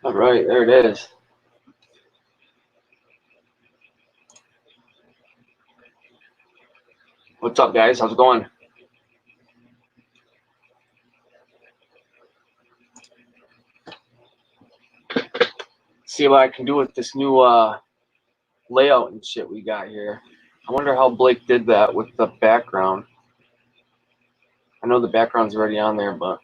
All right, there it is. What's up, guys? How's it going? See what I can do with this new layout and shit we got here. I wonder how Blake did that with the background. I know the background's already on there, but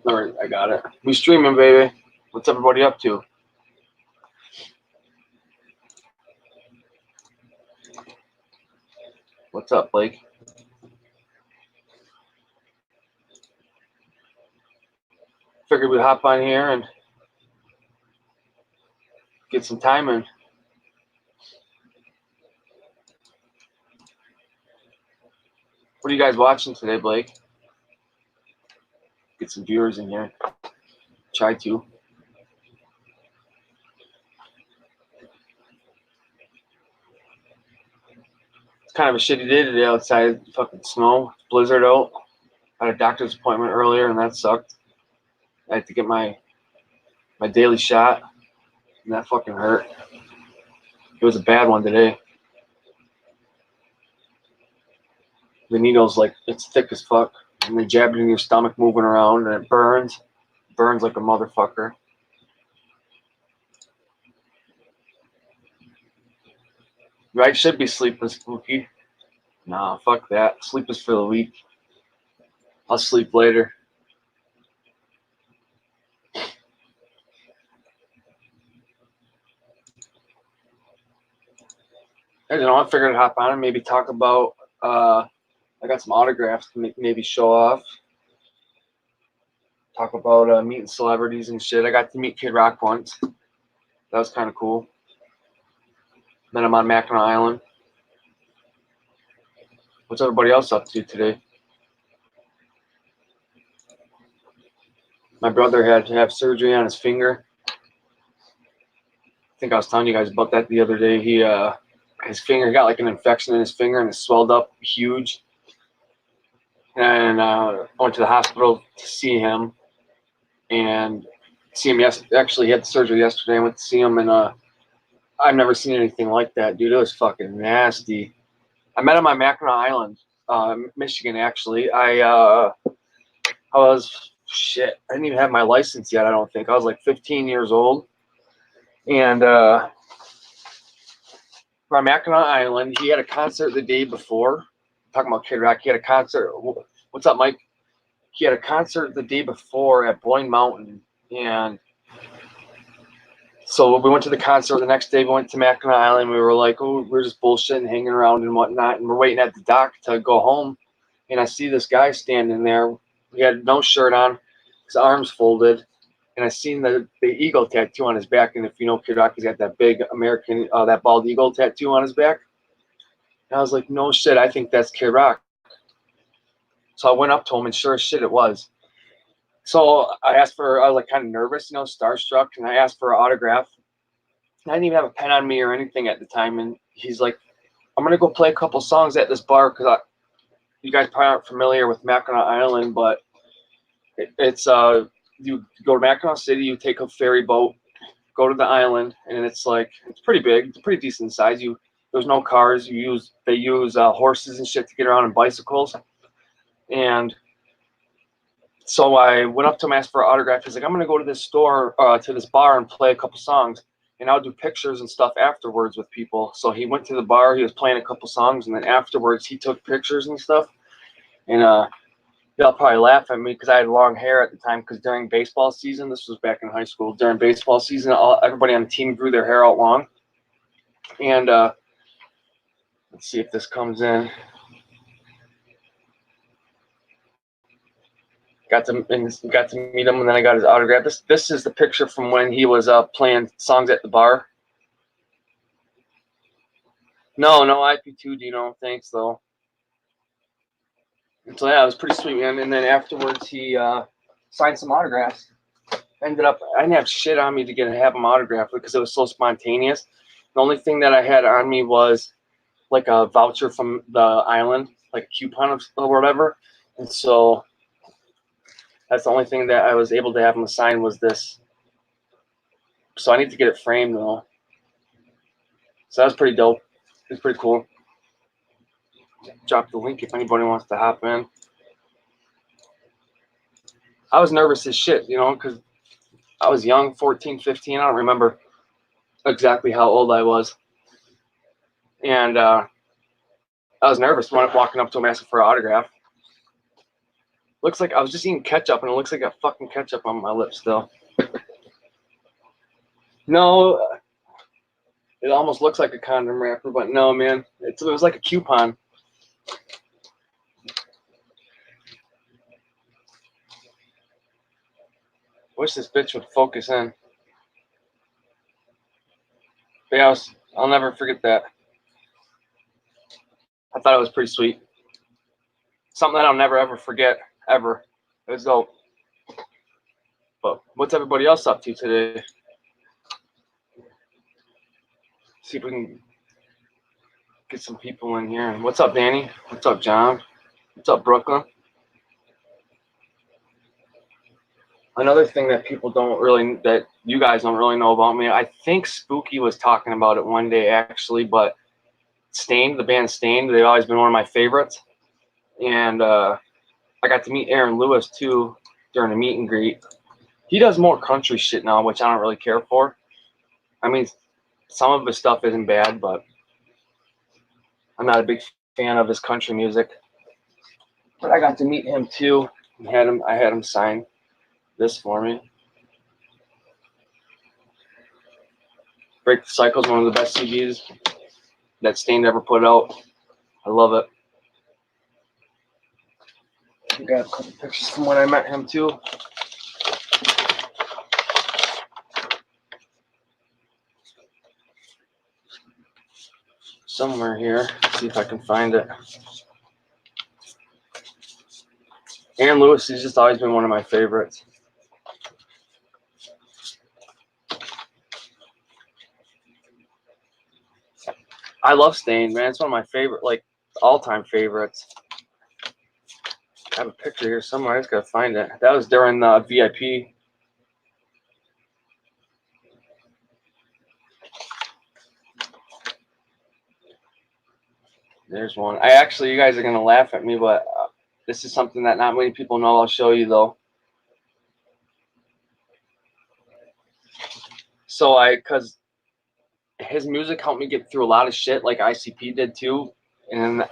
all right, I got it. We streaming, baby. What's everybody up to? What's up, Blake? Figured we'd hop on here and get some time in. What are you guys watching today, Blake? Get some viewers in here. Try to. It's kind of a shitty day today outside. Fucking snow, blizzard out. I had a doctor's appointment earlier, and that sucked. I had to get my daily shot, and that fucking hurt. It was a bad one today. The needle's like, it's thick as fuck, and they jab it in your stomach, moving around, and it burns like a motherfucker. I should be sleeping, Spooky. Nah, fuck that. Sleep is for the weak. I'll sleep later. I don't know. I figured I'd hop on and maybe talk about. I got some autographs to maybe show off. Talk about meeting celebrities and shit. I got to meet Kid Rock once. That was kind of cool. Met him on Mackinac Island. What's everybody else up to today? My brother had to have surgery on his finger. I think I was telling you guys about that the other day. His finger got like an infection in his finger and it swelled up huge. And I went to the hospital to see him. And see him actually he had the surgery yesterday. I went to see him, and I've never seen anything like that, dude. It was fucking nasty. I met him on Mackinac Island, Michigan. Actually, I was shit. I didn't even have my license yet. I don't think I was like 15 years old, and from Mackinac Island, he had a concert the day before. Talking about Kid Rock, he had a concert. What's up, Mike? He had a concert the day before at Blaine Mountain, and so we went to the concert the next day. We went to Mackinac Island. We were like, oh, we're just bullshitting, hanging around and whatnot, and we're waiting at the dock to go home. And I see this guy standing there. He had no shirt on, his arms folded, and I seen the eagle tattoo on his back. And if you know Kid Rock, he's got that big American, that bald eagle tattoo on his back. And I was like, no shit, I think that's Kid Rock. So I went up to him, and sure as shit, it was. So I was like kind of nervous, starstruck, and I asked for an autograph. I didn't even have a pen on me or anything at the time, and he's like, I'm going to go play a couple songs at this bar, because you guys probably aren't familiar with Mackinac Island, but it's you go to Mackinac City, you take a ferry boat, go to the island, and it's pretty big, it's pretty decent size. There's no cars, they use horses and shit to get around, and bicycles. And so I went up to him, asked for an autograph. He's like, I'm going to go to this store, to this bar, and play a couple songs, and I'll do pictures and stuff afterwards with people. So he went to the bar, he was playing a couple songs, and then afterwards he took pictures and stuff. And they'll probably laugh at me because I had long hair at the time, because during baseball season, this was back in high school, during baseball season, everybody on the team grew their hair out long. And let's see if this comes in. Got to meet him, and then I got his autograph. This is the picture from when he was playing songs at the bar. No IP2, Dino. Thanks though. And so yeah, it was pretty sweet, man. And then afterwards, he signed some autographs. I didn't have shit on me to have him autographed because it was so spontaneous. The only thing that I had on me was like a voucher from the island, like a coupon or whatever. And so That's the only thing that I was able to have him sign was this. So I need to get it framed though. So that was pretty dope. It's pretty cool. Drop the link if anybody wants to hop in. I was nervous as shit, you know, because I was young, 14, 15. I don't remember exactly how old I was. And I was nervous walking up to him asking for an autograph. Looks like I was just eating ketchup, and it looks like I got fucking ketchup on my lips still. No, it almost looks like a condom wrapper, but no, man. It was like a coupon. Wish this bitch would focus in. But yeah, I'll never forget that. I thought it was pretty sweet. Something that I'll never ever forget, ever. It was dope. But what's everybody else up to today? See if we can get some people in here. What's up, Danny? What's up, John? What's up, Brooklyn? Another thing that that you guys don't really know about me, I think Spooky was talking about it one day actually, but Stained, the band Stained, they've always been one of my favorites. And I got to meet Aaron Lewis too during a meet and greet. He does more country shit now, which I don't really care for. I mean, some of his stuff isn't bad, but I'm not a big fan of his country music. But I got to meet him too. I had him sign this for me. Break the Cycle is one of the best CDs that Stained ever put out. I love it. I got a couple pictures from when I met him too. Somewhere here. Let's see if I can find it. Aaron Lewis has just always been one of my favorites. I love Stained, man. It's one of my favorite, like, all-time favorites. I have a picture here somewhere. I just gotta find it. That was during the VIP. There's one. You guys are gonna laugh at me, but this is something that not many people know. I'll show you though. So because his music helped me get through a lot of shit, like ICP did too, and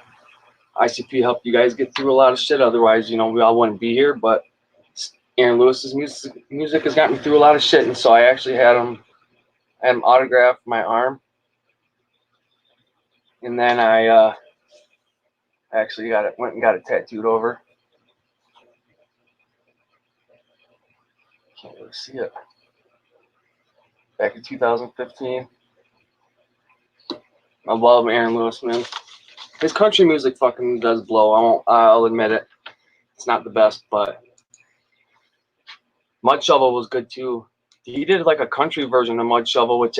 ICP helped you guys get through a lot of shit. Otherwise, you know, we all wouldn't be here. But Aaron Lewis's music has gotten me through a lot of shit, and so I actually had him autograph my arm, and then I actually went and got it tattooed over. Can't really see it. Back in 2015. I love Aaron Lewis, man. His country music fucking does blow. I'll admit it. It's not the best, but Mud Shovel was good too. He did like a country version of Mud Shovel, or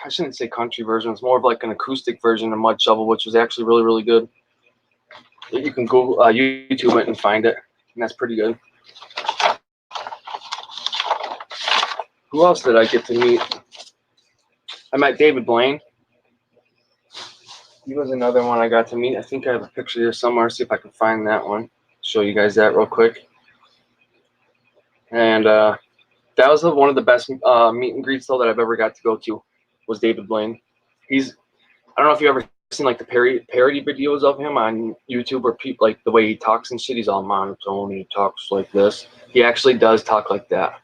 I shouldn't say country version. It's more of like an acoustic version of Mud Shovel, which was actually really, really good. You can Google, YouTube it and find it, and that's pretty good. Who else did I get to meet? I met David Blaine. He was another one I got to meet. I think I have a picture here somewhere. See if I can find that one. Show you guys that real quick. And that was one of the best meet and greets though that I've ever got to go to. Was David Blaine. I don't know if you ever seen like the parody videos of him on YouTube, or people like the way he talks and shit. He's all monotone. He talks like this. He actually does talk like that.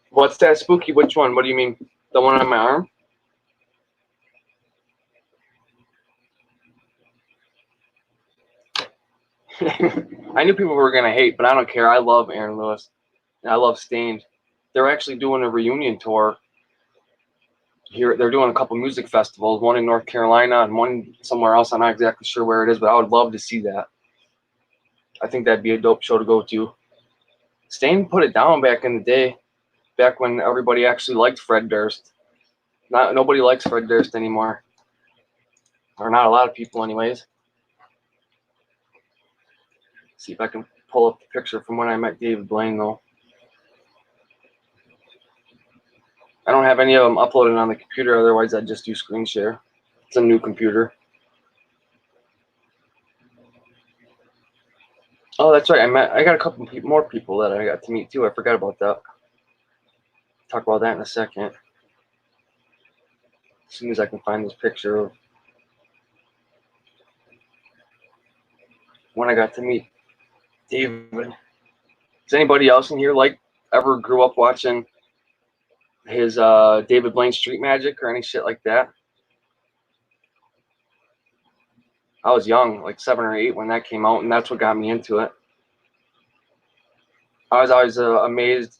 What's that, Spooky? Which one? What do you mean? The one on my arm? I knew people were gonna hate, but I don't care. I love Aaron Lewis, and I love Stained. They're actually doing a reunion tour here. They're doing a couple music festivals, one in North Carolina and one somewhere else. I'm not exactly sure where it is, but I would love to see that. I think that'd be a dope show to go to. Stained put it down back in the day, back when everybody actually liked Fred Durst. Nobody likes Fred Durst anymore, or not a lot of people, anyways. See if I can pull up the picture from when I met David Blaine, though. I don't have any of them uploaded on the computer, otherwise I'd just do screen share. It's a new computer. Oh, that's right. I got a couple more people that I got to meet too. I forgot about that. Talk about that in a second. As soon as I can find this picture of when I got to meet David. Does anybody else in here ever grew up watching his David Blaine Street Magic or any shit like that? I was young, like 7 or 8 when that came out, and that's what got me into it. I was always amazed.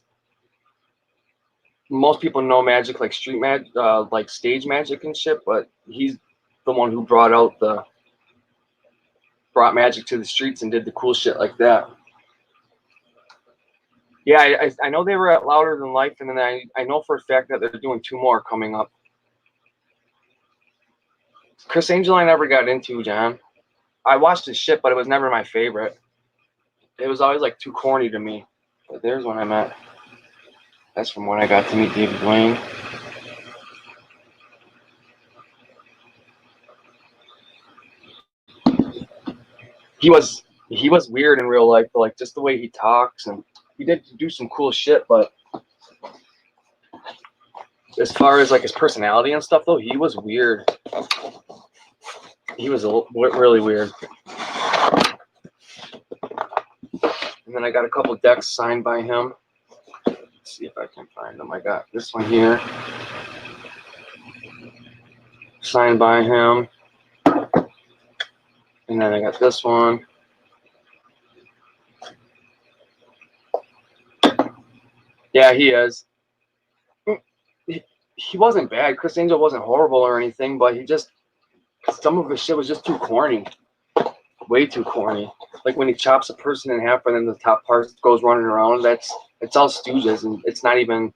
Most people know magic like street magic, like stage magic and shit, but he's the one who brought magic to the streets and did the cool shit like that. Yeah, I know they were at Louder Than Life, and then I know for a fact that they're doing 2 more coming up. Chris Angel I never got into, John. I watched his shit, but it was never my favorite. It was always like too corny to me. But there's one I met. That's from when I got to meet David Blaine. He was weird in real life, but like just the way he talks, and he did do some cool shit, but as far as like his personality and stuff though, he was weird. He was really weird. And then I got a couple decks signed by him. Let's see if I can find them. I got this one here, signed by him. And then I got this one. Yeah, he is. He wasn't bad. Chris Angel wasn't horrible or anything, but some of his shit was just too corny. Way too corny. Like when he chops a person in half and then the top part goes running around, it's all stooges, and it's not even,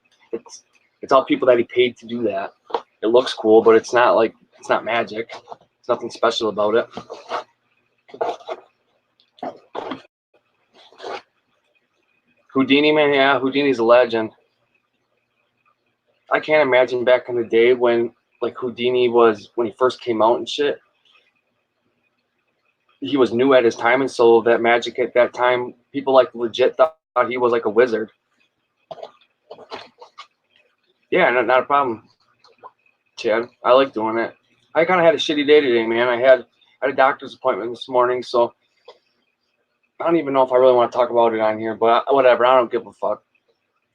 it's all people that he paid to do that. It looks cool, but it's not magic. There's nothing special about it. Houdini, man, yeah, Houdini's a legend. I can't imagine back in the day when like Houdini was, when he first came out and shit, he was new at his time, and so that magic at that time, people like legit thought he was like a wizard. Yeah, not a problem, Chad. I like doing it. I kind of had a shitty day today, man. I had a doctor's appointment this morning, so I don't even know if I really want to talk about it on here, but whatever. I don't give a fuck.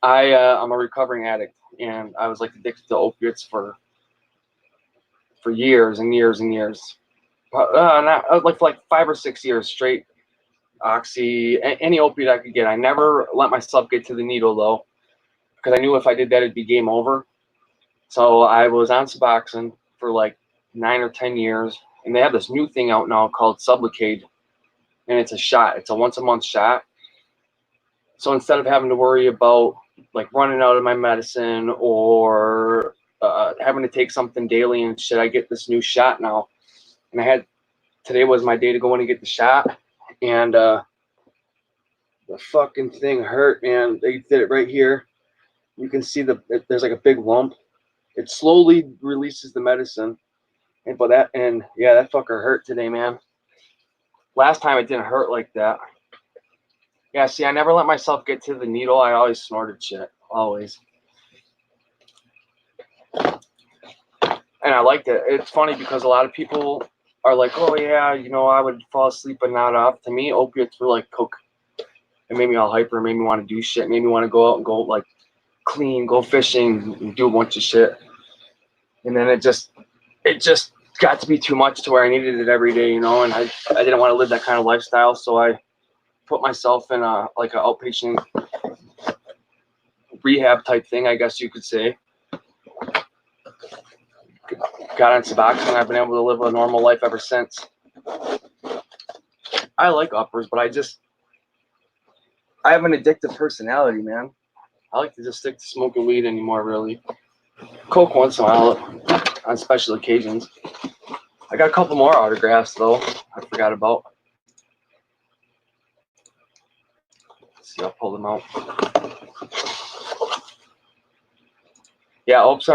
I'm a recovering addict, and I was like addicted to opiates for years and years and years. Not like for like 5 or 6 years straight. Oxy, any opiate I could get. I never let myself get to the needle though, because I knew if I did that, it'd be game over. So I was on Suboxone for like 9 or 10 years, and they have this new thing out now called Sublocade, and it's a shot. It's a once-a-month shot. So instead of having to worry about like running out of my medicine or having to take something daily and shit, I get this new shot now. And today was my day to go in and get the shot, and the fucking thing hurt, man. They did it right here. You can see there's like a big lump. It slowly releases the medicine, and that fucker hurt today, man. Last time it didn't hurt like that. Yeah, see, I never let myself get to the needle. I always snorted shit, always. And I liked it. It's funny because a lot of people are like, oh yeah, I would fall asleep but not off. To me, opiates were like coke. It made me all hyper, made me want to do shit, made me want to go out and go like clean, go fishing, and do a bunch of shit. And then it just got to be too much to where I needed it every day, and I didn't want to live that kind of lifestyle, so I put myself in an outpatient rehab type thing, I guess you could say. Got on Suboxone, and I've been able to live a normal life ever since. I like uppers, but I have an addictive personality, man. I like to just stick to smoking weed anymore, really. Coke once in a while on special occasions. I got a couple more autographs, though, I forgot about. see, I'll pull them out. Yeah, opiates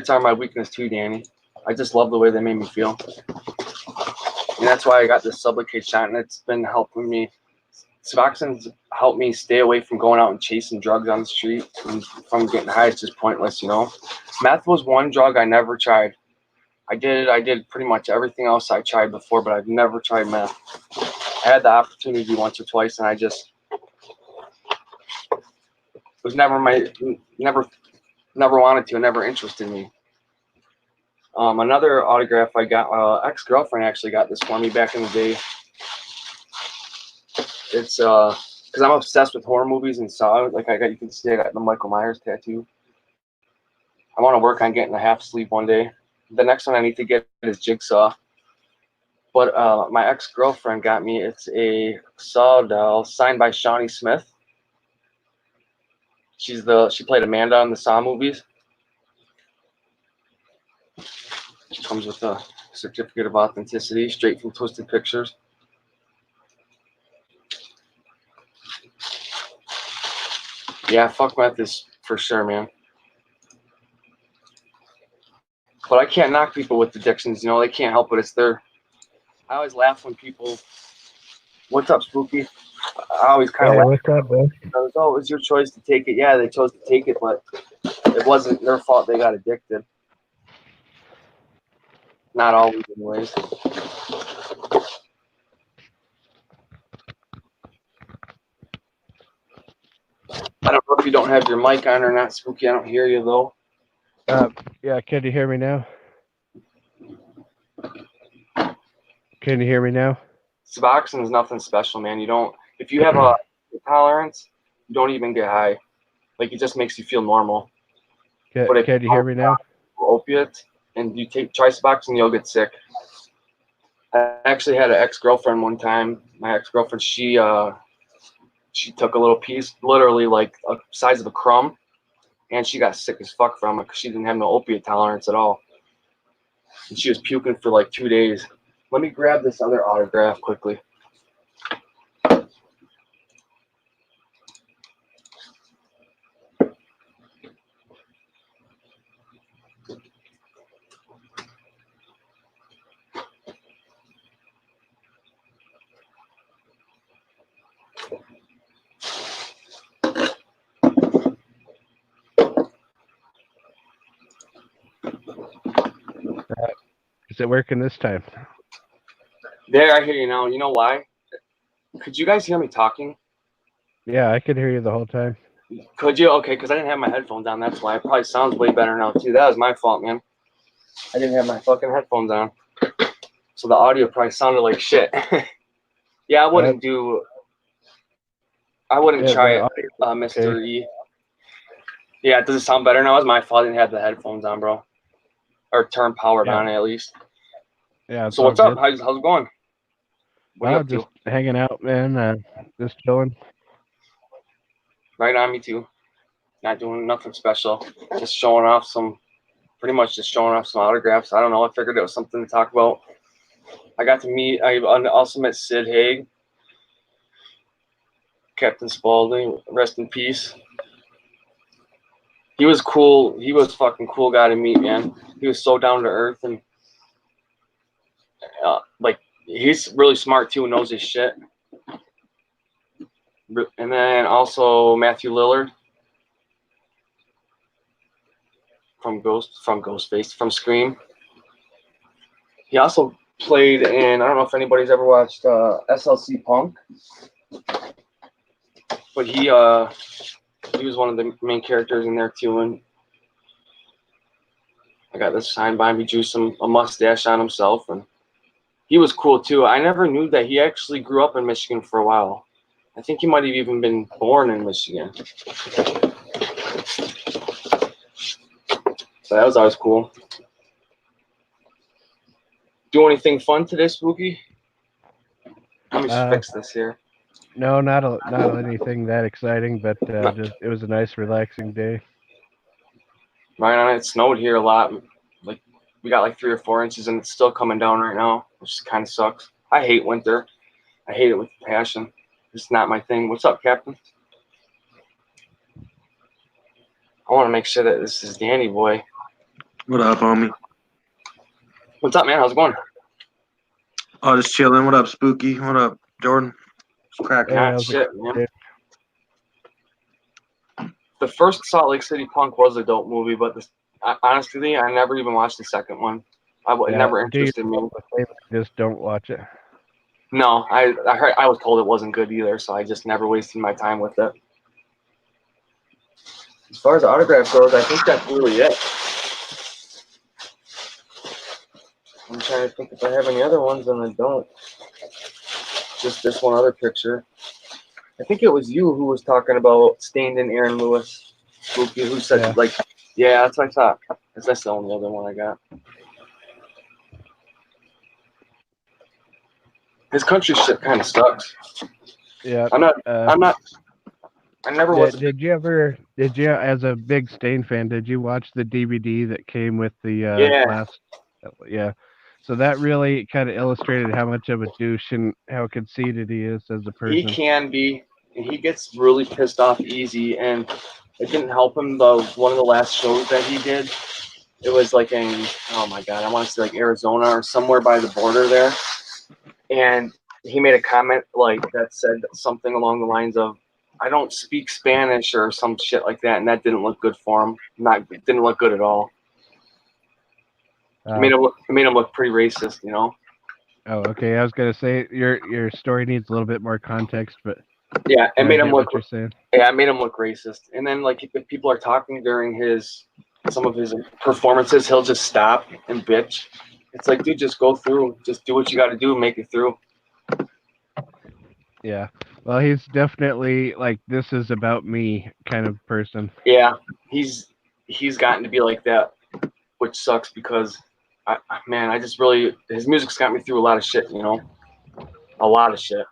are my weakness too, Danny. I just love the way they made me feel. And that's why I got this Sublocade shot, and it's been helping me. Suboxone's helped me stay away from going out and chasing drugs on the street. And from getting high, it's just pointless, you know. Meth was one drug I never tried. I did pretty much everything else I tried before, but I've never tried meth. I had the opportunity once or twice, and I just was never wanted to, never interested me. Another autograph I got, ex-girlfriend actually got this for me back in the day. It's because I'm obsessed with horror movies and Saw. Like you can see I got the Michael Myers tattoo. I want to work on getting a half sleeve one day. The next one I need to get is Jigsaw. But my ex-girlfriend got me. It's a Saw doll signed by Shawnee Smith. She played Amanda in the Saw movies. She comes with a certificate of authenticity, straight from Twisted Pictures. Yeah, fuck meth is for sure, man. But I can't knock people with addictions, you know, they can't help it. It's their. I always laugh when people. What's up, Spooky? I always kind of laugh. What's up, bro? Oh, it was your choice to take it. Yeah, they chose to take it, but it wasn't their fault they got addicted. Not always, anyways. I don't know if you don't have your mic on or not, Spooky. I don't hear you, though. Yeah, can you hear me now? Can you hear me now? Suboxone is nothing special, man. You don't. If you have a tolerance, you don't even get high. Like, it just makes you feel normal. But if Can you hear me now? Opiates and you try Suboxone, you'll get sick. I actually had an ex-girlfriend one time. My ex-girlfriend, she took a little piece, literally like a size of a crumb, and she got sick as fuck from it because she didn't have no opiate tolerance at all. And she was puking for like 2 days. Let me grab this other autograph quickly. Is it working this time? There, I hear you now. You know why? Could you guys hear me talking? Yeah, I could hear you the whole time. Could you? Okay, because I didn't have my headphones on. That's why. It probably sounds way better now, too. That was my fault, man. I didn't have my fucking headphones on. So the audio probably sounded like shit. Yeah, I wouldn't try it, Mr. Okay. E. Yeah, does it sound better now? It was my fault. I didn't have the headphones on, bro. Or turn powered on, at least. Yeah. So what's up? How's it going? What are you up just to? hanging out, man. Just chilling. Right on, me too. Not doing nothing special. Just pretty much just showing off some autographs. I don't know. I figured it was something to talk about. I also met Sid Haig, Captain Spaulding, rest in peace. He was cool. He was fucking cool guy to meet, man. He was so down to earth and like he's really smart too, knows his shit. And then also Matthew Lillard from Ghostface, from Scream. He also played in, I don't know if anybody's ever watched SLC Punk, but he was one of the main characters in there too. And I got this signed by him. He drew a mustache on himself, and he was cool too. I never knew that he actually grew up in Michigan for a while. I think he might have even been born in Michigan. So that was always cool. Do anything fun today, Spooky? Let me fix this here. No, not anything that exciting, but just it was a nice, relaxing day. Right on. It snowed here a lot. Like we got like 3 or 4 inches, and it's still coming down right now, which kind of sucks. I hate winter. I hate it with passion. It's not my thing. What's up, Captain? I want to make sure that this is Danny Boy. What up, homie? What's up, man? How's it going? Oh, just chilling. What up, Spooky? What up, Jordan? Just cracking. Hey, Not how's it shit, going? man. The first Salt Lake City Punk was a dope movie, but honestly, I never even watched the second one. It never interested me. Just don't watch it. No, I was told it wasn't good either, so I just never wasted my time with it. As far as autograph goes, I think that's really it. I'm trying to think if I have any other ones, and I don't. Just this one other picture. I think it was you who was talking about Stained and Aaron Lewis. Spooky, who said, yeah, that's what I thought. That's the only other one I got. His country shit kind of sucks. Yeah. I never was. Did you, as a big Stain fan, did you watch the DVD that came with the last? Yeah. So that really kind of illustrated how much of a douche and how conceited he is as a person. He can be. He gets really pissed off easy, and it didn't help him. One of the last shows that he did, it was like in, oh my God, I want to say like Arizona or somewhere by the border there. And he made a comment like that said something along the lines of, I don't speak Spanish or some shit like that. And that didn't look good for him. It didn't look good at all. It made him look pretty racist, you know? Oh, okay. I was going to say your story needs a little bit more context, but yeah, it made him look, what you're saying. Yeah, it made him look racist. And then like if people are talking during some of his performances, he'll just stop and bitch. It's like, dude, just go through. Just do what you got to do and make it through. Yeah. Well, he's definitely like, this is about me kind of person. Yeah, he's gotten to be like that, which sucks because, I just really, his music's got me through a lot of shit, you know? A lot of shit.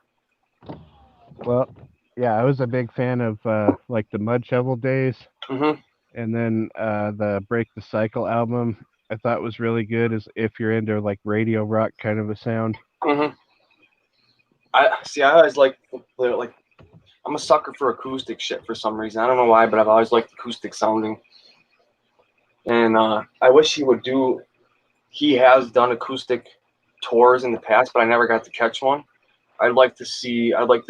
Well, yeah, I was a big fan of like the Mud Shovel days. Mm-hmm. And then the Break the Cycle album, I thought was really good. Is if you're into like radio rock kind of a sound. Mm-hmm. I always like I'm a sucker for acoustic shit for some reason. I don't know why, but I've always liked acoustic sounding. And I wish he would do. He has done acoustic tours in the past, but I never got to catch one. I'd like to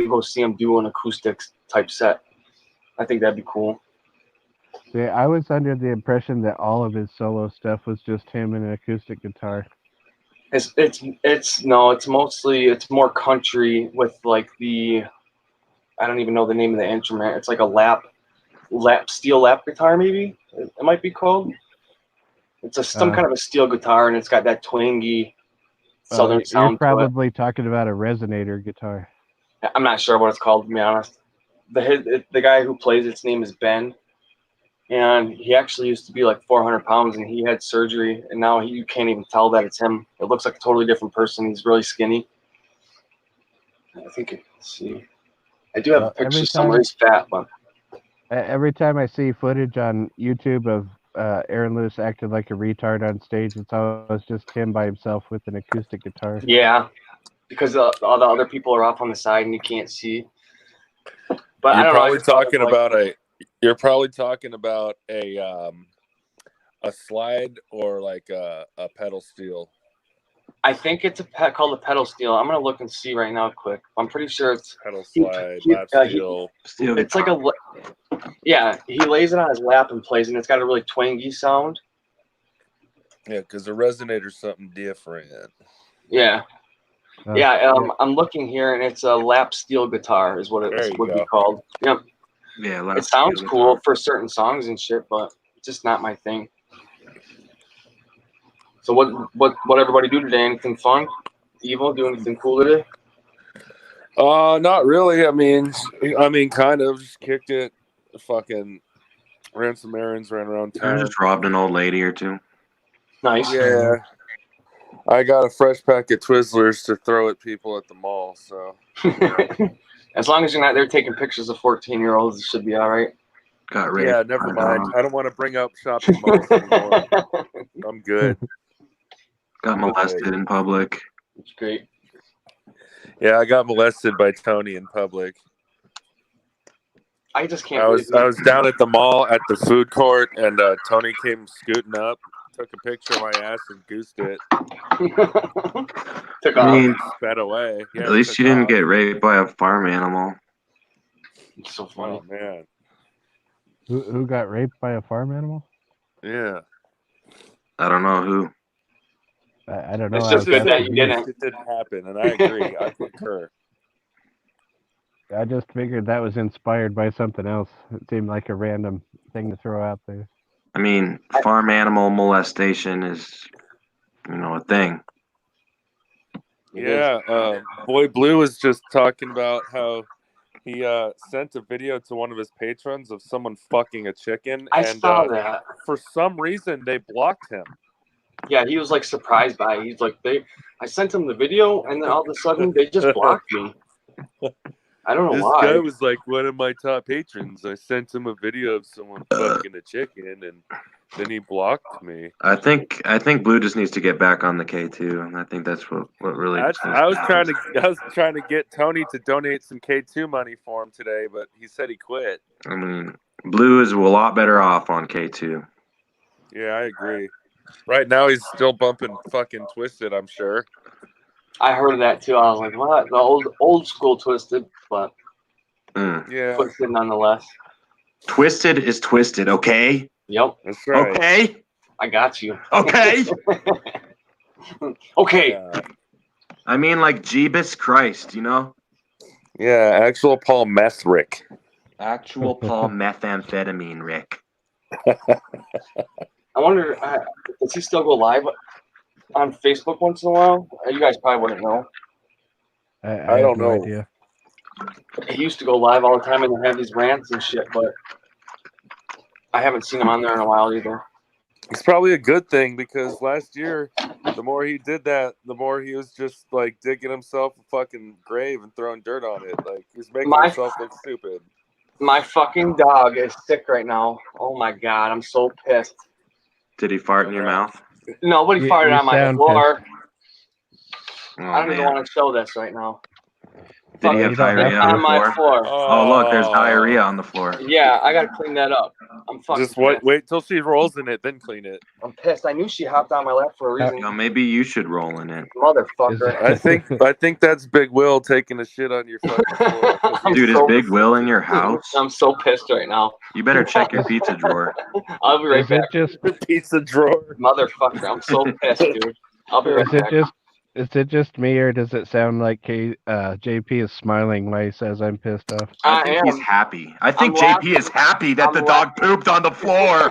go see him do an acoustic type set. I think that'd be cool. See, I was under the impression that all of his solo stuff was just him and an acoustic guitar. It's more country with like I don't even know the name of the instrument. It's like a steel lap guitar, maybe it might be called. It's some kind of a steel guitar, and it's got that twangy southern sound. You're probably talking about a resonator guitar. I'm not sure what it's called, to be honest. The guy who plays its name is Ben, and he actually used to be like 400 pounds, and he had surgery, and now you can't even tell that it's him. It looks like a totally different person. He's really skinny. I think let's see. I do have a picture somewhere. He's fat, but every time I see footage on YouTube of Aaron Lewis acted like a retard on stage, it's always just him by himself with an acoustic guitar. Yeah, because all the other people are off on the side and you can't see. But you're I don't probably know. Talking about you're probably talking about a slide or like a pedal steel. I think it's called a pedal steel. I'm gonna look and see right now, quick. I'm pretty sure it's pedal slide, lap steel. It's like he lays it on his lap and plays, and it's got a really twangy sound. Yeah, because the resonator's something different. Yeah. I'm looking here, and it's a lap steel guitar, is what it would be called. Yep. Yeah, it sounds cool for certain songs and shit, but it's just not my thing. So what everybody do today? Anything fun? Evil? Do anything cool today? Not really. I mean, kind of just kicked it. Fucking ran some errands, ran around town. I just robbed an old lady or two. Nice. Yeah. I got a fresh pack of Twizzlers to throw at people at the mall. So, as long as you're not there taking pictures of 14-year-olds, it should be all right. Got rid. Yeah, never mind. I don't want to bring up shopping malls anymore. I'm good. Got molested in public. It's great. Yeah, I got molested by Tony in public. I just can't. I was down at the mall at the food court, and Tony came scooting up, took a picture of my ass, and goosed it. Took I off. mean, Sped away. Yeah, at least you didn't get raped by a farm animal. It's so funny. Oh man. Who got raped by a farm animal? Yeah. I don't know who. I don't know. It's just good that you didn't. It didn't happen, and I agree. I concur. I just figured that was inspired by something else. It seemed like a random thing to throw out there. I mean, farm animal molestation is, a thing. Yeah. Boy Blue was just talking about how he sent a video to one of his patrons of someone fucking a chicken. I saw that. For some reason, they blocked him. Yeah, he was like surprised by it. He's like, I sent him the video, and then all of a sudden they just blocked me. I don't know why. This guy was like one of my top patrons. I sent him a video of someone fucking a chicken, and then he blocked me. I think Blue just needs to get back on the K2, and I think that's what really. I was trying to get Tony to donate some K2 money for him today, but he said he quit. I mean, Blue is a lot better off on K2. Yeah, I agree. Right now he's still bumping fucking Twisted, I'm sure. I heard that too. I was like, what? The old school Twisted, but yeah, Twisted nonetheless. Twisted is twisted, okay? Yep. That's right. Okay? I got you. Okay? Okay. Yeah. I mean, like Jeebus Christ, Yeah, actual Paul Meth Rick. Actual Paul methamphetamine Rick. I wonder, does he still go live on Facebook once in a while? You guys probably wouldn't know. I don't have no know. idea. He used to go live all the time and have these rants and shit, but I haven't seen him on there in a while either. It's probably a good thing because last year, the more he did that, the more he was just like digging himself a fucking grave and throwing dirt on it. Like he's making himself look stupid. My fucking dog is sick right now. Oh my god, I'm so pissed. Did he fart in your mouth? Nobody farted on my floor. Oh, I don't even want to show this right now. Did he have diarrhea on the floor? Oh, look, there's diarrhea on the floor. Yeah, I gotta clean that up. I'm fucking just wait till she rolls in it, then clean it. I'm pissed. I knew she hopped on my lap for a reason. Maybe you should roll in it. Motherfucker. I think that's Big Will taking a shit on your fucking floor. Dude, is Big Will in your house? I'm so pissed right now. You better check your pizza drawer. I'll be right back. Just pizza drawer? Motherfucker, I'm so pissed, dude. I'll be right back. Is it just me, or does it sound like JP is smiling while he says I'm pissed off? I think he's happy. I think JP is happy that the dog pooped on the floor.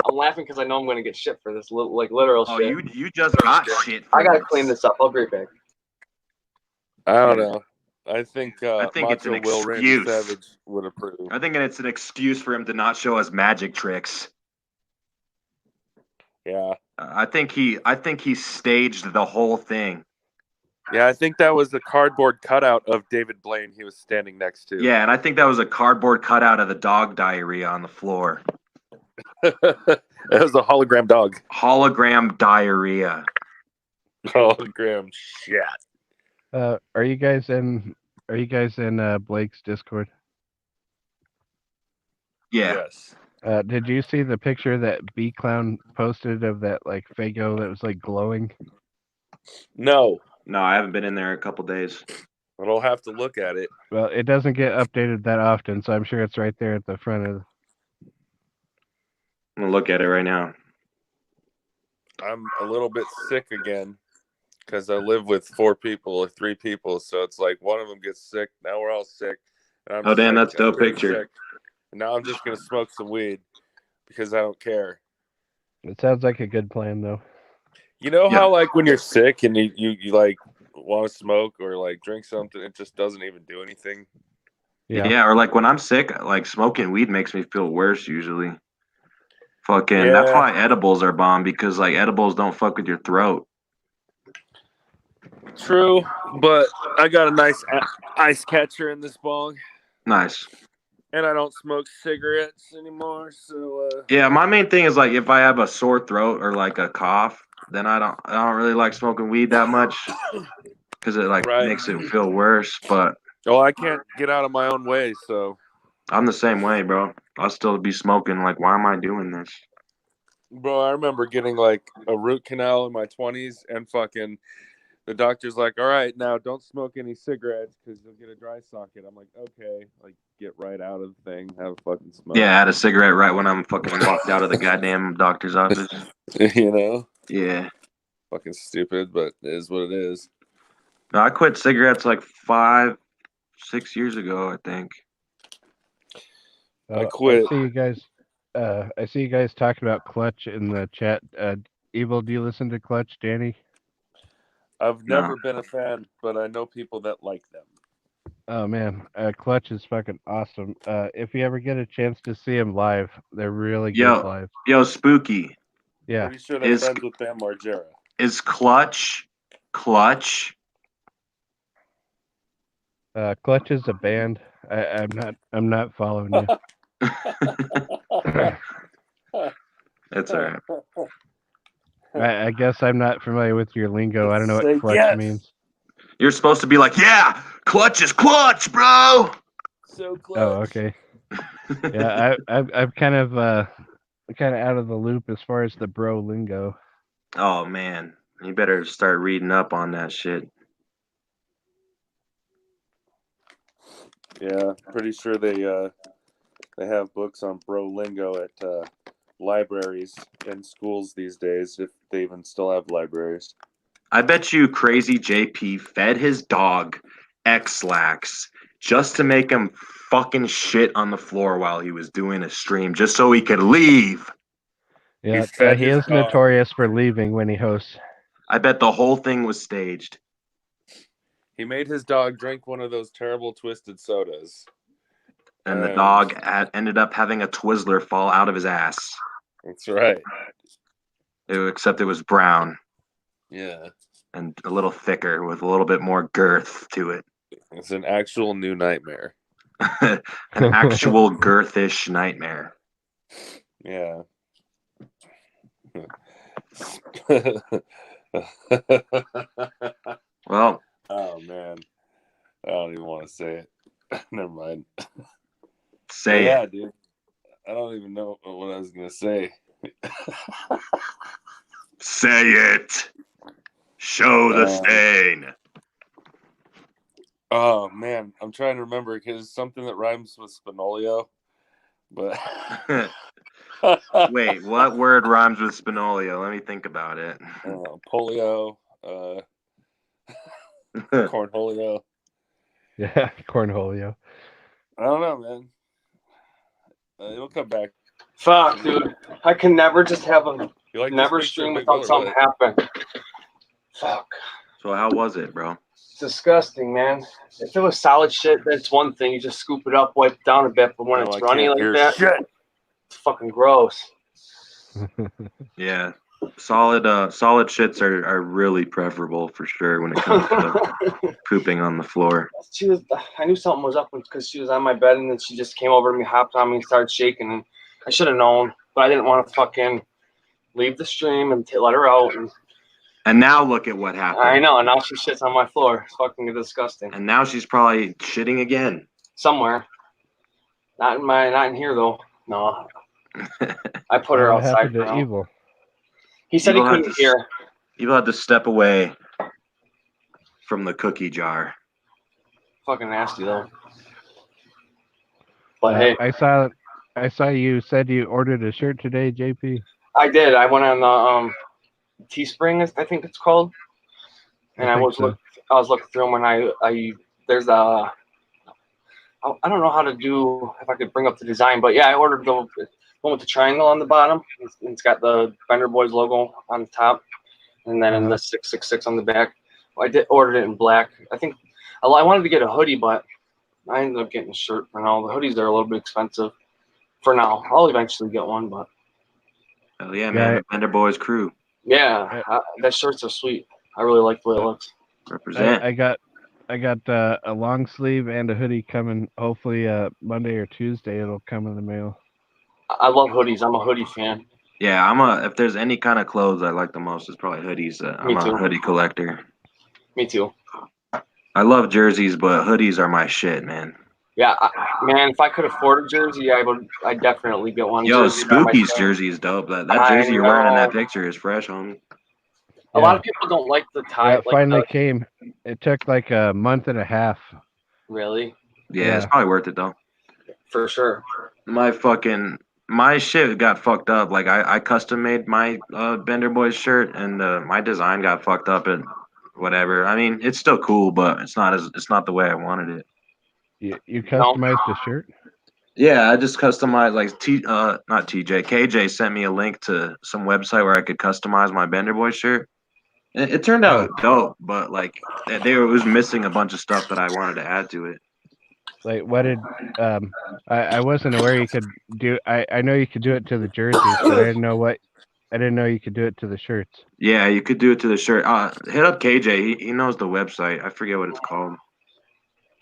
I'm laughing because I know I'm going to get shit for this, literal shit. Oh, you just got shit. I got to clean this up. I'll be right back. I don't know. I think it's an Will Randy excuse. Savage would approve. I think it's an excuse for him to not show us magic tricks. Yeah. I think he staged the whole thing. Yeah, I think that was the cardboard cutout of David Blaine he was standing next to. Yeah, and I think that was a cardboard cutout of the dog diarrhea on the floor. It was a hologram dog. Hologram diarrhea. Hologram shit. Are you guys in Blake's Discord? Yeah. Yes. Did you see the picture that B Clown posted of that like Fago that was like glowing? No, I haven't been in there a couple days. but I'll have to look at it. Well, it doesn't get updated that often, so I'm sure it's right there at the front of. I'm gonna look at it right now. I'm a little bit sick again because I live with 4 people or 3 people, so it's like one of them gets sick. Now we're all sick. And I'm damn, sick, that's a dope picture. sick. And now I'm just gonna smoke some weed because I don't care. It sounds like a good plan, though. You know how like when you're sick and you like want to smoke or like drink something, it just doesn't even do anything. Yeah, or like when I'm sick, like smoking weed makes me feel worse usually. That's why edibles are bomb, because like edibles don't fuck with your throat. True, but I got a nice ice catcher in this bong. Nice. And I don't smoke cigarettes anymore, so yeah, my main thing is like if I have a sore throat or like a cough, then I don't really like smoking weed that much. because it like makes it feel worse. But I can't get out of my own way, so I'm the same way, bro. I'll still be smoking. Like, why am I doing this? Bro, I remember getting like a root canal in my 20s and fucking the doctor's like, all right, now don't smoke any cigarettes because you'll get a dry socket. I'm like, okay, like get right out of the thing, have a fucking smoke. Yeah, I had a cigarette right when I'm fucking walked out of the goddamn doctor's office. You know? Yeah. Fucking stupid, but it is what it is. No, I quit cigarettes like 5-6 years ago, I think. I quit. I see you guys talking about Clutch in the chat. Evil, do you listen to Clutch, Danny? I've never been a fan, but I know people that like them. Oh man, Clutch is fucking awesome. If you ever get a chance to see him live, they're really good live. Yo, Spooky. Yeah. Pretty sure they're friends with Bam Margera. Is Clutch? Clutch is a band. I'm not following you. It's all right. I guess I'm not familiar with your lingo. I don't know what Clutch means. You're supposed to be like, yeah, Clutch is Clutch, bro. So Clutch. Oh, okay. Yeah, I'm kind of out of the loop as far as the bro lingo. Oh man, you better start reading up on that shit. Yeah, pretty sure they have books on bro lingo at libraries and schools these days, if they even still have libraries. I bet you Crazy JP fed his dog X-Lax just to make him fucking shit on the floor while he was doing a stream, just so he could leave. Yeah, he is notorious for leaving when he hosts. I bet the whole thing was staged. He made his dog drink one of those terrible twisted sodas. And the dog ended up having a Twizzler fall out of his ass. That's right. Except it was brown. Yeah. And a little thicker with a little bit more girth to it. It's an actual new nightmare. An actual girthish nightmare. Yeah. Well. Oh, man. I don't even want to say it. Never mind. Say it. Dude. I don't even know what I was going to say. Say it. Show the stain. Oh, man. I'm trying to remember because it's something that rhymes with Spinolio. But wait, what word rhymes with Spinolio? Let me think about it. Polio. Cornholio. Yeah, cornholio. I don't know, man. It'll come back. Fuck, dude. I can never just have a never stream without something happen. Fuck. So how was it, bro? It's disgusting, man. If it was solid shit, that's one thing. You just scoop it up, wipe it down a bit. But when it's runny like that, it's fucking gross. Yeah. Solid shits are really preferable for sure when it comes to pooping on the floor. I knew something was up because she was on my bed and then she just came over to me, hopped on me, and started shaking. And I should have known, but I didn't want to fucking leave the stream and let her out. And now look at what happened. I know, and now she shits on my floor. It's fucking disgusting. And now she's probably shitting again. Somewhere. Not in here though. No. I put her outside for now. Evil. He said he couldn't hear. Evil had to step away from the cookie jar. Fucking nasty though. But hey, I saw you said you ordered a shirt today, JP. I did. I went on the Teespring, I think it's called, and I was looking through them, and I there's a I don't know how to do if I could bring up the design, but yeah, I ordered the one with the triangle on the bottom. It's got the Benderboyz logo on the top, and then in the 666 on the back. I ordered it in black. I think I wanted to get a hoodie, but I ended up getting a shirt for now. The hoodies are a little bit expensive for now. I'll eventually get one, but hell yeah, man, the Benderboyz crew. Yeah, that shirts are sweet. I really like the way it looks. Represent. I got a long sleeve and a hoodie coming. Hopefully, Monday or Tuesday it'll come in the mail. I love hoodies. I'm a hoodie fan. Yeah, if there's any kind of clothes I like the most, it's probably hoodies. I'm a hoodie collector. Me too. I love jerseys, but hoodies are my shit, man. Yeah, man, if I could afford a jersey, I'd definitely get one. Yo, Jerseys are my Spooky's thing. jersey is dope. That I jersey you're wearing in that know. picture is fresh, homie. A lot of people don't like the tie. Yeah, it like finally came. It took like a month and a half. Really? Yeah, it's probably worth it though. For sure. My shit got fucked up. Like I custom made my Benderboyz shirt, and my design got fucked up and whatever. I mean, it's still cool, but it's not the way I wanted it. You customized the shirt? Yeah, I just customized not TJ. KJ sent me a link to some website where I could customize my Benderboyz shirt. It turned out dope, but like it was missing a bunch of stuff that I wanted to add to it. Like what did I wasn't aware you could do. I know you could do it to the jerseys, but I didn't know you could do it to the shirts. Yeah, you could do it to the shirt. Hit up KJ. He knows the website. I forget what it's called.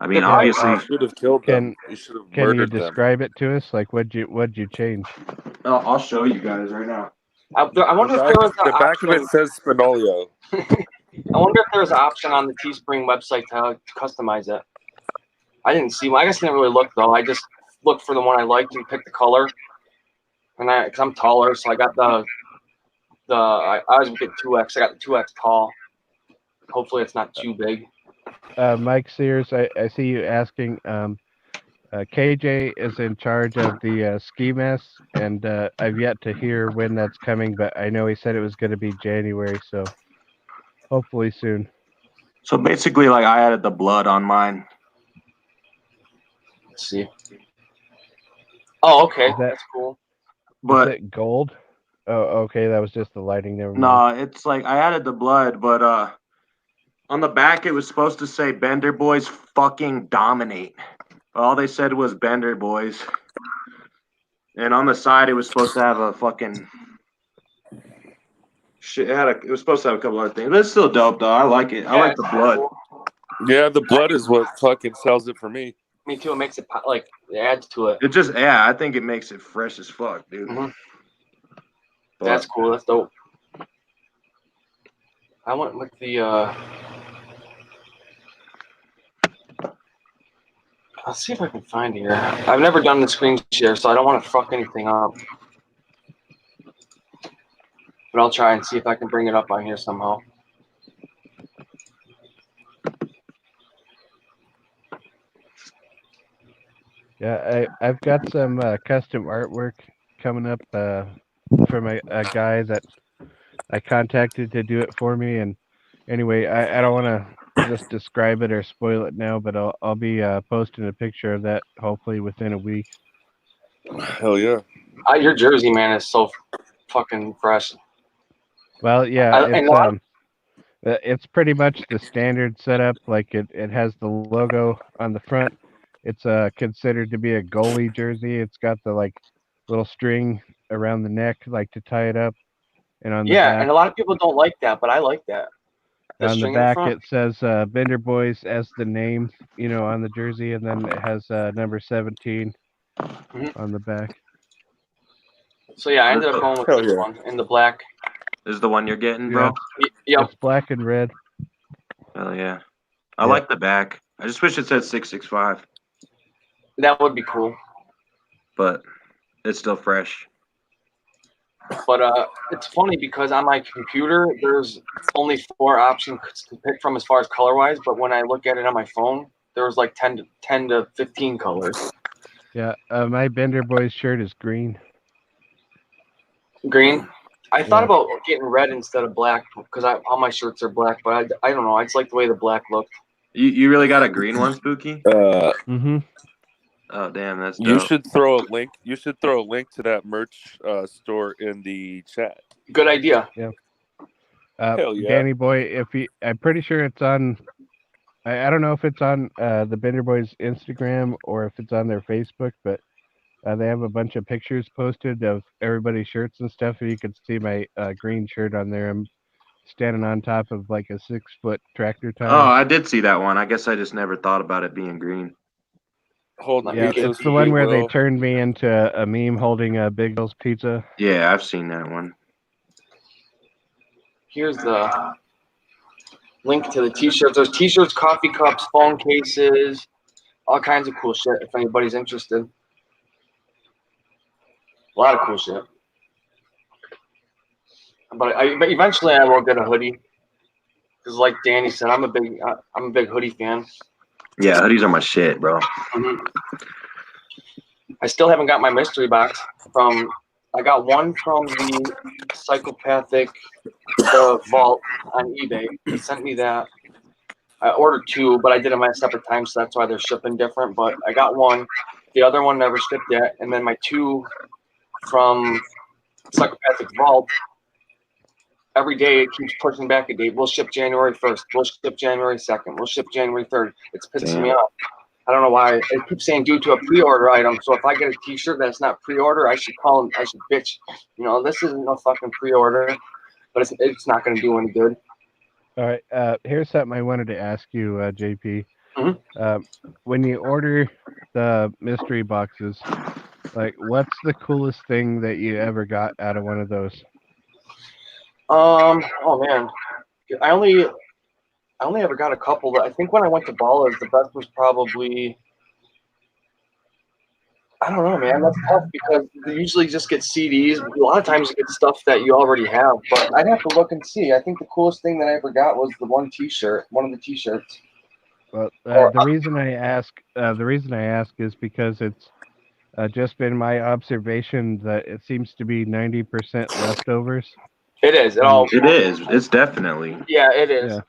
I mean, obviously, you should have killed them. You should have murdered them. Can you describe it to us? Like, what'd you change? I'll show you guys right now. I wonder if there was the back of it says Spinolio. I wonder if there's an option on the Teespring website to customize it. I didn't see one. I guess I didn't really look though. I just looked for the one I liked and picked the color. And because I'm taller, so I got I always get 2X. I got the 2X tall. Hopefully, it's not too big. Mike Sears, I see you asking. KJ is in charge of the ski mess, and I've yet to hear when that's coming, but I know he said it was going to be January, so hopefully soon. So basically, like I added the blood on mine. Let's see. Oh, okay, that's cool. But is it gold? Oh, okay, that was just the lighting. Never mind. No, it's like I added the blood, but on the back it was supposed to say Benderboyz fucking dominate. All they said was Benderboyz. And on the side it was supposed to have a fucking shit. It was supposed to have a couple other things. But it's still dope though. I like it. I like the blood. Cool. Yeah, the blood is what fucking sells it for me. Me too. It makes it like it adds to it. I think it makes it fresh as fuck, dude. Mm-hmm. That's cool. That's dope. I went with the let's see if I can find it here. I've never done the screen share, so I don't want to fuck anything up. But I'll try and see if I can bring it up on here somehow. Yeah, I've got some custom artwork coming up from a guy that I contacted to do it for me. And anyway, I don't want to just describe it or spoil it now, but I'll be posting a picture of that hopefully within a week. Hell yeah! Your jersey, man, is so fucking fresh. Well, yeah, it's pretty much the standard setup. Like it has the logo on the front. It's considered to be a goalie jersey. It's got the like little string around the neck, like to tie it up. And on the back, and a lot of people don't like that, but I like that. On the back, it says Benderboyz as the name, on the jersey, and then it has number 17 on the back. So yeah, I ended up going with this one in the black. This is the one you're getting, bro? Yeah. It's black and red. Hell yeah. I like the back. I just wish it said 665. That would be cool. But it's still fresh. But it's funny because on my computer, there's only 4 options to pick from as far as color-wise. But when I look at it on my phone, there was like 10 to 15 colors. Yeah, my Benderboyz shirt is green. Green? I thought about getting red instead of black because all my shirts are black. But I don't know. I just like the way the black looked. You really got a green one, Spooky? Mm-hmm. Oh damn, that's dope. You should throw a link. You should throw a link to that merch store in the chat. Good idea. Yeah. Hell yeah. Danny Boy, I'm pretty sure it's on. I don't know if it's on the Benderboyz Instagram or if it's on their Facebook, but they have a bunch of pictures posted of everybody's shirts and stuff. And you can see my green shirt on there. I'm standing on top of like a 6-foot tractor tire. Oh, I did see that one. I guess I just never thought about it being green. Yeah, it's the one where they turned me into a meme holding a Big Bill's pizza. Yeah, I've seen that one. Here's the link to the t-shirts. There's t-shirts, coffee cups, phone cases, all kinds of cool shit if anybody's interested. A lot of cool shit. But eventually I will get a hoodie. Because like Danny said, I'm a big hoodie fan. Yeah, hoodies are my shit, bro. Mm-hmm. I still haven't got my mystery box I got one from the Psychopathic vault on eBay. They sent me that. I ordered two, but I did them at separate times, so that's why they're shipping different. But I got one. The other one never shipped yet. And then my two from Psychopathic Vault, every day it keeps pushing back a date. We'll ship January 1st. We'll ship January 2nd. We'll ship January 3rd. It's pissing me off. I don't know why. It keeps saying due to a pre-order item. So if I get a t-shirt that's not pre-order, I should call them. I should bitch. You know, this isn't no fucking pre-order, but it's not going to do any good. All right. Here's something I wanted to ask you, JP. Mm-hmm. When you order the mystery boxes, like, what's the coolest thing that you ever got out of one of those? Oh man, I only ever got a couple. I think when I went to Ballers, the best was probably, I don't know, man. That's tough because you usually just get CDs. A lot of times you get stuff that you already have, but I'd have to look and see. I think the coolest thing that I ever got was the one of the t-shirts. Well, the reason I ask is because it's just been my observation that it seems to be 90% leftovers. It is. It is. It's definitely. Yeah, it is. Yeah.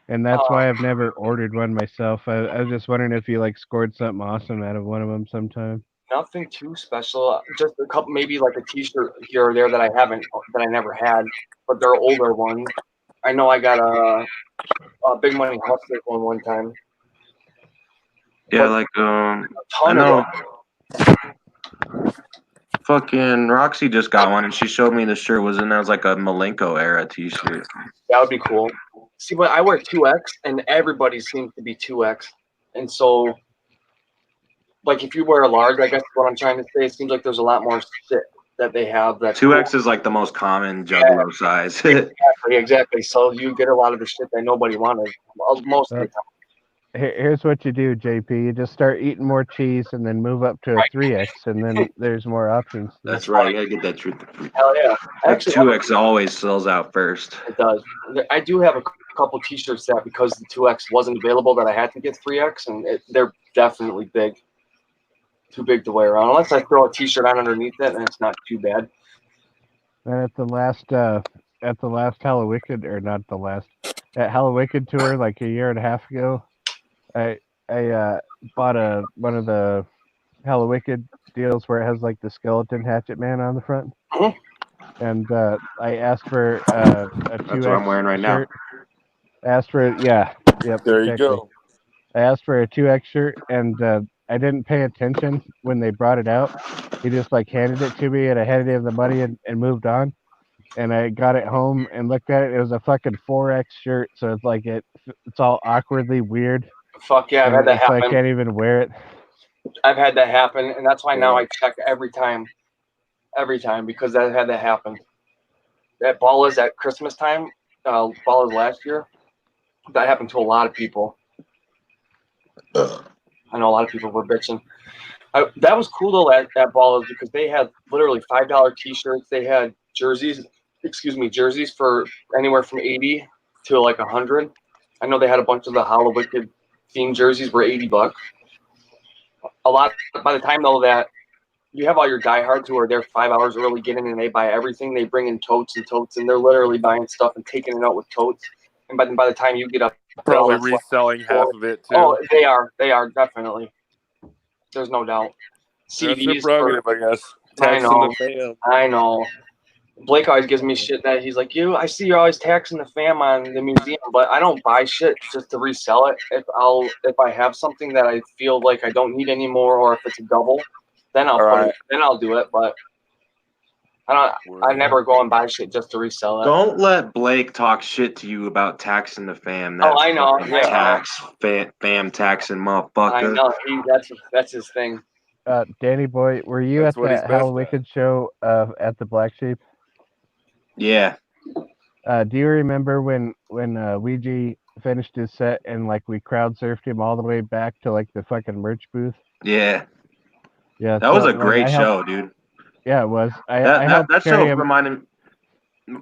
And that's why I've never ordered one myself. I was just wondering if you like scored something awesome out of one of them sometime. Nothing too special. Just a couple, maybe like a t-shirt here or there that I never had, but they're older ones. I know I got a Big Money Hustler one time. Yeah, like I know. Fucking Roxy just got one, and she showed me the shirt was in. That was like a Malenko era T-shirt. That would be cool. See, but I wear 2X, and everybody seems to be 2X, and so, like, if you wear a large, I guess what I'm trying to say, it seems like there's a lot more shit that they have. That 2X is like the most common Juggalo size. Exactly. So you get a lot of the shit that nobody wanted most of the time. Here's what you do, JP. You just start eating more cheese and then move up to a 3X, and then there's more options. That's right. You gotta get that truth. Hell yeah. Actually, 2X always sells out first. It does. I do have a couple t-shirts that because the 2X wasn't available that I had to get 3X, and they're definitely big. Too big to wear around. Unless I throw a t-shirt on underneath it, and it's not too bad. And at the last Hallowicked, or not the last, at Hallowicked tour like a year and a half ago, I bought one of the Hallowicked deals where it has like the skeleton hatchet man on the front, and I asked for a 2X. That's what I'm wearing right shirt. now. Asked for yep. There you go. I asked for a 2X shirt, and I didn't pay attention when they brought it out. He just like handed it to me, and I handed him the money and moved on. And I got it home and looked at it. It was a fucking 4X shirt, so it's like it's all awkwardly weird. Fuck yeah, I've had that happen. I can't even wear it. I've had that happen, and that's why now I check every time, because I've had that happen. That Ballers at Christmas time, Ballers last year, that happened to a lot of people. I know a lot of people were bitching. That was cool though at Ballers because they had literally $5 t-shirts. They had jerseys for anywhere from 80 to like 100. I know they had a bunch of the Hallowicked themed jerseys were $80. A lot by the time though that you have all your diehards who are there 5 hours early getting in and they buy everything. They bring in totes, and they're literally buying stuff and taking it out with totes. And by the time you get up, probably reselling half of it too. Oh, they are definitely. There's no doubt. CDs That's prerogative, I guess. I know. Blake always gives me shit that he's like, I see you're always taxing the fam on the museum, but I don't buy shit just to resell it. If I have something that I feel like I don't need anymore, or if it's a double, then I'll do it. But I never go and buy shit just to resell it. Don't let Blake talk shit to you about taxing the fam. That's I know. Fam taxing motherfucker. I know. That's his thing. Danny boy, were you at that Hallowicked show at the Black Sheep? Yeah. Do you remember when Ouija finished his set, and like we crowd surfed him all the way back to like the fucking merch booth. Yeah, Yeah, that was so a like great I helped. show, dude. Yeah, it was. I That helped that carry show him. reminded.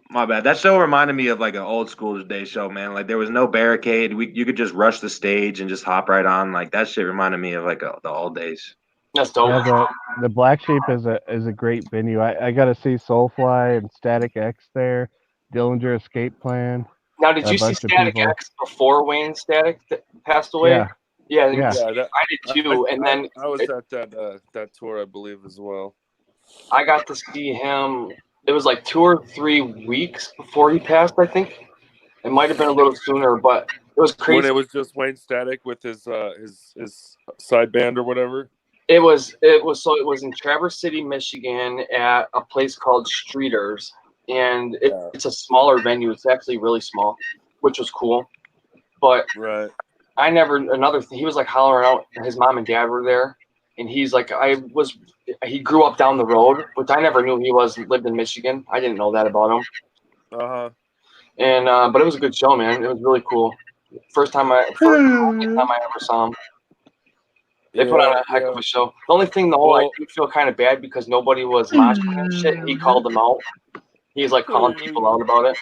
My bad. That show reminded me of like an old school day show, man. Like there was no barricade. You could just rush the stage and just hop right on. Like that shit reminded me of like the old days. That's dope. Yeah, the Black Sheep is a great venue. I got to see Soulfly and Static X there, Dillinger Escape Plan. Now, did A you see bunch of Static people. X before Wayne Static passed away? Yeah. Yeah, Yeah. I did too. And then I was at that tour, I believe, as well. I got to see him. It was like 2 or 3 weeks before he passed, I think. It might have been a little sooner, but it was crazy. When it was just Wayne Static with his side band or whatever. It was in Traverse City, Michigan, at a place called Streeters, and it's a smaller venue. It's actually really small, which was cool. But right, he was like hollering out. His mom and dad were there, and he's like, he grew up down the road, which I never knew he lived in Michigan. I didn't know that about him. And but it was a good show, man. It was really cool. First time I ever saw him. They put on a heck of a show. The only thing, I did feel kind of bad because nobody was moshing and shit. And he called them out. He's like calling people out about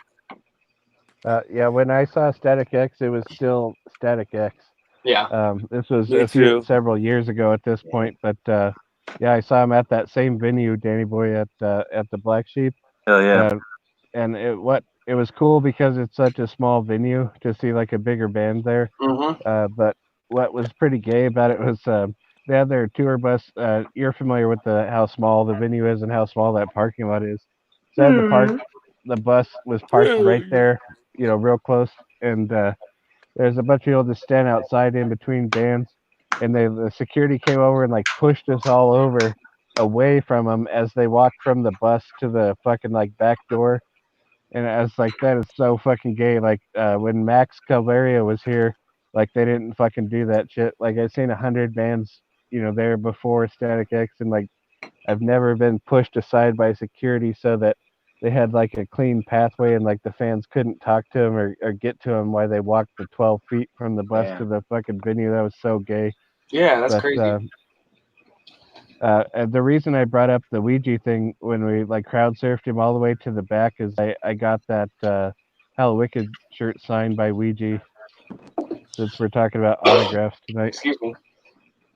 it. Yeah, when I saw Static X, it was still Static X. Yeah. This was several years ago at this point, but yeah, I saw him at that same venue, Danny Boy, at the Black Sheep. Hell yeah. And it was cool because it's such a small venue to see like a bigger band there. Mm-hmm. But what was pretty gay about it was they had their tour bus. You're familiar with how small the venue is and how small that parking lot is. So the bus was parked right there, real close, and there's a bunch of people just stand outside in between bands, and the security came over and like pushed us all over away from them as they walked from the bus to the fucking like back door. And I was like, that is so fucking gay. Like when Max Calvario was here, like they didn't fucking do that shit. Like I've seen 100 bands, there before Static X, and like I've never been pushed aside by security so that they had like a clean pathway and like the fans couldn't talk to them or get to them while they walked the 12 feet from the bus to the fucking venue. That was so gay. Yeah, that's crazy. The reason I brought up the Ouija thing when we like crowd surfed him all the way to the back is I got that Hell Wicked shirt signed by Ouija. Since we're talking about autographs tonight. Excuse me.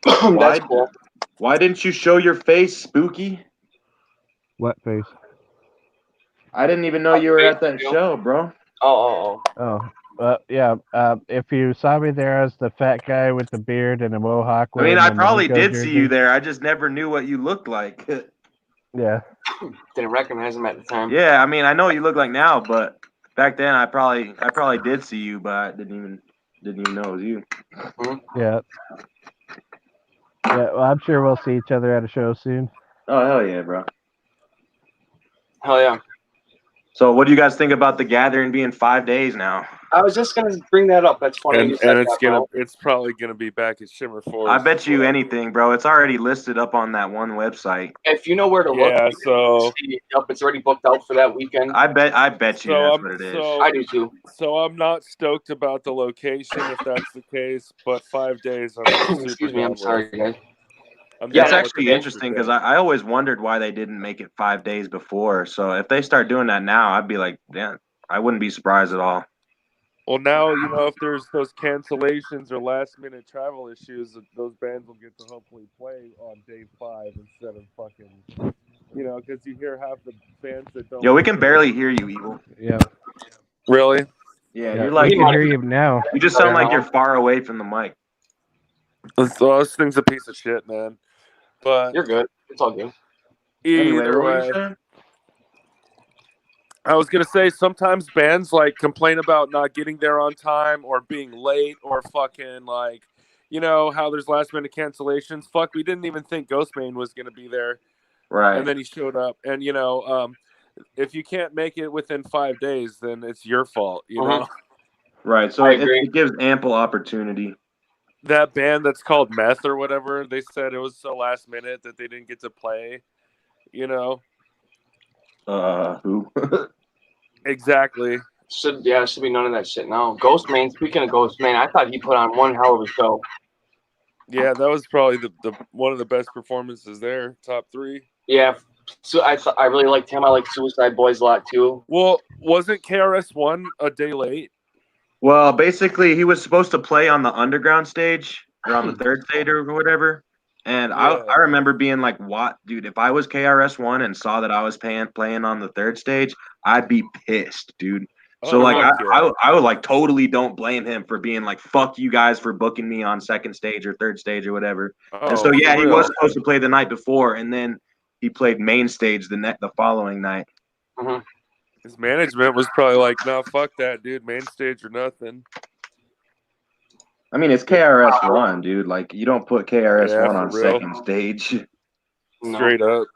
That's cool. Why didn't you show your face, Spooky? What face? I didn't even know you were at that show, bro. Oh. Yeah. If you saw me there as the fat guy with the beard and a mohawk. I mean, I probably did see you there. I just never knew what you looked like. Yeah. Didn't recognize him at the time. Yeah, I mean, I know what you look like now, but back then I probably did see you, but I didn't even know it was you. Mm-hmm. Yeah. Yeah, well, I'm sure we'll see each other at a show soon. Oh, hell yeah, bro. Hell yeah. So what do you guys think about the gathering being 5 days now? I was just gonna bring that up. That's funny. And it's probably gonna be back at Shimmer Forest. I bet you anything, bro. It's already listed up on that one website. If you know where to look, it's already booked out for that weekend. I bet you that's what it is. I do too. So I'm not stoked about the location if that's the case, but 5 days. Excuse me, I'm sorry, guys. Yeah, it's actually interesting because I always wondered why they didn't make it 5 days before. So if they start doing that now, I'd be like, yeah, I wouldn't be surprised at all. Well, now, if there's those cancellations or last-minute travel issues, those bands will get to hopefully play on day 5 instead of fucking, because you hear half the bands that don't. Yo, we can barely hear you, Evil. Yeah. Really? Yeah, you're like. We can hear you now. You just sound like you're far away from the mic. This thing's a piece of shit, man. But you're good. It's all good. Either way. I was going to say, sometimes bands, complain about not getting there on time or being late or fucking, how there's last-minute cancellations. Fuck, we didn't even think Ghostbane was going to be there. Right. And then he showed up. And, if you can't make it within 5 days, then it's your fault, you know? Right, so it gives ample opportunity. That band that's called Meth or whatever, they said it was so last minute that they didn't get to play, Who? Exactly. Should be none of that shit now. Ghostman. Speaking of Ghostman, I thought he put on one hell of a show. Yeah, that was probably the one of the best performances there. Top 3. Yeah. So I really liked him. I like Suicide Boys a lot too. Well, wasn't KRS-One a day late? Well, basically, he was supposed to play on the underground stage or on the third stage or whatever. And Yeah. I remember being like, "What, dude? If I was KRS-One and saw that I was playing on the third stage, I'd be pissed, dude." So like, I would like totally don't blame him for being like, "Fuck you guys for booking me on second stage or third stage or whatever." And so yeah, he was supposed to play the night before, and then he played main stage the following night. Mm-hmm. His management was probably like, "No, fuck that, dude. Main stage or nothing." I mean, it's KRS-One, dude. Like, you don't put KRS-One on real. second stage. Straight up.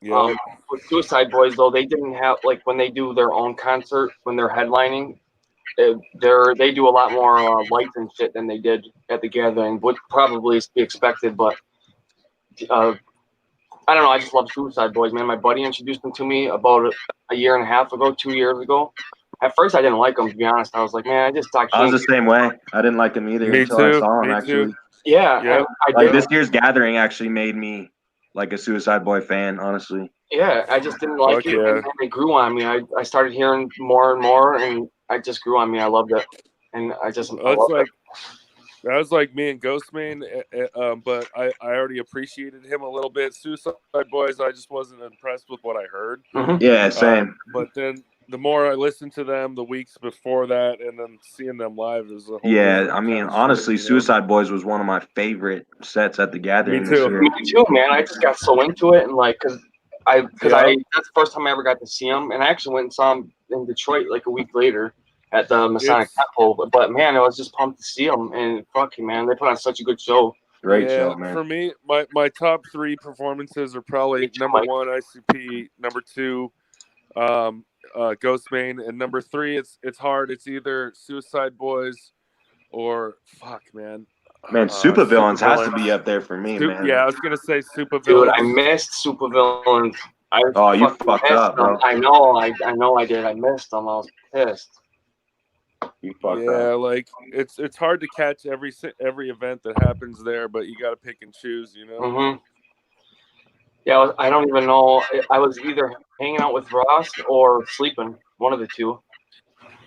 Yeah. With Suicide Boys, though, they didn't have, like, when they do their own concert, when they're headlining, they do a lot more lights and shit than they did at the Gathering, would probably be expected, but I don't know. I just love Suicide Boys, man. My buddy introduced them to me about a year and a half ago, 2 years ago. At first, I didn't like them, to be honest. I was like, man, I was the same way. I didn't like them either until I saw them, actually. Yeah. I like, this year's Gathering actually made me like a Suicide Boy fan, honestly. Yeah, I just didn't like it. Yeah. And it grew on me. I started hearing more and more, and it just grew on me. I loved it. And I loved it. That was like me and Ghostman, but I already appreciated him a little bit. Suicide Boys, I just wasn't impressed with what I heard. Mm-hmm. Yeah, same. But then the more I listened to them the weeks before that, and then seeing them live is a whole I mean, honestly, Suicide Boys was one of my favorite sets at the Gathering. Me too. Me too, man. I just got so into it, and like, cause that's the first time I ever got to see them, and I actually went and saw them in Detroit like a week later at the Masonic Temple. But man, I was just pumped to see them, and fucking man, they put on such a good show. Great show, man. For me, my top 3 performances are probably number 1 ICP, number 2 Ghostman, and number 3 it's hard. It's either Suicide Boys or man, Supervillains has to be up there for me, man. Yeah, I was gonna say Supervillains. Dude, I missed Supervillains. You fucked up, bro. I know I did. I missed them. I was pissed. You fucked up. Like it's hard to catch every event that happens there, but you got to pick and choose, you know. Mm-hmm. Yeah, I don't even know. I was either hanging out with Ross or sleeping. One of the two.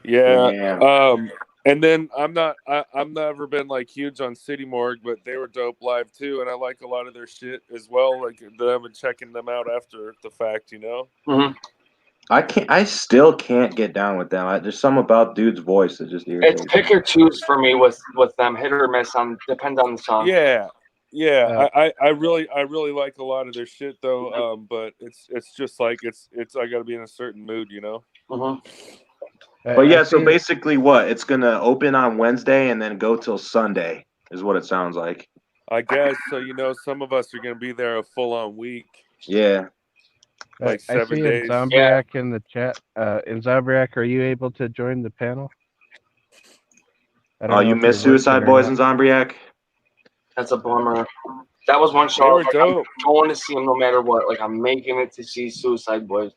Yeah. And then I've never been like huge on City Morgue, but they were dope live too, and I like a lot of their shit as well. Like them and checking them out after the fact, you know. Mm-hmm. I still can't get down with them. There's something about dude's voice that just irritates. It's pick or choose for me with them, hit or miss. Depends on the song. Yeah. I really like a lot of their shit though. But it's just like it's I got to be in a certain mood, you know. Mm-hmm. But yeah, so basically, it's gonna open on Wednesday and then go till Sunday, is what it sounds like. I guess so. You know, some of us are gonna be there a full-on week. Yeah. Like 7 days. Zombriac in the chat. In Zombriac, are you able to join the panel? You missed Suicide Boys and Zombriac? That's a bummer. That was one show. I'm going to see them no matter what. Like, I'm making it to see Suicide Boys.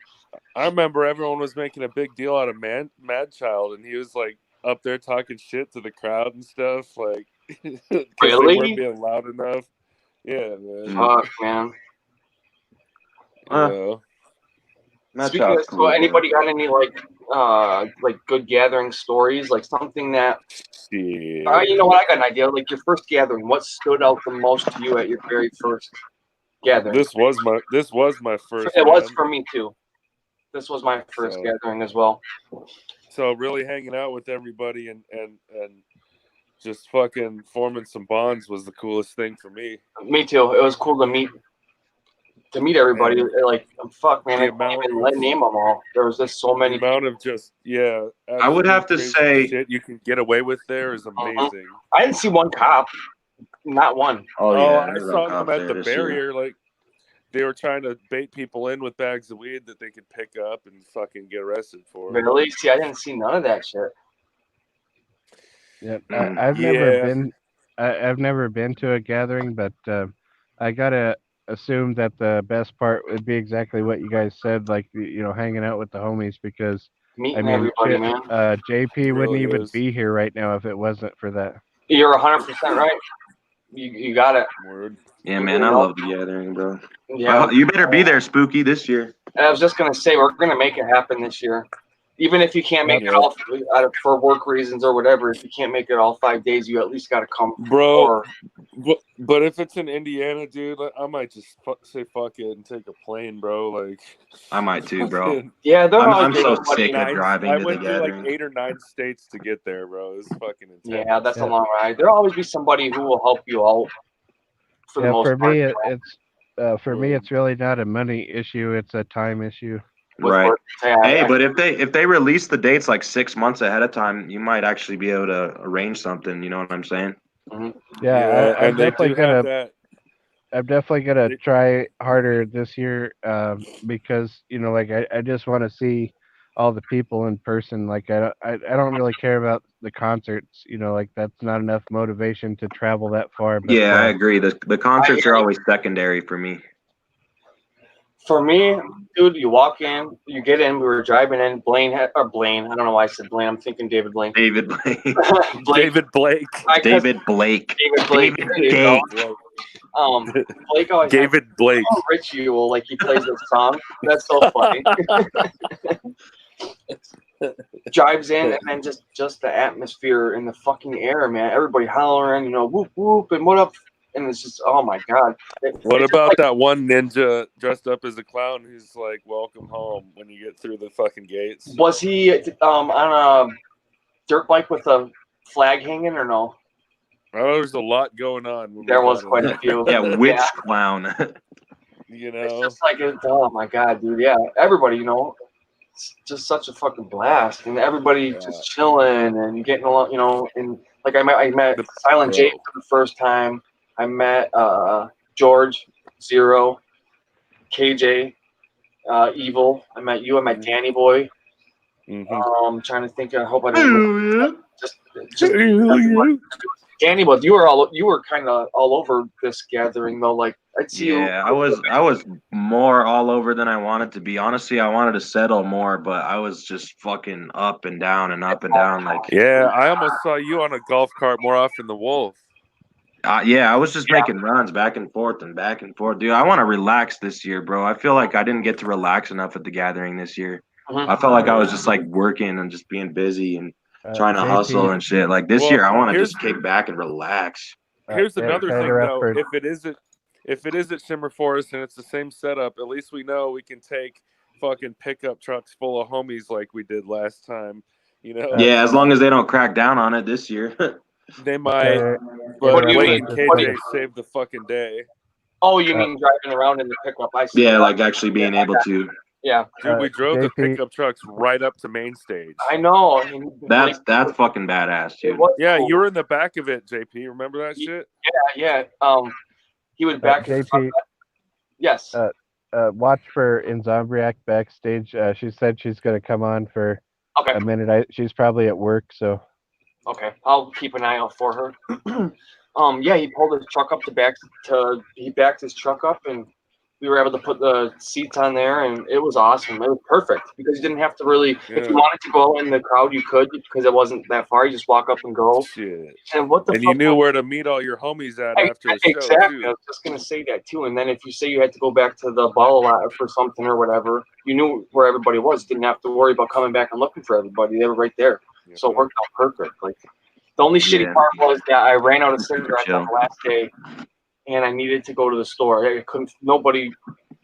I remember everyone was making a big deal out of Mad Child, and he was like up there talking shit to the crowd and stuff. Like, really? They weren't being loud enough. Yeah, man. Fuck, man. Speaking of, so anybody got any like good gathering stories, like something that you know what, I got an idea, like your first gathering, what stood out the most to you at your very first gathering? This was my first. It was for me too. This was my first gathering as well. So really hanging out with everybody and just fucking forming some bonds was the coolest thing for me. Me too. It was cool to meet everybody. Like, fuck, man, I can't even name them all. There was just so many. The amount of just I would have to say shit you can get away with there is amazing. I didn't see one cop, not one. I saw them at the barrier. Like, they were trying to bait people in with bags of weed that they could pick up and fucking get arrested for. Really? See, I didn't see none of that shit. Yeah, I've never been to a gathering, but I got a assumed that the best part would be exactly what you guys said, like hanging out with the homies. Because Meeting everybody, shit, man. JP wouldn't Really even is. be here right now if it wasn't for that. You're 100% right. You got it. Word. Yeah, man, I love the gathering, bro. Yeah. You better be there, Spooky, this year. I was just gonna say we're gonna make it happen this year. Even if you can't make it Yep. all for work reasons or whatever, if you can't make it all 5 days, you at least got to come. Bro, but if it's in Indiana, dude, I might just say fuck it and take a plane, bro. Like, I might too, bro. Yeah, I'm so sick of driving I to the went through like gathering. 8 or 9 states to get there, bro. It's fucking intense. Yeah, that's a long ride. There'll always be somebody who will help you out. For the most for part, me, for me, it's really not a money issue; it's a time issue. Right. Yeah, but if they release the dates like 6 months ahead of time, you might actually be able to arrange something. You know what I'm saying? Mm-hmm. Yeah, I'm and they definitely do gonna. have that. I'm definitely gonna try harder this year, because I just want to see all the people in person. Like I don't really care about the concerts. Like that's not enough motivation to travel that far. But Yeah, I agree. The concerts are always secondary for me. For me, dude, you walk in, you get in. We were driving in. Blaine. I don't know why I said Blaine. I'm thinking David Blaine. David Blake. David Blake. David Blake. David Blake. David Blake always David Blake. Ritual, like he plays this song. That's so funny. Drives in and then just the atmosphere and the fucking air, man. Everybody hollering, whoop whoop and what up, and it's just oh my god. What about that one ninja dressed up as a clown who's like, "Welcome home" when you get through the fucking gates? Was he on a dirt bike with a flag hanging or no? Oh, there's a lot going on. There was quite a few. Yeah, which clown? It's just like, oh my god, dude. Yeah, everybody, it's just such a fucking blast, and everybody just chilling and getting along, and like I met Silent J for the first time. I met George, Zero, KJ, Evil. I met you. I met Danny Boy. Trying to think. I hope I didn't. Just Danny Boy. You were kind of all over this gathering though. Like I'd see you. Yeah, I was more all over than I wanted to be. Honestly, I wanted to settle more, but I was just fucking up and down and up and down. Like, yeah, I almost saw you on a golf cart more often than Wolf. Yeah, I was just making runs back and forth, dude. I want to relax this year, bro. I feel like I didn't get to relax enough at the gathering this year. I felt like I was just like working and just being busy and trying to hustle and shit. Like this year, I want to just kick back and relax. Here's another thing, though. If it is at Shimmer Forest and it's the same setup, at least we know we can take fucking pickup trucks full of homies like we did last time. Yeah, as long as they don't crack down on it this year. They might, but Blake and KJ saved the fucking day. Oh, you mean driving around in the pickup? I see. Yeah, like actually being able to. Yeah, dude, we drove the pickup trucks right up to main stage. I know. That's fucking badass, dude. Yeah, you were in the back of it, JP. Remember that shit? Yeah. He would back. JP. Yes. Watch for Inzombriac backstage. She said she's gonna come on for a minute. She's probably at work, so. Okay, I'll keep an eye out for her. Yeah, he pulled his truck up he backed his truck up, and we were able to put the seats on there, and it was awesome. It was perfect because you didn't have to really, if you wanted to go in the crowd, you could because it wasn't that far. You just walk up and go. Shit. And you knew where to meet all your homies at after the show. Exactly. Too. I was just gonna say that too. And then if you say you had to go back to the ball lot for something or whatever, you knew where everybody was. Didn't have to worry about coming back and looking for everybody. They were right there. Yeah. So it worked out perfect. Like. The only shitty part was that I ran out of cigarettes on the last day, and I needed to go to the store. I couldn't. Nobody.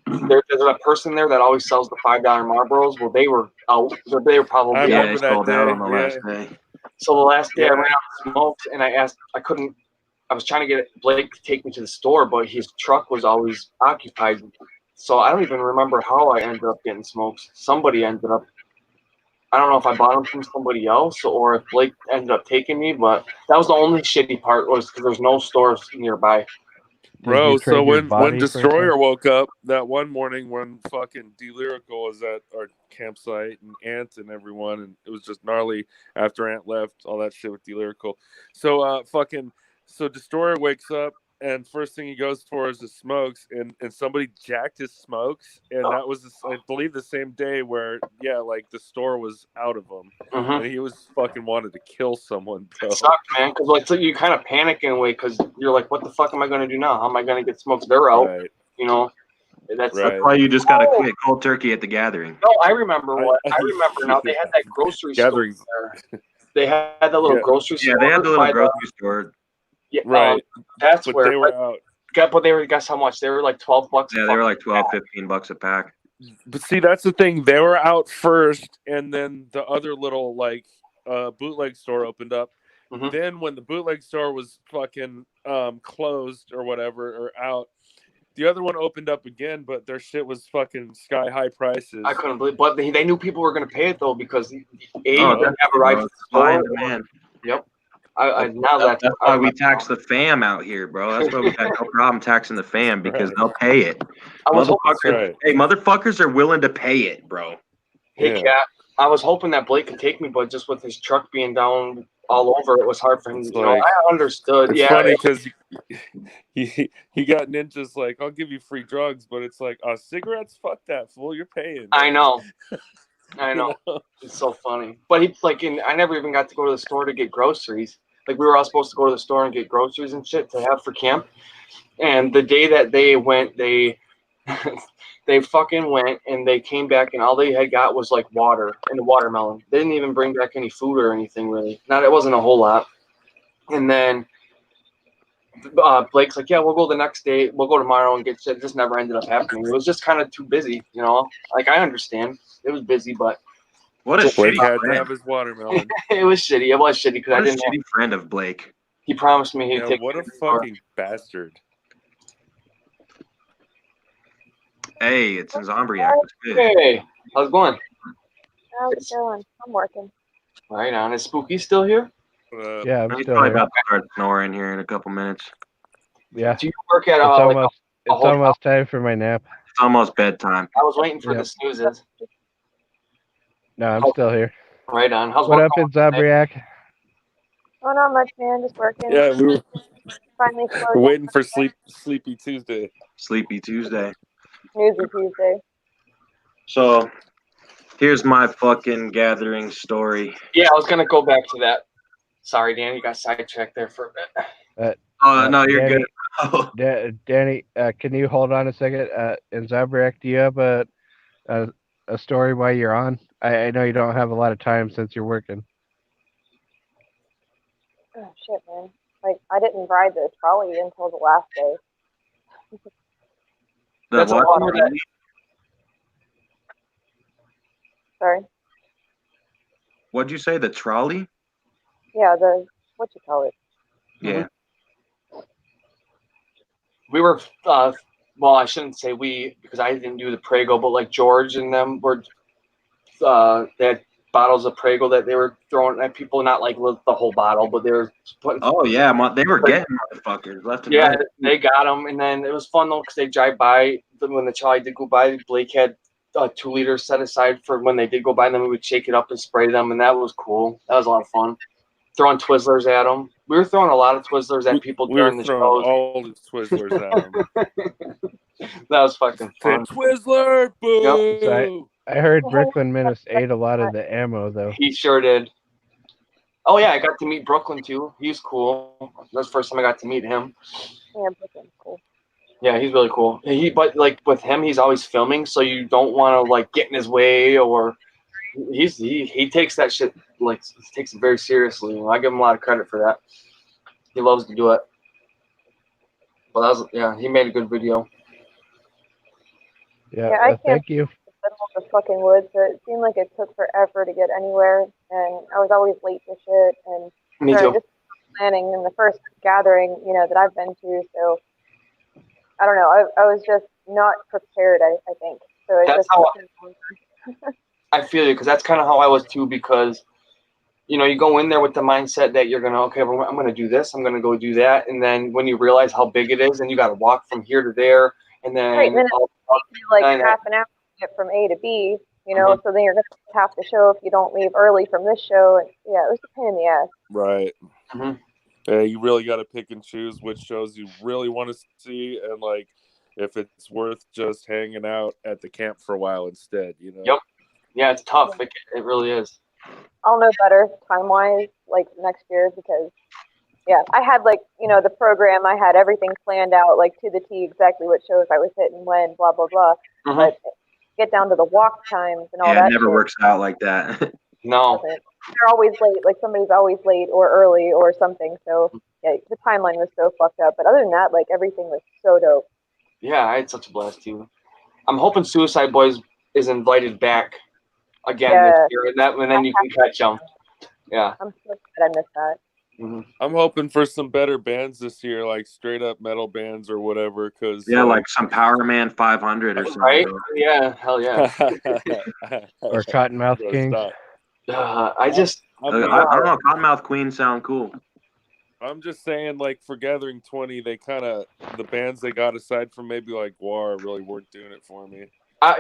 There's a person there that always sells the $5 Marlboros. Well, they were out. They were probably they sold out on the last day. So the last day I ran out of smokes, and I asked. I couldn't. I was trying to get Blake to take me to the store, but his truck was always occupied. So I don't even remember how I ended up getting smokes. Somebody ended up. I don't know if I bought them from somebody else or if Blake ended up taking me, but that was the only shitty part was because there's no stores nearby. Bro, so when Destroyer woke up that one morning when fucking D-Lyrical was at our campsite and Ant and everyone, and it was just gnarly after Ant left, all that shit with D-Lyrical. So so Destroyer wakes up and first thing he goes for is the smokes, and somebody jacked his smokes, and that was I believe the same day where like the store was out of them, and he was fucking wanted to kill someone, bro. It sucked, man, because like so you kind of panic in a way because you're like, what the fuck am I gonna do now? How am I gonna get smokes? They're out, Right. you know. That's why you just gotta quit cold turkey at the gathering. No, I remember now. They had that grocery Gatherings. store there. They had that little grocery store. Yeah, they had the little grocery store. Yeah, right. That's but where they were out. But they were, guess how much? They were like $12. Yeah, they were like $12-$15 a pack. But see, that's the thing. They were out first, and then the other little like bootleg store opened up. Then when the bootleg store was fucking closed or whatever or out, the other one opened up again, but their shit was fucking sky high prices. I couldn't believe, but they knew people were going to pay it though because didn't have a right to supply and demand. Yep. That's why we tax the fam out here, bro. That's why we got no problem taxing the fam because they'll pay it. Motherfuckers are willing to pay it, bro. Hey, Cat. I was hoping that Blake could take me, but just with his truck being down all over, it was hard for him. I understood. It's funny because he got ninjas like, I'll give you free drugs, but it's like, cigarettes? Fuck that, fool. You're paying. I know. It's so funny. But I never even got to go to the store to get groceries. Like we were all supposed to go to the store and get groceries and shit to have for camp. And the day that they went, they fucking went and they came back and all they had got was like water and a watermelon. They didn't even bring back any food or anything really. It wasn't a whole lot. And then Blake's like, yeah, we'll go the next day. We'll go tomorrow and get shit. It just never ended up happening. It was just kind of too busy, you know? Like I understand. It was busy, but what a shitty had to have his watermelon. It was shitty. It was shitty because I didn't. Shitty friend of Blake. He promised me he'd take. What a fucking bastard! Hey, it's in Zombriac. Hey, how's it going? How's it going? I'm working. Right on. Is Spooky still here? Yeah, I'm he's still probably here. about to start snoring here in a couple minutes. Yeah. Do you work at it's almost time for my nap. It's almost bedtime. I was waiting for the snoozes. No, I'm still here. Right on. How's what up in Zabriak? Oh, not much, man. Just working. Yeah, we were finally waiting for Sleepy Tuesday. Sleepy Tuesday. Snoozy Tuesday. So, here's my fucking gathering story. Yeah, I was gonna go back to that. Sorry, Danny, you got sidetracked there for a bit. No, you're Danny, good. Danny, can you hold on a second? In Zabriak, do you have a story while you're on? I know you don't have a lot of time since you're working. Oh shit, man! Like I didn't ride the trolley until the last day. That's a lot. Sorry. What'd you say? The trolley? Yeah, the what you call it? Yeah. We were well, I shouldn't say we because I didn't do the Prego, but like George and them were they had bottles of Prego that they were throwing at people, not like the whole bottle, but they were putting. Oh yeah, they were getting motherfuckers left and right. They got them, and then it was fun though because they drive by when the trolley did go by. Blake had 2 liters set aside for when they did go by, and then we would shake it up and spray them, and that was cool. That was a lot of fun. Throwing Twizzlers at them. We were throwing a lot of Twizzlers at people during the show. All the Twizzlers at them. That was fucking fun. Twizzler, boo! Yep. I heard Brooklyn Menace ate a lot of the ammo though. He sure did. Oh yeah, I got to meet Brooklyn too. He's cool. That's the first time I got to meet him. Yeah, Brooklyn's cool. Yeah, he's really cool. But like with him, he's always filming, so you don't want to like get in his way or. He takes that shit like takes it very seriously. I give him a lot of credit for that. He loves to do it. But he made a good video. Yeah, thank you. The fucking woods. So it seemed like it took forever to get anywhere, and I was always late to shit. And Me too. Just planning in the first gathering, that I've been to. So I don't know. I was just not prepared. I think so. I feel you because that's kind of how I was too. Because you go in there with the mindset that you're gonna I'm gonna do this. I'm gonna go do that, and then when you realize how big it is, and you got to walk from here to there, and then like half an hour to get from A to B. So then you're gonna have to show if you don't leave early from this show, and yeah, it was a pain in the ass. Right. Mm-hmm. You really got to pick and choose which shows you really want to see, and like if it's worth just hanging out at the camp for a while instead. Yep. Yeah, it's tough. It really is. I'll know better time-wise, like next year, because yeah, I had like, the program, I had everything planned out like to the T, exactly what shows I was hitting when, blah, blah, blah. Mm-hmm. But get down to the walk times and all that. It never works out like that. No. They're always late, like somebody's always late or early or something. So yeah, the timeline was so fucked up. But other than that, like everything was so dope. Yeah, I had such a blast too. I'm hoping Suicide Boys is invited back again this year, and then you can catch them. Yeah. I'm so sad I missed that. Mm-hmm. I'm hoping for some better bands this year, like straight up metal bands or whatever. Cause like some Power Man 500 or something. Right? Yeah, hell yeah. Or Cottonmouth Kings. I don't know. Cottonmouth Queen sound cool. I'm just saying, like for Gathering 20, they the bands they got aside from maybe like Guar really weren't doing it for me. I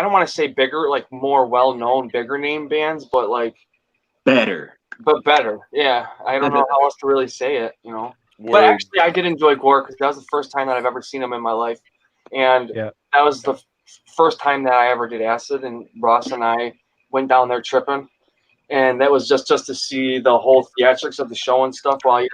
don't want to say bigger, like more well-known, bigger name bands, but like better. But better, yeah. I don't know how else to really say it, Word. But actually, I did enjoy Gore because that was the first time that I've ever seen him in my life, and that was the first time that I ever did acid. And Ross and I went down there tripping, and that was just to see the whole theatrics of the show and stuff while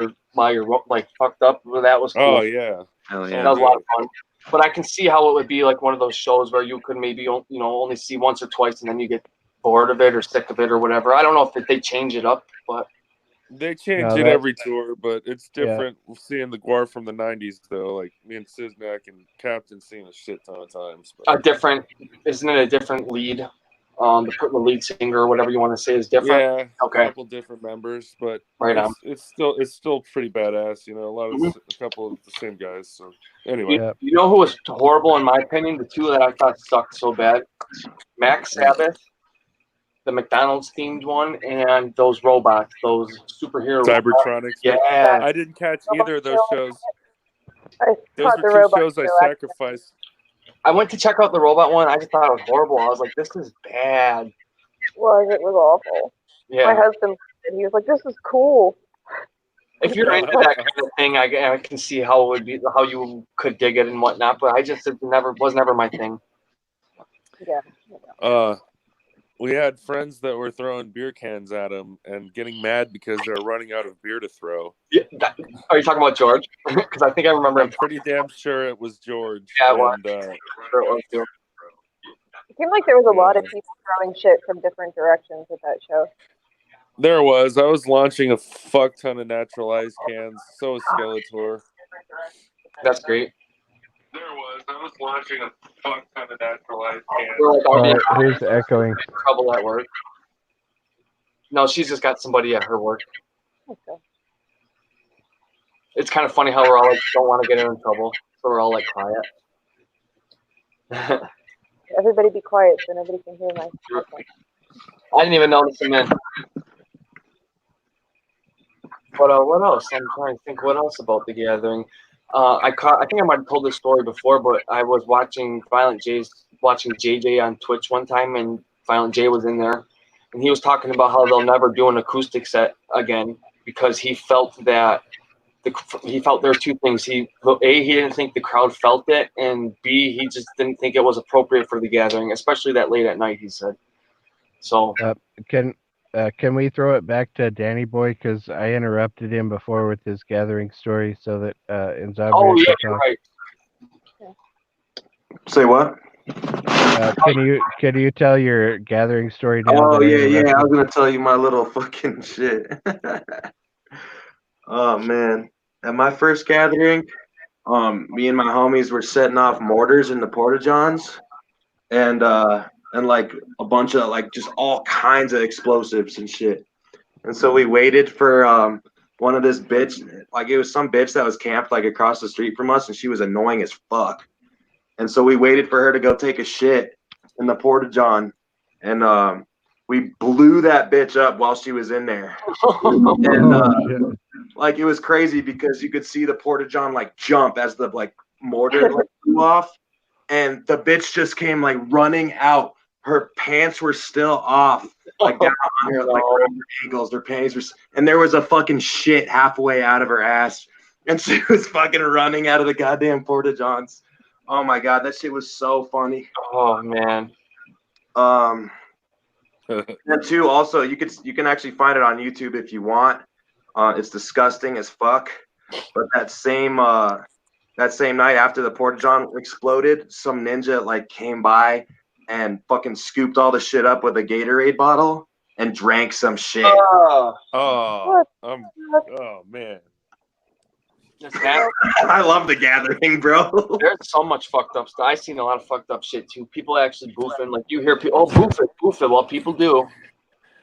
you're like fucked up. That was cool. Oh yeah, hell yeah, that was a lot of fun. But I can see how it would be like one of those shows where you could maybe only see once or twice, and then you get bored of it or sick of it or whatever. I don't know if they change it up, but they change it every tour. But it's different seeing the Guar from the '90s though. Like me and Siznak and Captain seen a shit ton of times. But. Isn't it a different lead? The lead singer or whatever you want to say is different. Yeah, okay. A couple different members, but it's still pretty badass. A couple of the same guys. So anyway, you know who was horrible in my opinion? The two that I thought sucked so bad: Max Sabbath, the McDonald's themed one, and those robots, those superhero Cybertronics. Yeah, I didn't catch either of those shows. Those are two shows I sacrificed. I went to check out the robot one. I just thought it was horrible. I was like, this is bad. It was awful. Yeah. My husband, he was like, this is cool. If you're into that kind of thing, I can see how it would be, how you could dig it and whatnot. But was never my thing. Yeah. We had friends that were throwing beer cans at him and getting mad because they're running out of beer to throw. Yeah, are you talking about George? Because I think I remember. I'm pretty damn sure it was George. Yeah, it was. Sure it was too. It seemed like there was a lot of people throwing shit from different directions at that show. There was. I was launching a fuck ton of natural ice cans. So was Skeletor. That's great. There was. I was launching a fuck ton of natural ice cans. Who's echoing? Trouble at work. No, she's just got somebody at her work. Okay. It's kind of funny how we're all like don't want to get in trouble, so we're all like quiet. Everybody be quiet so nobody can hear my. I didn't even notice him in. But what else? I'm trying to think what else about the gathering. I think I might have told this story before, but I was watching JJ on Twitch one time, and Violent J was in there, and he was talking about how they'll never do an acoustic set again because he felt that there's two things. He didn't think the crowd felt it, and B, he just didn't think it was appropriate for the gathering, especially that late at night. He said. So can we throw it back to Danny Boy because I interrupted him before with his gathering story so that Inzabria. Oh yeah, you're right. Say what? Can you tell your gathering story now? Oh yeah. I was gonna tell you my little fucking shit. Oh man, at my first gathering, me and my homies were setting off mortars in the porta-johns, and like a bunch of like just all kinds of explosives and shit. And so we waited for one of this bitch, like it was some bitch that was camped like across the street from us, and she was annoying as fuck. And so we waited for her to go take a shit in the porta-john, and we blew that bitch up while she was in there. And like it was crazy because you could see the porta-john like jump as the like mortar like flew off, and the bitch just came like running out. Her pants were still off, like down on her, like around her ankles, her panties were, and there was a fucking shit halfway out of her ass, and she was fucking running out of the goddamn porta johns. Oh my god, that shit was so funny. Oh man. And two, also you can actually find it on YouTube if you want. It's disgusting as fuck. But that same night after the porta john exploded, some ninja like came by and fucking scooped all the shit up with a Gatorade bottle and drank some shit. Oh man. I love The Gathering, bro. There's so much fucked up stuff. I've seen a lot of fucked up shit too. People actually boofing. Like you hear people, boof it. Well, people do.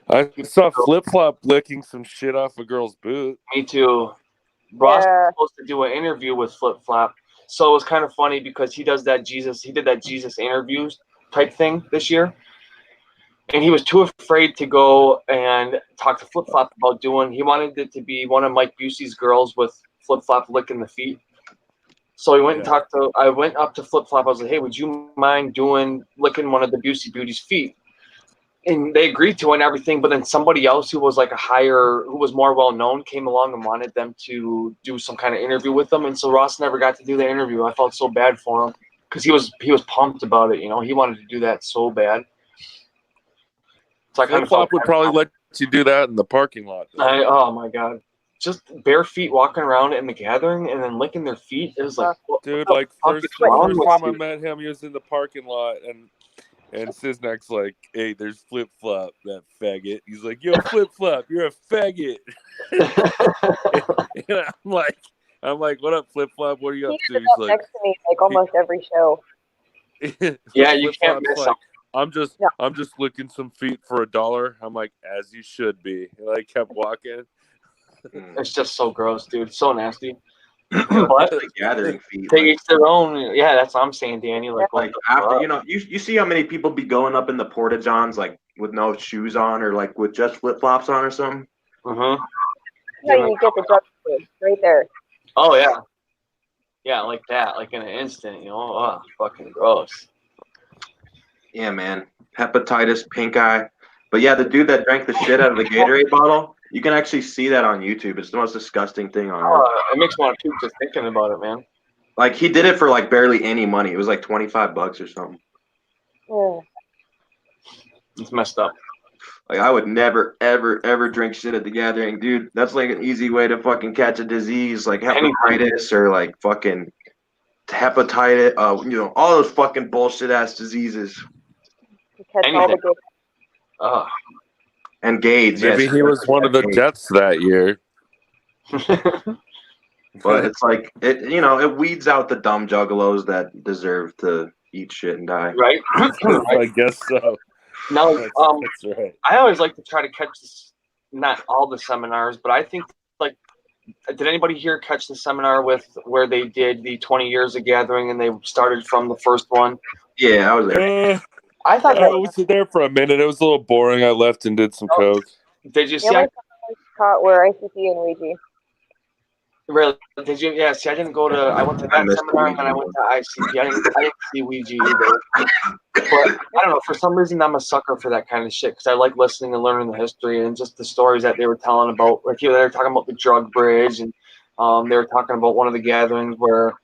I saw Flip Flop licking some shit off a girl's boot. Me too. Ross was supposed to do an interview with Flip Flop, so it was kind of funny because he did that Jesus interviews type thing this year, and he was too afraid to go and talk to Flip Flop about doing. He wanted it to be one of Mike Busey's girls with Flip Flop licking the feet. So he went and talked to. I went up to Flip Flop. I was like, "Hey, would you mind licking one of the Busey Beauty's feet?" And they agreed to it and everything. But then somebody else who was like who was more well known, came along and wanted them to do some kind of interview with them. And so Ross never got to do the interview. I felt so bad for him because he was pumped about it. You know, he wanted to do that so bad. So I kind of Flip Flop would probably let you do that in the parking lot. Oh my god. Just bare feet walking around in the gathering and then licking their feet. It was like, dude, like first time I met him, he was in the parking lot and Siznak's like, "Hey, there's Flip Flop, that faggot." He's like, "Yo, Flip Flop, you're a faggot." And I'm like, "What up, Flip Flop? What are you up to?" He's like, next to me like almost every show. Yeah, you can't miss like, I'm just licking some feet for $1. I'm like, as you should be. And I kept walking. It's just so gross, dude. So nasty. But the gathering feet. Take each their own. Yeah, that's what I'm saying, Danny. Like after you see how many people be going up in the porta johns like with no shoes on or like with just flip flops on or something. Mm-hmm. Yeah, you get the jump right there. Oh yeah, yeah, like that, like in an instant. You know, oh, fucking gross. Yeah, man. Hepatitis, pink eye. But yeah, the dude that drank the shit out of the Gatorade bottle, you can actually see that on YouTube. It's the most disgusting thing on earth. It makes me want to puke just thinking about it, man. Like, he did it for, like, barely any money. It was, like, $25 or something. Yeah. It's messed up. Like, I would never, ever, ever drink shit at the gathering. Dude, that's, like, an easy way to fucking catch a disease, like hepatitis or, like, fucking hepatitis, all those fucking bullshit-ass diseases. And Gades. Maybe he was one of the Jets that year. But it's like it weeds out the dumb juggalos that deserve to eat shit and die. Right? I guess so. No, that's right. I always like to try to catch this, not all the seminars, but I think, like, did anybody here catch the seminar where they did the 20 years of gathering and they started from the first one? Yeah, I was there. I thought I was there for a minute. It was a little boring. I left and did some coke. Did you see? Caught where ICP and Ouija. Really? Did you? Yeah. See, I didn't go to. I went to that seminar and then I went to ICP. I didn't see Ouija either. But I don't know. For some reason, I'm a sucker for that kind of shit because I like listening and learning the history and just the stories that they were telling about. Like, they were talking about the drug bridge, and they were talking about one of the gatherings where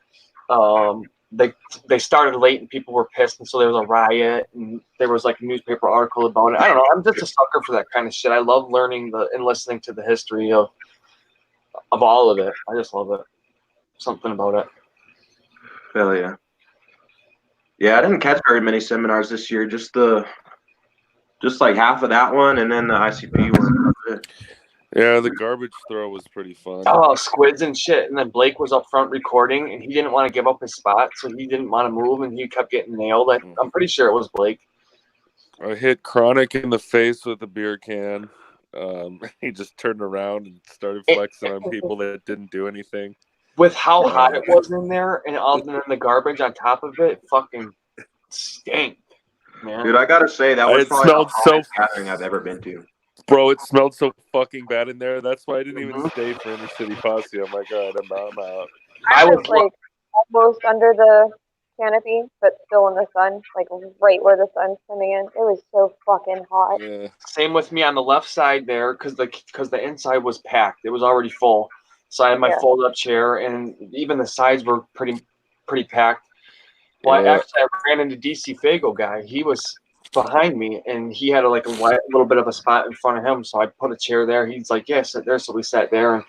they started late and people were pissed, and so there was a riot and there was like a newspaper article about it. I don't know. I'm just a sucker for that kind of shit. I love learning and listening to the history of all of it. I just love it. Something about it. Hell yeah. Yeah, I didn't catch very many seminars this year. Just like half of that one, and then the ICP one. Yeah, the garbage throw was pretty fun. Oh, squids and shit. And then Blake was up front recording, and he didn't want to give up his spot, so he didn't want to move, and he kept getting nailed. I'm pretty sure it was Blake. I hit Chronic in the face with a beer can. He just turned around and started flexing on people that didn't do anything. With how hot it was in there, and all the garbage on top of it, fucking stank, man. Dude, I gotta say that was probably the hottest gathering I've ever been to. Bro, it smelled so fucking bad in there. That's why I didn't even stay for Inner City Posse. I'm like, all right, I'm out. I was like almost under the canopy, but still in the sun, like right where the sun's coming in. It was so fucking hot. Yeah. Same with me on the left side there, because the inside was packed. It was already full. So I had my fold up chair, and even the sides were pretty packed. Well, actually, I ran into DC Fago guy. He was behind me, and he had a little bit of a spot in front of him. So I put a chair there. He's like, "Yeah, sit there." So we sat there,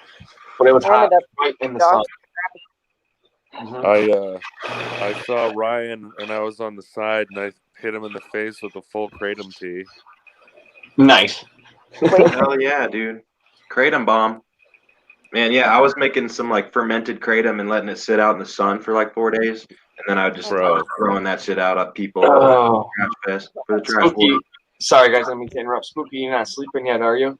but it was hot right in the sun. I saw Ryan, and I was on the side, and I hit him in the face with a full kratom tea. Nice. Hell yeah, dude. Kratom bomb. Man, yeah, I was making some fermented kratom and letting it sit out in the sun for 4 days, and then I was throwing that shit out at people trash fest for the trash. Spooky. Sorry guys, I mean to interrupt. Spooky, you're not sleeping yet, are you?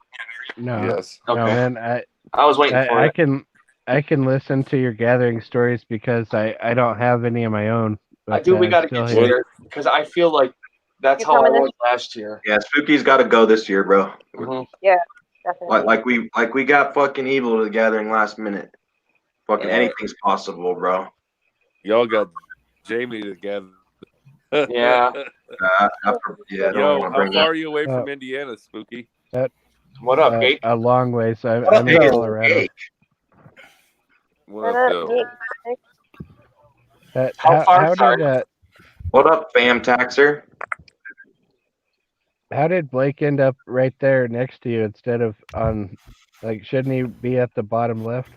No. Yes. Okay. No, man. I was waiting for it. I can listen to your gathering stories because I don't have any of my own. But, I do. We got to get you there because I feel like that's how I was last year. Yeah, Spooky's got to go this year, bro. Mm-hmm. Yeah. Definitely. Like we got fucking Evil to the gathering last minute. Fucking anything's possible, bro. Y'all got Jamie together. Yeah. Yo, how far are you away from Indiana, Spooky? What up, Gate? A long way. So I'm in Colorado. What up, Bill? How far? What up, fam taxer? How did Blake end up right there next to you instead of on? Shouldn't he be at the bottom left?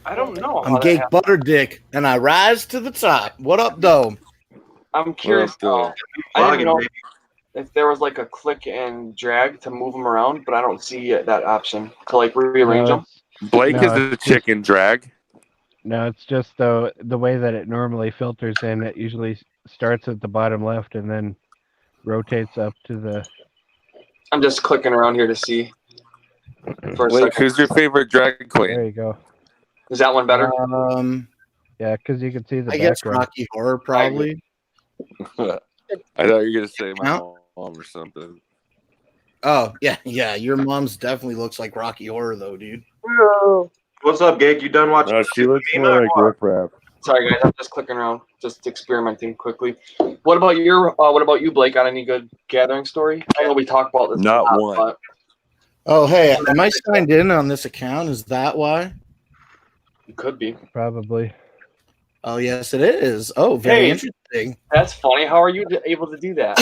I don't know. I'm Gate Butterdick, and I rise to the top. What up, though? I'm curious. I didn't know if there was a click and drag to move them around, but I don't see that option to rearrange them. Blake is the chicken drag. No, it's just the way that it normally filters in. It usually starts at the bottom left and then rotates up to the. I'm just clicking around here to see. Blake, who's your favorite drag queen? There you go. Is that one better? Yeah, because you can see the. I guess Rocky Horror probably. I thought you were gonna say my mom or something. Oh yeah. Your mom's definitely looks like Rocky Horror though, dude. What's up, Gage? You done watching? No, she looks more like Riff Raff. Sorry guys, I'm just clicking around, just experimenting quickly. What about you, Blake? Got any good gathering story? I know we talked about this. Not one. But... Oh hey, am I signed in on this account? Is that why? It could be. Probably. Oh yes, it is. Oh, very interesting. That's funny. How are you able to do that?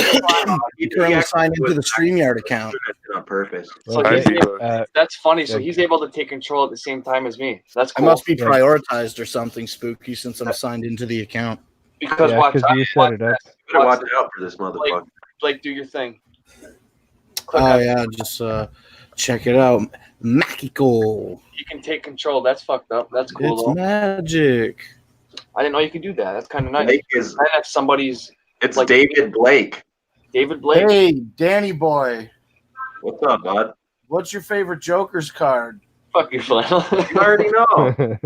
You currently signed into the StreamYard account on purpose. So that's funny. So he's able to take control at the same time as me. That's cool. I must be prioritized or something, Spooky, since I'm signed into the account. Because you set it up. Better watch out for this motherfucker. Blake, do your thing. Just check it out. Magical. You can take control. That's fucked up. That's cool. It's magic. I didn't know you could do that. That's kind of nice. Blake is. That's somebody's. It's David Blake. David Blake. Hey, Danny boy. What's up, bud? What's your favorite Joker's card? Fuck you, Flannel. You already know.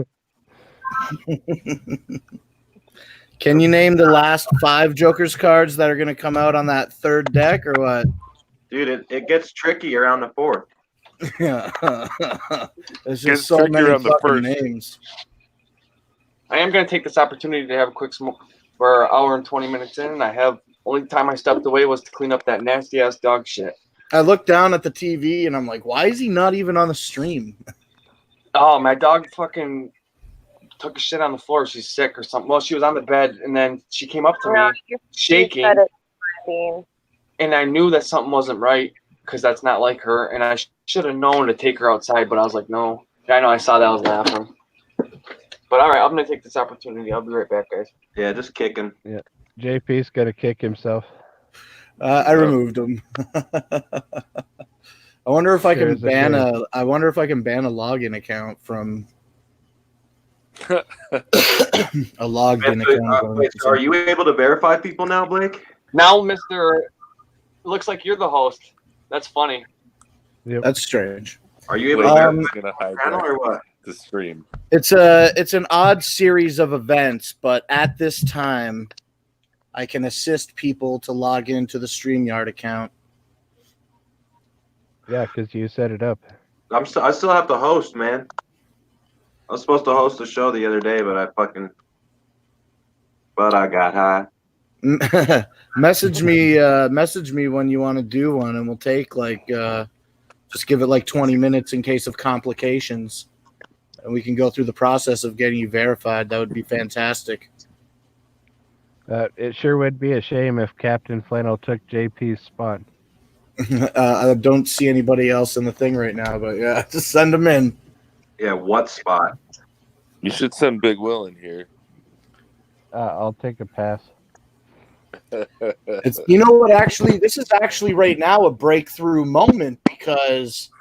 Can you name the last 5 Joker's cards that are going to come out on that third deck, or what? Dude, it gets tricky around the 4th. Yeah. There's just so many fucking names. I am going to take this opportunity to have a quick smoke for an hour and 20 minutes in. Only time I stepped away was to clean up that nasty ass dog shit. I looked down at the TV and I'm like, why is he not even on the stream? Oh, my dog fucking took a shit on the floor. She's sick or something. Well, she was on the bed and then she came up to me shaking. And I knew that something wasn't right because that's not like her. And I should have known to take her outside, but I was like, no. I know I saw that. I was laughing. But all right, I'm going to take this opportunity. I'll be right back, guys. Yeah, just kicking. Yeah. JP's got to kick himself. I removed him. I wonder if I can ban a login account from a login account. Wait, so are you able to verify people now, Blake? Now, Mr. Looks like you're the host. That's funny. Yep. That's strange. Are you able to verify the channel or what? The stream. It's an odd series of events, but at this time, I can assist people to log into the StreamYard account. Yeah, because you set it up. I still have to host, man. I was supposed to host the show the other day, but but I got high. Message me when you want to do one, and we'll take like just give it like 20 minutes in case of complications, and we can go through the process of getting you verified. That would be fantastic. It sure would be a shame if Captain Flannel took JP's spot. I don't see anybody else in the thing right now, but yeah, just send them in. Yeah, what spot? You should send Big Will in here. I'll take a pass. You know what? Actually, this is actually right now a breakthrough moment, because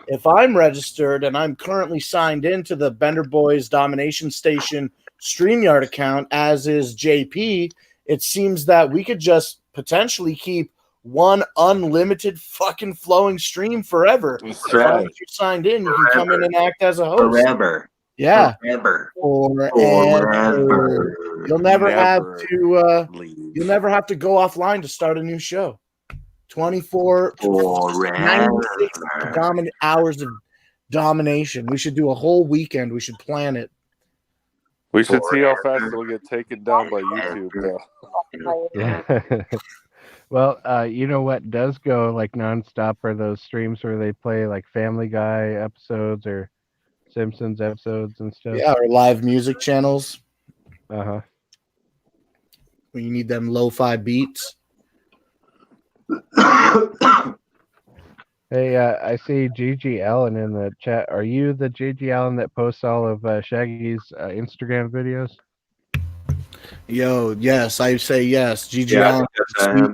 if I'm registered and I'm currently signed into the Benderboyz Domination Station StreamYard account, as is JP, it seems that we could just potentially keep one unlimited fucking flowing stream forever. As long as you're signed in, you can come in and act as a host. Forever. Yeah. Forever. You'll never have to you'll never have to go offline to start a new show. 96 hours of domination. We should do a whole weekend. We should plan it. We should see how fast it'll get taken down by YouTube, though. Yeah. Well, you know what does go like nonstop are those streams where they play like Family Guy episodes or Simpsons episodes and stuff. Yeah, or live music channels. Uh-huh. When you need them lo-fi beats. Hey, I see Gigi Allen in the chat. Are you the Gigi Allen that posts all of Shaggy's Instagram videos? Yo, yes, I say yes. Gigi Allen channel.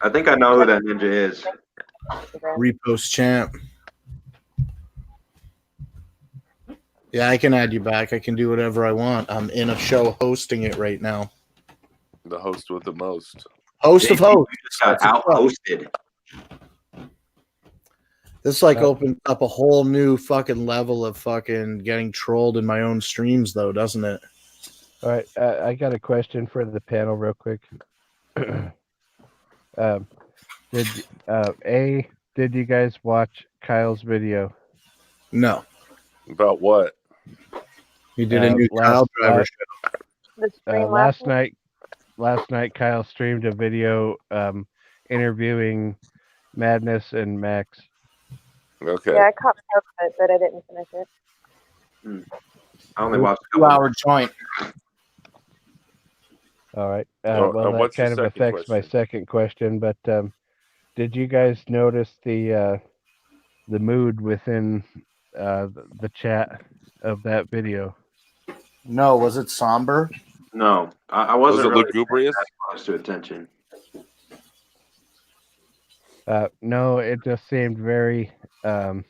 I think I know who that ninja is. Repost champ. Yeah, I can add you back. I can do whatever I want. I'm in a show hosting it right now. The host with the most. Host of hosts. Just got out-hosted. This like opens up a whole new fucking level of fucking getting trolled in my own streams, though, doesn't it? All right, I got a question for the panel real quick. Did you guys watch Kyle's video? No. About what? You did a new Kyle Driver show. Last night, Kyle streamed a video interviewing Madness and Max. Okay. Yeah, I caught part of it, but I didn't finish it. I only watched a 2-hour joint. All right. Well, that kind of affects my second question, but did you guys notice the mood within the chat of that video? No, was it somber? No, I wasn't really lugubrious? Close to attention. No, it just seemed very. I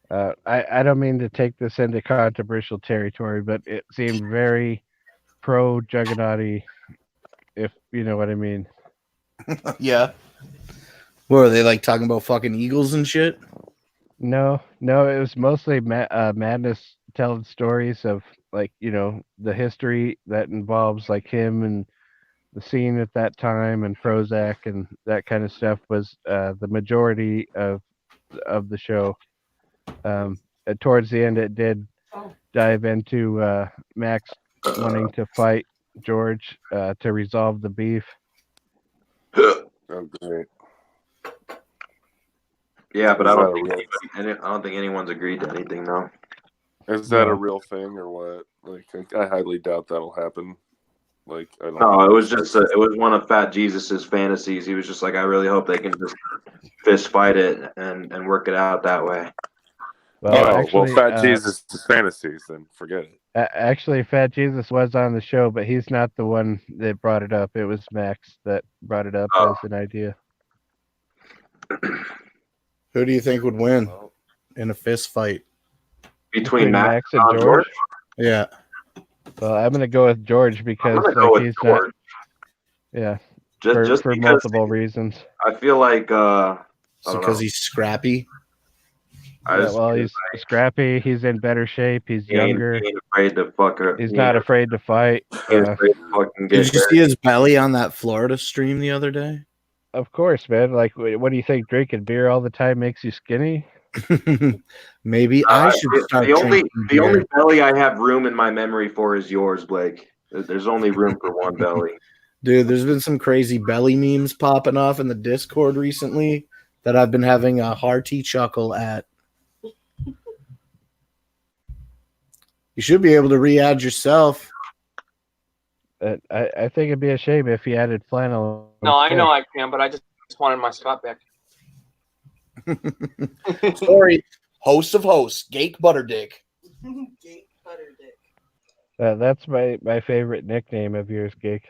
don't mean to take this into controversial territory, but it seemed very pro Juggernaut-y, if you know what I mean. Yeah. What are they like talking about fucking eagles and shit? No, it was mostly Madness telling stories of like, you know, the history that involves like him and the scene at that time and Prozac and that kind of stuff was the majority of the show. Towards the end, it did dive into Max wanting to fight George to resolve the beef. Oh, great. Yeah, but I don't think anyone's agreed to anything though. Is that a real thing or what? Like, I highly doubt that'll happen. Like, I don't. No, it was just it was one of Fat Jesus's fantasies. He was just like, I really hope they can just fist fight it and work it out that way. Well, Fat Jesus' fantasies, then forget it. Actually, Fat Jesus was on the show, but he's not the one that brought it up. It was Max that brought it up as an idea. Who do you think would win in a fist fight? Between Max and George? Yeah. Well, I'm going to go with George because he's George. Not. Yeah. Just for multiple reasons. I feel like because he's scrappy. He's scrappy. He's in better shape. He's younger. He ain't afraid to fuck her. He's not afraid to fight. Afraid to fucking Did you see his belly on that Florida stream the other day? Of course, man. Like, what do you think? Drinking beer all the time makes you skinny? Maybe I should start. The only belly I have room in my memory for is yours, Blake. There's only room for one belly. Dude, there's been some crazy belly memes popping off in the Discord recently that I've been having a hearty chuckle at. You should be able to re-add yourself. I think it'd be a shame if he added flannel. No, I know I can, but I just wanted my spot back. Sorry, host of hosts, Gake Butterdick. Gate Butterdick. That's my favorite nickname of yours, Gake.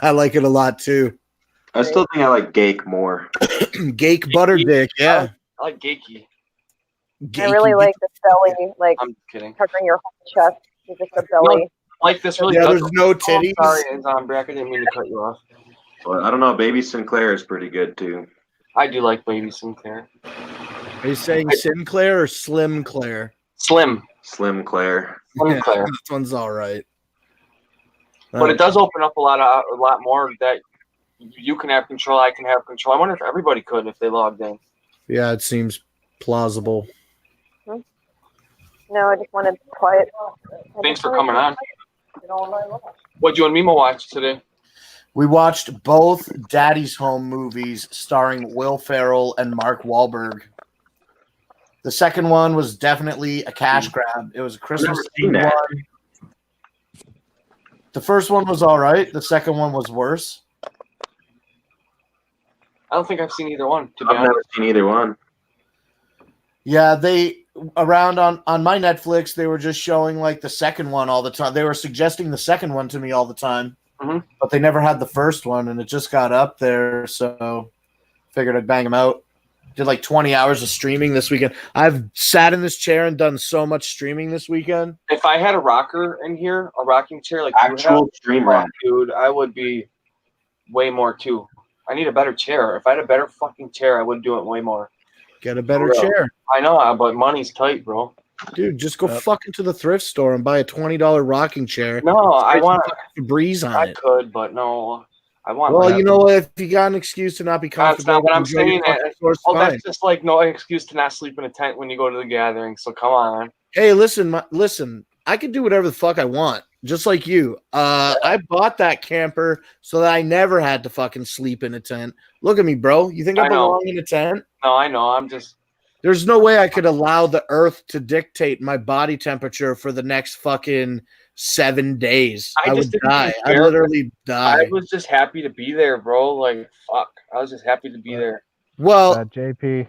I like it a lot too. I still think I like Gake more. Gake Butterdick, yeah. I like Gakey. I really like the belly, like I'm kidding. covering your whole chest with just a belly. Like this really Yeah, does. there's no titties. Oh, sorry, it's on Brack. I didn't mean to cut you off. But I don't know. Baby Sinclair is pretty good too. I do like Baby Sinclair. Are you saying Sinclair or Slim Claire? Slim Claire. Slim Claire. This one's all right. But it does open up a lot more that you can have control. I can have control. I wonder if everybody could if they logged in. Yeah, it seems plausible. No, I just wanted quiet. Thanks for coming on. What'd you and Mima watch today? We watched both Daddy's Home movies starring Will Ferrell and Mark Wahlberg. The second one was definitely a cash grab. It was a Christmas themed one. The first one was all right. The second one was worse. I don't think I've seen either one. To be I've honest, never seen either one. Yeah, they around on my Netflix, they were just showing like the second one all the time. They were suggesting the second one to me all the time, but they never had the first one, and it just got up there. So figured I'd bang them out. Did like 20 hours of streaming this weekend. I've sat in this chair and done so much streaming this weekend. if I had a rocker in here, a rocking chair like you Actual have, stream rack. dude, I would be way more too. I need a better chair. If I had a better fucking chair, I would do it way more. Get a better Bro. chair. I know, but money's tight, bro. Dude, just go fucking to the thrift store and buy a $20 rocking chair. No, I want to breeze on I it. could, but no. I want Well, you know what? If you got an excuse to not be that's comfortable, not what I'm enjoy your saying. fucking store, Oh, fine. that's just like no excuse to not sleep in a tent when you go to the gathering. So come on. Hey, listen. I can do whatever the fuck I want, just like you. I bought that camper so that I never had to fucking sleep in a tent. Look at me, bro. You think I I know. belong in a tent? No, I know. I'm just There's no way I could allow the earth to dictate my body temperature for the next fucking 7 days. I would just didn't die. I care. literally die. I was just happy to be there, bro. Like fuck. I was just happy to be there. Well, JP,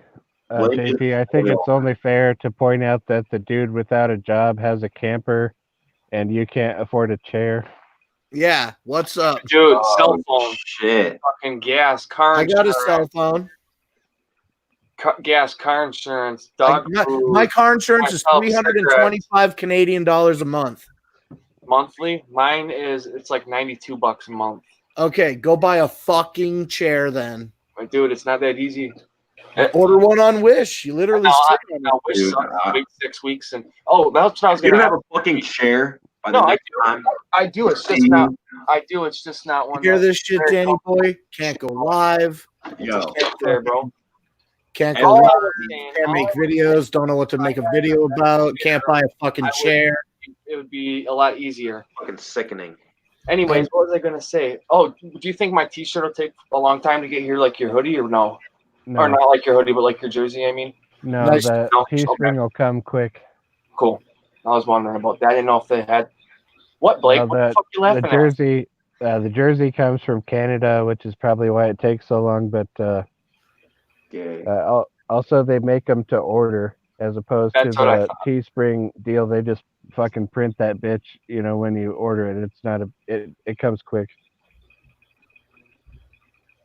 I think it's only fair to point out that the dude without a job has a camper, and you can't afford a chair. yeah. What's up? Dude, cell phone, Shit. fucking gas, car I got a insurance, cell phone. gas, car insurance, dog food, My car insurance is myself, 325 Canadian dollars a month. monthly. Mine is it's like $92 a month. Okay, go buy a fucking chair then. Like, dude, it's not that easy. Order one on Wish. You literally No, sit on it. I wish Dude, sucks. Big 6 weeks and that's what I was You gonna don't have a fucking chair. By No, the I next do. time. I do. It's just not. I do. It's just not one. You hear that- this shit, Danny boy? Can't go live. Yo, Can't there, bro. Can't go All live. I was saying, Can't make all- videos. Don't know what to make a video about. Can't buy a fucking I would- chair. It would be a lot easier. fucking sickening. Anyways, what was I gonna say? Oh, do you think my T-shirt will take a long time to get here, like your hoodie, or no? No, Or not like your hoodie, but like your jersey? I mean, no, Nice. the No, Teespring will come quick. cool. I was wondering about that. I didn't know if they had. What, Blake? Well, what the fuck you laughing The jersey comes from Canada, which is probably why it takes so long. But Yeah. also, they make them to order as opposed That's to what I the thought. Teespring deal. They just fucking print that bitch, when you order it. It's not it comes quick.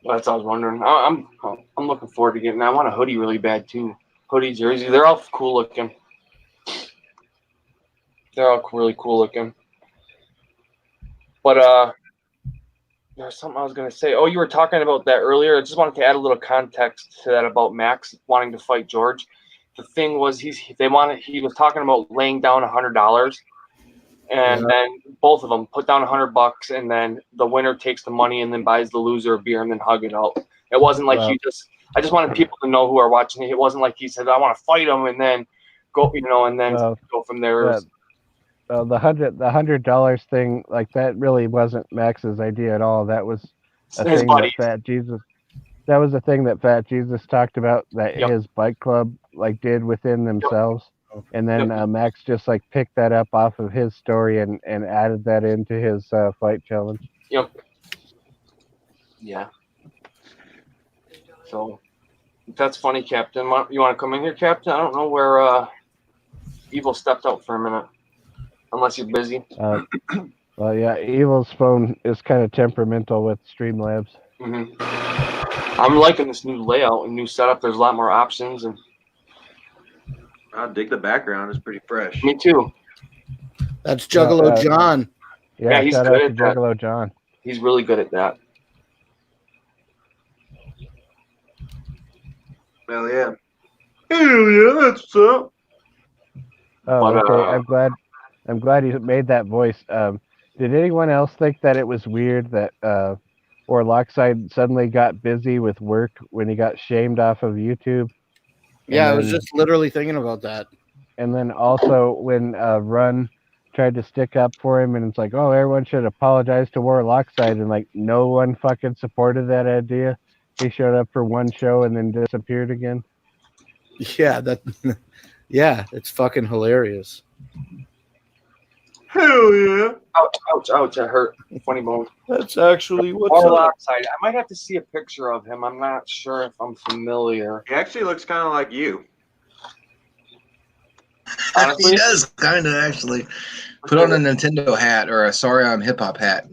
at? That's what I was wondering. I'm looking forward to getting. I want a hoodie really bad too. Hoodie, jersey. They're all cool looking. They're all really cool looking. But there's something I was gonna say. Oh, you were talking about that earlier. I just wanted to add a little context to that about Max wanting to fight George. The thing was, he was talking about laying down $100, and then both of them put down $100, and then the winner takes the money and then buys the loser a beer and then hug it out. It wasn't like I just wanted people to know who are watching. It wasn't like he said, I want to fight him and then go, and then go from there. The $100 thing, like that really wasn't Max's idea at all. That was a his thing buddy. that Fat Jesus. That was the thing that Fat Jesus talked about that his bike club like did within themselves, and then Max just like picked that up off of his story and added that into his fight challenge. Yep. Yeah. So that's funny, Captain. You want to come in here, Captain? I don't know where Evil stepped out for a minute, unless you're busy. Well, yeah, Evil's phone is kind of temperamental with Streamlabs. I'm liking this new layout and new setup. There's a lot more options, and I dig the background. It's pretty fresh. Me too. That's Juggalo John. Yeah, he's shout good out at to that. Juggalo John. He's really good at that. Hell yeah. Hell yeah, that's what's up. Oh, okay. I'm glad you made that voice. Did anyone else think that it was weird that Warlockside suddenly got busy with work when he got shamed off of YouTube? Yeah, I was just literally thinking about that. And then also when Run tried to stick up for him, and it's like, oh, everyone should apologize to Warlockside, and like no one fucking supported that idea. He showed up for one show and then disappeared again. Yeah, yeah, it's fucking hilarious. Hell yeah. Ouch, ouch, ouch. I hurt. Funny bone. That's actually what's Warlockside. I might have to see a picture of him. I'm not sure if I'm familiar. He actually looks kind of like you. Honestly? He does, kind of, actually. Put on a Nintendo hat or a Sorry I'm Hip Hop hat.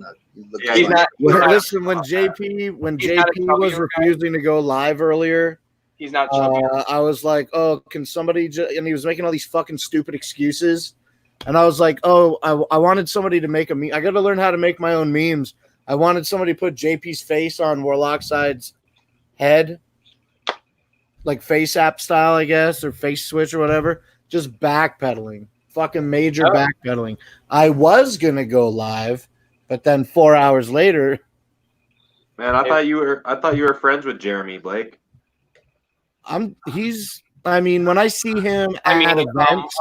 Yeah, he's not, listen, when JP was refusing to go live earlier, he's not chubby. I was like, oh, can somebody and he was making all these fucking stupid excuses. And I was like, oh, I wanted somebody to make a meme. I got to learn how to make my own memes. I wanted somebody to put JP's face on Warlockside's head, like face app style, I guess, or face switch or whatever. Just backpedaling, fucking major backpedaling. I was going to go live, but then 4 hours later. Man, I thought you were friends with Jeremy, Blake. I mean, when I see him at events,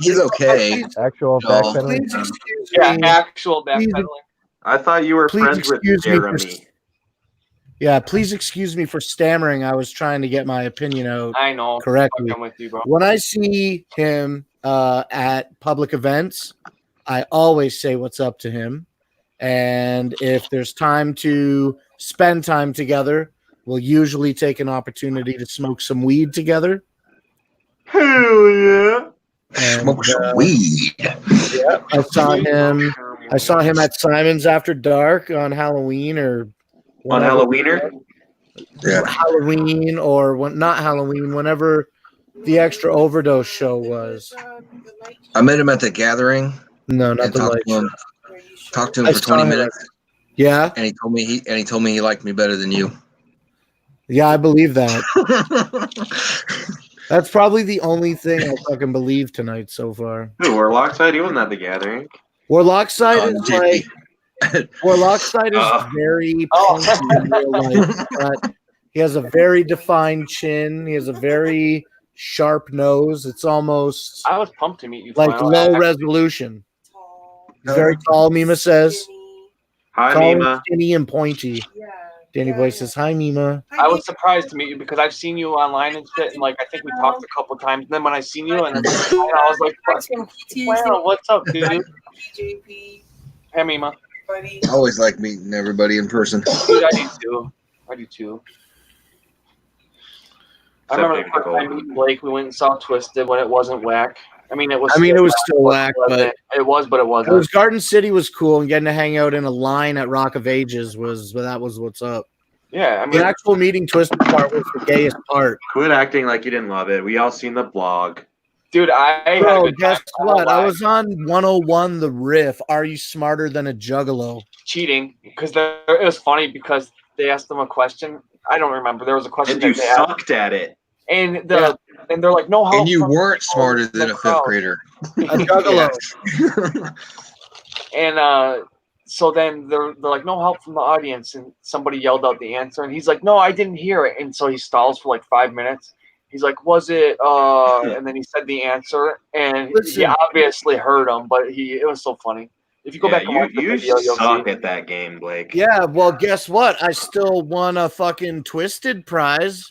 he's okay. Actual backpedaling. Actual backpedaling. I thought you were friends with Jeremy. Yeah, please excuse me for stammering. I was trying to get my opinion out. I know correctly. I'm with you, bro. When I see him at public events, I always say what's up to him, and if there's time to spend time together, we'll usually take an opportunity to smoke some weed together. Hell yeah! And, smoke some weed. Yeah, I saw him at Simon's After Dark on Halloween or on Halloweener. Yeah, Halloween or not Halloween. Whenever the Extra Overdose show was. I met him at the gathering. No, not the light show. Talked to him for 20 minutes. Yeah, and he told me he liked me better than you. Yeah, I believe that. That's probably the only thing I fucking believe tonight so far. Warlockside, he wasn't at the gathering. Warlockside is like Warlockside is very punky in real life, but he has a very defined chin. He has a very sharp nose. It's almost I was pumped to meet you. Like low resolution. He's very tall, Mima says. Hi, tall, Mima. Skinny and pointy. Yeah. Danny Boy says, hi, Mima. I was surprised to meet you because I've seen you online and shit, and like I think we talked a couple times. And then when I seen you, and I was like, wow, what's up, dude? Hey, Mima. I always like meeting everybody in person. Dude, I do too. I remember the first time meeting Blake, we went and saw Twisted when it wasn't whack. I mean, it was still whack, but it wasn't. It was Garden City was cool, and getting to hang out in a line at Rock of Ages was what's up. Yeah, I mean, the actual meeting Twisted part was the gayest part. Quit acting like you didn't love it. We all seen the blog. Dude, guess what? I was on 101 The Riff. Are you smarter than a juggalo? Cheating, because it was funny because they asked them a question. I don't remember. There was a question. And you sucked at it. And and they're like, no, and you weren't smarter than a fifth grader. A juggalo. And so then they're like, no help from the audience, and somebody yelled out the answer, and he's like, no, I didn't hear it, and so he stalls for like 5 minutes. He's like, was it? And then he said the answer, and he Listen. obviously heard him, but it was so funny. If you go back and watch the you video, you'll suck see. at that game, Blake. Yeah, well, guess what? I still won a fucking Twisted prize.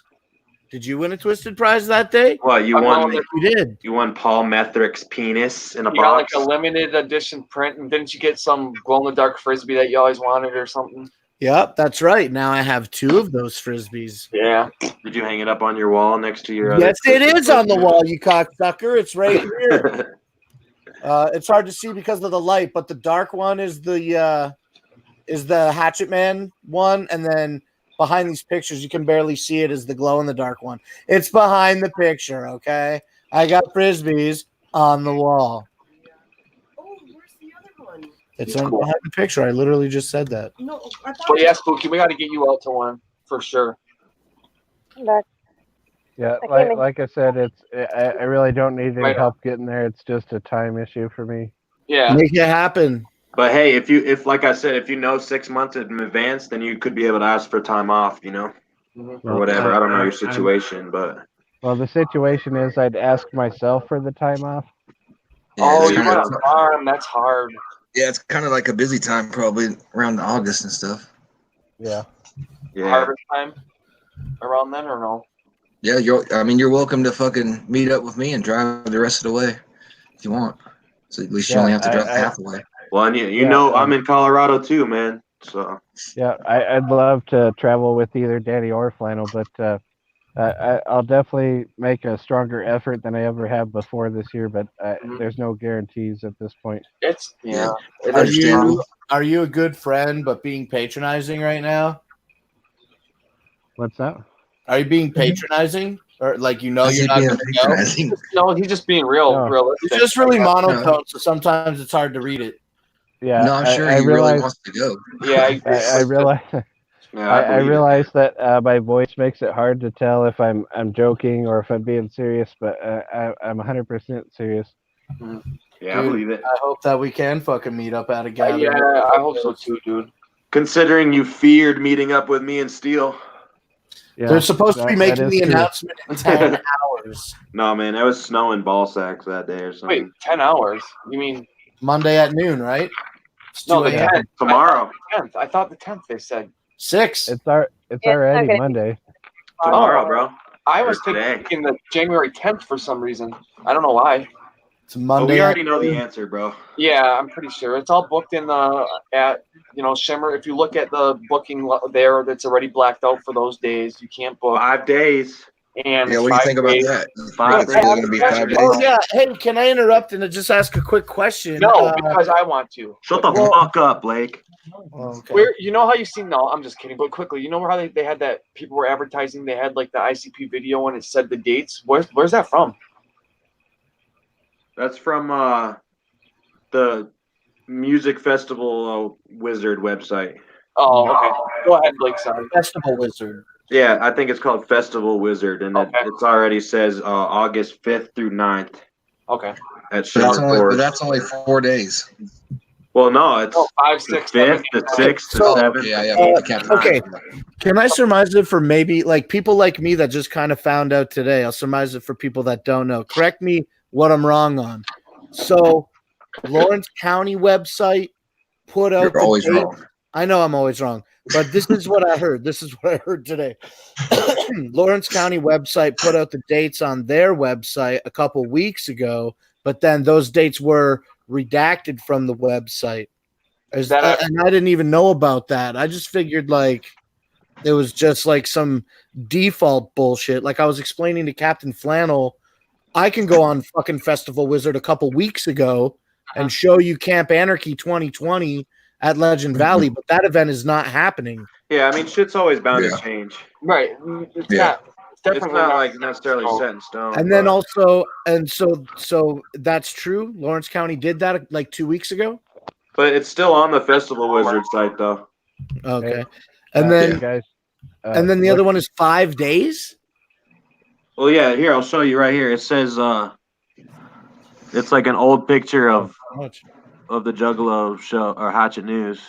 Did you win a Twisted prize that day? Well, you won. You did. You won Paul Methric's penis in a You got like box. a limited edition print, and didn't you get some glow in the dark frisbee that you always wanted or something? Yep, that's right. Now I have 2 of those frisbees. Yeah. Did you hang it up on your wall next to your? Yes, other it is on the frisbee? wall, you cocksucker. It's right here. It's hard to see because of the light, but the dark one is the Hatchet Man one, and then behind these pictures, you can barely see it, is the glow in the dark one. It's behind the picture, okay? I got frisbees on the wall. Oh, where's the other one? It's on behind the picture. I literally just said that. No, I thought. But yeah, Spooky, we got to get you out to one for sure. Back. Yeah, I came in- like I said, I really don't need any Right. help getting there. It's just a time issue for me. Yeah. Make it happen. But hey, if like I said, if you know 6 months in advance, then you could be able to ask for time off, you know, or whatever. I don't know your situation, but Well, the situation is I'd ask myself for the time off. Yeah, Oh, it's you kinda- want a farm? That's hard. yeah, it's kind of like a busy time probably around August and stuff. Yeah. yeah. Harvest time around then or no? Yeah, you're welcome to fucking meet up with me and drive the rest of the way if you want. So at least you Yeah, only have to drive I- half the way. Well, and you Yeah, know, I'm in Colorado too, man. So Yeah, I'd love to travel with either Danny or Flannel, but I'll definitely make a stronger effort than I ever have before this year. But there's no guarantees at this point. It's Yeah. It Are is you a good friend but being patronizing right now? What's that? Are you being patronizing? Or like you're not Being gonna go? patronizing. No, he's just being realistic. It's just really monotone, so sometimes it's hard to read it. Yeah, No, I'm sure I he really realize. wants to go. Yeah, I realize. yeah, I believe it. realize that my voice makes it hard to tell if I'm joking or if I'm being serious, but I'm 100% serious. Yeah, I Dude, believe it. I hope that we can fucking meet up at a gathering. Yeah, I hope so too, dude. Considering you feared meeting up with me and Steele. Yeah, They're supposed to be that making is the true. announcement in 10 hours. No, man, it was snowing ball sacks that day or something. Wait, 10 hours? You mean Monday at noon, right? It's no? 2 The a.m. 10th. Tomorrow. 10th. I thought the 10th. They said. 6. It's Yeah, already okay. Monday. Tomorrow, bro. I was Or today. thinking the January 10th for some reason. I don't know why. It's But Monday. we at already know the noon. answer, bro. Yeah, I'm pretty sure it's all booked in the at Shimmer. If you look at the booking there, that's already blacked out for those days. You can't book. 5 days. And Yeah, it's what do you 5 think about days. that? Five It's really gonna be 5 days. Oh yeah. Hey, can I interrupt and just ask a quick question? No, because I want to. Shut the Well- fuck up, Blake. Okay. Where you know how you seen? No, I'm just kidding. But quickly, you know how they had that people were advertising? They had like the ICP video and it said the dates. Where's that from? That's from the Music Festival Wizard website. Oh, okay. Go ahead, Blake. Sorry. Festival Wizard. Yeah, I think it's called Festival Wizard, and Okay. it's already says August 5th through 9th Okay. at But Shimmer that's only 4 days. Well, no, it's Oh, 5, the 6, 7, 5th, the 6th, the So- 7th. Yeah, Uh, I can't. okay. Can I surmise it for maybe like people like me that just kind of found out today? I'll surmise it for people that don't know. Correct me what I'm wrong on. So, Lawrence County website put out. You're always date. wrong. I know I'm always wrong, but this is what I heard. This is what I heard today. Lawrence County website put out the dates on their website a couple weeks ago, but then those dates were redacted from the website. And I didn't even know about that. I just figured like it was just like some default bullshit. Like I was explaining to Captain Flannel, I can go on fucking Festival Wizard a couple weeks ago and show you Camp Anarchy 2020 at Legend Valley, but that event is not happening. Yeah, I mean, shit's always bound Yeah. to change. Right. It's Yeah. not. It's definitely It's not like necessarily set in stone. And then but- also, and so that's true. Lawrence County did that like 2 weeks ago. but it's still on the Festival Wizard site, though. Okay, and then guys, and then the other one is 5 days. Well, yeah, here, I'll show you right here. It says, it's like an old picture of How much? of the Juggalo show or Hatchet News.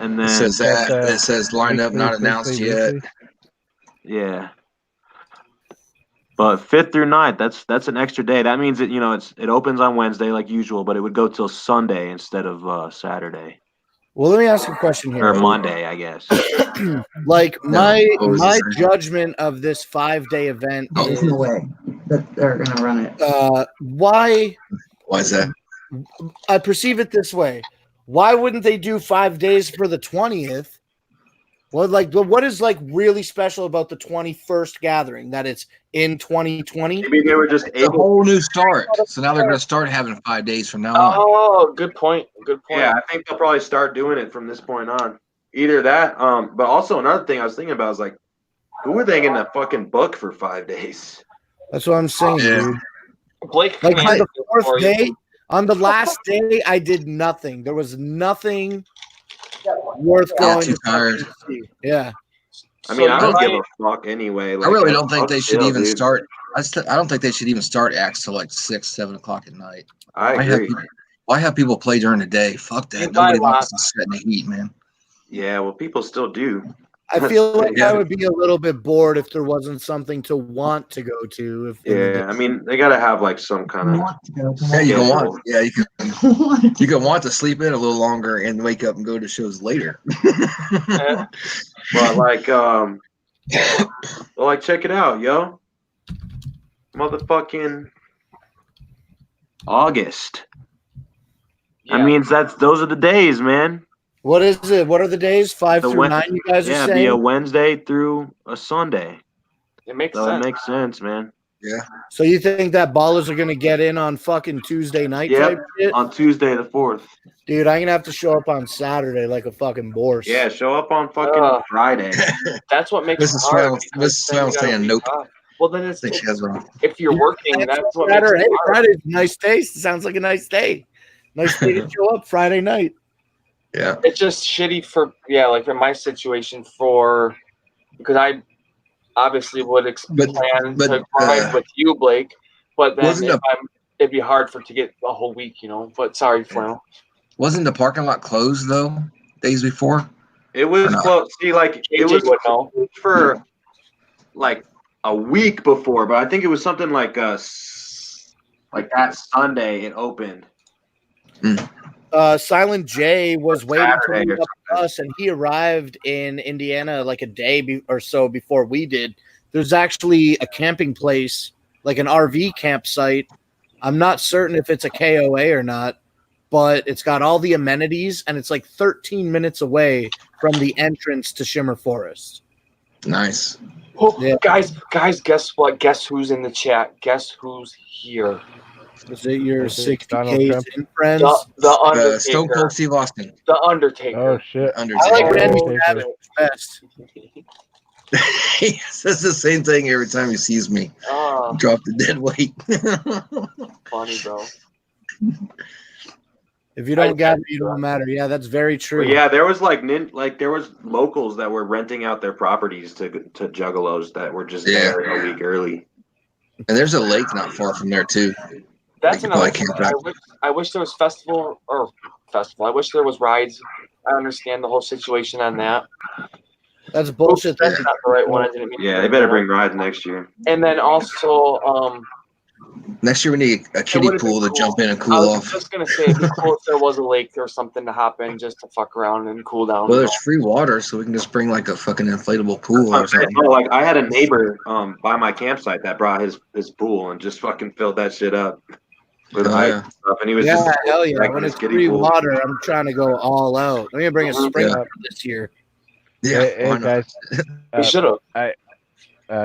And It then says that. It says lined up, not announced yet. Yeah. But 5th through 9th, that's an extra day. That means it opens on Wednesday like usual, but it would go till Sunday instead of Saturday. Well, let me ask you a question here. Or Monday, I guess. Like my what judgment of this 5-day event There's no way that they're gonna run it. Why is that? I perceive it this way. Why wouldn't they do 5 days for the 20th? What is like really special about the 21st gathering that it's in 2020? Maybe they were just It's a whole new start. So now they're going to start having 5 days from now on. Oh, good point. Good point. Yeah, I think they'll probably start doing it from this point on. Either that, but also another thing I was thinking about is like, who are they going to fucking book for 5 days? That's what I'm saying, dude. Blake, like on the 4th day, on the last day, I did nothing. There was nothing worth going too tired. see. Yeah. I mean, I don't give a fuck anyway. I really don't think they should even start. I don't think they should even start acts till like 6, 7 o'clock at night. I agree. Why have people play during the day? Fuck that. Nobody wants to sit in the heat, man. Yeah, well, people still do. I feel like I would be a little bit bored if there wasn't something to want to go to. I mean, they got to have like some kind of. Yeah, you can want. Yeah, you can want to sleep in a little longer and wake up and go to shows later. But like, check it out, yo. Motherfucking August. Yeah. I mean, those are the days, man. What is it? What are the days? 5 through 9, you guys are saying? Yeah, be a Wednesday through a Sunday. It makes sense. sense. It makes sense, man. Yeah. So you think that ballers are going to get in on fucking Tuesday night type shit? On Tuesday the 4th. Dude, I'm going to have to show up on Saturday like a fucking Bourse. Yeah, show up on fucking Friday. That's what makes it hard. Mrs. Smell saying nope. Well, then it's if you're working, that's what Saturday. makes it hard. Friday's a nice day. Sounds like a nice day. Nice day to show up Friday night. Yeah. It's just shitty like in my situation because I obviously would plan to ride with you, Blake, but then it'd be hard to get a whole week, you know. But sorry, Flannel. Wasn't the parking lot closed though days before? It was closed. See, like it was for like a week before, but I think it was something like that Sunday it opened. Silent J was waiting to meet up with us, and he arrived in Indiana like a day or so before we did. There's actually a camping place, like an RV campsite. I'm not certain if it's a KOA or not, but it's got all the amenities, and it's like 13 minutes away from the entrance to Shimmer Forest. Nice. Oh, yeah. Guys, guess what? Guess who's in the chat? Guess who's here? Is it your 60K friends? The Undertaker. Stone Cold Steve Austin. The Undertaker. Oh, shit. Undertaker. I like Randy Savage best. He says the same thing every time he sees me. Drop the dead weight. Funny, bro. If you don't gather, you don't matter. Yeah, that's very true. But yeah, there was there was locals that were renting out their properties to juggalos that were just there a week early. And there's a lake not far from there too. That's another thing. I wish there was festival. I wish there was rides. I understand the whole situation on that. That's bullshit. That's not the right one. I didn't mean they better bring rides next year. And then also, next year we need a kiddie pool to jump in and cool off. I was just gonna say, it'd be cool if there was a lake or something to hop in just to fuck around and cool down. Well, there's free water, so we can just bring like a fucking inflatable pool or something. Like I had a neighbor by my campsite that brought his pool and just fucking filled that shit up with ice and stuff. And he was hell yeah. When it's free water, I'm trying to go all out. I'm gonna bring a sprinkler this year. Yeah, hey guys. We should have.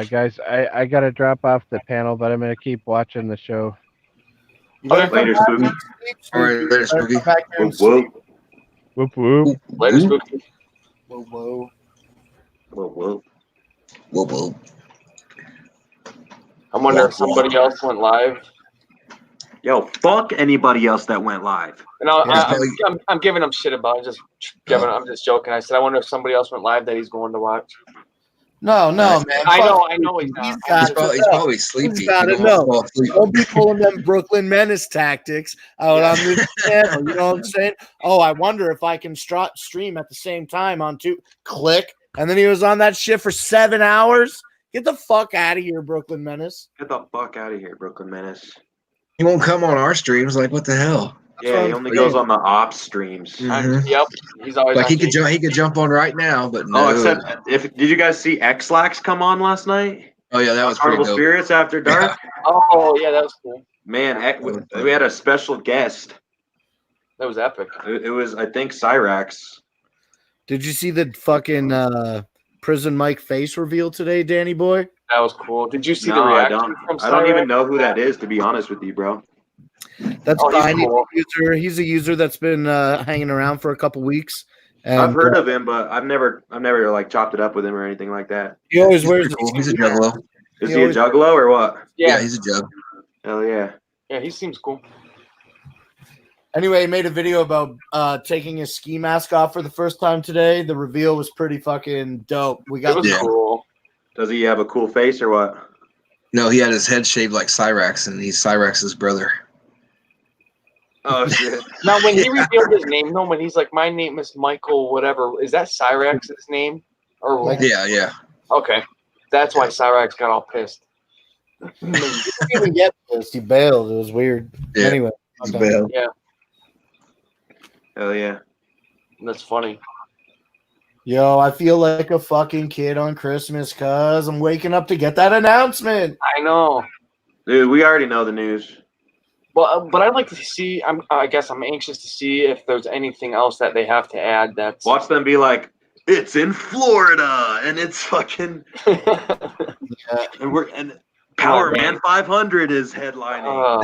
Guys, I gotta drop off the panel, but I'm gonna keep watching the show. Later, Spooky. All right, later, Spooky. Whoop whoop. Later, Spooky. Whoa. I'm wondering if somebody else went live. Yo, fuck anybody else that went live. And I'm giving him shit about it. I'm just joking. I said I wonder if somebody else went live that he's going to watch. No, man. I Fuck know Sleepy. he's got He's probably sleepy. He's got He to don't want to know. fall asleep. Don't be pulling them Brooklyn Menace tactics out on this channel. You know what I'm saying? Oh, I wonder if I can stream at the same time on two. Click. And then he was on that shit for 7 hours. Get the fuck out of here, Brooklyn Menace. Get the fuck out of here, Brooklyn Menace. He won't come on our streams. Like, what the hell? Yeah, he only goes on the ops streams. Mhm. Yep, he's always Like on he could jump on right now, but no. Oh, except did you guys see X-Lax come on last night? Oh yeah, that was pretty Carnival dope. Spirits After Dark. Oh yeah, that was cool. Man, we had a special guest. That was epic. It was, I think, Cyrax. Did you see the fucking Prison Mike face reveal today, Danny boy? That was cool. Did you see the No, reaction from I don't even Cyrax? know who that is, to be honest with you, bro. That's Oh, he's fine. cool. He's a user that's been hanging around for a couple weeks. And, I've heard of him, but I've never like chopped it up with him or anything like that. He always He's wears pretty cool. He's a juggalo. Is he a juggalo or what? Yeah, he's a jug. Hell yeah. Yeah, he seems cool. Anyway, he made a video about taking his ski mask off for the first time today. The reveal was pretty fucking dope. We got It was cool. Does he have a cool face or what? No, he had his head shaved like Cyrax, and he's Cyrax's brother. Oh shit. Now, when he revealed his name, no, when he's like, "My name is Michael," whatever, is that Cyrax's name? Or Yeah. Okay, that's why Cyrax got all pissed. He didn't even get pissed. He bailed. It was weird. Yeah. Anyway, He's bailed. Yeah, Hell yeah. that's funny. yo, I feel like a fucking kid on Christmas because I'm waking up to get that announcement. I know. Dude, we already know the news. Well, but I'd like to see. I guess I'm anxious to see if there's anything else that they have to add. That's Watch them be like, it's in Florida, and it's fucking, and Power Man 500 is headlining.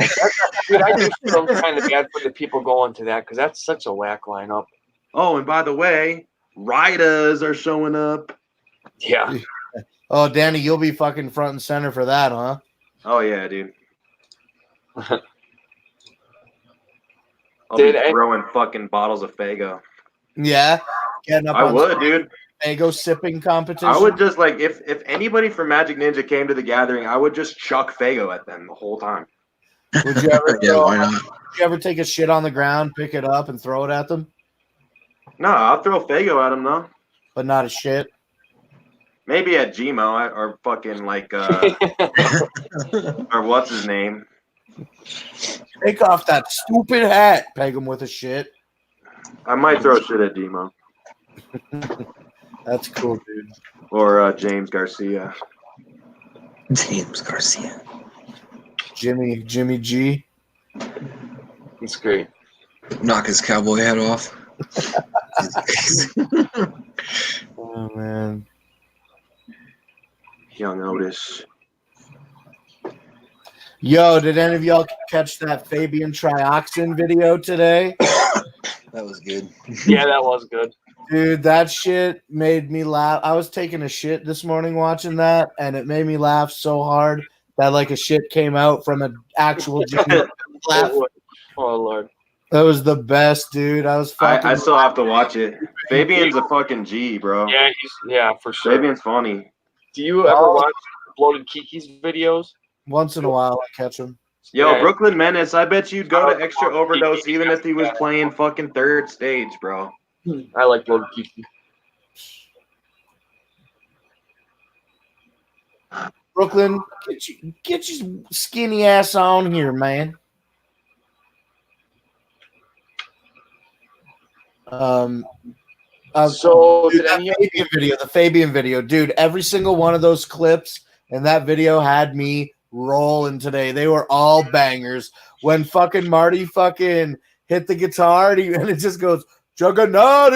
Dude, I just feel kind of bad for the people going to that because that's such a whack lineup. Oh, and by the way, Rydas are showing up. Yeah. Oh, Danny, you'll be fucking front and center for that, huh? Oh yeah, dude. I'll Dude, be throwing fucking bottles of Faygo. Yeah. Getting up I on would, dude. Faygo sipping competition. I would just like if anybody from Magic Ninja came to the gathering, I would just chuck Faygo at them the whole time. Would you ever Yeah, why not? Would you ever take a shit on the ground, pick it up, and throw it at them? No, I'll throw Faygo at them though. But not a shit. Maybe at Gmo or fucking like or what's his name? Take off that stupid hat. Peg him with a shit. I might throw shit at Gmo That's cool, dude. or James Garcia. James Garcia. Jimmy G. It's great. Knock his cowboy hat off. Oh man. Young Otis. Yo, did any of y'all catch that Fabian Trioxin video today? That was good. Yeah, that was good. Dude, that shit made me laugh. I was taking a shit this morning watching that, and it made me laugh so hard that like a shit came out from an actual genuine laugh. Oh Lord. That was the best, dude. I was fucking. I still have to watch it. Fabian's a fucking G, bro. Yeah, for sure. Fabian's funny. Do you ever watch Bloated Kiki's videos? Once in a while, I catch him. Yo, Yeah. Brooklyn Menace, I bet you'd go to Extra Overdose even if he was playing fucking third stage, bro. I like Bloated Kiki. Brooklyn, get your skinny ass on here, man. So dude, did the Fabian video, dude. Every single one of those clips in that video had me rolling today. They were all bangers. When fucking Marty fucking hit the guitar and it just goes Juggernaut,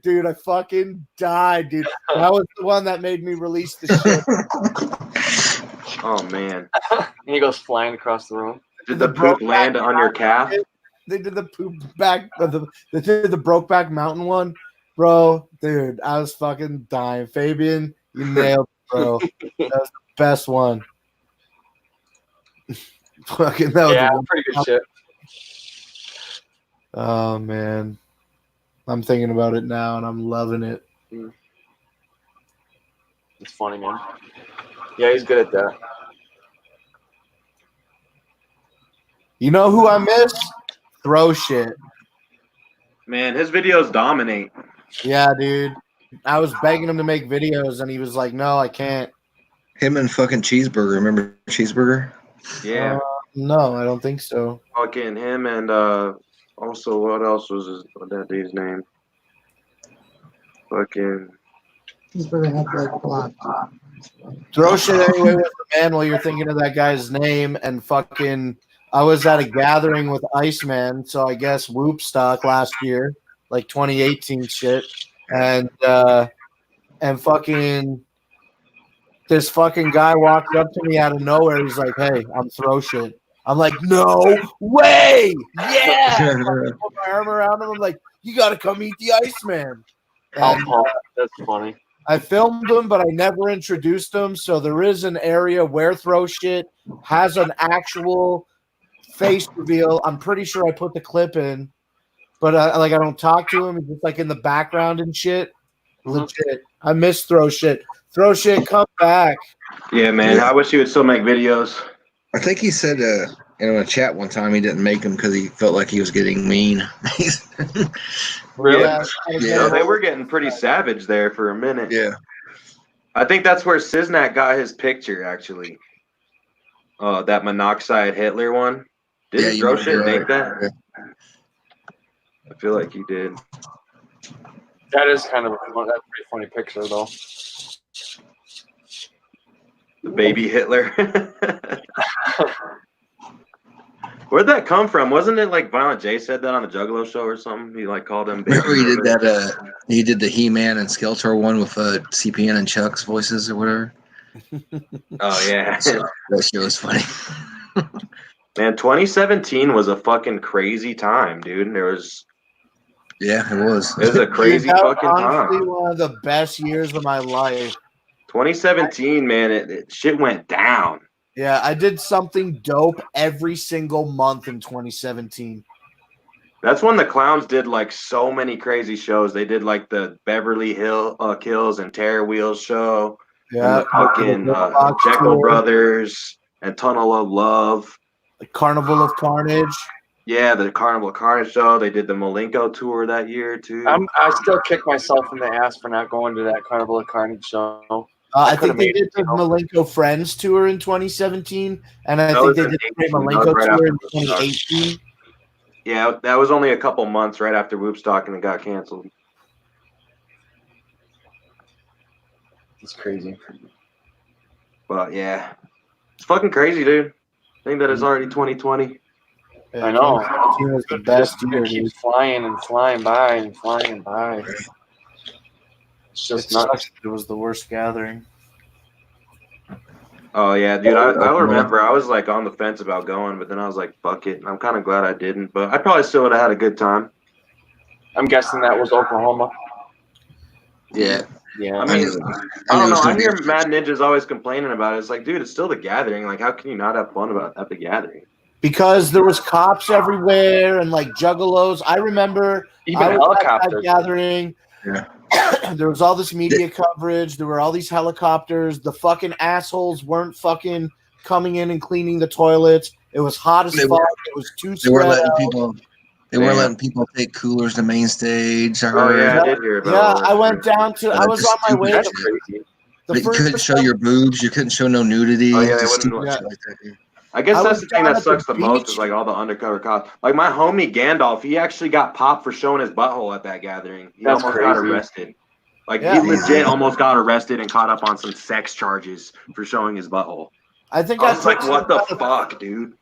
dude. I fucking died, dude. That was the one that made me release the shit. Oh man. And he goes flying across the room. Did the poop land on your calf? They did the poop back. They did the Brokeback Mountain one, bro. Dude, I was fucking dying. Fabian, you nailed it, bro. That was the best one. Fucking that was Yeah, pretty good shit. Oh man, I'm thinking about it now and I'm loving it. It's funny, man. Yeah, he's good at that. You know who I miss? Throw shit. Man, his videos dominate. Yeah, dude. I was begging him to make videos, and he was like, "No, I can't." Him and fucking Cheeseburger. Remember Cheeseburger? Yeah. No, I don't think so. Fucking him and also what else was that dude's name? Fucking Cheeseburger had like blocked. Throw shit anyway with the man while you're thinking of that guy's name, and fucking. I was at a gathering with Iceman, so I guess Whoop stock last year, like 2018 shit, and fucking this fucking guy walked up to me out of nowhere. He's like, "Hey, I'm Throw shit." I'm like, "No way, yeah!" I fucking put my arm around him. I'm like, "You got to come meet the Iceman." And that's funny. I filmed him, but I never introduced him. So there is an area where Throw shit has an actual face reveal. I'm pretty sure I put the clip in, but I don't talk to him. He's just like in the background and shit. Legit. I miss Throw shit. Throw shit, come back. Yeah, man. Yeah. I wish he would still make videos. I think he said in a chat one time he didn't make them because he felt like he was getting mean. Really? Yeah. No, they were getting pretty savage there for a minute. Yeah. I think that's where Cisnak got his picture, actually. That monoxide Hitler one. Didn't you Throw might be shit right. make that? I feel like he did. That is kind of that's a pretty funny picture, though. The baby Hitler. Where'd that come from? Wasn't it like Violent J said that on the Juggalo show or something? He like called him baby Remember he did Hitler? that he did the He-Man and Skeletor one with CPN and Chuck's voices or whatever. Oh yeah. That shit was funny. Man, 2017 was a fucking crazy time, dude. Yeah, it was. It was a crazy Dude, that was fucking honestly time. one of the best years of my life. 2017, man, it shit went down. Yeah, I did something dope every single month in 2017. That's when the clowns did like so many crazy shows. They did like the Beverly Kills and Terror Wheels show. Yeah, And the fucking Jekyll Brothers and Tunnel of Love. The Carnival of Carnage. Yeah, the Carnival of Carnage show. They did the Malenko tour that year too. I still kick myself in the ass for not going to that Carnival of Carnage show. I think they did the Malenko Friends tour in 2017, and I think they did the Malenko tour in 2018. Yeah, that was only a couple months right after Whoopstock and it got canceled. It's crazy. But yeah, it's fucking crazy, dude. I think that it's already 2020. Yeah, I know. 2017 was the best year. It keeps flying and flying by and flying by. It's just nuts. It was the worst gathering. Oh yeah, dude. I remember I was like on the fence about going, but then I was like, fuck it. I'm kind of glad I didn't, but I probably still would have had a good time. I'm guessing that was Oklahoma. Yeah. Yeah. I mean, I don't know. I hear Mad Ninjas always complaining about it. It's like, dude, it's still the gathering. Like, how can you not have fun at the gathering? Because there was cops everywhere and like juggalos. I remember Even I was at that helicopters. gathering. Yeah. There was all this media coverage. There were all these helicopters. The fucking assholes weren't fucking coming in and cleaning the toilets. It was hot as fuck. It was too They weren't spread letting out. people. They weren't letting people take coolers to main stage. I Oh heard. yeah, I did hear about Yeah, all that I went shit. down to. I was on my way. That's To, crazy. the You first couldn't show your boobs. You couldn't show no nudity. Oh, yeah, they just wouldn't stupid let- shit like that. I guess I that's was the thing down that at the sucks the most beach. is like all the undercover cops. Like my homie Gandalf, he actually got popped for showing his butthole at that gathering. He That's almost got crazy. arrested. Like Yeah. he legit almost got arrested and caught up on some sex charges for showing his butthole. I think I I was like, put what the some- fuck, dude?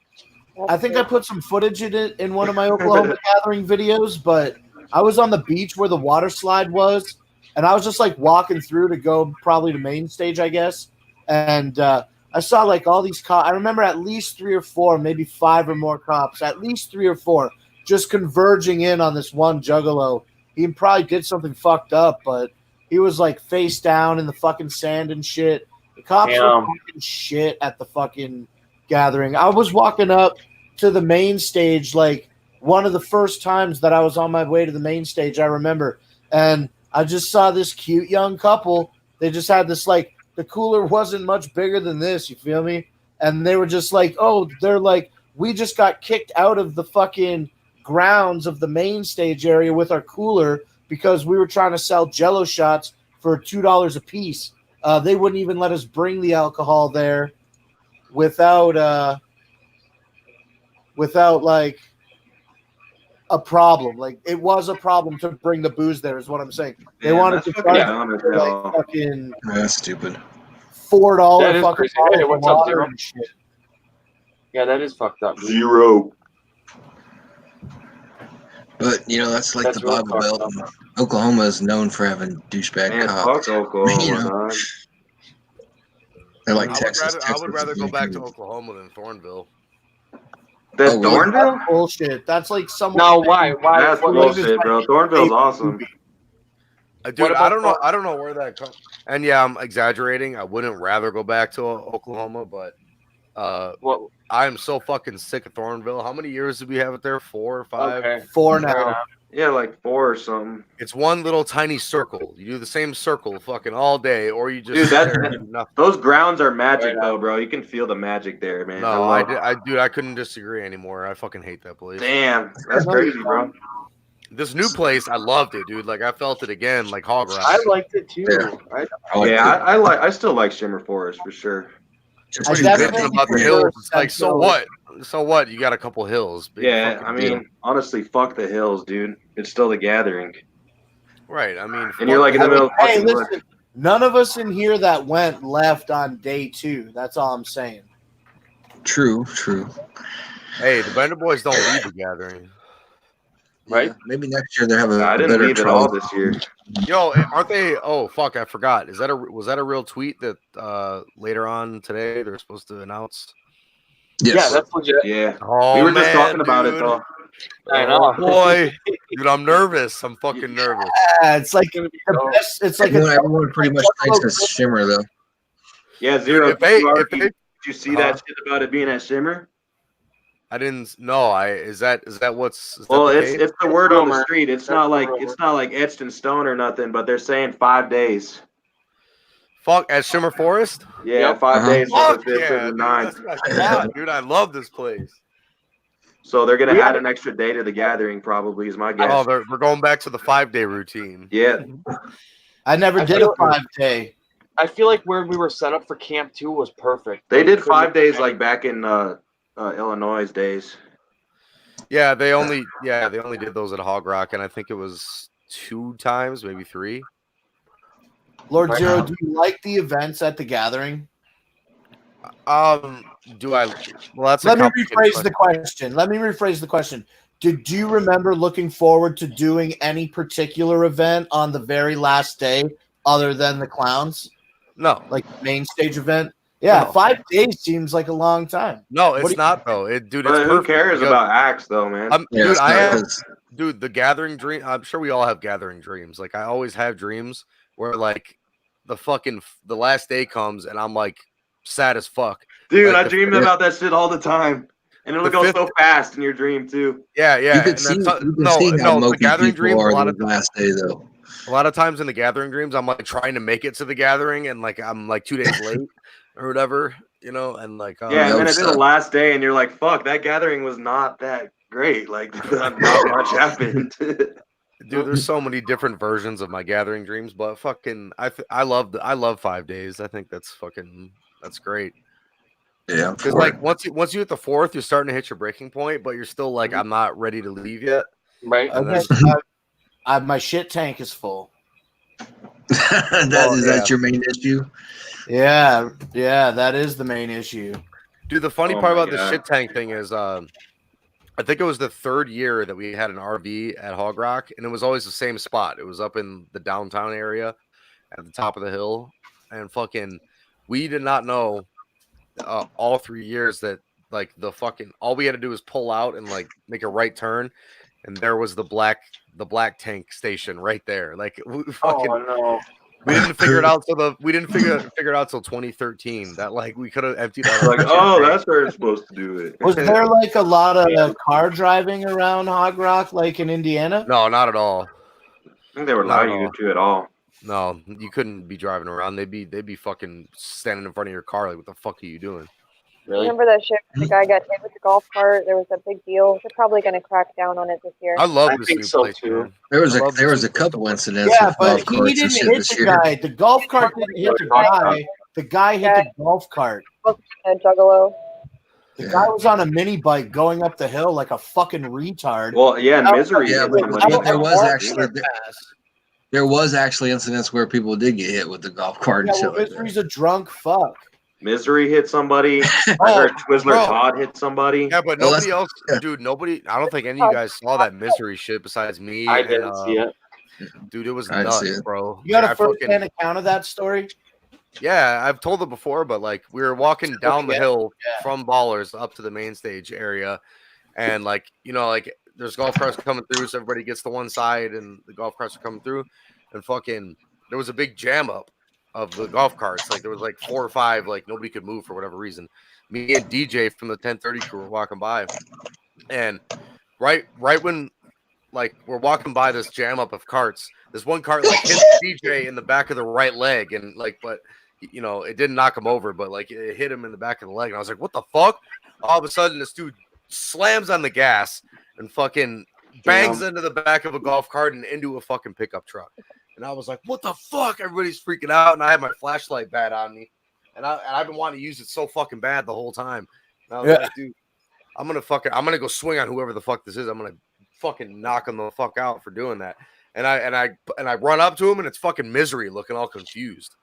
I think I put some footage in it in one of my Oklahoma gathering videos, but I was on the beach where the water slide was, and I was just like walking through to go probably to main stage, I guess. And I saw like all these cops. I remember at least 3 or 4, maybe 5 or more cops, at least 3 or 4, just converging in on this one juggalo. He probably did something fucked up, but he was like face down in the fucking sand and shit. The cops were Damn. talking shit at the fucking gathering. I was walking up to the main stage like one of the first times that I was on my way to the main stage, I remember. And I just saw this cute young couple. They just had this like the cooler wasn't much bigger than this. You feel me? And they were just like, oh, they're like, we just got kicked out of the fucking grounds of the main stage area with our cooler because we were trying to sell Jello shots for $2 a piece. They wouldn't even let us bring the alcohol there without like a problem. Like it was a problem to bring the booze there, is what I'm saying. They wanted to charge like fucking that's stupid. $4 fucking crazy. Hey, what's up, Zero? and shit. Yeah, that is fucked up. Zero. But that's like That's the really Bible Belt. fucked up. Oklahoma is known for having douchebag Man, cops. fuck Oklahoma, You know? dog. They're like I Texas. would rather go back to Oklahoma than Thornville. That's Oh, really? Thornville? That's bullshit. That's like someone. No, why? That's What bullshit, bro. Thornville's awesome. Dude, about I don't know. I don't know where that comes. And yeah, I'm exaggerating. I wouldn't rather go back to Oklahoma, but What? I am so fucking sick of Thornville. How many years did we have it there? 4 or 5? Okay. 4 now. Yeah, like 4 or something. It's one little tiny circle. You do the same circle fucking all day, or you just Dude, sit there and do nothing. those grounds are magic, though, bro. You can feel the magic there, man. No, I couldn't disagree anymore. I fucking hate that place. Damn, that's crazy, bro. This new place, I loved it, dude. Like I felt it again, like Hog Rock. I liked it too. Yeah. I still like Shimmer Forest for sure. It's I too definitely good. About the prefer hills, it's like so Central. what? So what? You got a couple hills. Big Yeah, fucking I mean, deal. honestly, fuck the hills, dude. It's still the gathering. Right. I mean, And you're like in the middle of Hey, fucking listen, none of us in here that went left on day 2. That's all I'm saying. True. hey, the Benderboyz don't leave the gathering. Right? Yeah, maybe next year they have a I didn't better leave at trial. all this year. Yo, aren't they? Oh fuck, I forgot. Was that a real tweet that later on today they're supposed to announce? Yes. Yeah, that's legit. Yeah. Oh, We were just man, talking about it, dude. though. I Oh, know. boy, dude, I'm nervous. I'm fucking nervous. Yeah, it's like the best. It's like Everyone pretty much thinks it's Shimmer, though. Yeah, Zero. Dude, if did you see that shit about it being at Shimmer? I didn't know. Is that what's? Is that Well, the it's case? it's the word on the rumor. street. It's That's not the like rumor. it's not like etched in stone or nothing, but they're saying 5 days. Fuck at Shimmer Forest. Yeah, Yep. 5 days from Fuck the 5th yeah, to the dude, 9th. that's my spot, dude. I love this place. So they're gonna We add had- an extra day to the gathering, probably is my guess. Oh, we're going back to the 5-day routine. Yeah, I never I did a feel- 5-day. I feel like where we were set up for Camp 2 was perfect. they did 5 Couldn't- days like back in Illinois days. Yeah, they only did those at Hog Rock, and I think it was 2 times, maybe 3. Lord Right Zero, now. do you like the events at the gathering? Do I? Well, that's. Let a me complicated rephrase the question. Let me rephrase the question. Do you remember looking forward to doing any particular event on the very last day other than the clowns? No, Like main stage event? Yeah, No. 5 days seems like a long time. no, What it's do you- not though. Dude, But it's who perfect cares because about acts though, man? Yeah, dude, it's I not have, 'cause- dude, the gathering dream. I'm sure we all have gathering dreams. Like I always have dreams where like the last day comes and I'm like sad as fuck. Dude, like I the dream fifth- about that shit all the time. And it'll The go fifth- so fast in your dream too. Yeah, You yeah. can And see, that's you can see how the mopey gathering people dreams. are A lot the of last day, though. times in the gathering dreams, I'm like trying to make it to the gathering and like I'm like 2 days late or whatever, and like Yeah, and then that it's the sucks. last day and you're like, fuck, that gathering was not that great. Like not much happened. Dude, there's so many different versions of my gathering dreams, but fucking, I love 5 days. I think that's great. Yeah, Because like once you hit the 4th, you're starting to hit your breaking point, but you're still like, I'm not ready to leave yet. Right? And Okay, then- my shit tank is full. is that your main issue? Yeah, that is the main issue. Dude, the funny Oh part my about the God. shit tank thing is, I think it was the 3rd year that we had an RV at Hog Rock, and it was always the same spot. It was up in the downtown area at the top of the hill, and fucking, we did not know all 3 years that like all we had to do was pull out and like make a right turn, and there was the black tank station right there. Like we fucking. Oh no. We didn't figure it out figure it out till 2013 that like we could have emptied out. Like, oh, that's where it's supposed to do it. Was there like a lot of car driving around Hog Rock, like in Indiana? No, not at all. I think they were Not allowing at you all. to at all. No, you couldn't be driving around. They'd be fucking standing in front of your car. Like, what the fuck are you doing? Really? Remember that shit where the guy got hit with the golf cart? There was a big deal. They're probably going to crack down on it this year. I love I this think new so, place, too. man. There was I love this a new place couple so much. incidents Yeah, with but golf he carts and didn't shit hit this the year. guy. The golf cart didn't hit the guy. The guy hit the golf cart. A juggalo. The guy was on a mini bike going up the hill like a fucking retard. Well, yeah, Misery. Yeah, hit but somebody. there was actually incidents where people did get hit with the golf cart Yeah, and well, shit like that. Misery's a drunk fuck. Misery hit somebody. I heard Twizzler Todd hit somebody. Yeah, but nobody else, dude. Nobody. I don't think any of you guys saw that Misery shit besides me. I didn't see it. Dude, it was I didn't see nuts, it. bro. You got Like, a first-hand account of that story? Yeah, I've told it before, but like we were walking down the hill from Ballers up to the main stage area, and like like there's golf carts coming through, so everybody gets to one side, and the golf carts are coming through, and fucking there was a big jam up of the golf carts. Like there was like 4 or 5, like nobody could move for whatever reason. Me and DJ from the 1030 crew were walking by, and right when like we're walking by this jam up of carts, this one cart like hit DJ in the back of the right leg, and like but it didn't knock him over, but like it hit him in the back of the leg. And I was like, what the fuck? All of a sudden, this dude slams on the gas and fucking bangs into the back of a golf cart and into a fucking pickup truck. And I was like, what the fuck? Everybody's freaking out. And I had my flashlight bat on me. And I've been wanting to use it so fucking bad the whole time. And I was like, dude, I'm going to go swing on whoever the fuck this is. I'm going to fucking knock him the fuck out for doing that. And I run up to him, and it's fucking Misery looking all confused.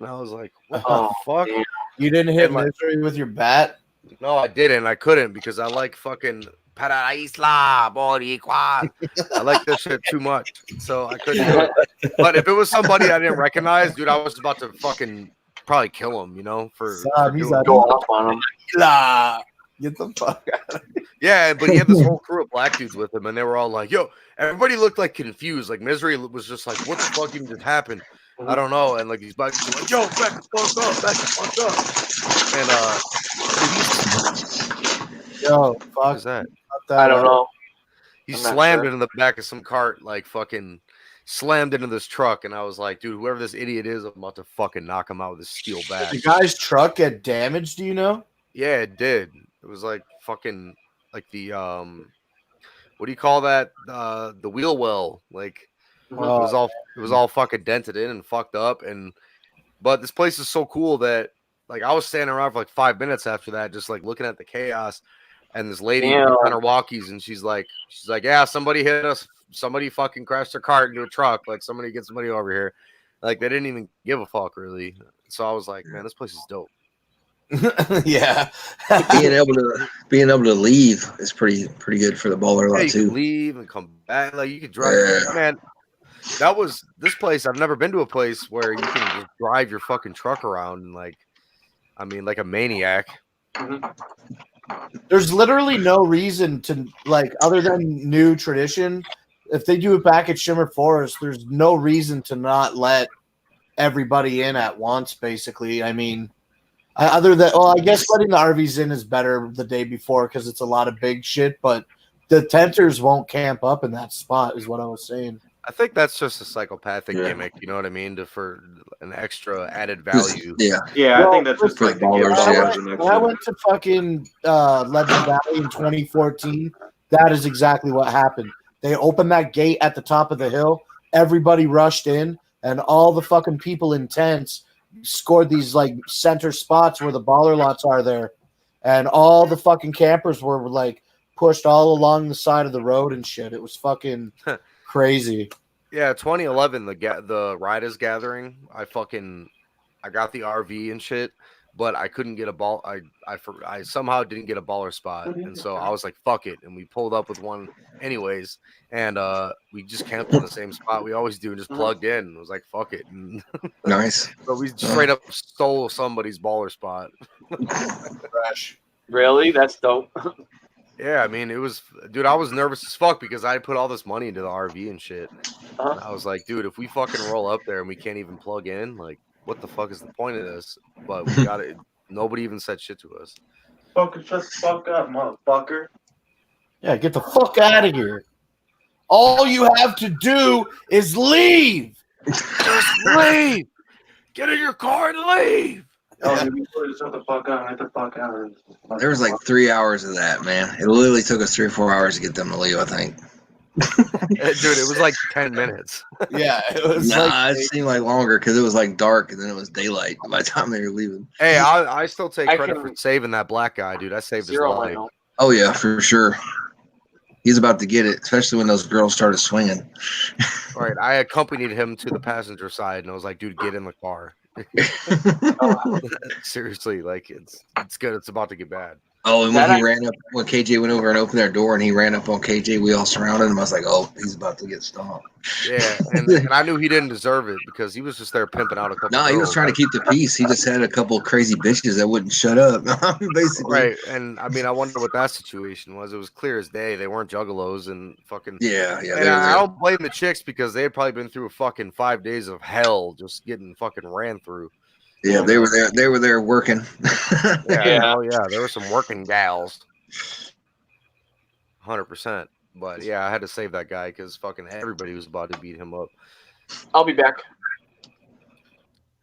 And I was like, what the fuck? Man. You didn't hit Misery with your bat? No, I didn't. I couldn't because I like fucking Para Isla Boricua. I like this shit too much. So I couldn't do it. But if it was somebody I didn't recognize, dude, I was about to fucking probably kill him, for go off on him. Get the fuck out of here. Yeah, but he had this whole crew of black dudes with him, and they were all like, yo, everybody looked like confused. Like Misery was just like, what the fuck even just happened? I don't know. And like these black dudes were like, yo, back the fuck up. And yo, fuck. What is that? I don't know. He slammed it in the back of some cart, like fucking slammed into this truck, and I was like, dude, whoever this idiot is, I'm about to fucking knock him out with his steel bat. Did the guy's truck get damaged, do you know? Yeah, it did. It was like fucking like the what do you call that? The wheel well. Like it was all fucking dented in and fucked up. But this place is so cool that like I was standing around for like 5 minutes after that, just like looking at the chaos. And this lady on her walkies, and she's like, yeah, somebody hit us. Somebody fucking crashed their cart into a truck. Like somebody get somebody over here. Like they didn't even give a fuck really. So I was like, man, this place is dope. Yeah. being able to leave is pretty good for the baller lot too. Leave and come back. Like you could drive, man. That was this place. I've never been to a place where you can just drive your fucking truck around and like a maniac. There's literally no reason to like other than new tradition. If they do it back at Shimmer Forest, there's no reason to not let everybody in at once. Basically, I mean. Other than, I guess letting the RVs in is better the day before because it's a lot of big shit, but the tenters won't camp up in that spot, is what I was saying. I think that's just a psychopathic gimmick, you know what I mean? For an extra added value. I think that's just like when I went to fucking Legend Valley in 2014, that is exactly what happened. They opened that gate at the top of the hill, everybody rushed in, and all the fucking people in tents scored these like center spots where the baller lots are there, and all the fucking campers were like pushed all along the side of the road and shit. It was fucking crazy. Yeah, 2011, the Riders Gathering. I got the RV and shit, but I couldn't get a ball. I somehow didn't get a baller spot, and so I was like, fuck it, and we pulled up with one anyways, and we just camped in the same spot we always do and just plugged in. And was like, fuck it. And nice. But we straight up stole somebody's baller spot. Really? That's dope. Yeah, I mean, it was, dude, I was nervous as fuck because I put all this money into the RV and shit. And I was like, dude, if we fucking roll up there and we can't even plug in, like, what the fuck is the point of this? But we got it. Nobody even said shit to us. Fucking shut the fuck up, motherfucker. Yeah, get the fuck out of here. All you have to do is leave. Just leave. Get in your car and leave. Oh, shut the fuck out. Get the fuck out. There was like 3 hours of that, man. It literally took us 3 or 4 hours to get them to leave, I think. Dude, it was like 10 minutes. Yeah, it was it seemed like longer because it was like dark and then it was daylight by the time they were leaving. Hey, I still take credit for saving that black guy, dude. I saved his life. Oh yeah, for sure. He's about to get it, especially when those girls started swinging. All right, I accompanied him to the passenger side, and I was like, "Dude, get in the car." Seriously, like it's good. It's about to get bad. Oh, and when he ran up, when KJ went over and opened their door, and he ran up on KJ, we all surrounded him. I was like, "Oh, he's about to get stomped." Yeah, and I knew he didn't deserve it because he was just there pimping out a couple. No, he was trying to keep the peace. He just had a couple crazy bitches that wouldn't shut up. Basically, right. And I mean, I wonder what that situation was. It was clear as day. They weren't juggalos and fucking. Yeah. And I don't blame the chicks because they had probably been through a fucking 5 days of hell, just getting fucking ran through. Yeah, they were there. They were there working. Yeah. There were some working gals. 100%. But yeah, I had to save that guy because fucking everybody was about to beat him up. I'll be back.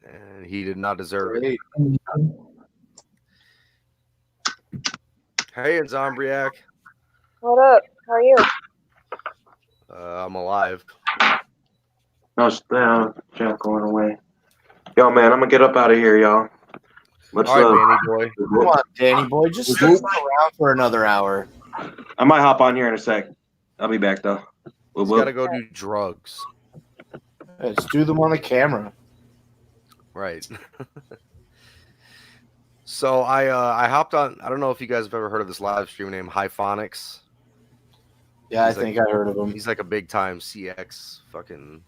And he did not deserve it. Hey, it's Zombriac. What up? How are you? I'm alive. No, Jack going away. Yo, man, I'm gonna get up out of here, y'all. Let's All right, Danny boy. Come on, Danny boy. Just stick around for another hour. I might hop on here in a sec. I'll be back though. He's gotta go do drugs. Let's do them on the camera. Right. So I hopped on. I don't know if you guys have ever heard of this live stream named Hyphonics. Yeah, I think I heard of him. He's like a big time CX fucking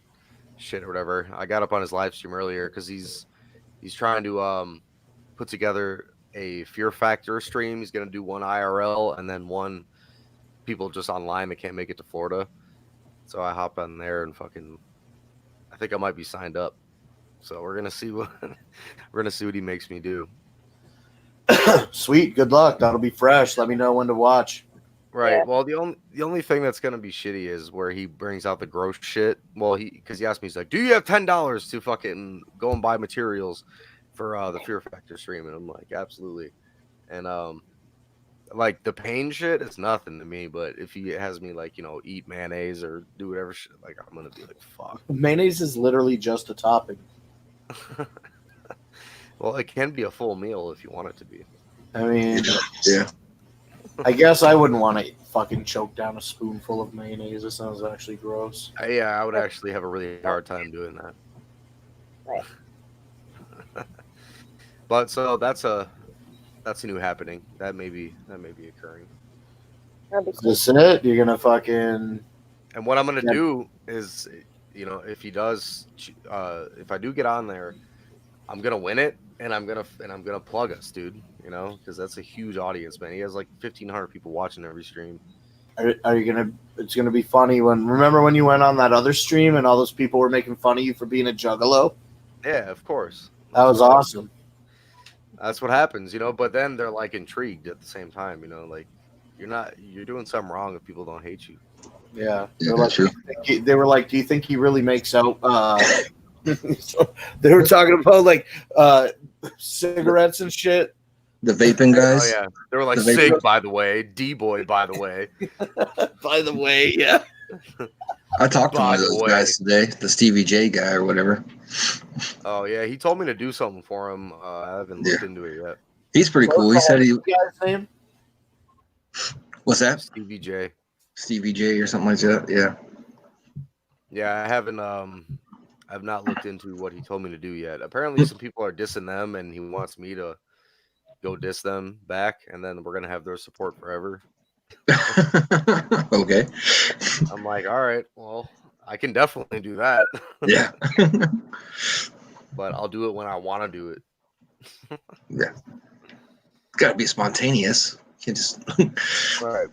shit or whatever. I got up on his live stream earlier because he's trying to put together a Fear Factor stream. He's gonna do one IRL and then one people just online that can't make it to Florida. So I hopped on there and fucking I think I might be signed up. So we're gonna see what he makes me do. Sweet, good luck. That'll be fresh. Let me know when to watch. Right. Yeah. Well, the only thing that's gonna be shitty is where he brings out the gross shit. Well, because he asked me, he's like, "Do you have $10 to fucking go and buy materials for the Fear Factor stream?" And I'm like, "Absolutely." And like the pain shit is nothing to me, but if he has me like eat mayonnaise or do whatever shit, like I'm gonna be like, "Fuck." Mayonnaise is literally just a topping. Well, it can be a full meal if you want it to be. I mean, yeah. I guess I wouldn't want to fucking choke down a spoonful of mayonnaise. It sounds actually gross. Yeah, I would actually have a really hard time doing that. Right. But so that's a new happening. That may be occurring. That'd be Is cool. this it? You're gonna fucking. And what I'm gonna do is, if he does, if I do get on there, I'm gonna win it, and I'm gonna plug us, dude. Because that's a huge audience, man. He has like 1,500 people watching every stream. Are you gonna? It's gonna be funny remember when you went on that other stream and all those people were making fun of you for being a juggalo? Yeah, of course. That was awesome. That's what happens, But then they're like intrigued at the same time, like you're doing something wrong if people don't hate you. Yeah, True. They were like, "Do you think he really makes out?" They were talking about like cigarettes and shit. The vaping guys. Oh yeah, they were like The Sig, vapor- by the way, D-boy, by the way. By the way, yeah. I talked to one of By the those way. guys today, the Stevie J guy or whatever. Oh yeah, he told me to do something for him. I haven't looked into it yet. He's pretty cool. He said he. Guy's name? What's that? Stevie J. Stevie J or something like that. Yeah. Yeah, I haven't. I've not looked into what he told me to do yet. Apparently, some people are dissing them, and he wants me to go diss them back, and then we're gonna have their support forever. Okay. I'm like, all right, well, I can definitely do that. Yeah. But I'll do it when I want to do it. Yeah. Gotta be spontaneous. You can't just. All right.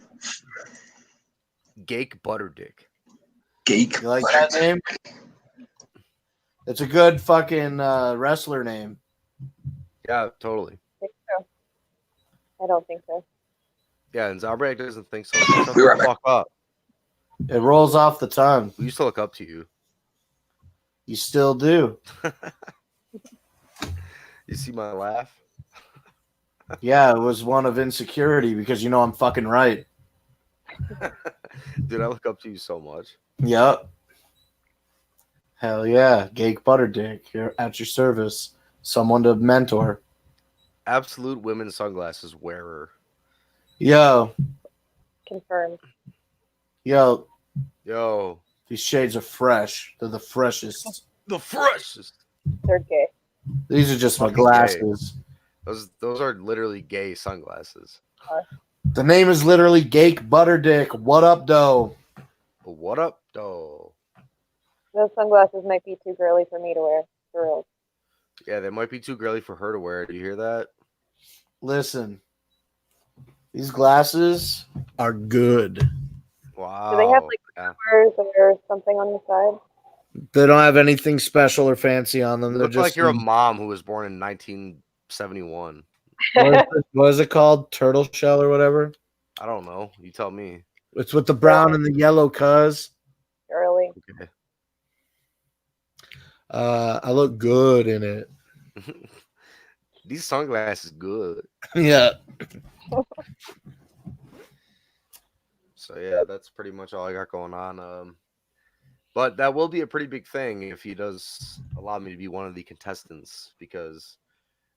Gake Butterdick. Gake. You like that name? It's a good fucking wrestler name. Yeah, totally. I think so. I don't think so. Yeah, and Zabrak doesn't think so. Shut Be right the fuck up. It rolls off the tongue. We used to look up to you. You still do. You see my laugh? Yeah, it was one of insecurity because you know I'm fucking right. Dude, I look up to you so much. Yep. Hell yeah. Gake Butterdick. You're at your service. Someone to mentor. Absolute women's sunglasses wearer. Yo. Confirmed. Yo. Yo. These shades are fresh. They're the freshest. The freshest. They're gay. These are just my Fucking glasses. Those are literally gay sunglasses. The name is literally Gake Butterdick. What up, though? What up, though? Those sunglasses might be too girly for me to wear. For real. Yeah, they might be too girly for her to wear. Do you hear that? Listen. These glasses are good. Wow. Do they have like covers or something on the side? They don't have anything special or fancy on them. You They're look just like you're a mom who was born in 1971. what is it called? Turtle shell or whatever? I don't know. You tell me. It's with the brown and the yellow, cuz. Early. Okay. I look good in it. These sunglasses good. Yeah. So yeah, that's pretty much all I got going on. But that will be a pretty big thing if he does allow me to be one of the contestants, because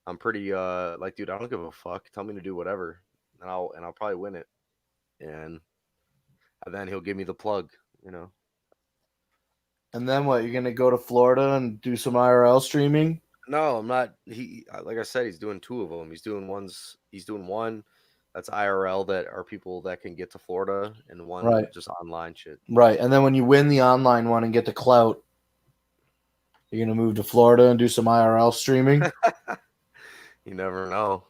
I'm pretty like, dude, I don't give a fuck. Tell me to do whatever, and I'll probably win it, and then he'll give me the plug, you know. And then what? You're gonna go to Florida and do some IRL streaming? No, I'm not. Like I said, he's doing two of them. He's doing one that's IRL, that are people that can get to Florida, and one Right. just online shit. Right. And then when you win the online one and get the clout, you're gonna move to Florida and do some IRL streaming? You never know.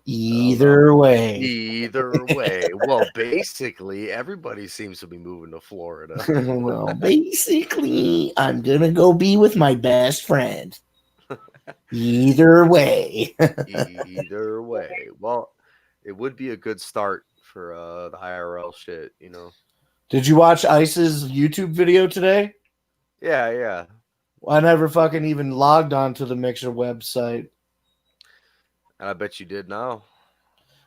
Either way. Either way. Well, basically, everybody seems to be moving to Florida. Well, basically, I'm gonna go be with my best friend. Either way. Either way. Well, it would be a good start for the IRL shit, you know. Did you watch Ice's YouTube video today? Yeah. I never fucking even logged on to the Mixer website. And I bet you did now.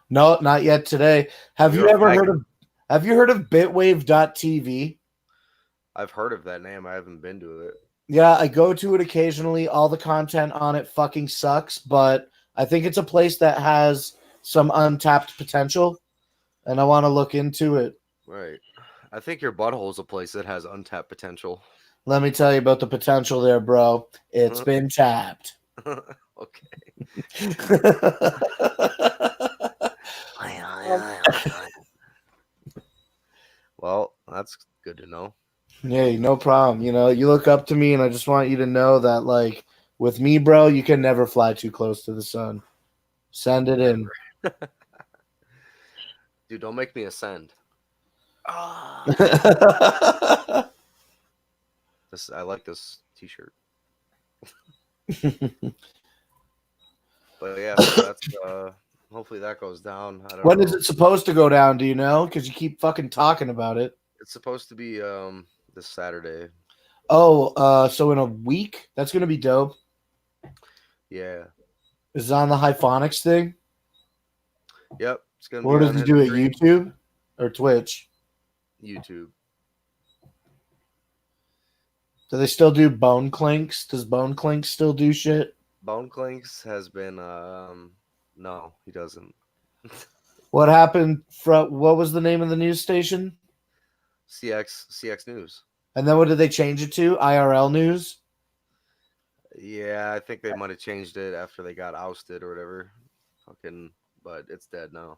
No, not yet today. Have you ever heard of bitwave.tv? I've heard of that name. I haven't been to it. Yeah, I go to it occasionally. All the content on it fucking sucks, but I think it's a place that has some untapped potential, and I want to look into it. Right. I think your butthole is a place that has untapped potential. Let me tell you about the potential there, bro. It's been tapped. Okay. Well, that's good to know. Hey, no problem. You know, you look up to me, and I just want you to know that, like, with me, bro, you can never fly too close to the sun. Send it in. Dude, don't make me ascend. I like this t-shirt. But yeah, so that's hopefully that goes down. I don't When know. is it supposed to go down? Do you know? Because you keep fucking talking about it. It's supposed to be this Saturday. Oh, so in a week? That's gonna be dope. Yeah. Is it on the Hyphonics thing? Yep. It's gonna Or be does on it do it his stream. YouTube or Twitch? YouTube. Do they still do Bone Clinks? Does Bone Clinks still do shit? Bone Clinks has been no, he doesn't. What happened from what was the name of the news station? CX News. And then what did they change it to? IRL News? Yeah, I think they might have changed it after they got ousted or whatever. But it's dead now.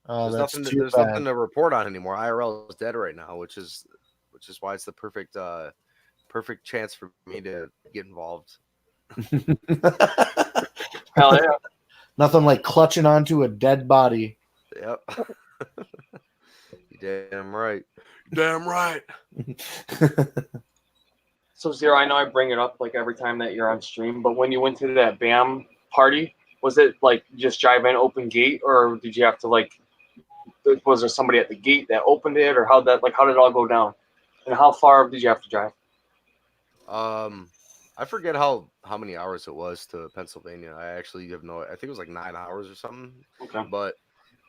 Oh, There's that's nothing to report on anymore. IRL is dead right now, which is why it's the perfect chance for me to get involved. Hell yeah. Nothing like clutching onto a dead body. Yep. You damn right. Damn right. So Zero, I know I bring it up like every time that you're on stream, but when you went to that BAM party, was it like just drive in open gate, or did you have to like? Was there somebody at the gate that opened it, or how did it all go down? And how far did you have to drive? I forget how many hours it was to Pennsylvania. I actually have no. I think it was like 9 hours or something. Okay. But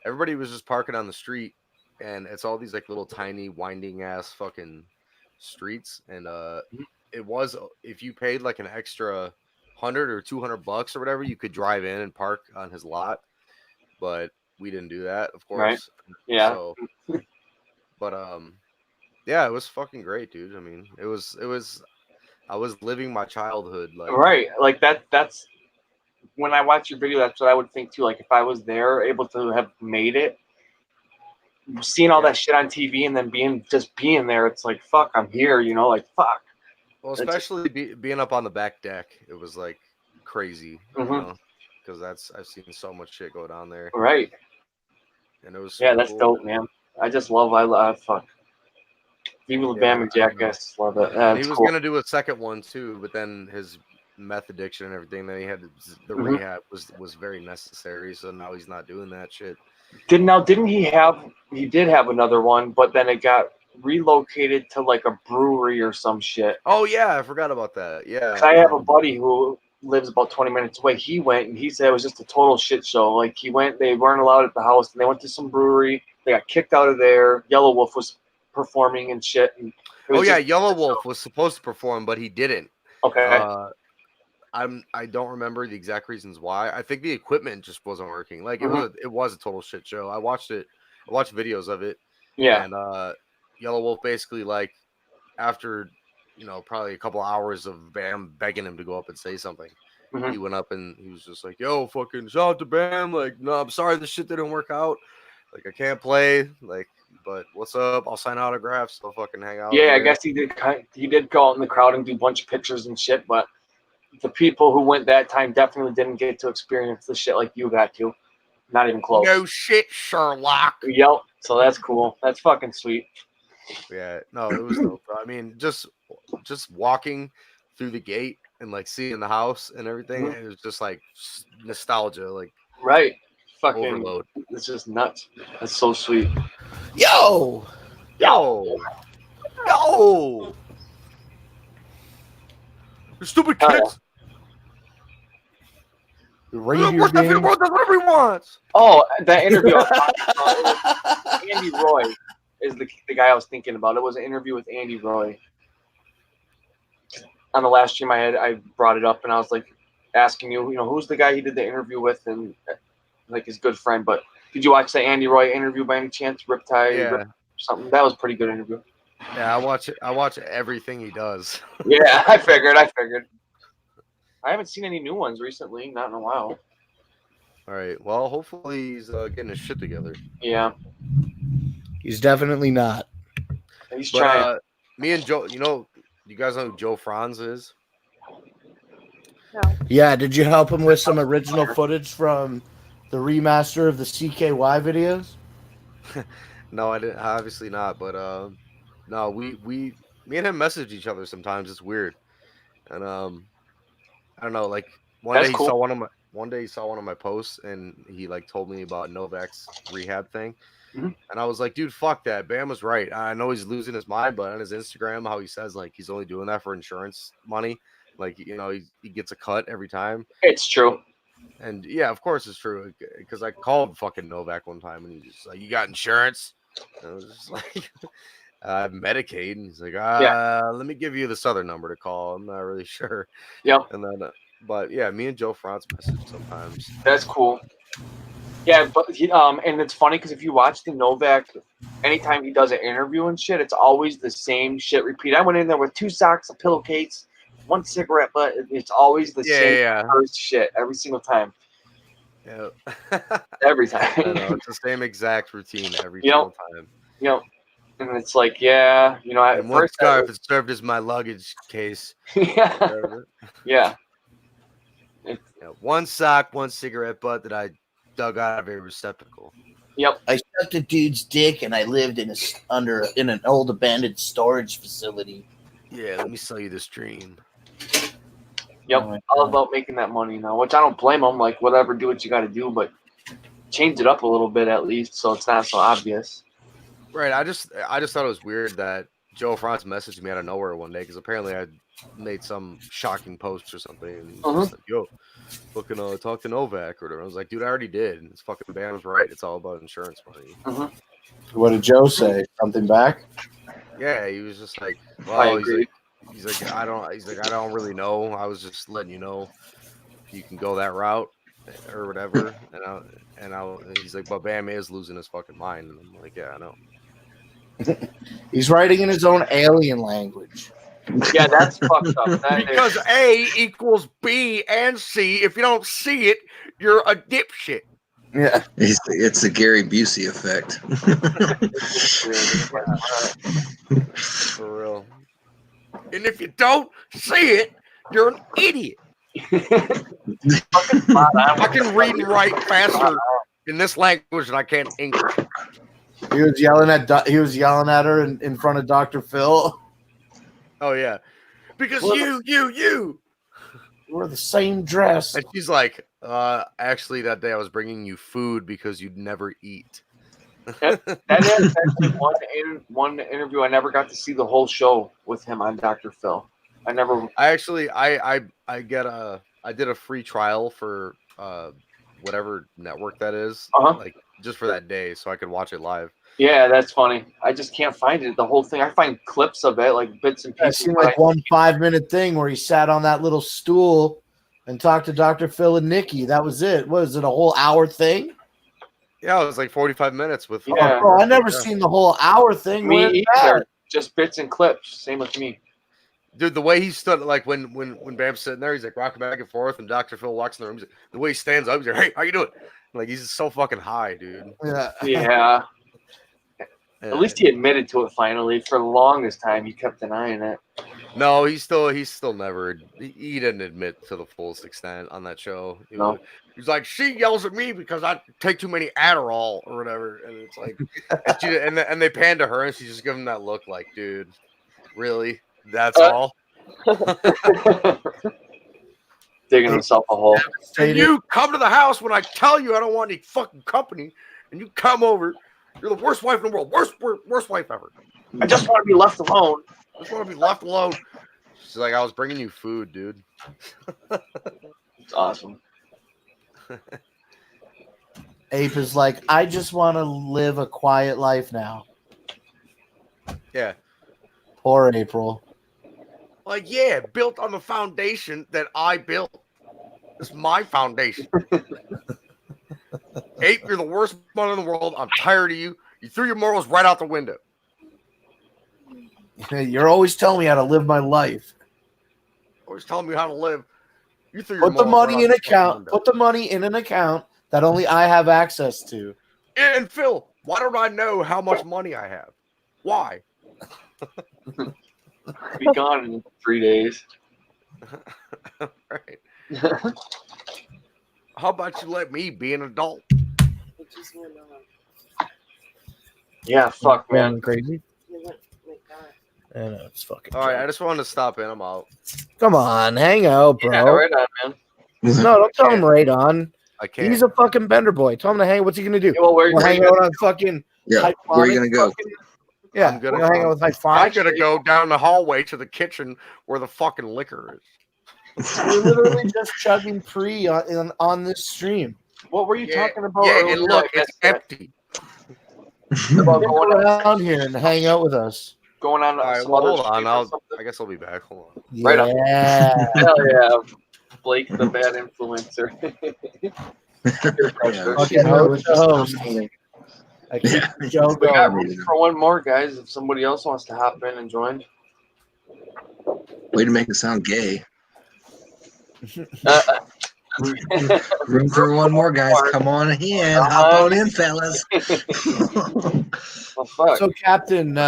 everybody was just parking on the street, and it's all these like little tiny winding ass fucking streets, and it was if you paid like an extra $100 or $200 or whatever, you could drive in and park on his lot. But we didn't do that, of course. Right. Yeah. So, but yeah, it was fucking great, dude. I mean, it was. I was living my childhood, like Right. Like that's when I watch your video, that's what I would think too. Like if I was there, able to have made it, seeing all that shit on TV, and then being there, it's like fuck, I'm here. You know, like fuck. Well, especially being up on the back deck, it was like crazy, you know, because I've seen so much shit go down there. Right. And it was that's cool. dope, man. I love fuck. Viva La Bam and Jackass, love it. And he was gonna do a second one too, but then his meth addiction and everything, then he had the rehab was very necessary, so now he's not doing that shit. Didn't he did have another one, but then it got relocated to like a brewery or some shit. Oh yeah, I forgot about that. Yeah. I have a buddy who lives about 20 minutes away. He went and he said it was just a total shit show. Like he went, they weren't allowed at the house, and they went to some brewery. They got kicked out of there. Yellow Wolf was performing and shit. And Yellow Wolf was supposed to perform, but he didn't. Okay. I don't remember the exact reasons why. I think the equipment just wasn't working. Like it was a total shit show. I watched videos of it. Yeah. And Yellow Wolf basically, like, after probably a couple hours of Bam begging him to go up and say something, he went up and he was just like, "Yo, fucking shout out to Bam. Like, no, I'm sorry this shit didn't work out. Like, I can't play. Like, but what's up? I'll sign autographs. I'll fucking hang out." Yeah, I guess he did go out in the crowd and do a bunch of pictures and shit, but the people who went that time definitely didn't get to experience the shit like you got to. Not even close. No shit, Sherlock. Yep. So that's cool. That's fucking sweet. Yeah. No, it was dope. I mean, just walking through the gate and like seeing the house and everything, it was just like nostalgia, like right. Fucking overload. It's just nuts. That's so sweet. Yo. You stupid kids. Reindeer games. Oh, that interview. Andy Roy is the guy I was thinking about. It was an interview with Andy Roy. On the last stream I brought it up, and I was like asking you, who's the guy he did the interview with, and like his good friend. But did you watch the Andy Roy interview by any chance? Riptide or something? That was a pretty good interview. Yeah, I watch it. I watch everything he does. Yeah, I figured. I haven't seen any new ones recently, not in a while. All right. Well, hopefully he's getting his shit together. Yeah. He's definitely not. He's trying. Me and Joe, you guys know who Joe Franz is? No. Yeah, did you help him with some original footage from the remaster of the CKY videos? No, I didn't. Obviously not. But no, me and him message each other sometimes. It's weird, and I don't know. Like one day he saw one of my posts, and he like told me about Novak's rehab thing, and I was like, dude, fuck that. Bam was right. I know he's losing his mind, but on his Instagram, how he says like he's only doing that for insurance money. Like, he gets a cut every time. It's true. And yeah, of course it's true. Because I called fucking Novak one time, and he's just like, "You got insurance?" And I was just like, Medicaid. And he's like, let me give you this other number to call. I'm not really sure. Yep. And then, but yeah, me and Joe Franz message sometimes. That's cool. Yeah, but and it's funny because if you watch the Novak, anytime he does an interview and shit, it's always the same shit repeat. I went in there with 2 socks, a pillowcase, 1 cigarette, but it's always the same first shit every single time. Yeah. Every time. I know, it's the same exact routine every single time. Yep. And it's like, and one scarf is served as my luggage case. Yeah. 1 sock, 1 cigarette butt that I dug out of a receptacle. Yep. I sucked a dude's dick, and I lived in an old abandoned storage facility. Yeah, let me sell you this dream. Yep. All about making that money now, which I don't blame them. Like, whatever, do what you got to do, but change it up a little bit at least, so it's not so obvious. Right. I just thought it was weird that Joe Franz messaged me out of nowhere one day because apparently I made some shocking post or something. And he's Uh-huh. just like, yo, fucking talk to Novak or whatever. I was like, dude, I already did. It's fucking Bam's right. It's all about insurance money. Uh-huh. What did Joe say? Something back? Yeah, he was just like, I well, agree. he's like, I don't really know. I was just letting you know you can go that route or whatever. And he's like, but Bam is losing his fucking mind. And I'm like, yeah, I know. He's writing in his own alien language. Yeah, that's fucked up. Because A equals B and C. If you don't see it, you're a dipshit. Yeah. It's the Gary Busey effect. For real. And if you don't see it, you're an idiot. I can read and write faster in this language than I can English. He was yelling at her in front of Dr. Phil. Oh yeah, because you wear the same dress. And she's like, actually, that day I was bringing you food because you'd never eat. That is actually one interview. I never got to see the whole show with him on Dr. Phil. I did a free trial for whatever network that is, like just for that day, so I could watch it live. Yeah, that's funny. I just can't find it. The whole thing. I find clips of it, like bits and pieces. I seen like one 5-minute thing where he sat on that little stool and talked to Dr. Phil and Nikki. That was it. Was it a whole hour thing? Yeah, it was like 45 minutes with. Yeah, bro, I never seen the whole hour thing. Me either. Just bits and clips. Same with me. Dude, the way he stood, like when Bam's sitting there, he's like rocking back and forth, and Dr. Phil walks in the room. The way he stands up, he's like, "Hey, how you doing?" Like he's so fucking high, dude. Yeah. Yeah. At least he admitted to it finally. For the longest time, he kept denying it. No, he's still never. He didn't admit to the fullest extent on that show. He's like, she yells at me because I take too many Adderall or whatever, and it's like, and they pan to her, and she's just giving him that look, like, dude, really? That's all? Digging himself a hole. And you come to the house when I tell you I don't want any fucking company, and you come over. You're the worst wife in the world. Worst wife ever. I just want to be left alone. I just want to be left alone. She's like, I was bringing you food, dude. It's awesome. Ape is like, I just want to live a quiet life now. Yeah. Poor April. Like, yeah, built on the foundation that I built. It's my foundation. Ape, you're the worst one in the world. I'm tired of you. You threw your morals right out the window. You're always telling me how to live my life. Always telling me how to live. You threw your Put the morals money right in out the account. window. Put the money in an account that only I have access to. And Phil, why don't I know how much money I have? Why? Be gone in 3 days. Right. How about you let me be an adult? Yeah, fuck, man. Crazy. I know, it's fucking. All right, I just wanted to stop in. I'm out. Come on, hang out, bro. Yeah, right on, man. No, don't tell him right on. I can't. He's a fucking bender boy. Tell him to hang. What's he gonna do? Yeah, well, We'll hang out on fucking. Yeah, where are you gonna go? Yeah, I'm gonna we'll hang out with Hyponic. I'm gonna go down the hallway to the kitchen where the fucking liquor is. We're literally just chugging pre on this stream. What were you talking about? Yeah, earlier? and look, I it's guess empty. about Come going around here and hang out with us. going on All right, some well, other hold on. stream or something. I guess I'll be back. Hold on. Right on. Yeah. Hell yeah, Blake, the bad influencer. Fucking host. I keep the show We got going. room for one more, guys. If somebody else wants to hop in and join. Way to make it sound gay. Room for one more, guys. Come on in. Hop on in, fellas. Well, fuck. So, Captain,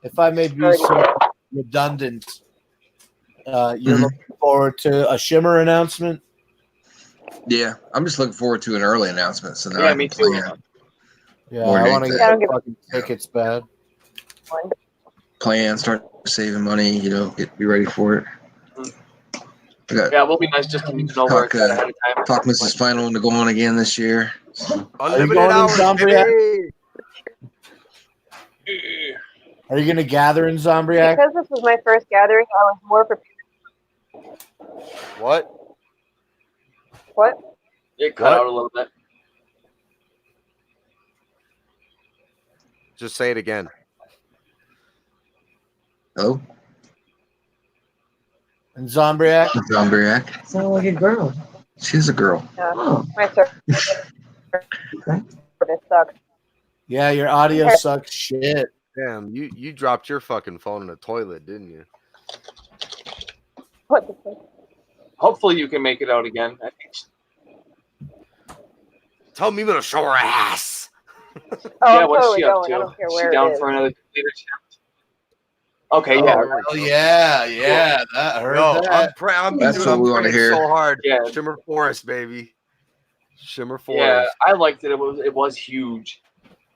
if I may be so redundant, you're looking forward to a Shimmer announcement? Yeah, I'm just looking forward to an early announcement. So now Yeah, I can me too. Yeah, More I want to than get that. the fucking tickets bad. plan, start saving money. Be ready for it. I got Yeah, it will be nice just to know where it's at ahead of time. Talk Mrs. Final to go on again this year. Are you going in, John Briette? Are you gonna gather in Zombriac? Because this was my first gathering, I was more prepared. What? What? It cut out a little bit. Just say it again. Oh, And Zombriac? Zombriac. Sound like a girl. She's a girl. Yeah. Oh. My service sucks. Yeah, your audio sucks shit. Damn, you dropped your fucking phone in the toilet, didn't you? What the fuck? Hopefully you can make it out again. I think. Tell me to show her ass. Oh, Yeah, I'm what's totally she up going. to? I don't care Is where she down it is. for another computer attempt? Okay, yeah. Oh, yeah. That heard No, that. I'm That's what we wanna praying hear. so hard. Yeah. Shimmer Forest, baby. Shimmer Yeah, Forest. I liked it. It was huge.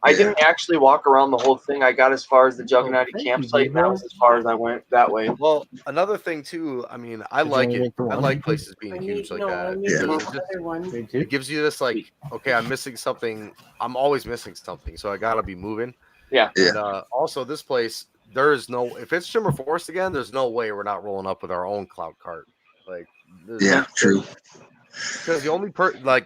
I Yeah. didn't actually walk around the whole thing. I got as far as the Juggernaut thank you, campsite, and that Vivo. was as far as I went that way. Well, another thing too. I mean, I Did you like only it. make the I one? like places being I huge need, like no, I that. need Yeah. the It just- other one. Me too. It gives you this like, okay, I'm missing something. I'm always missing something, so I gotta be moving. Yeah. Yeah. And also, this place, there is no. If it's Shimmer Forest again, there's no way we're not rolling up with our own cloud cart. Like, Yeah, true. Because the only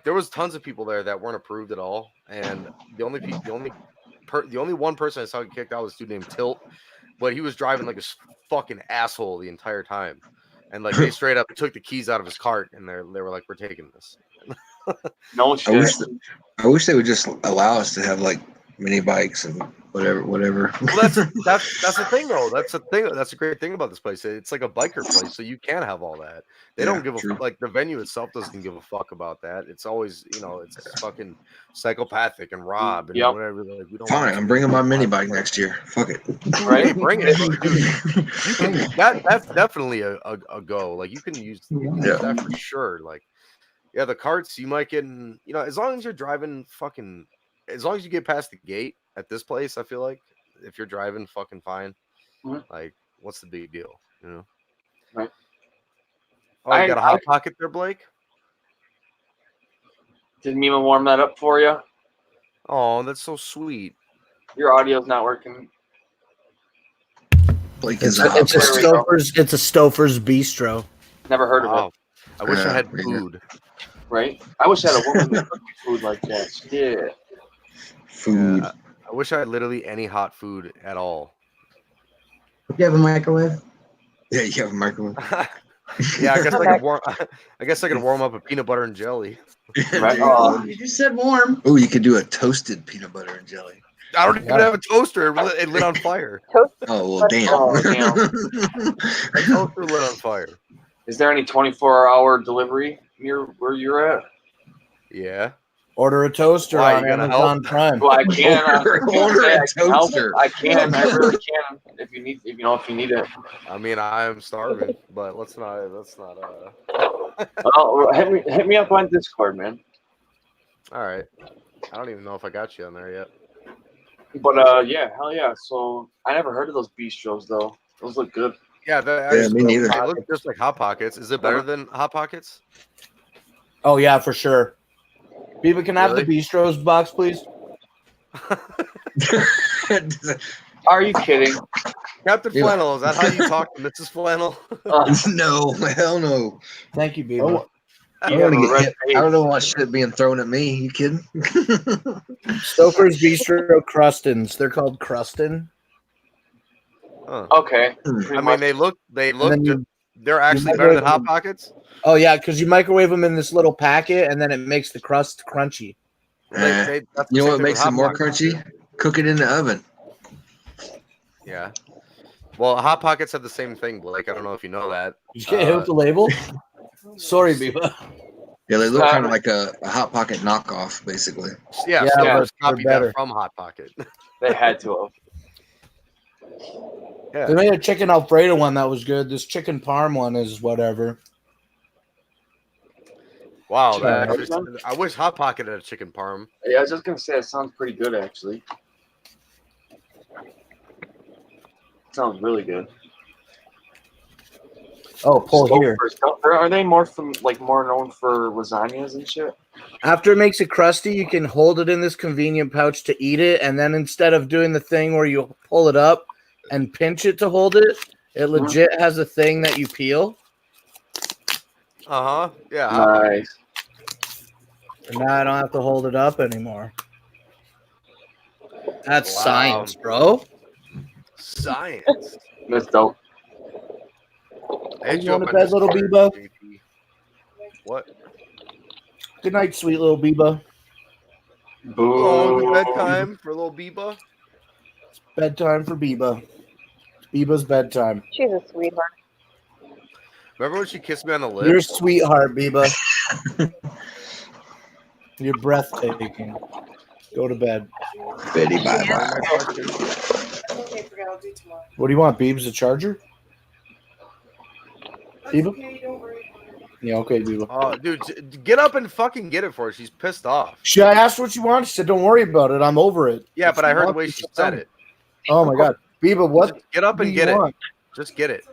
there was tons of people there that weren't approved at all, and the only one person I saw get kicked out was a dude named Tilt, but he was driving like a fucking asshole the entire time, and like they straight up took the keys out of his cart, and they were like, "We're taking this." No I shit. wish they would just allow us to have like mini bikes and whatever. Well, that's the thing though. That's the thing. That's a great thing about this place. It's like a biker place, so you can have all that. They Yeah, don't give true. a like the venue itself doesn't give a fuck about that. It's always it's fucking psychopathic and rob and Yep. whatever. Like we don't. Fine, want I'm you bringing to- my mini bike next year. Fuck it. Right? Hey, bring it, dude. You can. That's definitely a go. Like you can use Yeah. that for sure. Like yeah, the carts you might get in. As long as you're driving fucking. As long as you get past the gate at this place, I feel like if you're driving fucking fine, Mhm. like what's the big deal, Right. Oh, you I- got a hot pocket there, Blake? Did Mima warm that up for you? Oh, that's so sweet. Your audio's not working. Blake It's is a, it's a There we go. Stouffer's Bistro. Never heard of it. Wow. I wish I Yeah, had me food. Right? I wish I had a woman that cooked me food like that. Shit. food. Yeah, I wish I had literally any hot food at all. You have a microwave? Yeah, you have a microwave. Yeah, I guess I could warm. I guess I could warm up a peanut butter and jelly. Right? You just said warm. Oh, you could do a toasted peanut butter and jelly. I don't even have a toaster. It lit on fire. Oh well, damn. Oh, damn. My toaster lit on fire. Is there any 24-hour delivery near where you're at? Yeah. Order a toaster Why, on you gotta Amazon help? Prime. Well, I can. Order a I can help. toaster. I can. I really can. If you need it. I mean, I am starving, but let's not. Well, hit me up on Discord, man. All right. I don't even know if I got you on there yet. But yeah, hell yeah. So I never heard of those bistros though. Those look good. Yeah, Yeah, me neither. They look just like Hot Pockets. Is it better than Hot Pockets? Oh yeah, for sure. Biba, can I have the Really? Bistros box, please? Are you kidding? Captain Yeah. Flannel, is that how you talk to Mrs. Flannel? No, hell no. Thank you, Biba. I You don't have a want to red get hit. face. I don't want shit being thrown at me. You kidding? Stouffer's Bistro Crustins. They're called Crustin. Huh. Okay. I pretty mean, much. they look. then you- They're actually you better than microwave Hot Pockets. Oh yeah, because you microwave them in this little packet, and then it makes the crust crunchy. Eh, That's the you know same what thing makes with them more Hot Pockets. crunchy? Cook it in the oven. Yeah. Well, Hot Pockets have the same thing, Blake. I don't know if you know that. Did you get hit with the label? Sorry, Biba. Yeah, they look kind of like a hot pocket knockoff, basically. Yeah, Yeah, Stouffer's but they're copied better. that from Hot Pocket. They had to have. Yeah. They made a chicken Alfredo one that was good. This chicken parm one is whatever. Wow. Yeah. I wish Hot Pocket had a chicken parm. Yeah, I was just gonna say it sounds pretty good actually. Sounds really good. Oh, pull here. Are they more more known for lasagnas and shit? After it makes it crusty, you can hold it in this convenient pouch to eat it, and then instead of doing the thing where you pull it up, and pinch it to hold it, it legit has a thing that you peel. Yeah. Nice. And now I don't have to hold it up anymore. That's science, bro. Science. That's dope. Hey, You going to bed, little Biba? What? Good night, sweet little Biba. Boo. Bedtime for little Biba. It's bedtime for Biba. It's Biba's bedtime. She's a sweetheart. Remember when she kissed me on the lips? You're a sweetheart, Biba. You're breathtaking. Go to bed. Betty, bye-bye. Okay, forget. I'll do tomorrow. What do you want, Biebs? A charger? That's Biba? okay, don't worry. Yeah, okay, Biba. Oh, dude, get up and fucking get it for her. She's pissed off. I asked what you want. She said, "Don't worry about it. I'm over it." Yeah, If but she I heard the wants way it, she she'll said come. it. Oh my God, Biba, what? Just get up do and you get it. want? Just get it.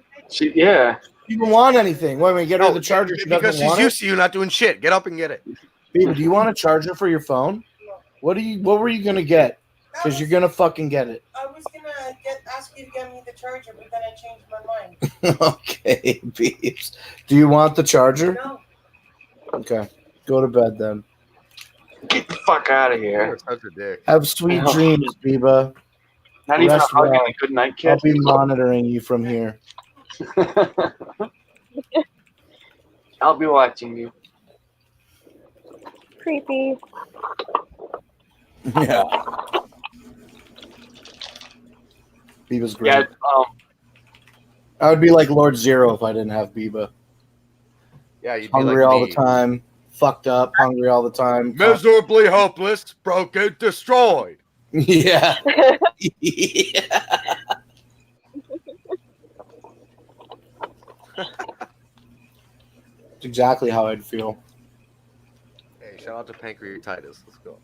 Yeah. You don't want anything. Wait a minute, get her the charger. She because doesn't she's want used to you not doing shit. Get up and get it. Biba, do you want a charger for your phone? What were you gonna get? Because you're gonna fucking get it. I was gonna ask you to get me the charger, but then I changed my mind. Okay, Biebs. Do you want the charger? No. Okay, go to bed then. Get the fuck out of here. You're such a dick. Have sweet dreams, Biba. Not even a Rest hug and well. a good night I'll kiss. be monitoring you from here. I'll be watching you. Creepy. Yeah. Biba's great. Yeah. I would be like Lord Zero if I didn't have Biba. Yeah, you'd be Hungry like all me. the time. Fucked up. Hungry all the time. Miserably hopeless, broken, destroyed. Yeah. Yeah. It's exactly how I'd feel. Hey, shout out to pancreatitis. Let's go.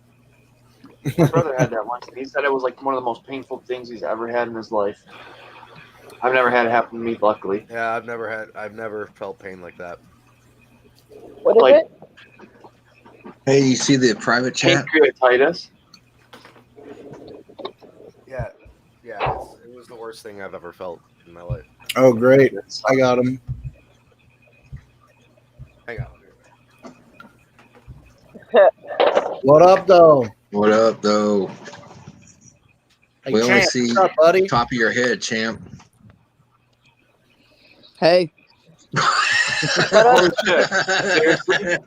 My brother had that once, and he said it was like one of the most painful things he's ever had in his life. I've never had it happen to me, luckily. Yeah, I've never felt pain like that. What is Like- it? Hey, you see the private chat? Pancreatitis. Yeah, it was the worst thing I've ever felt in my life. Oh, great. I got him. Hang on. What up, though? What up, though? Hey, We only champ, see what's up, buddy? top of your head, champ. Hey. Holy shit. Seriously?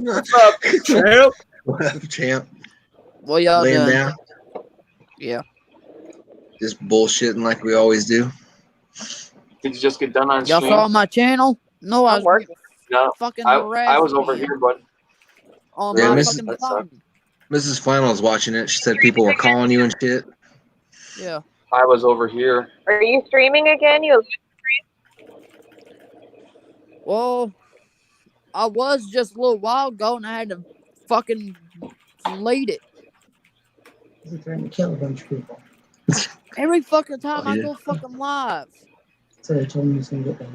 What's up, champ? What up, champ? What y'all Laying doing? down? Yeah. Just bullshitting like we always do. Did you just get done on Y'all stream? saw my channel? No, I I'm was working. No. fucking I harassed was over me here, but on Yeah, my Miss- fucking that phone. Mrs. Flannel's watching it. She said people were calling you and shit. Yeah. I was over here. Are you streaming again? You Well, I was just a little while ago and I had to fucking delete it. He's trying to kill a bunch of people. Every fucking time Oh, I yeah. go fucking live. So they told me he's gonna get that.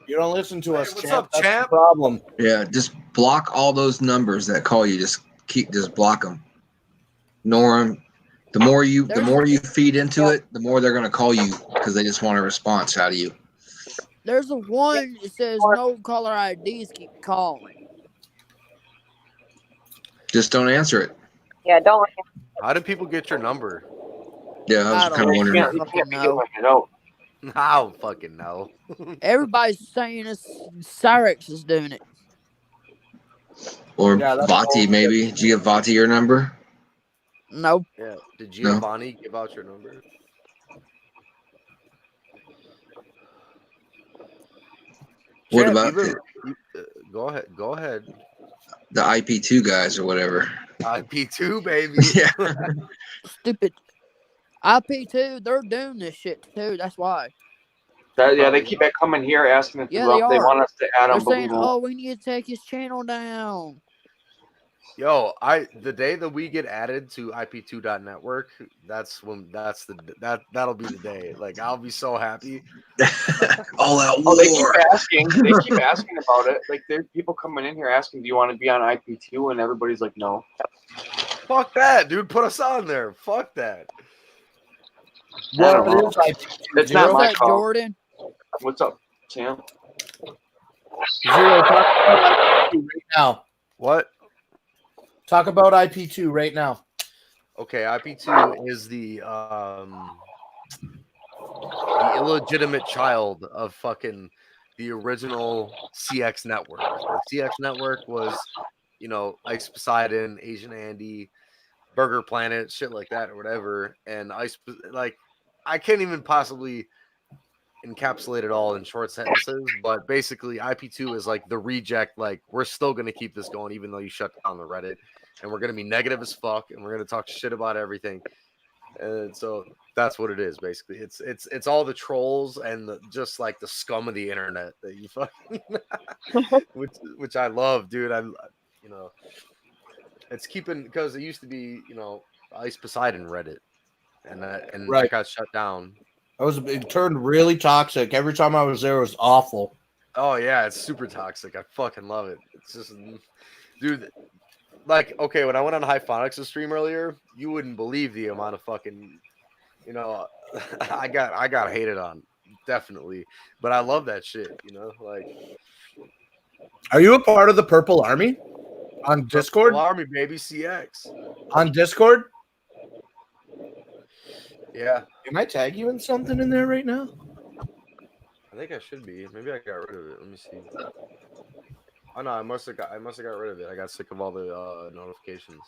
You don't listen to us, what's champ. up, That's champ? the problem. Yeah, just block all those numbers that call you. Just block them. Ignore them. The more you feed into it, the more they're gonna call you because they just want a response out of you. There's a one that says no caller IDs, keep calling. Just don't answer it. Yeah, don't. How did people get your number? Yeah, I I was kind of don't wondering. You fucking can't be know. giving it out. I don't fucking know. Everybody's saying it's Cyrex is doing it. Or Yeah, that's Vati, bullshit. maybe. Do you have Vati your number? Nope. Yeah. Did No. Giovanni give out your number? What Champ, about go ahead. Go ahead. the IP2 guys or whatever? IP2, baby. Yeah. Stupid. IP2, they're doing this shit too. That's why. Yeah, they keep coming here asking if Yeah, they they are. want us to add They're them, but we saying, won't. "Oh, we need to take his channel down." Yo, the day that we get added to IP2.network, that'll be the day. Like, I'll be so happy. All out Oh, war. they keep asking. They keep asking about it. Like, there are people coming in here asking, "Do you want to be on IP2?" And everybody's like, "No." Fuck that, dude. Put us on there. Fuck that. I don't know. What is IP2? It's not Zero? my What's up, call. Jordan? What's up, Sam? Zero. Talk about IP2 right now. What? Talk about IP2 right now. Okay, IP2 is the illegitimate child of fucking the original CX network. The CX network was, you know, Ice Poseidon, Asian Andy, Burger Planet, shit like that, or whatever. And I can't even possibly encapsulate it all in short sentences, but basically IP2 is like the reject, like we're still gonna keep this going even though you shut down the Reddit, and we're gonna be negative as fuck, and we're gonna talk shit about everything. And so that's what it is basically. It's all the trolls and just like the scum of the internet that you fucking which I love, dude. You know, it's keeping, because it used to be, you know, Ice Poseidon Reddit, and that got shut down. It turned really toxic. Every time I was there, it was awful. Oh yeah, it's super toxic. I fucking love it. It's just, dude. Like, okay, when I went on Hyphonics' stream earlier, you wouldn't believe the amount of fucking, you know, I got hated on, definitely. But I love that shit, you know, like. Are you a part of the Purple Army on Discord? Purple Army, baby, CX. On Discord? Yeah. Can I tag you in something in there right now? I think I should be. Maybe I got rid of it. Let me see. Oh no, I must have got rid of it. I got sick of all the notifications.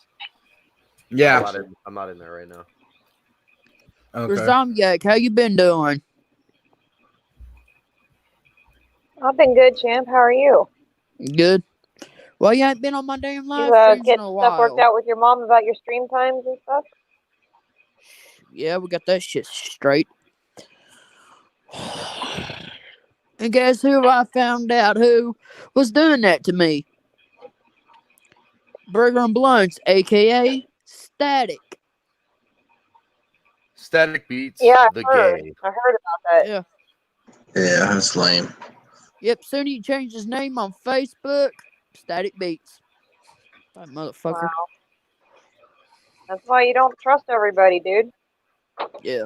Yeah. I'm not in there right now. Okay. Zombiak, how you been doing? I've been good, champ. How are you? Good. Well, you ain't been on my damn live You streams get in a while. stuff worked out with your mom about your stream times and stuff? Yeah, we got that shit straight. And guess who I found out who was doing that to me? Burger and Blunts, a.k.a. Static. Static Beats, yeah, the heard. gay. I heard about that. Yeah. Yeah, that's lame. Yep, soon he changed his name on Facebook. Static Beats. That motherfucker. Wow. That's why you don't trust everybody, dude. Yeah.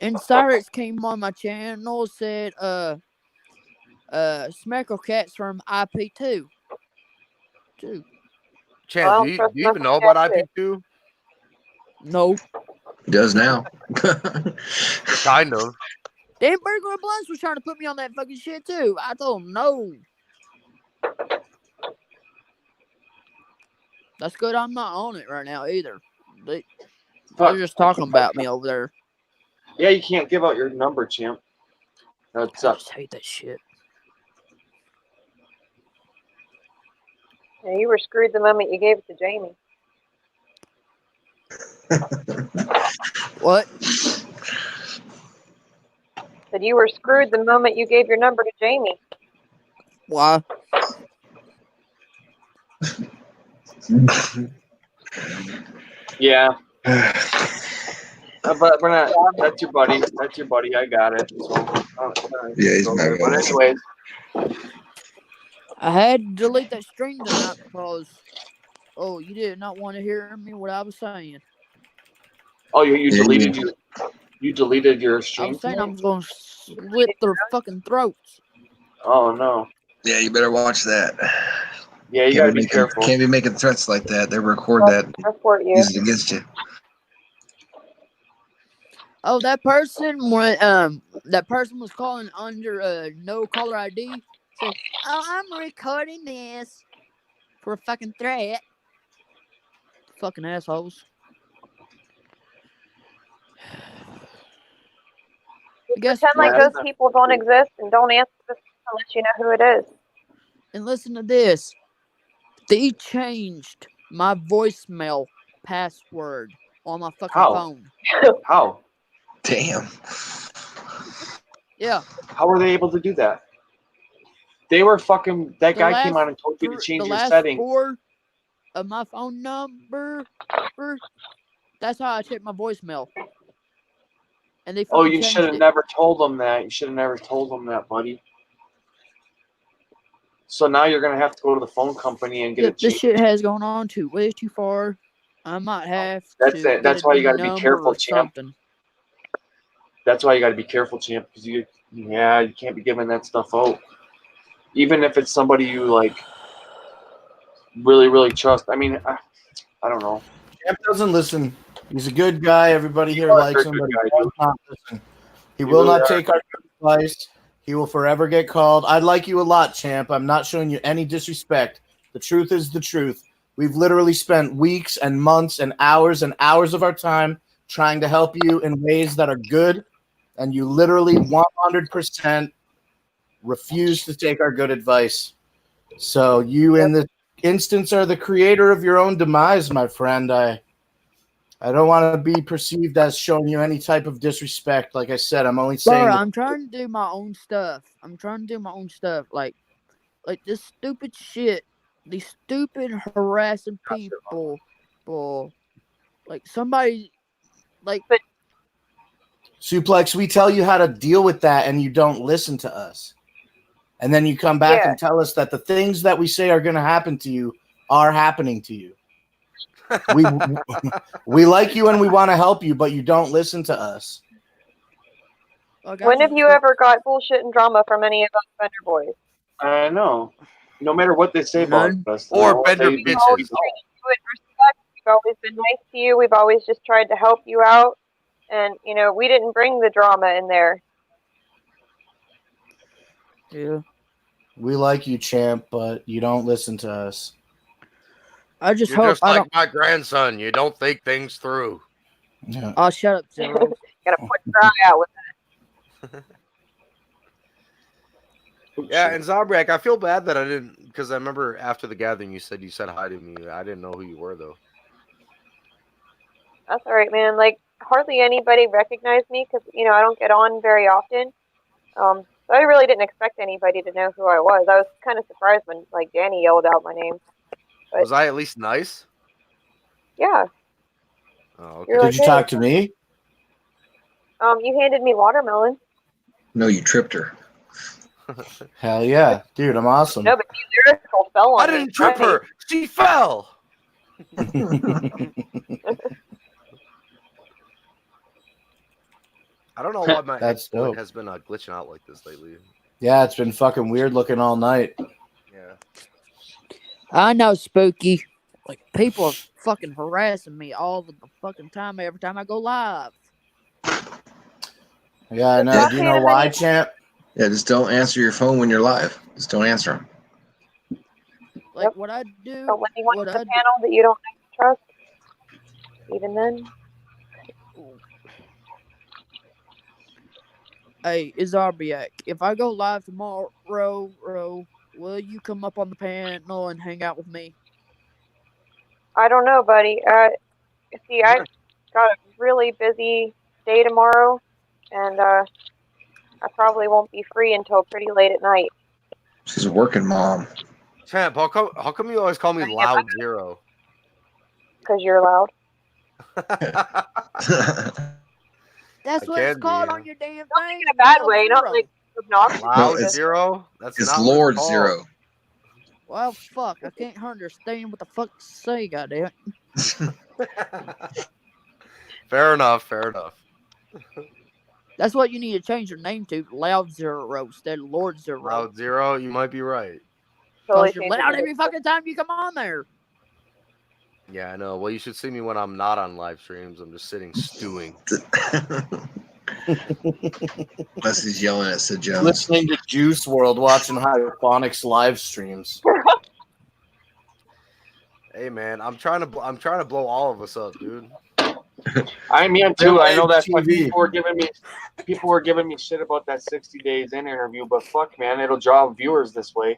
And Cyrus came on my channel, said, Smackle Cat's from IP2. Champ, do you even know about IP2? No. He does now. Kind of. Damn, Burger and Blunts was trying to put me on that fucking shit too. I told him no. That's good. I'm not on it right now either. They're just talking about me over there. Yeah, you can't give out your number, champ. That's I just hate that shit. Yeah, you were screwed the moment you gave it to Jamie. What? Said you were screwed the moment you gave your number to Jamie. Why? Yeah. But we're not. That's your buddy. That's your buddy. I got it. So, yeah, he's my But anyways, I had to delete that stream tonight because, you did not want to hear me what I was saying. Oh, you deleted you deleted your stream. I was saying I was going to slit their fucking throats. Oh no. Yeah, you better watch that. Yeah, you gotta be careful. Can't be making threats like that. They record that. Report you. Use it against you. Oh, that person was calling under no caller ID. Said, "Oh, I'm recording this for a fucking threat." Fucking assholes. Pretend like those people don't exist and don't answer this unless you know who it is. And listen to this. They changed my voicemail password on my fucking phone. How? Damn. Yeah. How were they able to do that? They were fucking. That guy came on and told you to change your settings. The last 4 of my phone number. That's how I check my voicemail. And they. Oh, you should have never told them that. You should have never told them that, buddy. So now you're gonna have to go to the phone company and get it changed. This shit has gone on way too far. I might have That's to. it. That's get a why you got to be number careful, or champ. something. That's why you got to be careful, champ, because you can't be giving that stuff out, even if it's somebody you like really, really trust. I mean, I don't know. Champ doesn't listen. He's a good guy. Everybody here likes him, but he does not listen. He will not take our advice. He will forever get called. I like you a lot, Champ. I'm not showing you any disrespect. The truth is the truth. We've literally spent weeks and months and hours of our time trying to help you in ways that are good, and you literally 100% refuse to take our good advice. So you, in this instance, are the creator of your own demise, my friend. I don't want to be perceived as showing you any type of disrespect. Like I said, I'm only saying. Bro, I'm trying to do my own stuff. Like this stupid shit. These stupid harassing people. Like somebody. Like. Suplex, we tell you how to deal with that, and you don't listen to us. And then you come back and tell us that the things that we say are going to happen to you are happening to you. We like you and we want to help you, but you don't listen to us. When have you ever got bullshit and drama from any of us Benderboyz? I know. No matter what they say about us. Or Bender bitches. We've always treated you with respect. We've always been nice to you. We've always just tried to help you out. And, we didn't bring the drama in there. Yeah. We like you, Champ, but you don't listen to us. I just You're hope just like my grandson. You don't think things through. Yeah. Oh, shut up, Zero. Gotta put your eye out with that. Yeah, and Zobrack, I feel bad that I didn't, because I remember after the gathering you said hi to me. I didn't know who you were, though. That's all right, man. Like, hardly anybody recognized me because, I don't get on very often. So I really didn't expect anybody to know who I was. I was kind of surprised when, like, Danny yelled out my name. But, was I at least nice? Yeah. Oh, okay. Did you talk to me? You handed me watermelon. No, you tripped her. Hell yeah. Dude, I'm awesome. No, but you lyrical fell on I didn't trip her. She fell. I don't know why my exploit has been glitching out like this lately. Yeah, it's been fucking weird looking all night. Yeah. I know, Spooky. Like, people are fucking harassing me all the fucking time every time I go live. Yeah, I know. Do you know why, Champ? Yeah, just don't answer your phone when you're live. Just don't answer them. Like, what I do... So when you want the panel that you don't trust, even then... Hey, Izarbiak, if I go live tomorrow, will you come up on the panel and hang out with me? I don't know, buddy. See, I've got a really busy day tomorrow, and I probably won't be free until pretty late at night. She's a working mom. Champ, how come you always call me Loud Zero? Because you're loud. That's what it's called on your damn thing. Not in a bad way, not like obnoxious. Loud Zero? That's it's not Lord what it's Zero. called. Well, fuck. I can't understand what the fuck to say, goddamn. Fair enough. That's what you need to change your name to. Loud Zero instead of Lord Zero. Loud Zero, you might be right. Because you're loud every fucking time you come on there. Yeah, I know. Well, you should see me when I'm not on live streams. I'm just sitting stewing. Unless he's yelling at Sid Jones. Listening to Juice WRLD, watching Hydroponics live streams. Hey, man, I'm trying to blow all of us up, dude. I am too. I know that's why people were giving me shit about that 60 days in interview, but fuck, man, it'll draw viewers this way.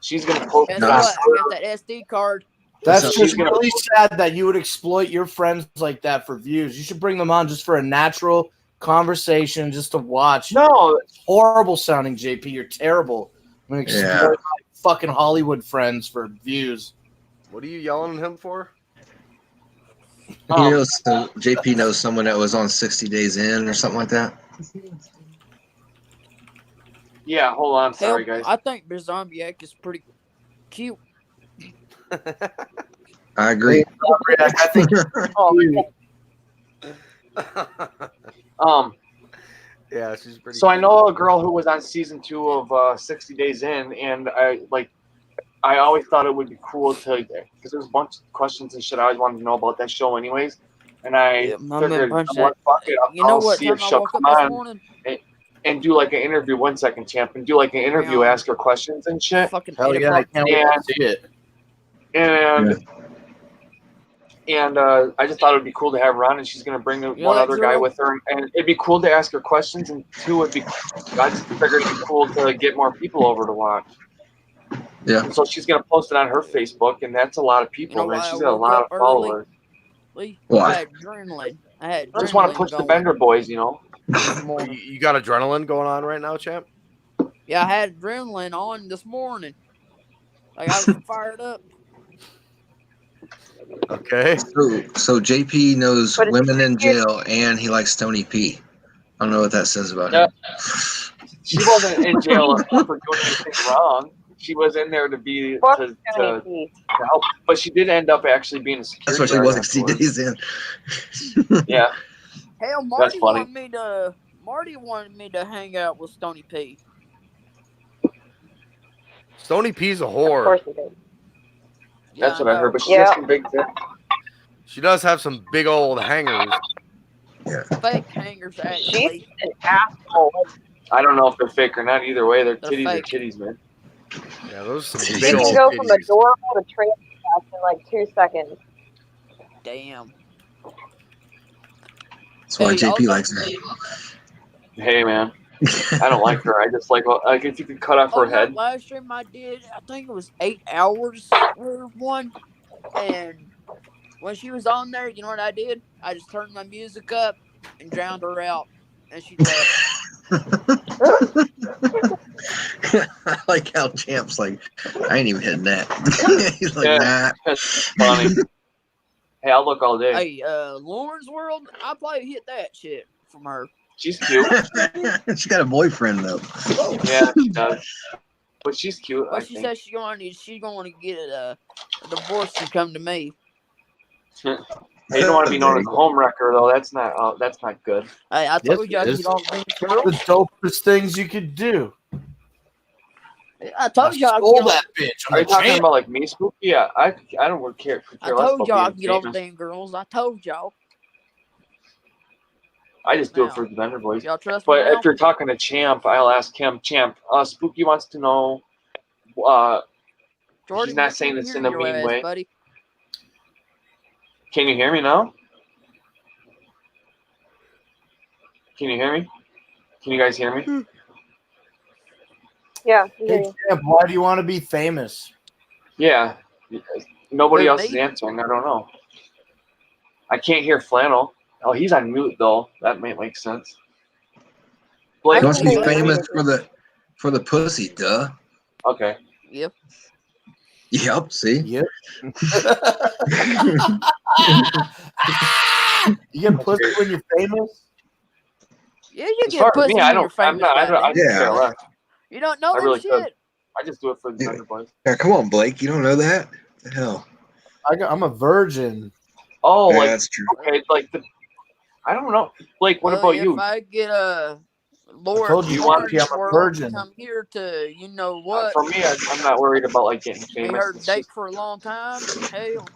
She's gonna post. Guess what? I got that SD card. That's just really sad that you would exploit your friends like that for views. You should bring them on just for a natural conversation, just to watch. No, it's horrible sounding, JP. You're terrible. I'm gonna exploit my fucking Hollywood friends for views. What are you yelling at him for? JP knows someone that was on 60 Days In or something like that. Yeah, hold on. Sorry, guys. I think Bizombiac is pretty cute. I agree. I think. Yeah, she's pretty. So I know a girl who was on season 2 of 60 Days In, and I always thought it would be cool to, because there's a bunch of questions and shit I always wanted to know about that show anyways, and I figured, fuck it, I'll see if she'll come on and do like an interview. 1 second, champ, and do like an interview, ask her questions and shit. Hell yeah, I can't wait to see it. And I just thought it would be cool to have her on, and she's going to bring one other guy with her. And it'd be cool to ask her questions, and two, I just figured it'd be cool to get more people over to watch. Yeah. And so she's going to post it on her Facebook, and that's a lot of people, man. She's got a lot of followers. I What? had adrenaline. I just want to push the Benderboyz, you know? You got adrenaline going on right now, champ? Yeah, I had adrenaline on this morning. Like, I was fired up. Okay. So JP knows women in jail, and he likes Stony P. I don't know what that says about him. She wasn't in jail for doing anything wrong. She was in there to be to help, but she did end up actually being a security That's what she guard was 60 days in. Yeah. Hell, That's funny. Marty wanted me to hang out with Stony P. Stony P's a whore. Of course he did. That's what I heard, but she has some big tits. She does have some big old hangers. Yeah. Fake hangers, actually. She's an asshole. I don't know if they're fake or not. Either way, their They're titties are fake. titties, man. Yeah, those are some She big can old go from titties. adorable to trans in like 2 seconds. Damn. That's why JP likes her. Hey, man. I don't like her. I just like if you could cut off her head. Last stream I did, I think it was 8 hours or one. And when she was on there, you know what I did? I just turned my music up and drowned her out. And she left. I like how Champ's like, I ain't even hitting that. He's like, nah. That's funny. Hey, I'll look all day. Hey, Lauren's World, I probably hit that shit from her. She's cute. She got a boyfriend though. Yeah, she does. But she's cute. But she said she's going to get a divorce and come to me. Hey, you don't want to be known as a home wrecker, though. That's not good. Hey, I told you I could get all One of the dopest things you could do. I told you I stole could that bitch. Are you talking about like me, Spooky? Yeah, I don't really care. I told y'all I could get all the damn girls. I told y'all. I just do it for the Benderboyz. Y'all trust me But now? if you're talking to Champ, I'll ask him. Champ, Spooky wants to know. Jordan, he's not saying this in a mean way. Buddy. Can you hear me now? Can you hear me? Can you guys hear me? Yeah. Hey, Champ, why do you want to be famous? Yeah. Nobody Who, else me? is answering. I don't know. I can't hear Flannel. Oh, he's on mute though. That might make sense. He wants to be famous for the pussy, duh. Okay. Yep. Yep. See. Yep. You get pussy when you're famous? Yeah, you As get far as pussy me, I when don't. you're famous. I goddamn. just care less. You don't know I that really shit. could. I just do it for the Benderboyz. Yeah, come on, Blake. You don't know that? The hell. I'm a virgin. Oh, Yeah, like that's true. okay, like I don't know. Blake, what about you? If I get a Lord, told you want to be a virgin. come here to you know what? For me, I'm not worried about like getting We famous. heard It's date just for a long time. Hell,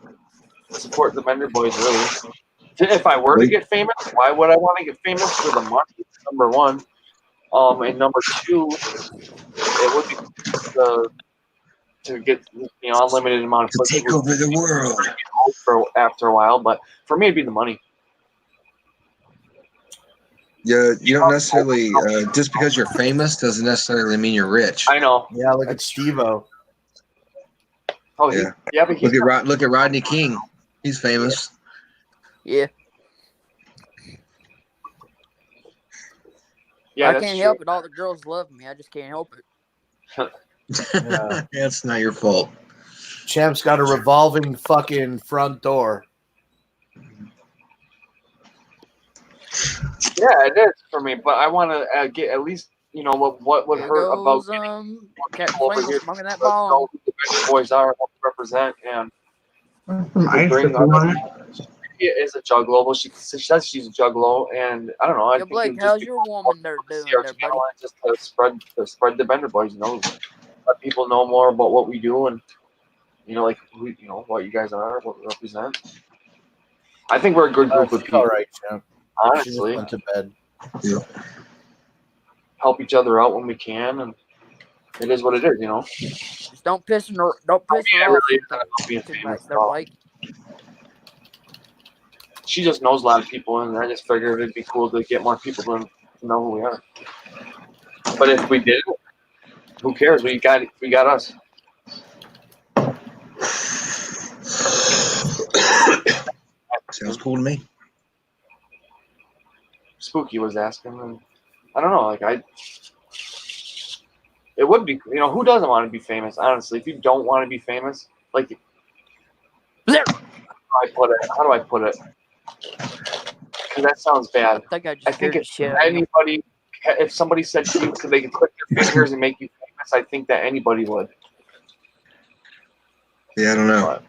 support the Benderboyz, really. If I were to get famous, why would I want to get famous? For the money, number one. And number two, it would be to get unlimited amount of To take over the world. for after a while. But for me, it'd be the money. Yeah, you don't necessarily just because you're famous doesn't necessarily mean you're rich. I know. Yeah, look at Steve-O. Oh Yeah. but he's Look at Rodney King. He's famous. yeah. Yeah, I that's can't true. help it. All the girls love me. I just can't help it. Yeah. That's not your fault. Champ's got a revolving fucking front door. Yeah, it is for me. But I want to get at least what would There hurt about goes, getting Captain over Flame here. smoking that Know bomb. who the Benderboyz are, what they represent, and From They Ice bring if you want it. She is a juggalo. Well, she says she's a juggalo, and I don't know. I Yo, think it Blake, would just how's be your woman there cool to see doing our there, channel buddy? and just to spread the Benderboyz. Let people know more about what we do and like what you guys are, what we represent. I think we're a good group of She's people. all right, Jim. She just Honestly, went to bed. Yeah. help each other out when we can, and it is what it is. Just don't piss her off. Really isn't about being Too famous much there, at all. Blake. She just knows a lot of people, and I just figured it'd be cool to get more people to know who we are. But if we did, who cares? We got us. Sounds cool to me. Spooky was asking, and I don't know. It would be. Who doesn't want to be famous? Honestly, if you don't want to be famous, how do I put it? Because that sounds bad. I think if somebody said to you, could they click their fingers and make you famous? I think that anybody would. Yeah, I don't know.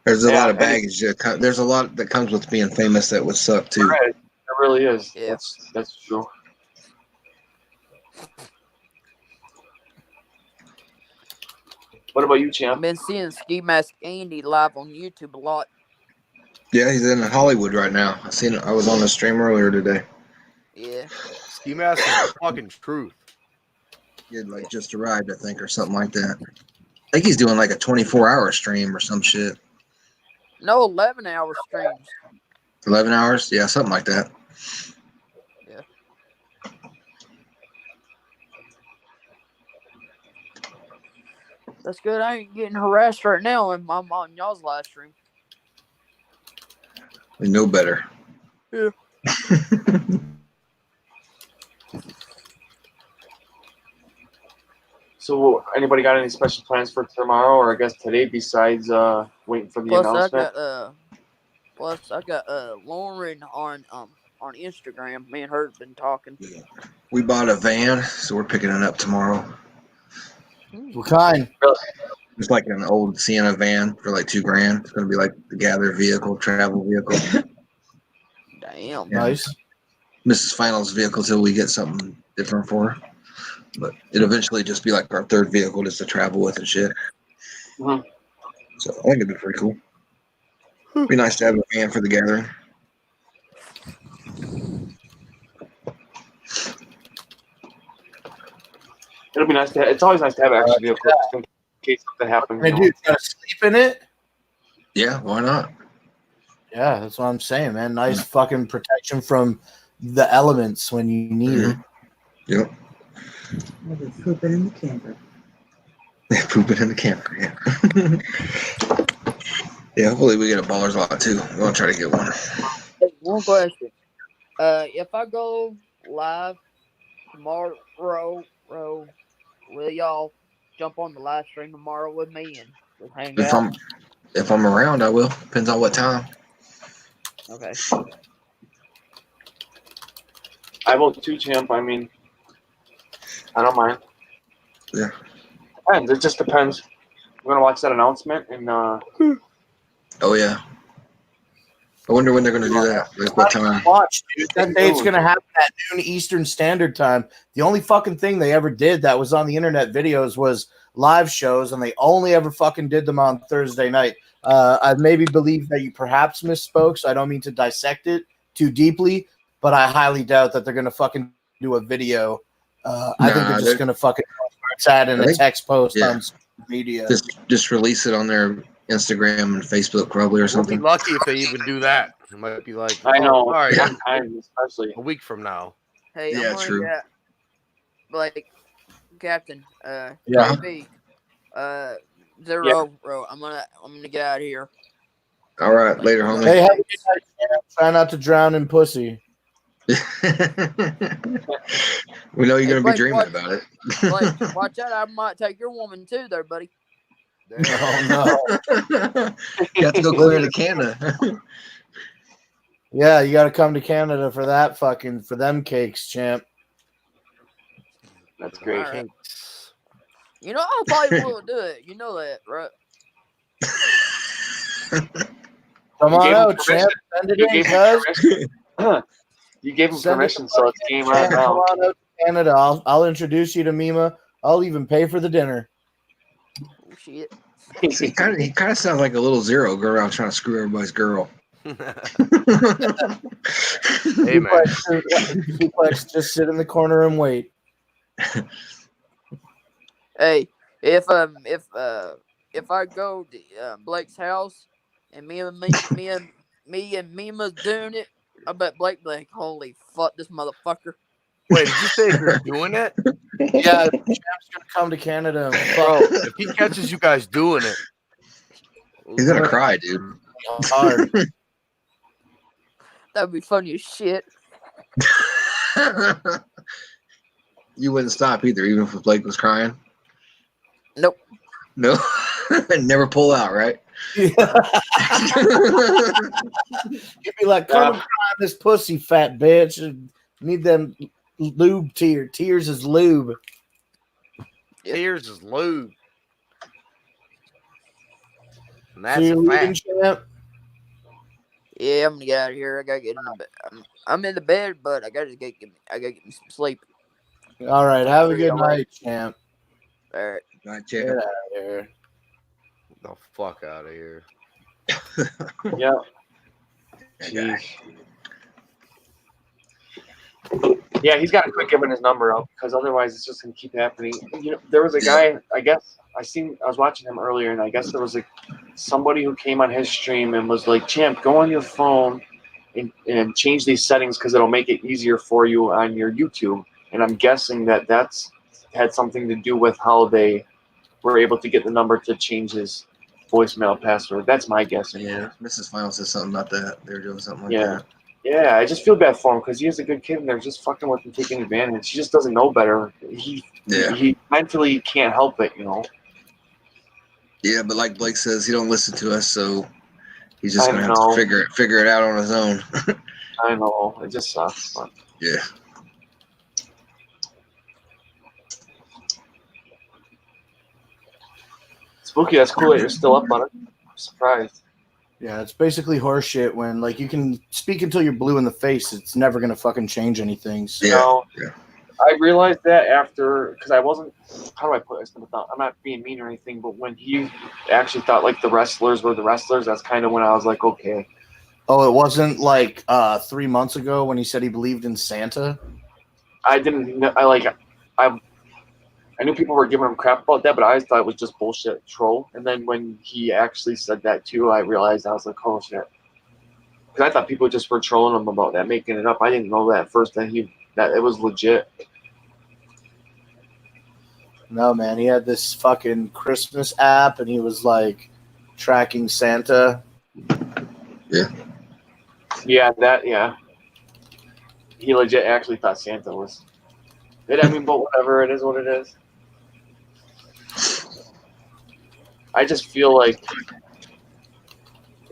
There's a lot of baggage. There's a lot that comes with being famous that would suck too. Right. It really is. Yeah. That's true. What about you, champ? I've been seeing Ski Mask Andy live on YouTube a lot. Yeah, he's in Hollywood right now. I was on the stream earlier today. Yeah. Ski Mask is the fucking truth. He had just arrived, I think, or something like that. I think he's doing like a 24-hour stream or some shit. No, 11-hour streams. 11 hours? Yeah, something like that. Yeah. That's good. I ain't getting harassed right now if I'm on y'all's live stream. We know better. Yeah. So, anybody got any special plans for tomorrow, or I guess today, besides waiting for the announcement? I got Lauren on Instagram. Me and her have been talking. We bought a van, so we're picking it up tomorrow. What kind? It's like an old Sienna van for like $2,000. It's gonna be like the gather vehicle, travel vehicle. Damn. Yeah. Nice. Mrs. Final's vehicle till we get something different for her. But it'll eventually just be like our third vehicle just to travel with and shit. Mm-hmm. So I think it'd be pretty cool. It'd be nice to have a van for the gathering. It'll be nice to. It's always nice to have an extra vehicle just in case something happens. Hey, dude, try to sleep in it? Yeah, why not? Yeah, that's what I'm saying, man. Nice fucking protection from the elements when you need it. Yep. Maybe pooping in the camper. Pooping in the camper, yeah. Yeah, hopefully we get a baller's lot too. We're gonna try to get one. Hey, one question. If I go live tomorrow, will y'all jump on the live stream tomorrow with me and just hang out? If I'm around, I will. Depends on what time. Okay. I will too, champ. I mean, I don't mind. Yeah. Depends. It just depends. We're gonna watch that announcement and. Oh yeah. I wonder when they're gonna do that. Like what time? Watch, dude. That day it's gonna happen at noon Eastern Standard Time. The only fucking thing they ever did that was on the internet videos was live shows, and they only ever fucking did them on Thursday night. I maybe believe that you perhaps misspoke, so I don't mean to dissect it too deeply, but I highly doubt that they're gonna fucking do a video. I think they're just gonna fucking it's at in a text post on social media. Just release it on their Instagram and Facebook probably or something. We'll be lucky if they even do that. It might be like, I know, sorry, especially a week from now. Hey, Yeah, I'm true. gonna get Captain. Yeah. JB, Zero. I'm gonna get out of here. All right, later, homie. Hey, have a good night, man. Try not to drown in pussy. We know you're gonna be Blake, dreaming about it. Blake, watch out! I might take your woman too, there, buddy. Oh no! You have to go clear to Canada. Yeah, you got to come to Canada for that for them cakes, champ. That's great. Right. You know, I probably will do it. You know that, right? Come You on gave him out, champ. permission. Send it You in, gave him cuz. permission. You gave him Send it permission, to so it's fucking game champ. on Come now. on out to Canada. I'll introduce you to Mima. I'll even pay for the dinner. Oh shit. He kind of sounds like a little zero go around trying to screw everybody's girl. Hey man, Suplex, just sit in the corner and wait. Hey, if I go to Blake's house and me and Mima's doing it, I bet Blake be like, holy fuck, this motherfucker. wait, did you say if you're doing it? Yeah, champ's gonna come to Canada and Bro, fuck if he catches you guys doing it, He's gonna cry, dude. hard. That'd be funny as shit. You wouldn't stop either, even if Blake was crying. Nope. No, never pull out, right? You'd be like, come and cry on this pussy, fat bitch. Need them lube tears. Tears is lube. tears is lube. And So that's you're a leaving, fact. champ? Yeah, I'm gonna get out of here. I gotta get in the bed. I'm in the bed, but I gotta get me some sleep. All right, have a good night, champ. All right. Not Get out of here. The fuck out of here. Yeah. Yeah. Yeah, he's got to quit giving his number out because otherwise it's just gonna keep happening. You know, there was a guy. I guess I was watching him earlier, and I guess there was somebody who came on his stream and was like, "Champ, go on your phone and change these settings because it'll make it easier for you on your YouTube." And I'm guessing that's had something to do with how they were able to get the number to change his voicemail password. That's my guess. Anyway. Yeah, Mrs. Final said something about that. They were doing something like Yeah. that. Yeah, I just feel bad for him because he is a good kid and they're just fucking with him, taking advantage. He just doesn't know better. He mentally can't help it, you know. Yeah, but like Blake says, he don't listen to us, so he's just I gonna have know. to figure it out on his own. I know. It just sucks. But Yeah. Spooky, that's cool that you're still up on it. I'm surprised. Yeah, it's basically horseshit when like you can speak until you're blue in the face. It's never gonna fucking change anything. So. You know, I realized that after because I wasn't. How do I put this? I'm not being mean or anything, but when he actually thought like the wrestlers were the wrestlers, that's kind of when I was like, okay. Oh, it wasn't like 3 months ago when he said he believed in Santa. I didn't. I knew people were giving him crap about that, but I thought it was just bullshit troll. And then when he actually said that too, I realized I was like, oh shit. Because I thought people just were trolling him about that, making it up. I didn't know that at first that it was legit. No, man, he had this fucking Christmas app, and he was like tracking Santa. Yeah. Yeah. He legit actually thought Santa was. I mean, but whatever, it is what it is. I just feel like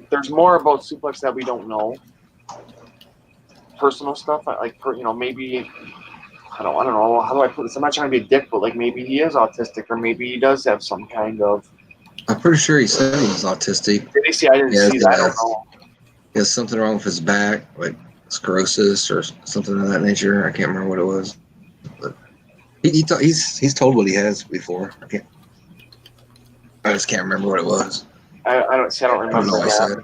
there's more about Suplex that we don't know. Personal stuff, maybe I don't know. How do I put this? I'm not trying to be a dick, but like maybe he is autistic, or maybe he does have some kind of. I'm pretty sure he said he was autistic. Did he see? I didn't see that. I don't know. He has something wrong with his back, like sclerosis or something of that nature. I can't remember what it was, but he's told what he has before. I just can't remember what it was. I don't remember. I don't know what I said.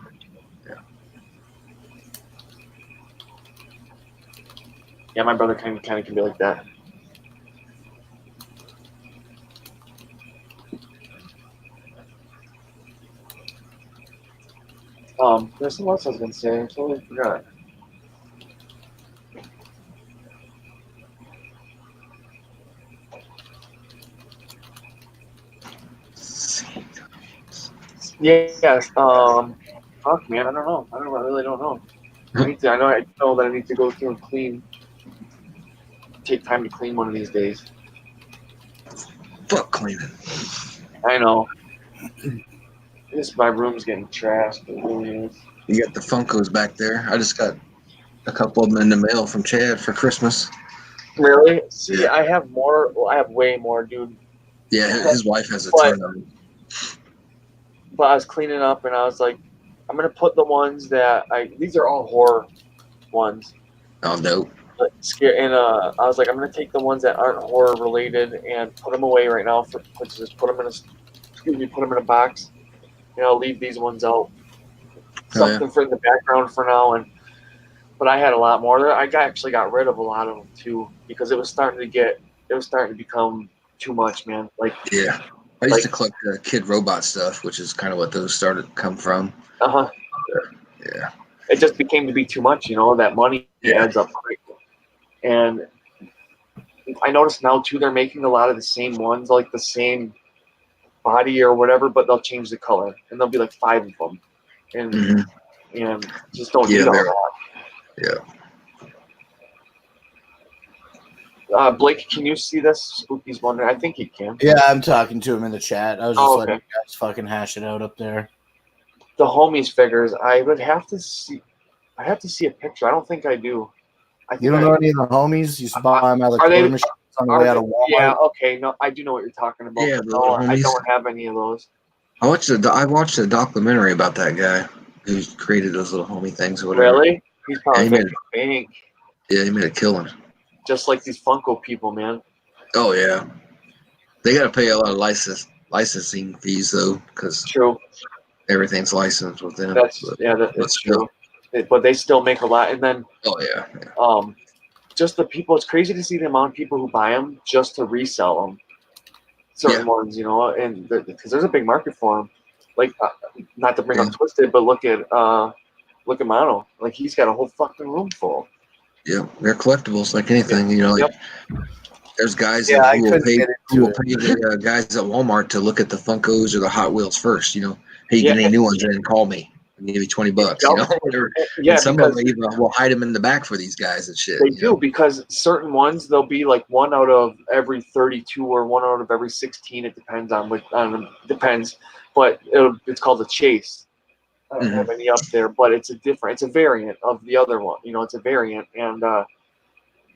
Yeah, my brother kind of can be like that. There's something else I was gonna say. I totally forgot. Yes. Fuck, man. I don't know. I really don't know. I know that I need to go through and clean. Take time to clean one of these days. Fuck cleaning. I know. My room's getting trashed. It really is. You got the Funkos back there. I just got a couple of them in the mail from Chad for Christmas. Really? See, I have more. Well, I have way more, dude. Yeah, his wife has a ton of them. But I was cleaning up and I was like, I'm gonna put the ones that these are all horror ones. Oh, dope. And I was like, I'm gonna take the ones that aren't horror related and put them away right now just put them in a box. And I'll leave these ones out. Something for in the background for now. But I had a lot more. I actually got rid of a lot of them too because it was starting to become too much, man. Like yeah, I used to collect Kid Robot stuff, which is kind of what those started to come from. Yeah. It just became to be too much, that money adds up quick. And I noticed now too, they're making a lot of the same ones, like the same body or whatever, but they'll change the color and there'll be like 5 of them. And just don't need all that. Yeah. Blake, can you see this? Spooky's wondering. I think he can. Yeah, I'm talking to him in the chat. I was just letting you guys fucking hash it out up there. The homies figures, I would have to see. I have to see a picture. I don't think I do. You don't know any of the homies? You used to buy them out of the toy machines on the way out of Walmart? Yeah, okay. No, I do know what you're talking about. Yeah, no, I don't have any of those. I watched a documentary about that guy who created those little homie things or whatever. Really? He's probably making a bank. Yeah, he made a killing. Just like these Funko people, man. Oh yeah, they got to pay a lot of licensing fees though, because everything's licensed with them. That's true. But they still make a lot, and then just the people. It's crazy to see the amount of people who buy them just to resell them. Certain ones, and because there's a big market for them. Like, not to bring up Twisted, but look at Mono. Like, he's got a whole fucking room full. Yeah, they're collectibles like anything. There's guys who will pay the guys at Walmart to look at the Funkos or the Hot Wheels first. Hey, you get any new ones, then call me. I'll give you $20. And some of them even will hide them in the back for these guys and shit. They do because certain ones they'll be like 1 out of every 32 or 1 out of every 16. It depends on which. Depends, but it's called a chase. I don't have any up there, but it's a variant of the other one. It's a variant, and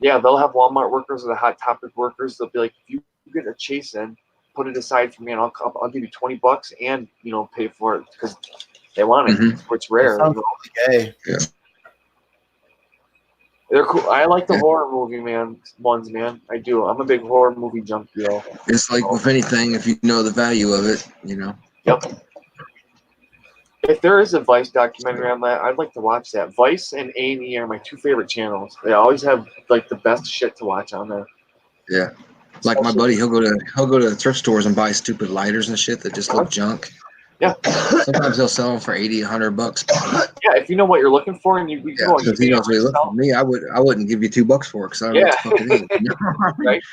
they'll have Walmart workers or the Hot Topic workers. They'll be like, if you get a chase in, put it aside for me, and I'll give you $20 and pay for it because they want it. It's rare. They're cool. I like the horror movie ones, man. I do. I'm a big horror movie junkie, though. It's like with anything, if you know the value of it, Yep. If there is a Vice documentary on that, I'd like to watch that. Vice and A&E are my 2 favorite channels. They always have like the best shit to watch on there. Yeah, like my buddy, he'll go to thrift stores and buy stupid lighters and shit that just look junk. Yeah. Sometimes they'll sell them for $80, $100. Yeah, if you know what you're looking for, and you go. Because he knows what he's looking for. Me, I wouldn't give you $2 for it because I don't know what the fuck it is.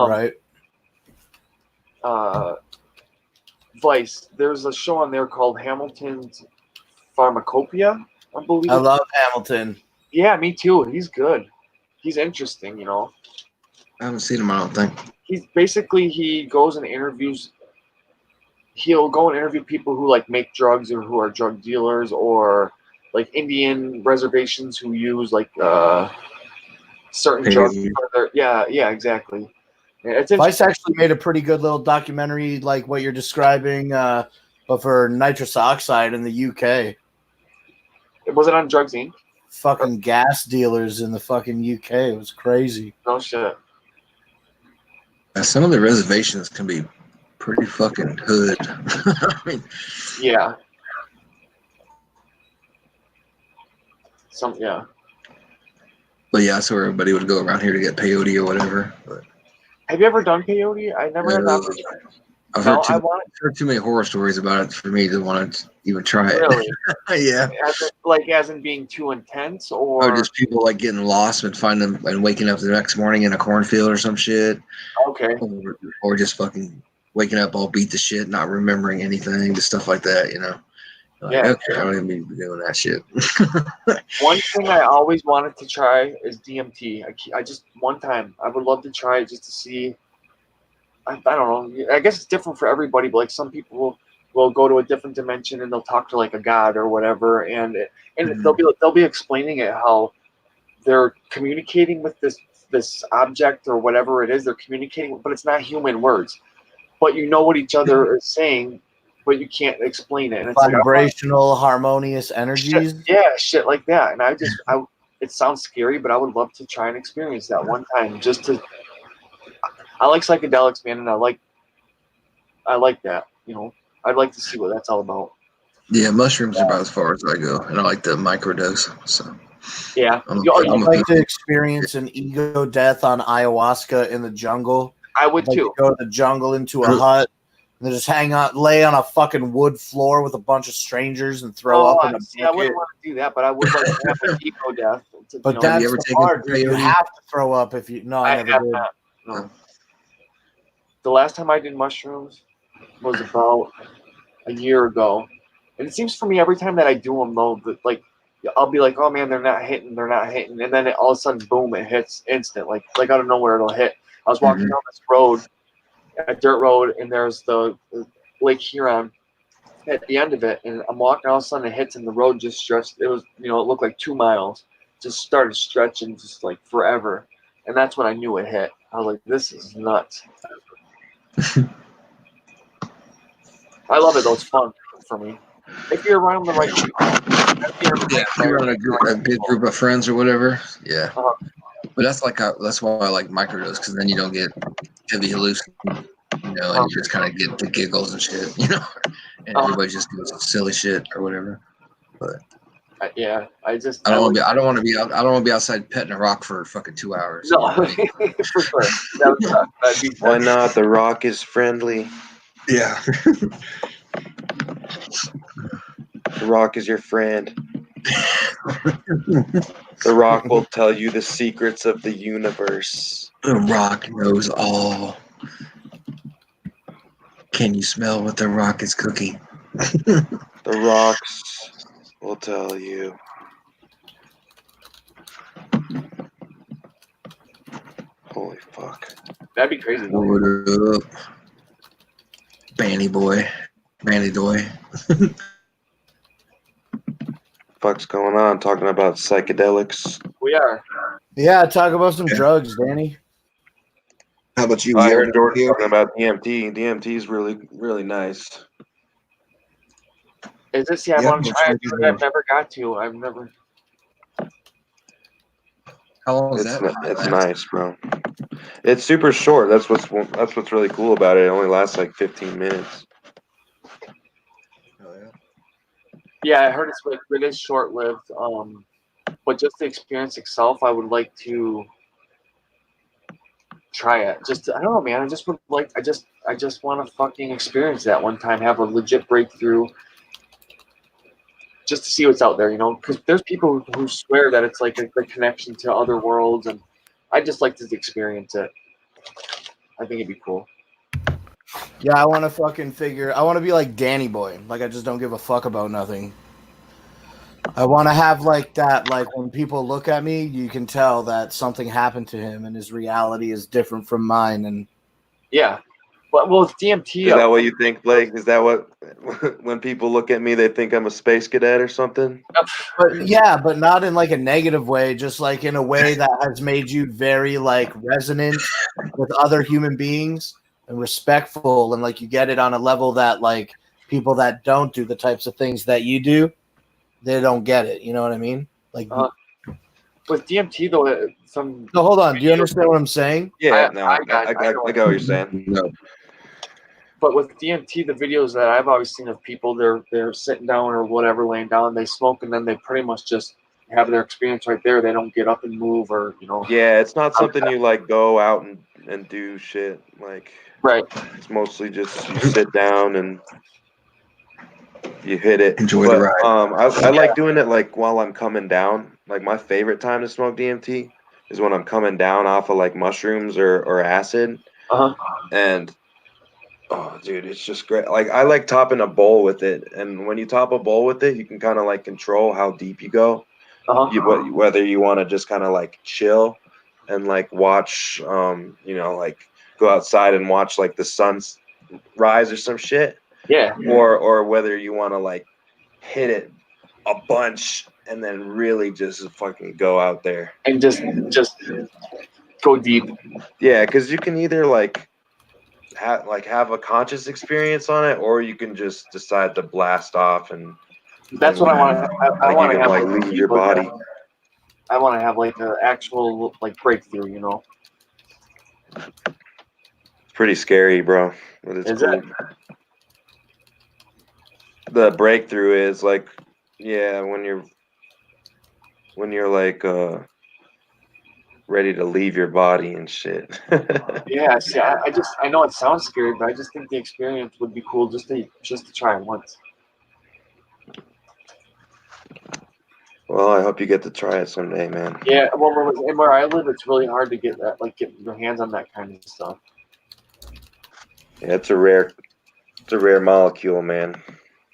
Right. Vice. There's a show on there called Hamilton's Pharmacopoeia, I believe. I love Hamilton. Yeah, me too. He's good. He's interesting, I haven't seen him, I don't think. He goes and interviews. He'll go and interview people who like make drugs or who are drug dealers or like Indian reservations who use like certain drugs. Yeah, exactly. Vice actually made a pretty good little documentary like what you're describing, but for nitrous oxide in the UK. Was it on Drugs Inc.? Fucking gas dealers in the fucking UK. It was crazy. No shit. Some of the reservations can be pretty fucking hood. I mean, yeah. But yeah, that's where everybody would go around here to get peyote or whatever. But have you ever done peyote? I never had that opportunity. I've heard too many horror stories about it for me to want to even try it. Really? Yeah. As in being too intense, or just people like getting lost and finding them and waking up the next morning in a cornfield or some shit. Okay. Or just fucking waking up all beat to shit, not remembering anything, just stuff like that, Like, okay, I don't even need to be doing that shit. One thing I always wanted to try is DMT. I just one time I would love to try it just to see. I don't know. I guess it's different for everybody, but like some people will go to a different dimension and they'll talk to like a god or whatever, and they'll be explaining it how they're communicating with this object or whatever it is they're communicating, but it's not human words. But what each other is saying but you can't explain it. And it's vibrational, harmonious energies. Shit like that. And it sounds scary, but I would love to try and experience that one time. I like psychedelics, man, and I like that. I'd like to see what that's all about. Yeah, mushrooms are about as far as I go, and I like the microdose. So yeah, I'd like to experience an ego death on ayahuasca in the jungle. I would too. Go to the jungle into a hut and then just lay on a fucking wood floor with a bunch of strangers and throw up in a bucket. I wouldn't want to do that, but I would like to have an ego death. But that's the part, dude. You have to throw up if you. No, I never did. No. The last time I did mushrooms was about a year ago, and it seems for me every time that I do them though, that like I'll be like, oh man, they're not hitting, and then all of a sudden, boom, it hits instant, like out of nowhere it'll hit. I was walking down this road, a dirt road, and there's the Lake Huron at the end of it, and I'm walking, all of a sudden it hits, and the road just stretched. It was, it looked like 2 miles, just started stretching, just like forever, and that's when I knew it hit. I was like, this is nuts. I love it though. It's fun for me. If you're around the right people. If you're on a good group of friends or whatever. Yeah. But that's why I like microdose, because then you don't get heavy hallucinations, and you just kind of get the giggles and shit, and everybody just doing some silly shit or whatever. But I don't want to be outside petting a rock for fucking 2 hours. No, for sure. That'd be Why not? The rock is friendly. Yeah. The rock is your friend. The rock will tell you the secrets of the universe. The rock knows all. Can you smell what the rock is cooking? The rocks will tell you. Holy fuck. That'd be crazy. What up? Bandy boy. Fuck's going on? Talking about psychedelics. We are. Yeah, talk about some drugs, Danny. How about you? I heard Jordan talking about DMT. DMT is really, really nice. Is this? Yeah, I want to try it. I've never got to. I've never. How long is that? It's nice, bro. It's super short. That's what's really cool about it. It only lasts like 15 minutes. Yeah, I heard it is short-lived. But just the experience itself, I would like to try it. I don't know, man. I just would like. I just want to fucking experience that one time. Have a legit breakthrough. Just to see what's out there, because there's people who swear that it's like a connection to other worlds, and I just like to experience it. I think it'd be cool. Yeah, I want to I want to be like Danny Boy. Like, I just don't give a fuck about nothing. I want to have like that, like when people look at me, you can tell that something happened to him and his reality is different from mine. And yeah. Well, with DMT. Is that what you think, Blake? Is that what, when people look at me, they think I'm a space cadet or something? But not in like a negative way, just like in a way that has made you very like resonant with other human beings and respectful, and like you get it on a level that like people that don't do the types of things that you do, they don't get it. You know what I mean? Like with DMT though, No, hold on. Do you understand what I'm saying? Yeah, I got what you're saying. No. But with DMT, the videos that I've always seen of people, they're sitting down or whatever, laying down, they smoke, and then they pretty much just have their experience right there. They don't get up and move, or Yeah, it's not something you like go out and do shit like. Right. It's mostly just you sit down and you hit it. Enjoy the ride. I like doing it like while I'm coming down. Like my favorite time to smoke DMT is when I'm coming down off of like mushrooms or acid. And oh, dude, it's just great. Like I like topping a bowl with it, and when you top a bowl with it, you can kind of like control how deep you go. Whether you want to just kind of like chill and like watch, like go outside and watch like the sun rise or some shit. Yeah. Or whether you want to like hit it a bunch and then really just fucking go out there and just go deep. Yeah, because you can either like have a conscious experience on it, or you can just decide to blast off and That's what I want to. I want to have like leave your body. I want to have like an actual like breakthrough, you know. It's pretty scary, bro. But it's Is cool. it? The breakthrough is like, yeah, when you're like ready to leave your body and shit. Yeah. See, I know it sounds scary, but I just think the experience would be cool just to try it once. Well, I hope you get to try it someday, man. Yeah. Well, where I live, it's really hard to get that, like, get your hands on that kind of stuff. Yeah, it's a rare molecule, man.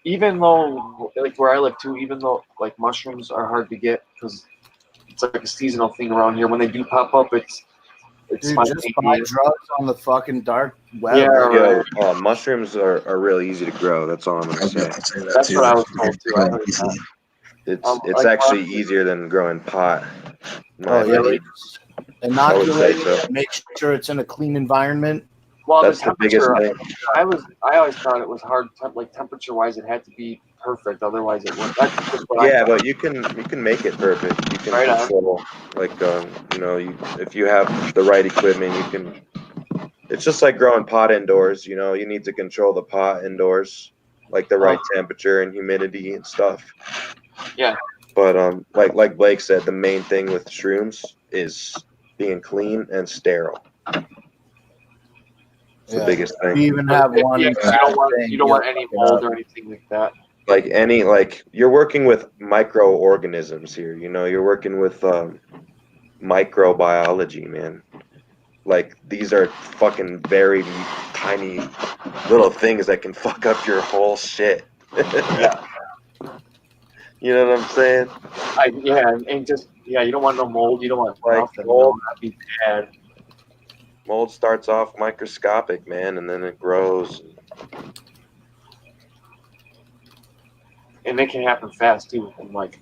Even though, like where I live too, even though like mushrooms are hard to get because it's like a seasonal thing around here. When they do pop up, it's Dude, just buy spontaneous. drugs on the fucking dark web. Yeah, right. Mushrooms are really easy to grow. That's all I'm gonna say. That's what I was told too. I heard that. It's like, actually easier than growing pot. Oh yeah, opinion. inoculate I would say so. it, make sure it's in a clean environment. Well, That's the biggest thing. I always thought it was hard, like temperature wise, it had to be perfect, otherwise it wouldn't. That's just what I Yeah, thought. but you can make it perfect. You can Right on. control, like if you have the right equipment, you can. It's just like growing pot indoors. You know, you need to control the pot indoors, like the right temperature and humidity and stuff. Yeah. But like Blake said, the main thing with shrooms is being clean and sterile. It's the biggest thing. We even have one. Yeah, you don't want any mold or anything like that. Like you're working with microorganisms here. You know, you're working with microbiology, man. Like these are fucking very tiny little things that can fuck up your whole shit. Yeah. You know what I'm saying? You don't want no mold. You don't want nothing. Mold. That'd be bad. Mold starts off microscopic, man, and then it grows. And it can happen fast too. And like,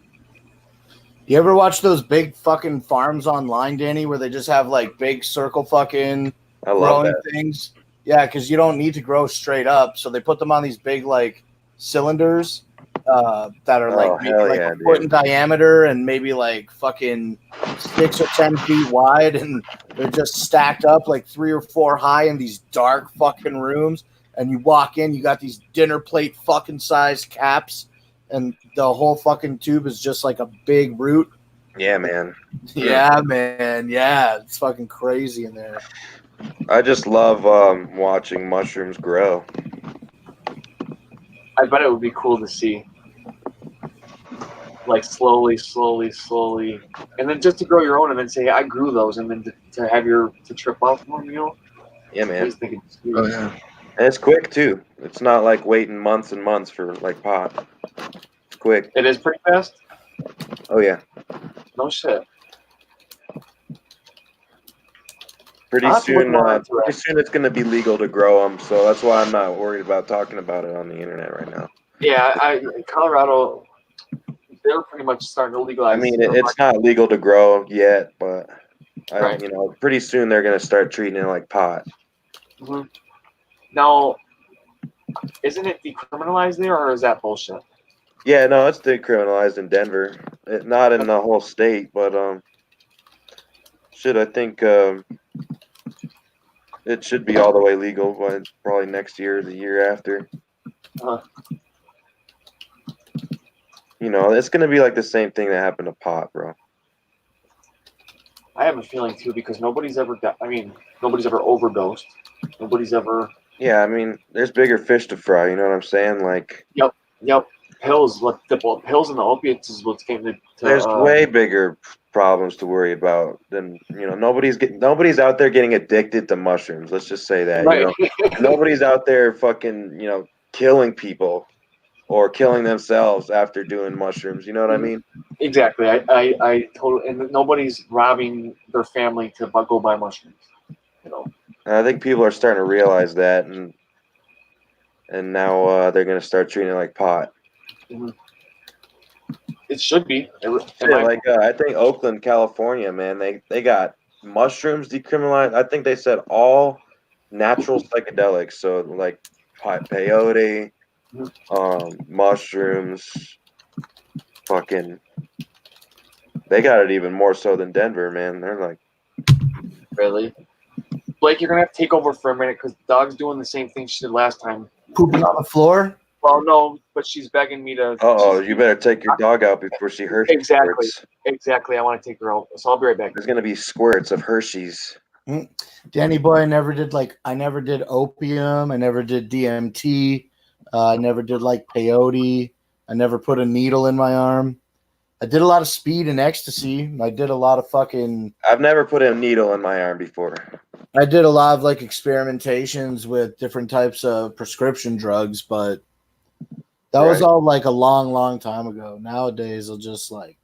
you ever watch those big fucking farms online, Danny, where they just have like big circle fucking growing things? Yeah, because you don't need to grow straight up, so they put them on these big like cylinders that are like maybe like a foot in diameter and maybe like fucking 6 or 10 feet wide, and they're just stacked up like 3 or 4 high in these dark fucking rooms. And you walk in, you got these dinner plate fucking size caps, and the whole fucking tube is just like a big root. Yeah, man. Yeah, man. Yeah, it's fucking crazy in there. I just love watching mushrooms grow. I bet it would be cool to see. Like slowly, and then just to grow your own, and then say, "I grew those," and then to have to trip off them, you know? Yeah, man. Oh yeah. And it's quick too. It's not like waiting months and months for like pot. It's quick. It is pretty fast. Oh yeah. No shit. Pretty soon it's going to be legal to grow them, so that's why I'm not worried about talking about it on the internet right now. Yeah, Colorado, they're pretty much starting to legalize. I mean, it's not legal to grow yet, but Right. pretty soon they're going to start treating it like pot. Mm-hmm. Now, isn't it decriminalized there, or is that bullshit? Yeah, no, it's decriminalized in Denver. Not in the whole state, but I think it should be all the way legal by probably next year or the year after. You know, it's going to be like the same thing that happened to pot, bro. I have a feeling too, because nobody's ever overdosed. Nobody's ever. Yeah, I mean, there's bigger fish to fry. You know what I'm saying? Like. Yep. Pills. The pills and the opiates is what's came to. There's way bigger problems to worry about than nobody's out there getting addicted to mushrooms. Let's just say that. Right. You know? Nobody's out there fucking killing people or killing themselves after doing mushrooms. You know what I mean? Exactly. I totally. And nobody's robbing their family to go buy mushrooms. You know. And I think people are starting to realize that, and now they're going to start treating it like pot. Mm-hmm. It should be. I think Oakland, California, man, they got mushrooms decriminalized. I think they said all natural psychedelics. So like peyote, mushrooms, fucking. They got it even more so than Denver, man. They're like, Really? Blake, you're gonna have to take over for a minute because the dog's doing the same thing she did last time. Pooping on the floor? Well, no, but she's begging me to. oh, you better take your dog out before she Hershey Exactly. squirts. Exactly. I want to take her out, so I'll be right back. There's gonna be squirts of Hershey's. Danny boy, I never did opium. I never did DMT. I never did like peyote. I never put a needle in my arm. I did a lot of speed and ecstasy. I did a lot of fucking. I've never put a needle in my arm before. I did a lot of like experimentations with different types of prescription drugs, but that was all like a long, long time ago. Nowadays, I'll just like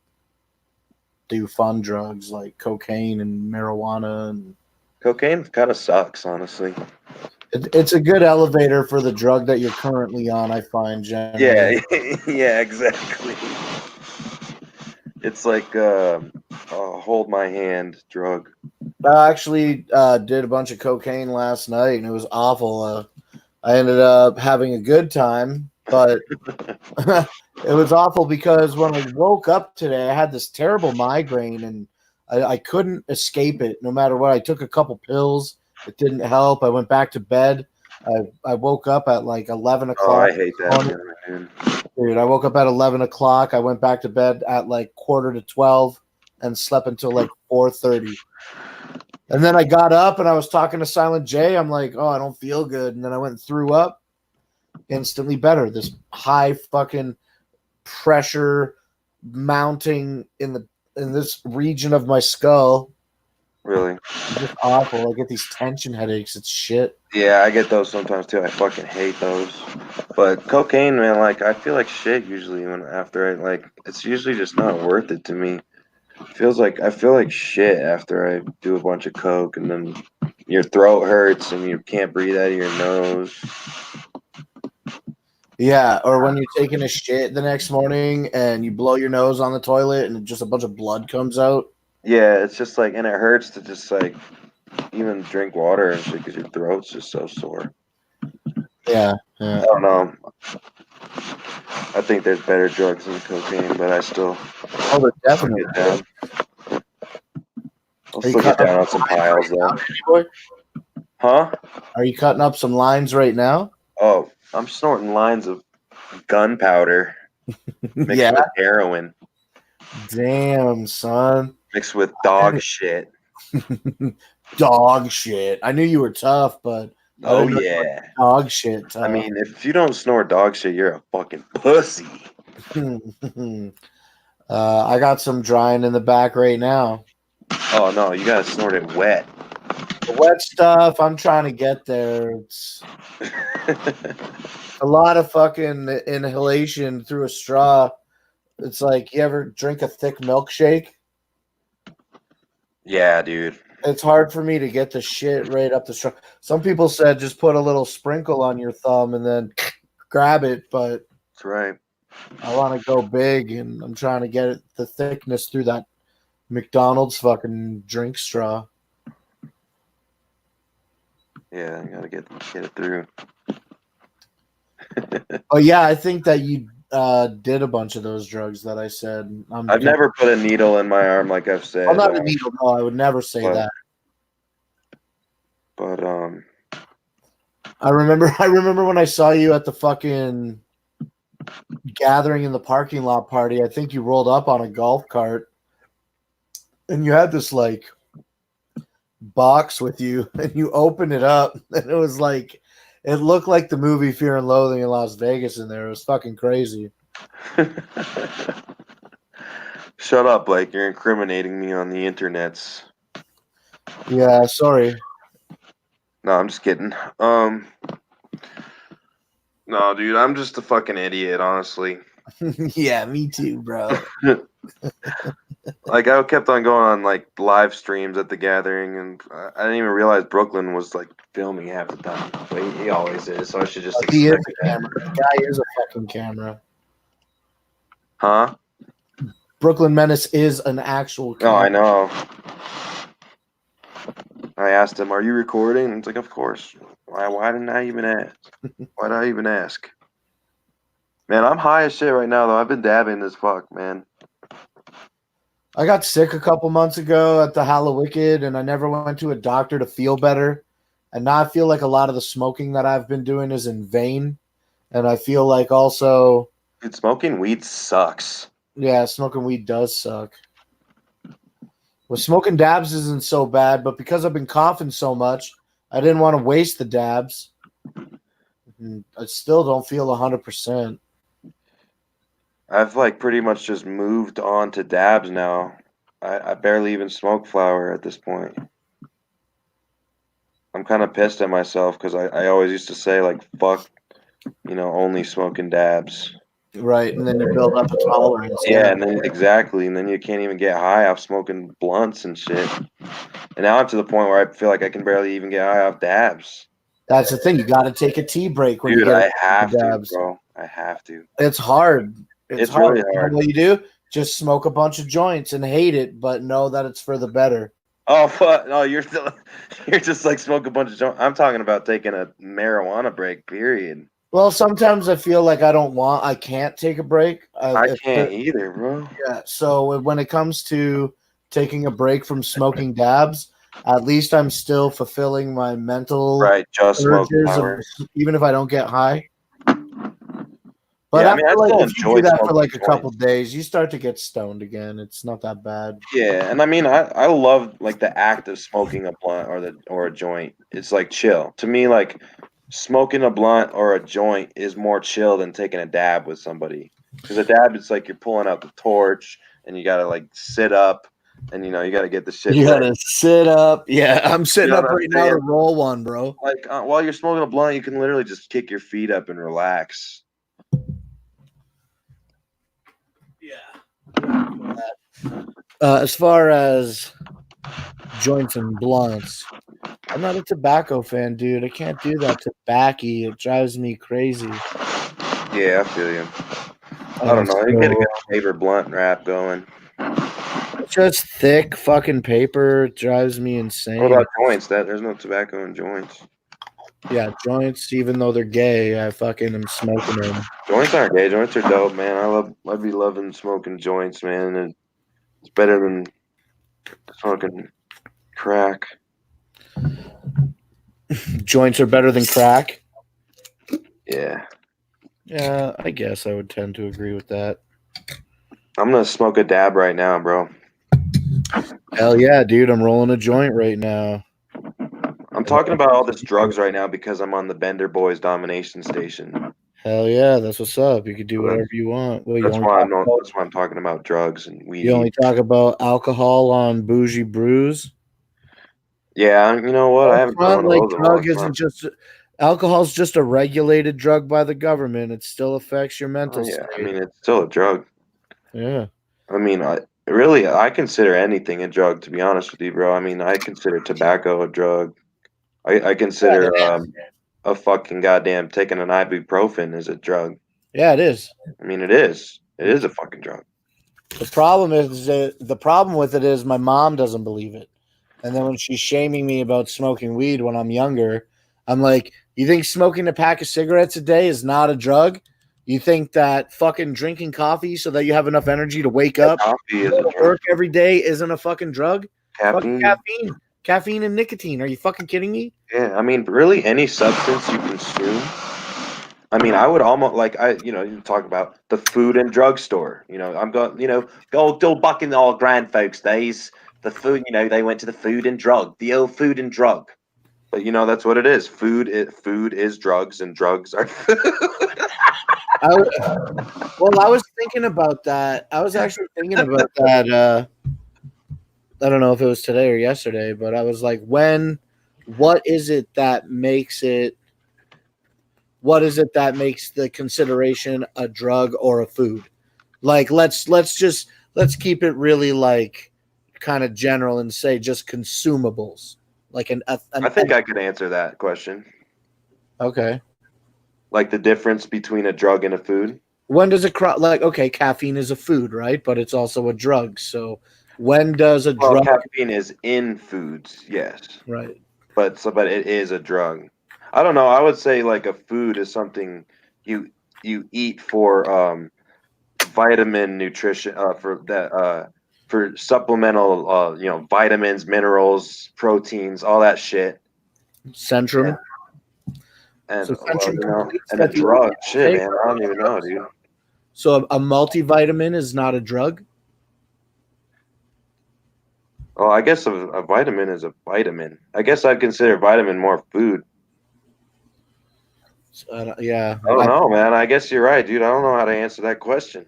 do fun drugs like cocaine and marijuana. And cocaine kind of sucks, honestly. It's a good elevator for the drug that you're currently on, I find, generally. Yeah, yeah, exactly. It's like a hold my hand drug. I actually did a bunch of cocaine last night, and it was awful. I ended up having a good time, but it was awful because when I woke up today, I had this terrible migraine, and I couldn't escape it no matter what. I took a couple pills. It didn't help. I went back to bed. I woke up at like 11 o'clock. Oh, I hate that. Dude, I woke up at 11 o'clock. I went back to bed at like 11:45 and slept until like 4:30. And then I got up and I was talking to Silent J. I'm like, oh, I don't feel good. And then I went and threw up. Instantly better. This high fucking pressure mounting in this region of my skull. Really? It's just awful. I get these tension headaches. It's shit. Yeah, I get those sometimes too. I fucking hate those. But cocaine, man, like I feel like shit usually after I like it's usually just not worth it to me. I feel like shit after I do a bunch of coke and then your throat hurts and you can't breathe out of your nose. Yeah, or when you're taking a shit the next morning and you blow your nose on the toilet and just a bunch of blood comes out. Yeah, it's just like, and it hurts to just like even drink water and shit because your throat's just so sore. Yeah. I don't know. I think there's better drugs than cocaine, but I still. Oh, but definitely. I'll still get down on some piles though. Huh? Are you cutting up some lines right now? Oh, I'm snorting lines of gunpowder mixed with heroin. Damn, son. Mixed with dog shit. Dog shit. I knew you were tough, but oh yeah, dog shit. Tough. I mean, if you don't snort dog shit, you're a fucking pussy. I got some drying in the back right now. Oh no, you gotta snort it wet. The wet stuff, I'm trying to get there. It's a lot of fucking inhalation through a straw. It's like, you ever drink a thick milkshake? Yeah, dude. It's hard for me to get the shit right up the straw. Some people said just put a little sprinkle on your thumb and then grab it, but that's right. I want to go big, and I'm trying to get the thickness through that McDonald's fucking drink straw. Yeah, I gotta get it through. Oh yeah, I think that you did a bunch of those drugs that I said. I've never put a needle in my arm, like I've said. I'm not a needle. No, I would never say that. But I remember when I saw you at the fucking gathering in the parking lot party. I think you rolled up on a golf cart, and you had this like box with you, and you opened it up, and it was like, it looked like the movie Fear and Loathing in Las Vegas in there. It was fucking crazy. Shut up, Blake. You're incriminating me on the internets. Yeah, sorry. No, I'm just kidding. No, dude, I'm just a fucking idiot, honestly. Yeah, me too, bro. Like, I kept on going on like live streams at the gathering, and I didn't even realize Brooklyn was like filming half the time. But he always is, so I should just. He is a camera. The guy is a fucking camera. Huh? Brooklyn Menace is an actual camera. Oh, I know. I asked him, "Are you recording?" And it's like, "Of course." Why didn't I even ask? Why did I even ask? Man, I'm high as shit right now, though. I've been dabbing as fuck, man. I got sick a couple months ago at the Hallowicked, and I never went to a doctor to feel better. And now I feel like a lot of the smoking that I've been doing is in vain. And I feel like also... Dude, smoking weed sucks. Yeah, smoking weed does suck. Well, smoking dabs isn't so bad, but because I've been coughing so much, I didn't want to waste the dabs. And I still don't feel 100%. I've like pretty much just moved on to dabs now. I barely even smoke flower at this point. I'm kind of pissed at myself because I always used to say like, fuck, only smoking dabs. Right, and then you build up a tolerance. Yeah, and then exactly, and then you can't even get high off smoking blunts and shit. And now I'm to the point where I feel like I can barely even get high off dabs. That's the thing. You got to take a tea break when Dude, you get I have to, dabs. bro. I have to. It's hard. It's hard. really You know hard. what you do? Just smoke a bunch of joints and hate it, but know that it's for the better. Oh, fuck. No, you're just like smoke a bunch of joints. I'm talking about taking a marijuana break, period. Well, sometimes I feel like I can't take a break. I can't either, bro. Yeah. So when it comes to taking a break from smoking dabs, at least I'm still fulfilling my mental just smoke urges, even if I don't get high. But yeah, I mean, if you do that for like a couple days, you start to get stoned again. It's not that bad. Yeah, and I mean, I love like the act of smoking a blunt or a joint. It's like chill to me. Like smoking a blunt or a joint is more chill than taking a dab with somebody. Because a dab, it's like you're pulling out the torch and you gotta like sit up and you gotta get the shit. You gotta sit up. Yeah, I'm sitting up right now to saying? roll one, bro. Like while you're smoking a blunt, you can literally just kick your feet up and relax. As far as joints and blunts, I'm not a tobacco fan, dude. I can't do that tobacco. It drives me crazy. Yeah, I feel you. I don't know. You get a good paper blunt wrap going. Just thick fucking paper drives me insane. What about joints? There's no tobacco in joints. Yeah, joints, even though they're gay, I fucking am smoking them. Joints aren't gay. Joints are dope, man. I'd be loving smoking joints, man. And it's better than smoking crack. Joints are better than crack? Yeah. Yeah, I guess I would tend to agree with that. I'm going to smoke a dab right now, bro. Hell yeah, dude. I'm rolling a joint right now. I'm talking about all this drugs right now because I'm on the Benderboyz Domination station. Hell yeah, that's what's up. You can do whatever you want. Well, that's why I'm talking about drugs and weed. You only talk about alcohol on Bougie Brews? Yeah, you know what? I haven't done one of those. Drug isn't just alcohol's just a regulated drug by the government. It still affects your mental state. I mean, it's still a drug. Yeah. I mean, I consider anything a drug, to be honest with you, bro. I mean, I consider tobacco a drug. I consider a fucking goddamn taking an ibuprofen is a drug. Yeah, it is. I mean, it is. It is a fucking drug. The problem with it is my mom doesn't believe it. And then when she's shaming me about smoking weed when I'm younger, I'm like, you think smoking a pack of cigarettes a day is not a drug? You think that fucking drinking coffee so that you have enough energy to wake up, coffee is go to work every day isn't a fucking drug? Caffeine. Caffeine and nicotine. Are you fucking kidding me? Yeah, I mean, really, any substance you consume. I mean, I would almost you talk about the food and drug store. I'm going, go back in the old grand folks days. The food, they went to the food and drug, the old food and drug. But that's what it is. Food is drugs, and drugs are food. I was thinking about that. I was actually thinking about that. I don't know if it was today or yesterday, but I was like, what is it that makes the consideration a drug or a food? Like, let's keep it really like kind of general and say just consumables. Like I think I could answer that question. Okay. Like the difference between a drug and a food. When does it okay, caffeine is a food, right? But it's also a drug. So When does a Well, drug? caffeine is in foods, yes, Right. but it is a drug. I don't know. I would say like a food is something you eat for vitamin nutrition for supplemental vitamins, minerals, proteins, all that shit. Centrum. And So Centrum completes and a that drug, you shit, take man. I don't even know, dude. So a multivitamin is not a drug? Well, I guess a vitamin is a vitamin. I guess I'd consider vitamin more food. Yeah. I don't know, man. I guess you're right, dude. I don't know how to answer that question.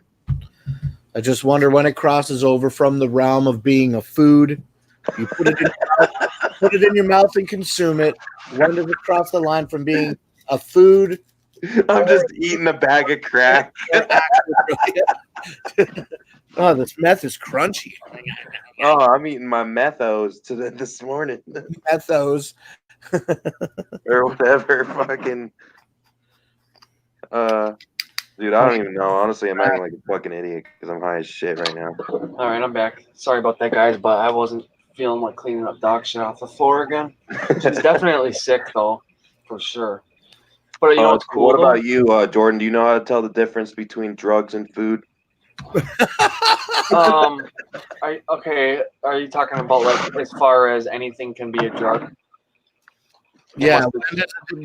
I just wonder when it crosses over from the realm of being a food. You put it in your mouth and consume it. When does it cross the line from being a food? I'm just eating a bag of crack. Oh, this meth is crunchy. Oh, I'm eating my methos this morning. Methos. Or whatever. Fucking. Dude, I don't even know. Honestly, I'm acting like a fucking idiot because I'm high as shit right now. All right, I'm back. Sorry about that, guys, but I wasn't feeling like cleaning up dog shit off the floor again. She's definitely sick, though, for sure. But you know what's cool? What about you, Jordan? Do you know how to tell the difference between drugs and food? Okay. Are you talking about like as far as anything can be a drug? Yeah.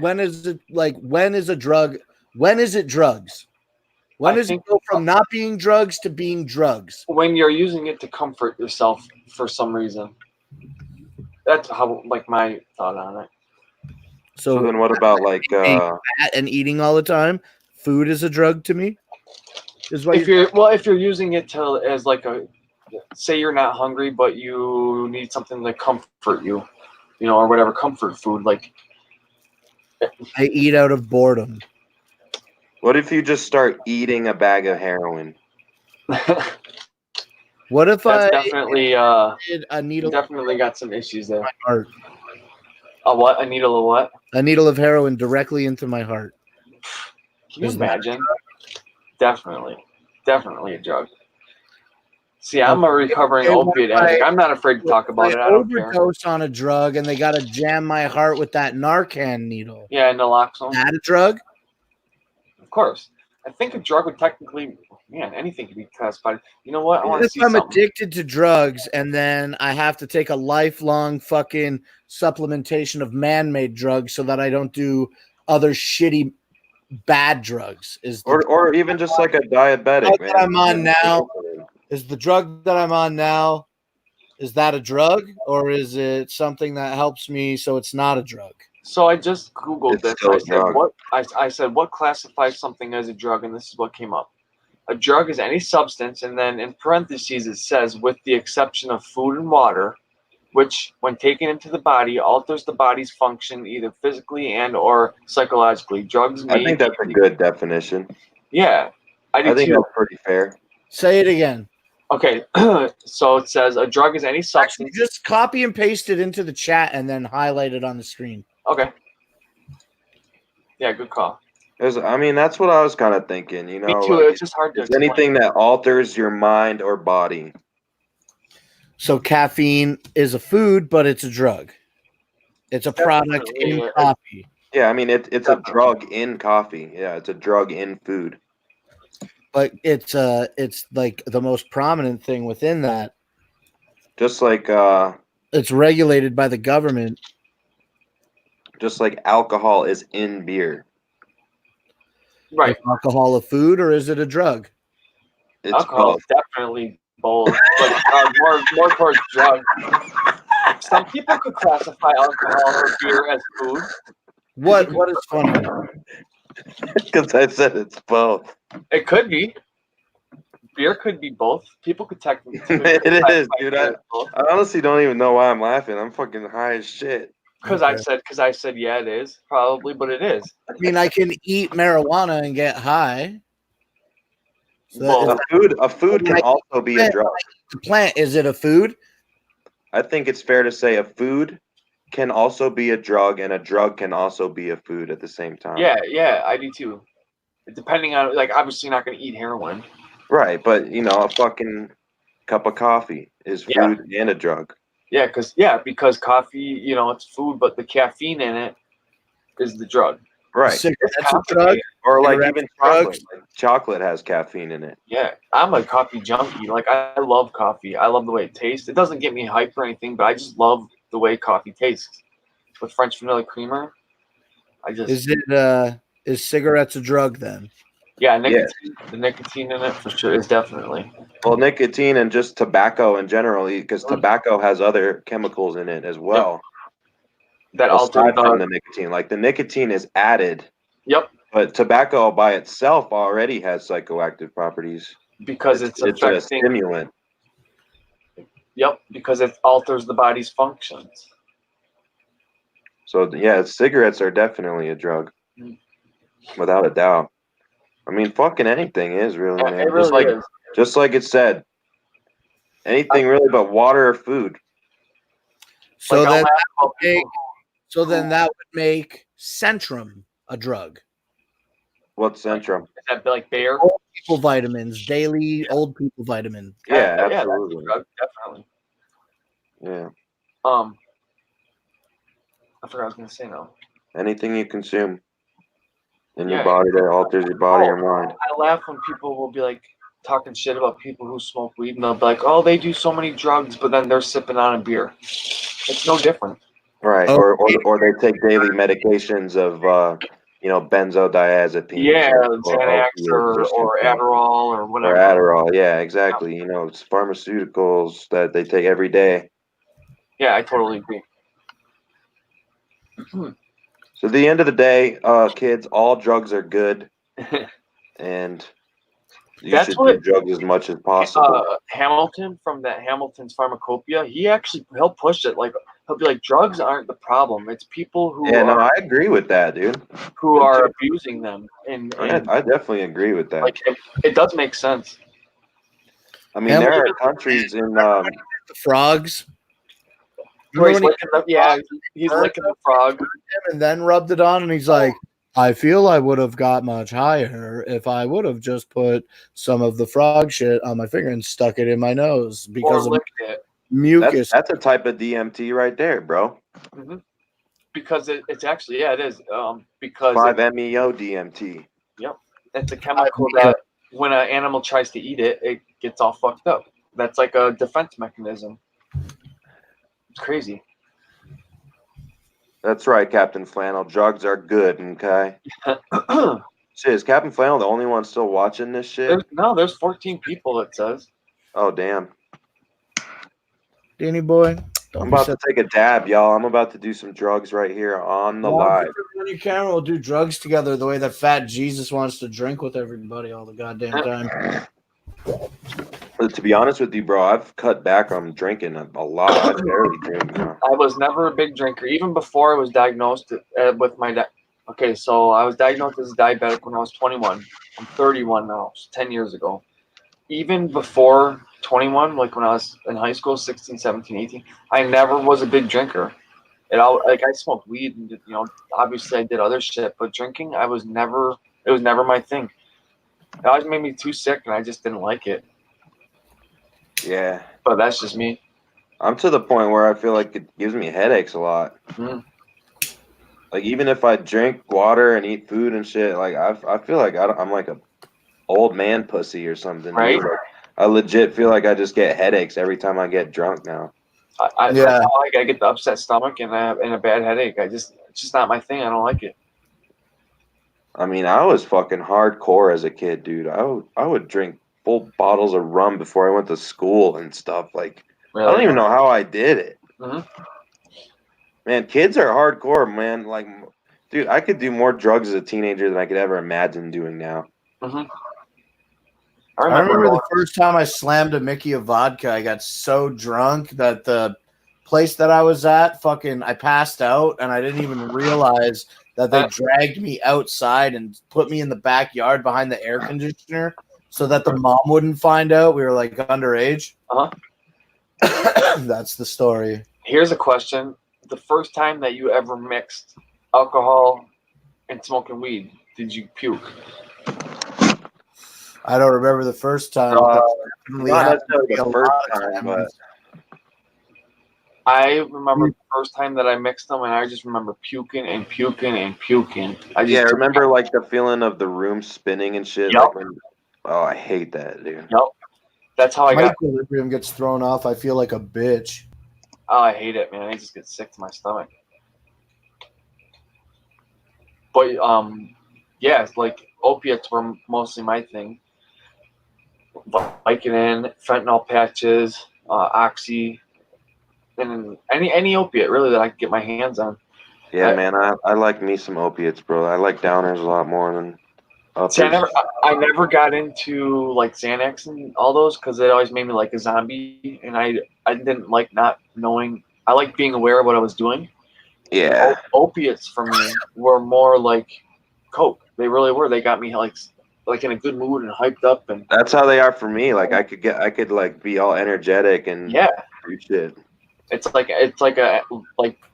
When is it a drug? When is it drugs? When does it go from not being drugs to being drugs? When you're using it to comfort yourself for some reason. That's how my thought on it. So then what about like fat and eating all the time? Food is a drug to me. Is what if you're using it as like say you're not hungry but you need something to comfort you, or whatever, comfort food, like I eat out of boredom. What if you just start eating a bag of heroin? What if That's definitely did a needle? Definitely got some issues there. My heart. A what? A needle of what? A needle of heroin directly into my heart. Can you imagine? Definitely a drug. See, I'm a recovering opiate addict. I'm not afraid to talk about it. I don't care. Overdose on a drug and they got to jam my heart with that Narcan needle. Yeah, naloxone. That a drug? Of course. I think a drug would technically, anything could be classified. You know what? I want to see I'm something. addicted to drugs and then I have to take a lifelong fucking supplementation of man-made drugs so that I don't do other shitty bad drugs. Or even just like a diabetic, man. I'm on now. Is the drug that I'm on now, is that a drug or is it something that helps me so it's not a drug? So I just Googled this. I said what classifies something as a drug, and this is what came up. A drug is any substance, and then in parentheses it says, with the exception of food and water, which, when taken into the body, alters the body's function either physically and or psychologically. Drugs may... I think that's a good definition. Yeah, I think that's pretty fair. Say it again. Okay, so it says a drug is any substance... Actually, just copy and paste it into the chat and then highlight it on the screen. Okay. Yeah, good call. That's what I was kind of thinking. Me too. It's just hard to explain. Anything that alters your mind or body. So caffeine is a food, but it's a drug. It's a product in coffee. Yeah, it's a drug in coffee. Yeah, it's a drug in food. But it's like the most prominent thing within that. Just like it's regulated by the government. Just like alcohol is in beer. Right. Is alcohol a food or is it a drug? It's alcohol is definitely both. But more towards drug. Some people could classify alcohol or beer as food. What is funny? Because I said it's both. It could be. Beer could be both. People could technically. It is, dude. I honestly don't even know why I'm laughing. I'm fucking high as shit. Because I said yeah, it is probably, but it is. I can eat marijuana and get high. So well, a food can also be a drug. The plant, is it a food? I think it's fair to say a food can also be a drug, and a drug can also be a food at the same time. Yeah, I do too. Depending on, obviously, you're not going to eat heroin. Right, but a fucking cup of coffee is food and a drug. Yeah, because coffee, it's food, but the caffeine in it is the drug. Right. Cigarettes a drug? Or like Cigarettes even drugs? chocolate. Like chocolate has caffeine in it. Yeah, I'm a coffee junkie. Like, I love coffee. I love the way it tastes. It doesn't get me hyped or anything, but I just love the way coffee tastes. With French vanilla creamer, Is cigarettes a drug then? Yeah, nicotine. The nicotine in it for sure is definitely. Well, nicotine and just tobacco in general, because tobacco has other chemicals in it as well. That alter from the nicotine. Like the nicotine is added. Yep. But tobacco by itself already has psychoactive properties. Because it's a stimulant. Yep, because it alters the body's functions. So yeah, cigarettes are definitely a drug. Without a doubt. I mean, fucking anything is really, man. It really is. Just like it said. Anything really but water or food. So then that would make Centrum a drug. What's Centrum? Is that like Bayer? Old people vitamins, daily old people vitamins. Yeah, that's absolutely. a drug, definitely. Yeah. I forgot what I was gonna say now. Anything you consume in your body that alters your body or mind. I laugh when people will be like talking shit about people who smoke weed, and they'll be like, "Oh, they do so many drugs, but then they're sipping on a beer." It's no different. Right, or they take daily medications of benzodiazepines. Yeah, Xanax or Adderall or whatever. Or Adderall, yeah, exactly. It's pharmaceuticals that they take every day. Yeah, I totally agree. So at the end of the day, kids, all drugs are good, and you should do drugs as much as possible. Hamilton from that Hamilton's Pharmacopoeia, he'll push it. Like, he'll be like, drugs aren't the problem. It's people who I agree with that, dude. Who are abusing them. And I definitely agree with that. Like, it does make sense. I mean, there are countries in the frogs. He's licking the frog. And then rubbed it on, and he's like, I feel I would have got much higher if I would have just put some of the frog shit on my finger and stuck it in my nose because of mucus. That's a type of DMT right there, bro. Mm-hmm. Because it's actually, it is. Because 5-MeO DMT. Yep. It's a chemical that when an animal tries to eat it, it gets all fucked up. That's like a defense mechanism. It's crazy. That's right, Captain Flannel. Drugs are good, okay? Shit, is Captain Flannel the only one still watching this shit? There's 14 people, it says. Oh, damn. Danny boy. I'm about to take a dab, y'all. I'm about to do some drugs right here on the live. On your camera, we'll do drugs together the way that fat Jesus wants to drink with everybody all the goddamn time. But to be honest with you, bro, I've cut back on drinking a lot. I barely drink now. I was never a big drinker, even before I was diagnosed with my Okay, so I was diagnosed as a diabetic when I was 21. I'm 31 now, 10 years ago. Even before 21, like when I was in high school, 16, 17, 18, I never was a big drinker. I smoked weed and, obviously I did other shit, but drinking, it was never my thing. It always made me too sick, and I just didn't like it. Yeah. But that's just me. I'm to the point where I feel like it gives me headaches a lot. Mm. Like, even if I drink water and eat food and shit, like, I feel like I'm like a old man pussy or something. Right. Like, I legit feel like I just get headaches every time I get drunk now. I get the upset stomach and a bad headache. It's just not my thing. I don't like it. I mean, I was fucking hardcore as a kid, dude. I would drink full bottles of rum before I went to school and stuff. Like, really? I don't even know how I did it. Mm-hmm. Man, kids are hardcore, man. Like, dude, I could do more drugs as a teenager than I could ever imagine doing now. Mm-hmm. I remember the first time I slammed a Mickey of vodka. I got so drunk that the place that I was at, I passed out, and I didn't even realize that they dragged me outside and put me in the backyard behind the air conditioner so that the mom wouldn't find out we were like underage. That's the story. Here's a question. The first time that you ever mixed alcohol and smoking weed, did you puke? I don't remember the first time. definitely Not happened to necessarily me a the first lot of time, but times. I remember the first time that I mixed them, and I just remember puking and puking and puking. I just yeah, remember like the feeling of the room spinning and shit. Yep. Like when, oh, I hate that, dude. Yep. That's how I My got. equilibrium gets thrown off. I feel like a bitch. Oh, I hate it, man. I just get sick to my stomach. But yeah, it's like opiates were mostly my thing. Vicodin, fentanyl patches, oxy, and any opiate really that I could get my hands on. Yeah, man, I like me some opiates, bro. I like downers a lot more than uppers. See, I never got into like Xanax and all those because it always made me like a zombie, and I didn't like not knowing. I like being aware of what I was doing. Yeah. Opiates for me were more like coke. They really were. They got me like in a good mood and hyped up, and That's how they are for me. Like I could like be all energetic and yeah, do shit. it's like an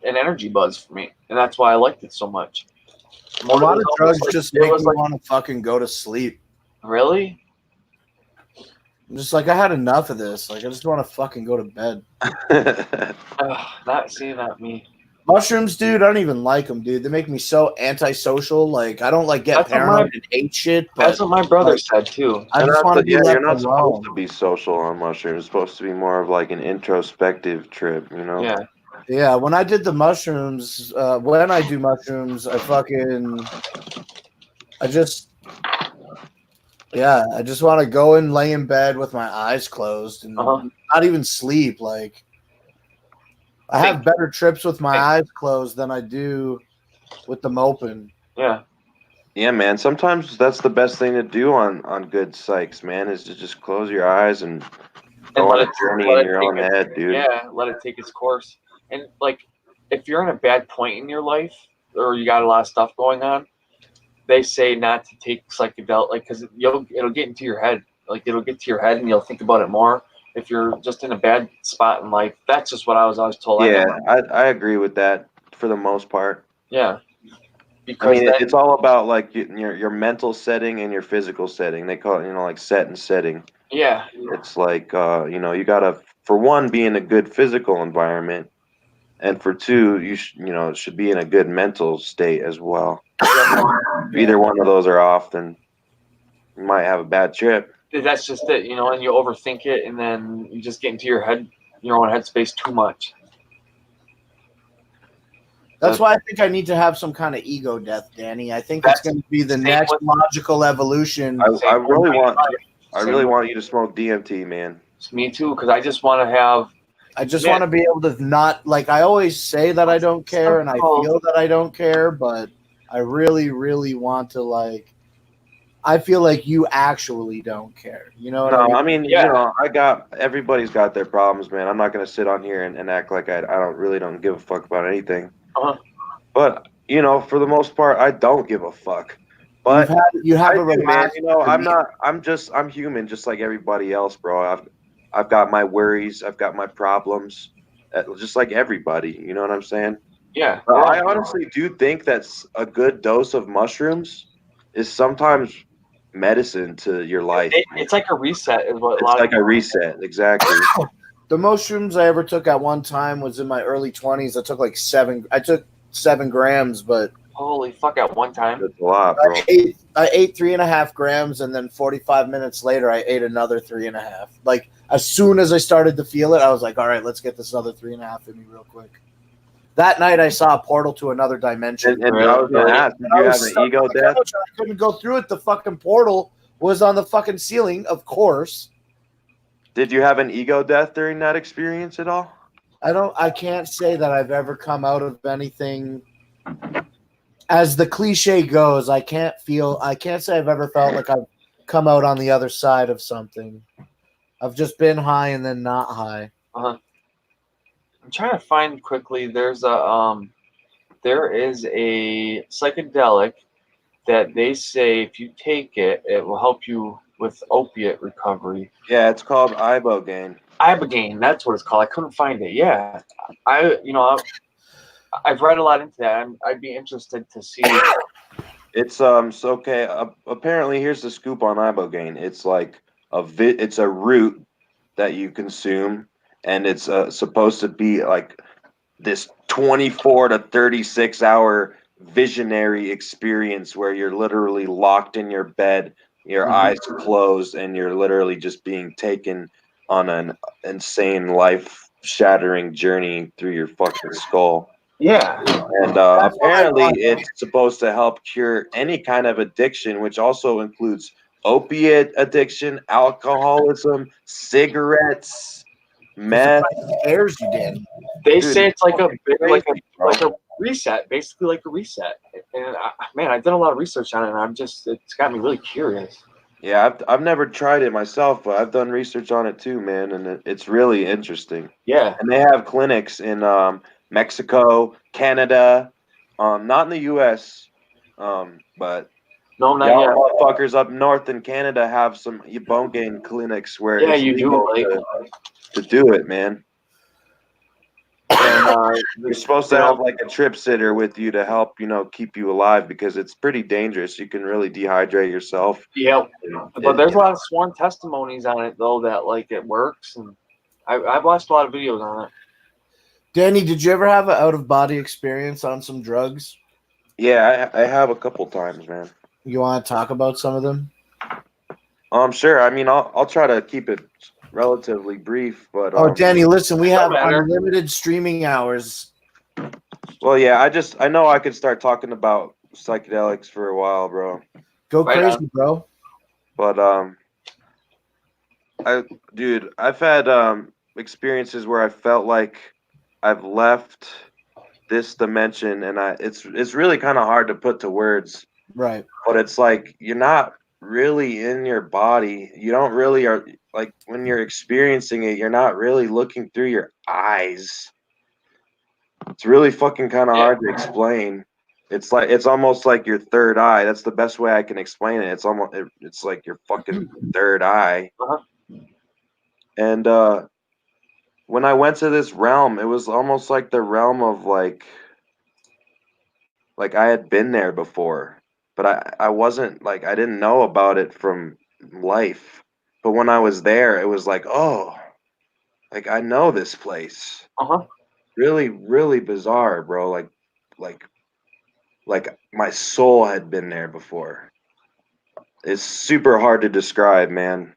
energy buzz for me, and that's why I liked it so much. A lot of drugs like, just make me want to fucking go to sleep. Really? I'm just like, I had enough of this. Like, I just want to fucking go to bed. Not me. Mushrooms, dude, I don't even like them, dude. They make me so antisocial. Like, I don't like get paranoid and hate shit. But that's what my brother said too. I just want to be left you're not alone. supposed to be social on mushrooms. It's supposed to be more of like an introspective trip, you know? Yeah. Yeah, when I did the mushrooms, when I do mushrooms, I just want to go and lay in bed with my eyes closed and not even sleep. Like, I have better trips with my eyes closed than I do with them open. Yeah. Yeah, man. Sometimes that's the best thing to do on good psychs, man, is to just close your eyes and go on a journey in your own head, dude. Yeah, let it take its course. And like, if you're in a bad point in your life or you got a lot of stuff going on, they say not to take psychedelic, like, because it'll get into your head. Like, it'll get to your head and you'll think about it more. If you're just in a bad spot in life, that's just what I was always told. Yeah, I agree with that for the most part. Yeah. I mean, it's all about like your mental setting and your physical setting. They call it, like set and setting. Yeah. It's like, you gotta, for one, be in a good physical environment, and for two, you should be in a good mental state as well. If either one of those are off, then you might have a bad trip. That's just it, and you overthink it, and then you just get into your own headspace too much. That's why I think I need to have some kind of ego death, Danny. I think that's going to be the next logical evolution. I really want you to smoke DMT, man. Me too, because I just want to have. I just want to be able to not, like, I always say that I don't care and I feel that I don't care, but I really, really want to, like, I feel like you actually don't care. You know what I mean? Everybody's got their problems, man. I'm not going to sit on here and act like I don't give a fuck about anything. But, for the most part, I don't give a fuck. But you have a man, I'm human just like everybody else, bro. I've got my worries, I've got my problems, just like everybody, you know what I'm saying? Yeah. But I honestly do think that a good dose of mushrooms is sometimes medicine to your life. It's like a reset, is what. It's like a reset, exactly. The mushrooms I ever took at one time was in my early 20s. I took like 7 grams, but holy fuck! At one time, that's a lot, bro. I ate 3.5 grams, and then 45 minutes later, I ate another 3.5. Like, as soon as I started to feel it, I was like, all right, let's get this other 3.5 in me real quick. That night, I saw a portal to another dimension. And I was going to ask, did you have an ego death? I couldn't go through it. The fucking portal was on the fucking ceiling, of course. Did you have an ego death during that experience at all? I can't say that I've ever come out of anything. As the cliche goes, I can't say I've ever felt like I've come out on the other side of something. I've just been high and then not high. I'm trying to find quickly. There is a psychedelic that they say if you take it, it will help you with opiate recovery. Yeah, it's called ibogaine. Ibogaine, that's what it's called. I couldn't find it. Yeah, I've read a lot into that. I'd be interested to see. It's okay. Apparently, here's the scoop on ibogaine. It's like it's a root that you consume, and it's supposed to be like this 24 to 36 hour visionary experience where you're literally locked in your bed, your eyes closed, and you're literally just being taken on an insane life shattering journey through your fucking skull. Yeah. And apparently it's supposed to help cure any kind of addiction, which also includes opiate addiction, alcoholism, cigarettes, meth. Scares you, Danny. They Dude, say it's like a crazy, like a reset, basically like a reset. And man, I did a lot of research on it, and it's got me really curious. Yeah, I've never tried it myself, but I've done research on it too, man, and it's really interesting. Yeah. And they have clinics in Mexico, Canada, not in the U.S., but No, not y'all yet. motherfuckers up north in Canada have some bone gain clinics where Yeah, it's you do, legal like. to do it, man. And you're supposed to have like a trip sitter with you to help, keep you alive because it's pretty dangerous. You can really dehydrate yourself. Yep. But there's a lot of sworn testimonies on it though that like it works, and I've watched a lot of videos on it. Danny, did you ever have an out of body experience on some drugs? Yeah, I have a couple times, man. You want to talk about some of them? Sure. I mean, I'll try to keep it relatively brief, but Danny, listen, we have matter. unlimited streaming hours. Well, yeah, I know I could start talking about psychedelics for a while, bro. Go crazy, bro. But I've had experiences where I felt like I've left this dimension, and it's really kind of hard to put to words. Right. But it's like you're not really in your body. You don't really are like when you're experiencing it, you're not really looking through your eyes. It's really fucking kind of hard to explain. It's almost like your third eye. That's the best way I can explain it. It's like your fucking third eye. And when I went to this realm, it was almost like the realm of like I had been there before, but I wasn't like I didn't know about it from life. But when I was there, it was like, oh, like I know this place. Really, really bizarre, bro. Like my soul had been there before. It's super hard to describe, man.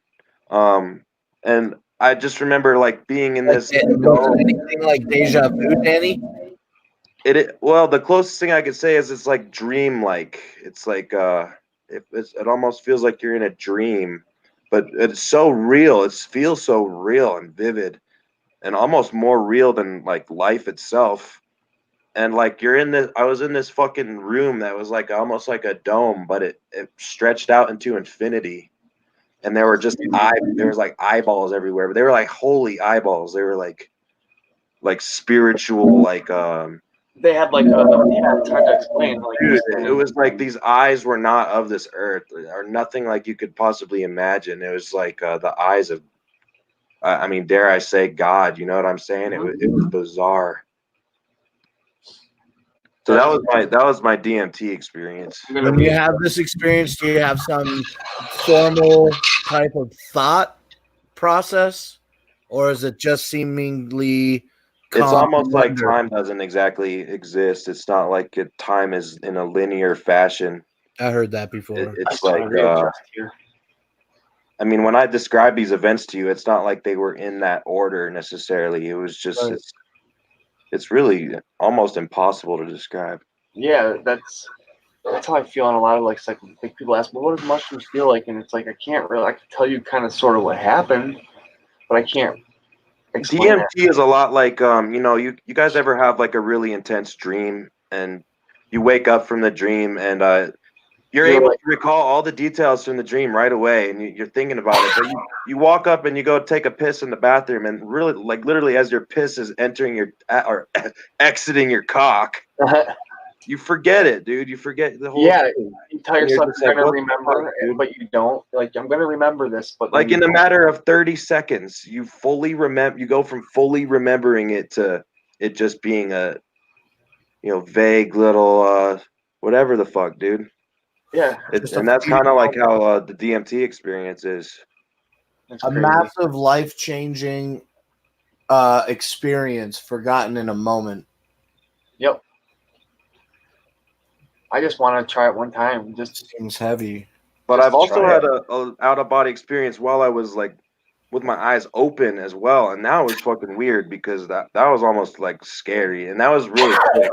And I just remember like being in this. Anything like deja vu, Danny? Well, the closest thing I could say is it's like dream-like. It's like it almost feels like you're in a dream, but it's so real. It feels so real and vivid, and almost more real than like life itself. And like I was in this fucking room that was like almost like a dome, but it stretched out into infinity. And there were there was like eyeballs everywhere, but they were like holy eyeballs. They were like spiritual, like they had like it's hard to explain. Like, dude, it was like these eyes were not of this earth or nothing like you could possibly imagine. It was like the eyes of, I mean, dare I say, God? You know what I'm saying? It was bizarre. So that was my DMT experience. When you have this experience, do you have some formal type of thought process, or is it just seemingly? It's almost like time doesn't exactly exist. It's not like time is in a linear fashion. I heard that before. It's like, I mean, when I describe these events to you, it's not like they were in that order necessarily. It was just, it's really almost impossible to describe. Yeah, that's how I feel on a lot of like people ask me, what does mushrooms feel like? And it's like, I can tell you kind of sort of what happened, but I can't explain DMT is a lot like, you guys ever have like a really intense dream and you wake up from the dream and you're able to recall all the details from the dream right away, and you're thinking about it. But you walk up and you go take a piss in the bathroom, and really, like literally, as your piss is entering or exiting your cock, you forget it, dude. You forget the whole. Yeah, thing. you tell yourself you're gonna remember, but you don't. Like, I'm gonna remember this, but like in a matter of 30 seconds, you fully remember. You go from fully remembering it to it just being a, vague little whatever the fuck, dude. Yeah, and that's kind of like how the DMT experience is. That's a crazy. massive life-changing experience forgotten in a moment. Yep. I just want to try it one time. Just seems heavy. But Just I've also try had a out of body experience while I was like with my eyes open as well, and that was fucking weird because that was almost like scary, and that was really quick.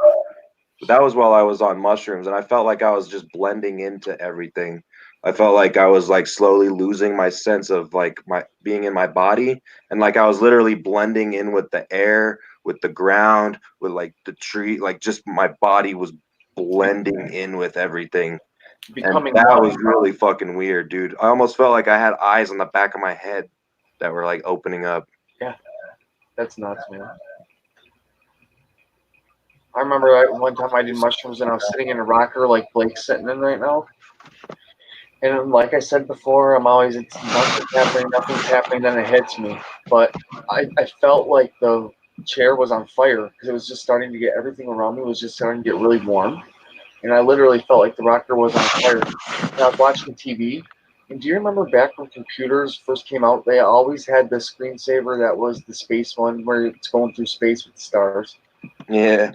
But that was while I was on mushrooms, and I felt like I was just blending into everything. I felt like I was like slowly losing my sense of like my being in my body, and like I was literally blending in with the air, with the ground, with like the tree, like just my body was blending in with everything. becoming And that one. was really fucking weird, dude. I almost felt like I had eyes on the back of my head that were like opening up. Yeah, that's nuts, man. I remember one time I did mushrooms and I was sitting in a rocker like Blake's sitting in right now. And like I said before, I'm always, it's nothing's happening, then it hits me. But I felt like the chair was on fire because it was just starting to get, everything around me was just starting to get really warm. And I literally felt like the rocker was on fire. And I was watching TV. And do you remember back when computers first came out, they always had the screensaver that was the space one where it's going through space with the stars? Yeah.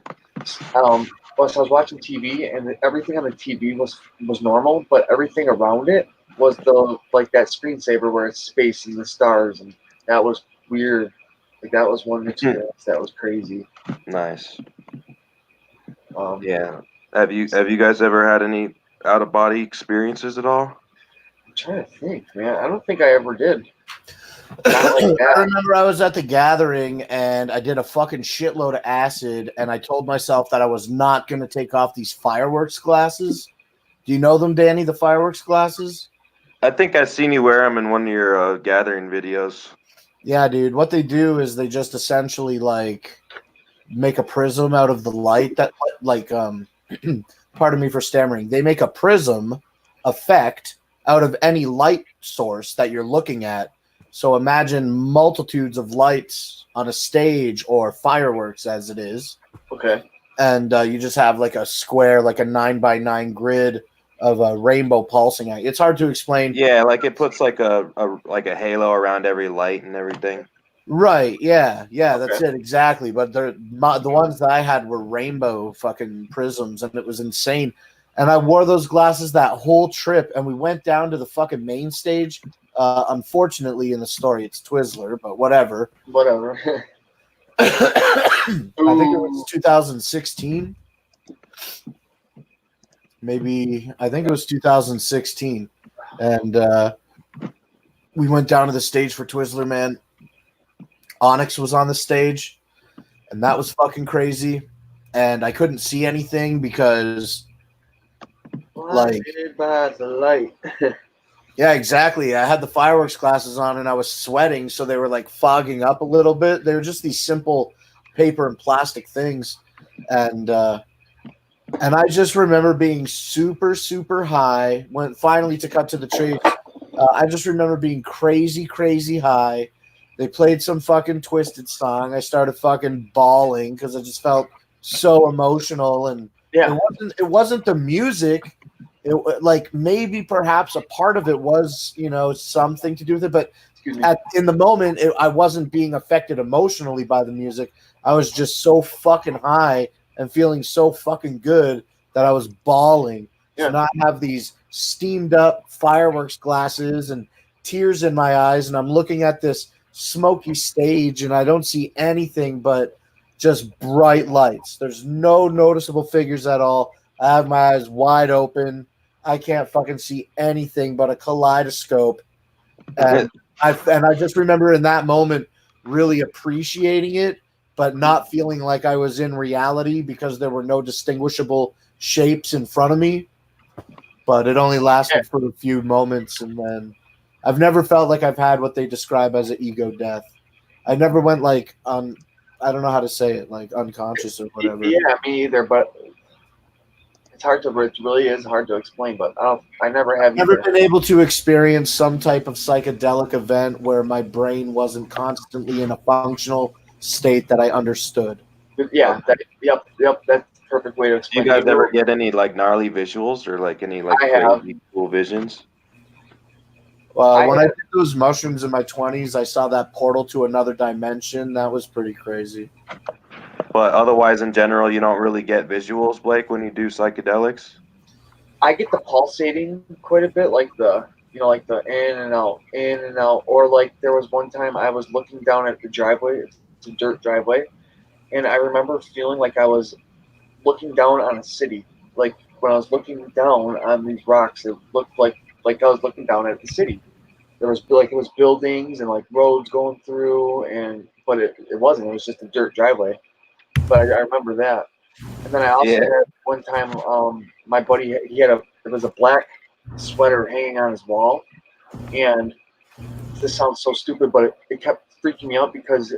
Well, so I was watching TV, and everything on the TV was normal, but everything around it was the like that screensaver where it's space and the stars, and that was weird. Like that was one experience that was crazy. Nice. Yeah. Have you guys ever had any out of body experiences at all? I'm trying to think, man. I don't think I ever did. Not like I that. remember I was at the gathering and I did a fucking shitload of acid, and I told myself that I was not going to take off these fireworks glasses. Do you know them, Danny, the fireworks glasses? I think I've seen you wear them in one of your gathering videos. Yeah, dude. What they do is they just essentially like make a prism out of the light that like pardon me for stammering. They make a prism effect out of any light source that you're looking at. So imagine multitudes of lights on a stage or fireworks as it is. Okay. And you just have like a square, like a 9x9 grid of a rainbow pulsing at you. It's hard to explain. Yeah, like it puts like a halo around every light and everything. Right, yeah, that's Okay. it, exactly. But the ones that I had were rainbow fucking prisms, and it was insane. And I wore those glasses that whole trip, and we went down to the fucking main stage. Unfortunately, in the story, it's Twizzler, but whatever. Whatever. I think it was 2016. Maybe, I think it was 2016. And we went down to the stage for Twizzler, man. Onyx was on the stage, and that was fucking crazy. And I couldn't see anything because, Blinded by the light. yeah, exactly. I had the fireworks glasses on, and I was sweating, so they were like fogging up a little bit. They were just these simple paper and plastic things, and I just remember being super, super high. When finally to cut to the chase, I just remember being crazy, crazy high. They played some fucking Twisted song. I started fucking bawling because I just felt so emotional, and it wasn't the music. It, like maybe perhaps a part of it was, you know, something to do with it, but in the moment I wasn't being affected emotionally by the music. I was just so fucking high and feeling so fucking good that I was bawling. So now I have these steamed up fireworks glasses and tears in my eyes, and I'm looking at this smoky stage, and I don't see anything but just bright lights. There's no noticeable figures at all. I have my eyes wide open. I can't fucking see anything but a kaleidoscope. And I just remember in that moment really appreciating it, but not feeling like I was in reality because there were no distinguishable shapes in front of me. But it only lasted for a few moments, and then I've never felt like I've had what they describe as an ego death. I never went like I don't know how to say it, like unconscious or whatever. Yeah, me either. But it's hard to. It really is hard to explain. But I never have. Never been able to experience some type of psychedelic event where my brain wasn't constantly in a functional state that I understood. Yeah. Yep. That's the perfect way to Do explain. you guys it. ever get any like gnarly visuals or like any like I have. crazy cool visions? Well, when I did those mushrooms in my 20s, I saw that portal to another dimension. That was pretty crazy. But otherwise, in general, you don't really get visuals, Blake, when you do psychedelics? I get the pulsating quite a bit, like the like the in and out, or like there was one time I was looking down at the driveway. It's a dirt driveway, and I remember feeling like I was looking down on a city. Like when I was looking down on these rocks, it looked like I was looking down at the city. There was like it was buildings and like roads going through, but it wasn't. It was just a dirt driveway. But I remember that. And then I also had one time, my buddy, it was a black sweater hanging on his wall, and this sounds so stupid, but it kept freaking me out because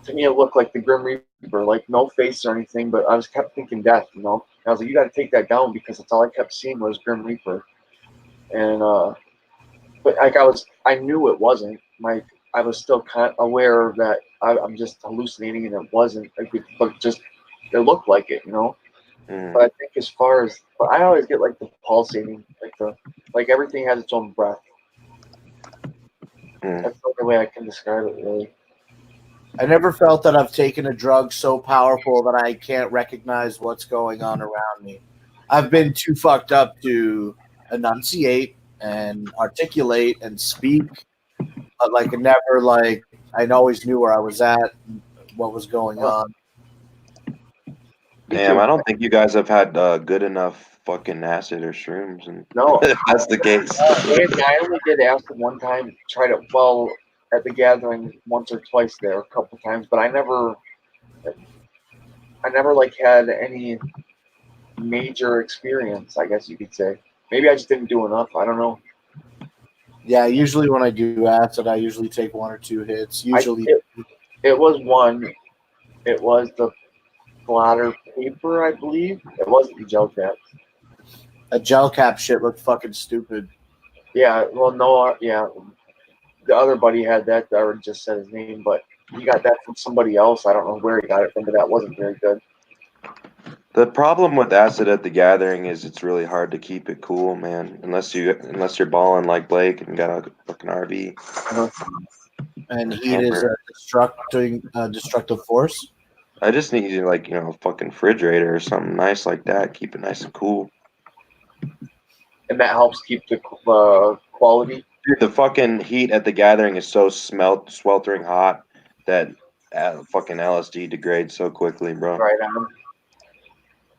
to me it looked like the Grim Reaper, like no face or anything, but I was kept thinking death, And I was like, you got to take that down because that's all I kept seeing was Grim Reaper, and but like I knew it wasn't. I was still kind of aware that I'm just hallucinating, and it wasn't. But just it looked like it, But I think but I always get like the pulsating, like everything has its own breath. That's the only way I can describe it, really. I never felt that I've taken a drug so powerful that I can't recognize what's going on around me. I've been too fucked up to enunciate and articulate and speak, but like I always knew where I was at, what was going on. Damn, I don't think you guys have had good enough fucking acid or shrooms, and no, if that's the case. I only did acid one time. Tried it at the gathering once or twice there, a couple times, but I never like had any major experience. I guess you could say. Maybe I just didn't do enough. I don't know. Yeah, usually when I do acid, I usually take 1 or 2 hits. Usually, it was one. It was the blotter paper, I believe. It wasn't the gel cap. A gel cap shit looked fucking stupid. Yeah, well, no, yeah. The other buddy had that. I already just said his name, but he got that from somebody else. I don't know where he got it from, but that wasn't very good. The problem with acid at the gathering is it's really hard to keep it cool, man. Unless you're balling like Blake and got a fucking RV. And heat is a destructive force. I just need you a fucking refrigerator or something nice like that. Keep it nice and cool. And that helps keep the quality. Dude, the fucking heat at the gathering is so sweltering hot that fucking LSD degrades so quickly, bro. Right on.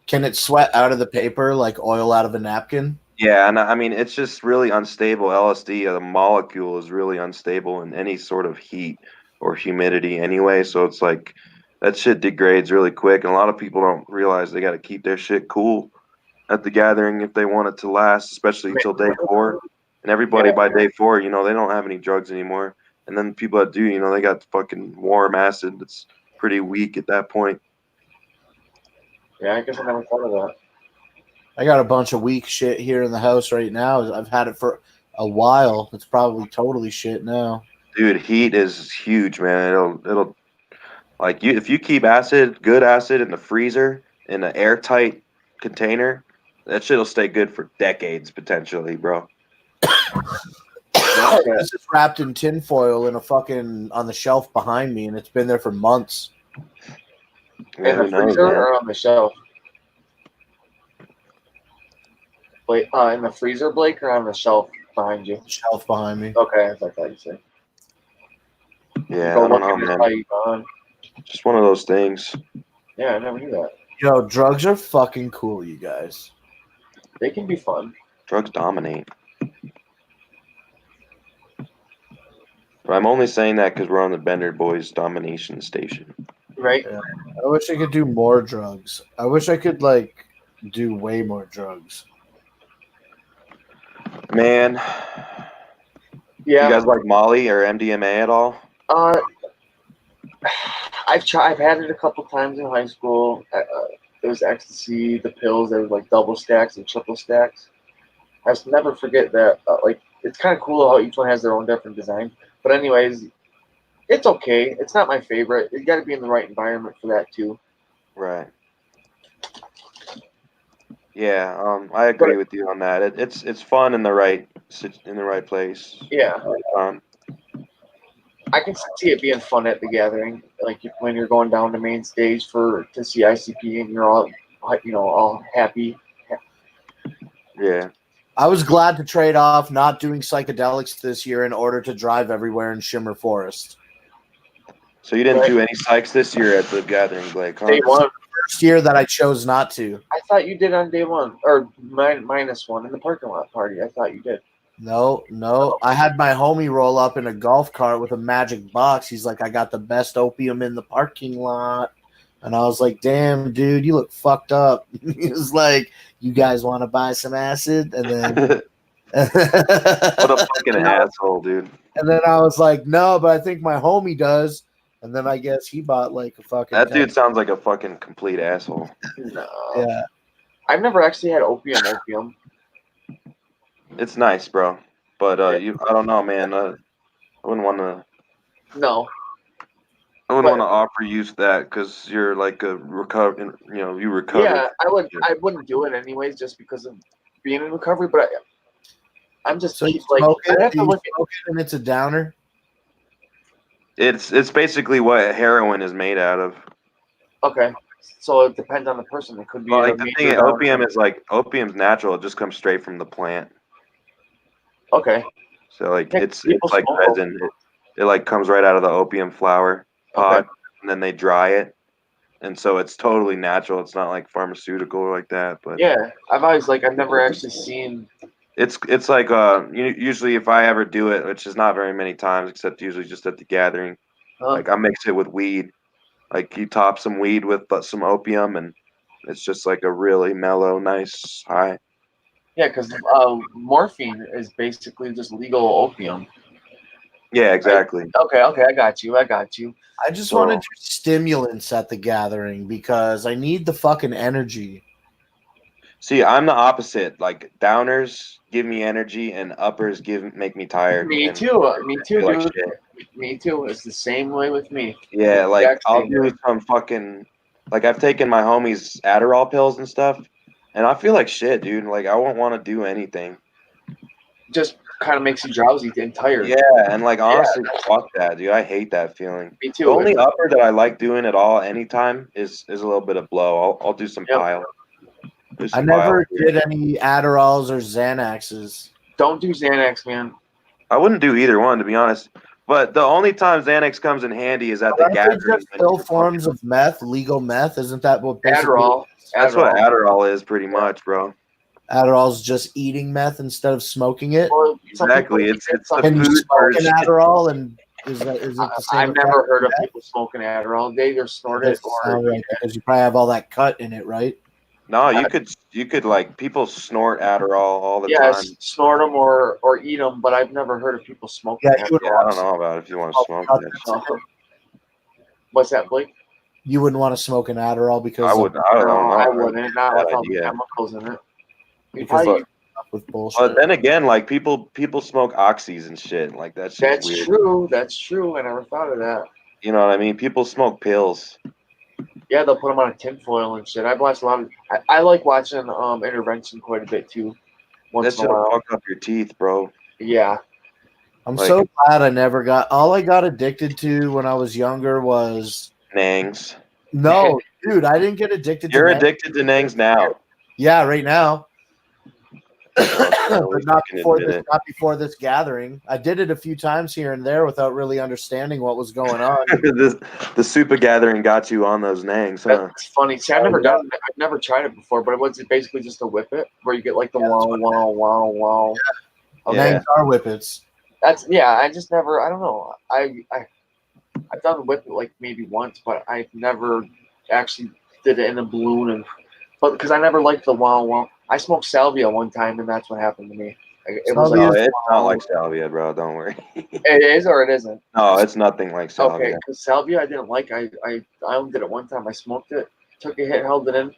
Can it sweat out of the paper like oil out of a napkin? Yeah, and I mean, it's just really unstable. LSD, the molecule is really unstable in any sort of heat or humidity anyway. So it's like that shit degrades really quick. And a lot of people don't realize they got to keep their shit cool at the gathering if they want it to last, especially until day 4. And everybody by day 4, they don't have any drugs anymore. And then people that do, they got fucking warm acid that's pretty weak at that point. Yeah, I guess I never thought of that. I got a bunch of weak shit here in the house right now. I've had it for a while. It's probably totally shit now. Dude, heat is huge, man. It'll like if you keep good acid in the freezer in an airtight container, that shit'll stay good for decades potentially, bro. This is wrapped in tinfoil in a fucking on the shelf behind me, and it's been there for months. In the freezer or on the shelf? Blake, in the freezer, Blake, or on the shelf behind you? Shelf behind me. Okay, I thought you said. Yeah, I don't know, man. Just one of those things. Yeah, I never knew that. Yo, drugs are fucking cool, you guys. They can be fun. Drugs dominate. But I'm only saying that because we're on the Benderboyz Domination station. Right. Yeah. I wish I could do more drugs. I wish I could do way more drugs. Man. Yeah. You guys like Molly or MDMA at all? I've had it a couple times in high school. There was ecstasy, the pills. There was like double stacks and triple stacks. I just never forget that. It's kind of cool how each one has their own different design. But anyways, it's okay. It's not my favorite. You got to be in the right environment for that too. Right. Yeah, I agree with you on that. It's fun in the right place. Yeah, Um, I can see it being fun at the gathering, like when you're going down the main stage to see ICP and you're all, all happy. yeah. I was glad to trade off not doing psychedelics this year in order to drive everywhere in Shimmer Forest. So you didn't do any psychs this year at the gathering, Blake? Huh? Day one. First year that I chose not to. I thought you did on day one, or -1 in the parking lot party. I thought you did. No. I had my homie roll up in a golf cart with a magic box. He's like, I got the best opium in the parking lot. And I was like, damn, dude, you look fucked up. He was like, you guys want to buy some acid? And then what a fucking asshole, dude. And then I was like, no, but I think my homie does. And then I guess he bought like a fucking. That dude sounds like a fucking complete asshole. No. Yeah. I've never actually had opium. It's nice, bro. But I don't know, man. I wouldn't want to. No. I wouldn't want to offer you that because you're like a recover. You recover. Yeah, I wouldn't do it anyways, just because of being in recovery. But I'm just So you like, smoke it, I have to look and it's a downer. It's basically what heroin is made out of. Okay, so it depends on the person. It could be Well, like the thing, opium's natural. It just comes straight from the plant. Okay. So like it's like resin. It like comes right out of the opium flower pod, and then they dry it, and so it's totally natural. It's not like pharmaceutical or like that. But yeah, I've never actually seen. It's like usually if I ever do it, which is not very many times, except usually just at the gathering, like I mix it with weed. Like you top some weed with some opium, and it's just like a really mellow, nice high. Yeah, because morphine is basically just legal opium. Yeah, exactly. Okay, I got you. I just wanted stimulants at the gathering because I need the fucking energy. See, I'm the opposite. Like downers give me energy, and uppers make me tired. Me too, dude. Like me too. It's the same way with me. Yeah, like I'll do some fucking. Like I've taken my homies Adderall pills and stuff, and I feel like shit, dude. Like I won't want to do anything. Just kind of makes you drowsy and tired. Yeah, and like honestly, fuck that, dude. I hate that feeling. Me too. The only upper that I like doing at all, anytime, is a little bit of blow. I'll do some pile. I never did any Adderalls or Xanaxes. Don't do Xanax, man. I wouldn't do either one, to be honest. But the only time Xanax comes in handy is at the gathering. Still forms of meth, legal meth. Isn't that what Adderall? That's what Adderall is, pretty much, bro. Adderall's just eating meth instead of smoking it. Well, exactly. It's the Can you food smoke an version. Adderall, and is it the same? I've never heard of people smoking Adderall. They either snort it or because you probably have all that cut in it, right? No, you could like people snort Adderall all the yeah, time. snort them or eat them, but I've never heard of people smoking. Yeah, I don't know about if you want to smoke it. What's that, Blake? You wouldn't want to smoke an Adderall because I wouldn't. I don't know. I wouldn't. Not with all the idea. chemicals in it. With bullshit. But then again, like people smoke oxys and shit. Like that's weird. True. That's true. I never thought of that. You know what I mean? People smoke pills. Yeah, they'll put them on a tinfoil and shit. I've watched a lot of. I like watching Intervention quite a bit too. That shit will fuck up your teeth, bro. Yeah. I'm so glad I never got. All I got addicted to when I was younger was Nangs. No, dude, I didn't get addicted. You're addicted to Nangs now. Yeah, right now. But not before this gathering. I did it a few times here and there without really understanding what was going on. the super gathering got you on those Nangs, huh? That's funny. See, I've never done it. I've never tried it before, but was it basically just a whip it where you get like the wow. Nangs are whippets. I just never. I don't know. I've done whip it like maybe once, but I've never actually did it in a balloon but because I never liked the wow. I smoked salvia one time, and that's what happened to me. It's not like salvia, bro. Don't worry. It is or it isn't? No, it's nothing like salvia. Okay, because salvia I didn't like. I only did it one time. I smoked it, took a hit, held it in,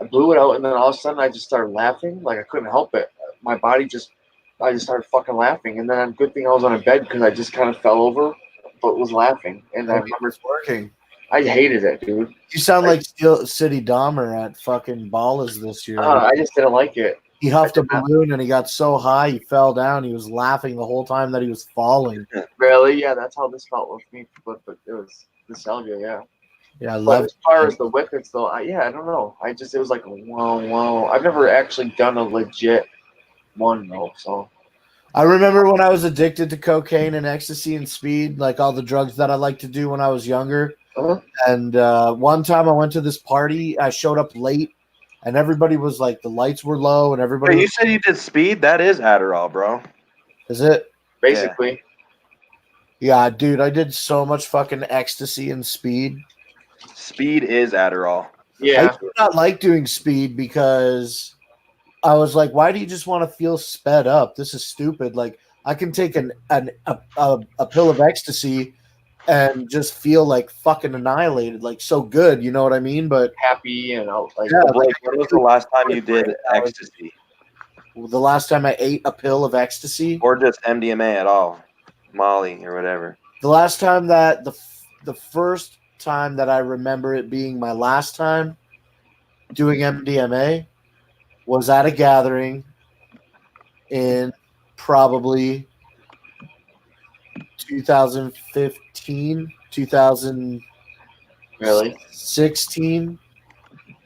I blew it out, and then all of a sudden I just started laughing. Like I couldn't help it. My body I just started fucking laughing. And then good thing I was on a bed because I just kind of fell over, but was laughing. And I remember it's working. I hated it, dude. You sound like Steel City Dahmer at fucking Ballas this year. I just didn't like it. He huffed a balloon and he got so high he fell down. He was laughing the whole time that he was falling. Really? Yeah, that's how this felt with me. But it was nostalgia, yeah. Yeah, I But love as far as the whippets, though, I don't know. It was like a wow. I've never actually done a legit one though, so. I remember when I was addicted to cocaine and ecstasy and speed, like all the drugs that I liked to do when I was younger. Uh-huh. And one time I went to this party. I showed up late, and everybody was like, the lights were low, and everybody. Wait, you said you did speed? That is Adderall, bro. Is it? Basically. Yeah, dude, I did so much fucking ecstasy and speed. Speed is Adderall. Yeah. I did not like doing speed because I was like, why do you just want to feel sped up? This is stupid. Like, I can take a pill of ecstasy and just feel like fucking annihilated, like so good, you know what I mean? But happy and like, yeah, when was the last time you did ecstasy? The last time I ate a pill of ecstasy, or just MDMA at all, Molly or whatever. The last time that the first time that I remember it being my last time doing MDMA was at a gathering in probably 2015, 2016.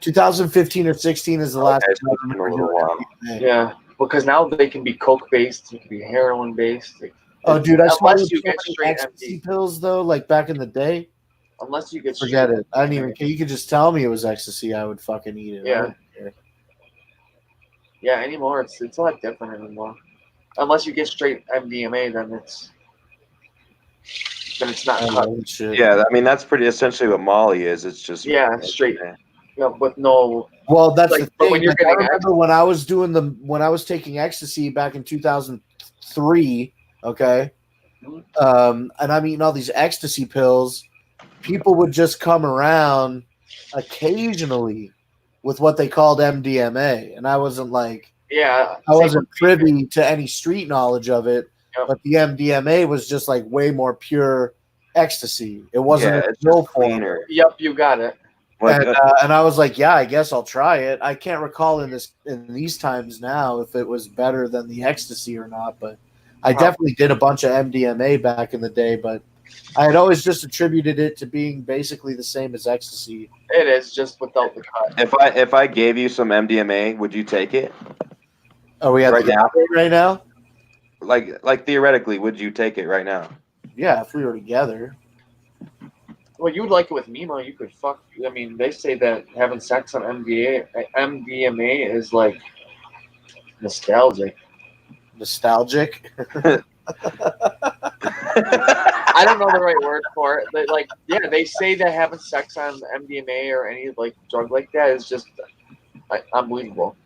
2015 or 16 is the last time I remember doing MDMA. Yeah, because now they can be coke based, they can be heroin based. Oh, dude, I unless started you get straight ecstasy pills though, like back in the day. Unless you get Forget straight it. I didn't even care. You could just tell me it was ecstasy. I would fucking eat it. Yeah. Yeah, anymore it's a lot different anymore. Unless you get straight MDMA, then it's not cut. Yeah, I mean that's pretty essentially what Molly is. It's just straight. Yeah, with no. Well, that's like, the but thing. when you're Like, I getting remember when I was when I was taking ecstasy back in 2003. Okay, and I'm eating all these ecstasy pills. People would just come around occasionally with what they called MDMA, and I wasn't like, I wasn't privy to any street knowledge of it. Yep. But the MDMA was just like way more pure ecstasy. It wasn't a pill form. Yep, you got it. And I was like, yeah, I guess I'll try it. I can't recall in these times now if it was better than the ecstasy or not, but I definitely did a bunch of MDMA back in the day, but I had always just attributed it to being basically the same as ecstasy. It is just without the cut. If I gave you some MDMA, would you take it? Are we at right the now? Right now? Like theoretically, would you take it right now? Yeah, if we were together. Well, you would like it with Mimo. You could fuck. I mean, they say that having sex on MDMA is like nostalgic. Nostalgic? I don't know the right word for it. But they say that having sex on MDMA or any like drug like that is just unbelievable.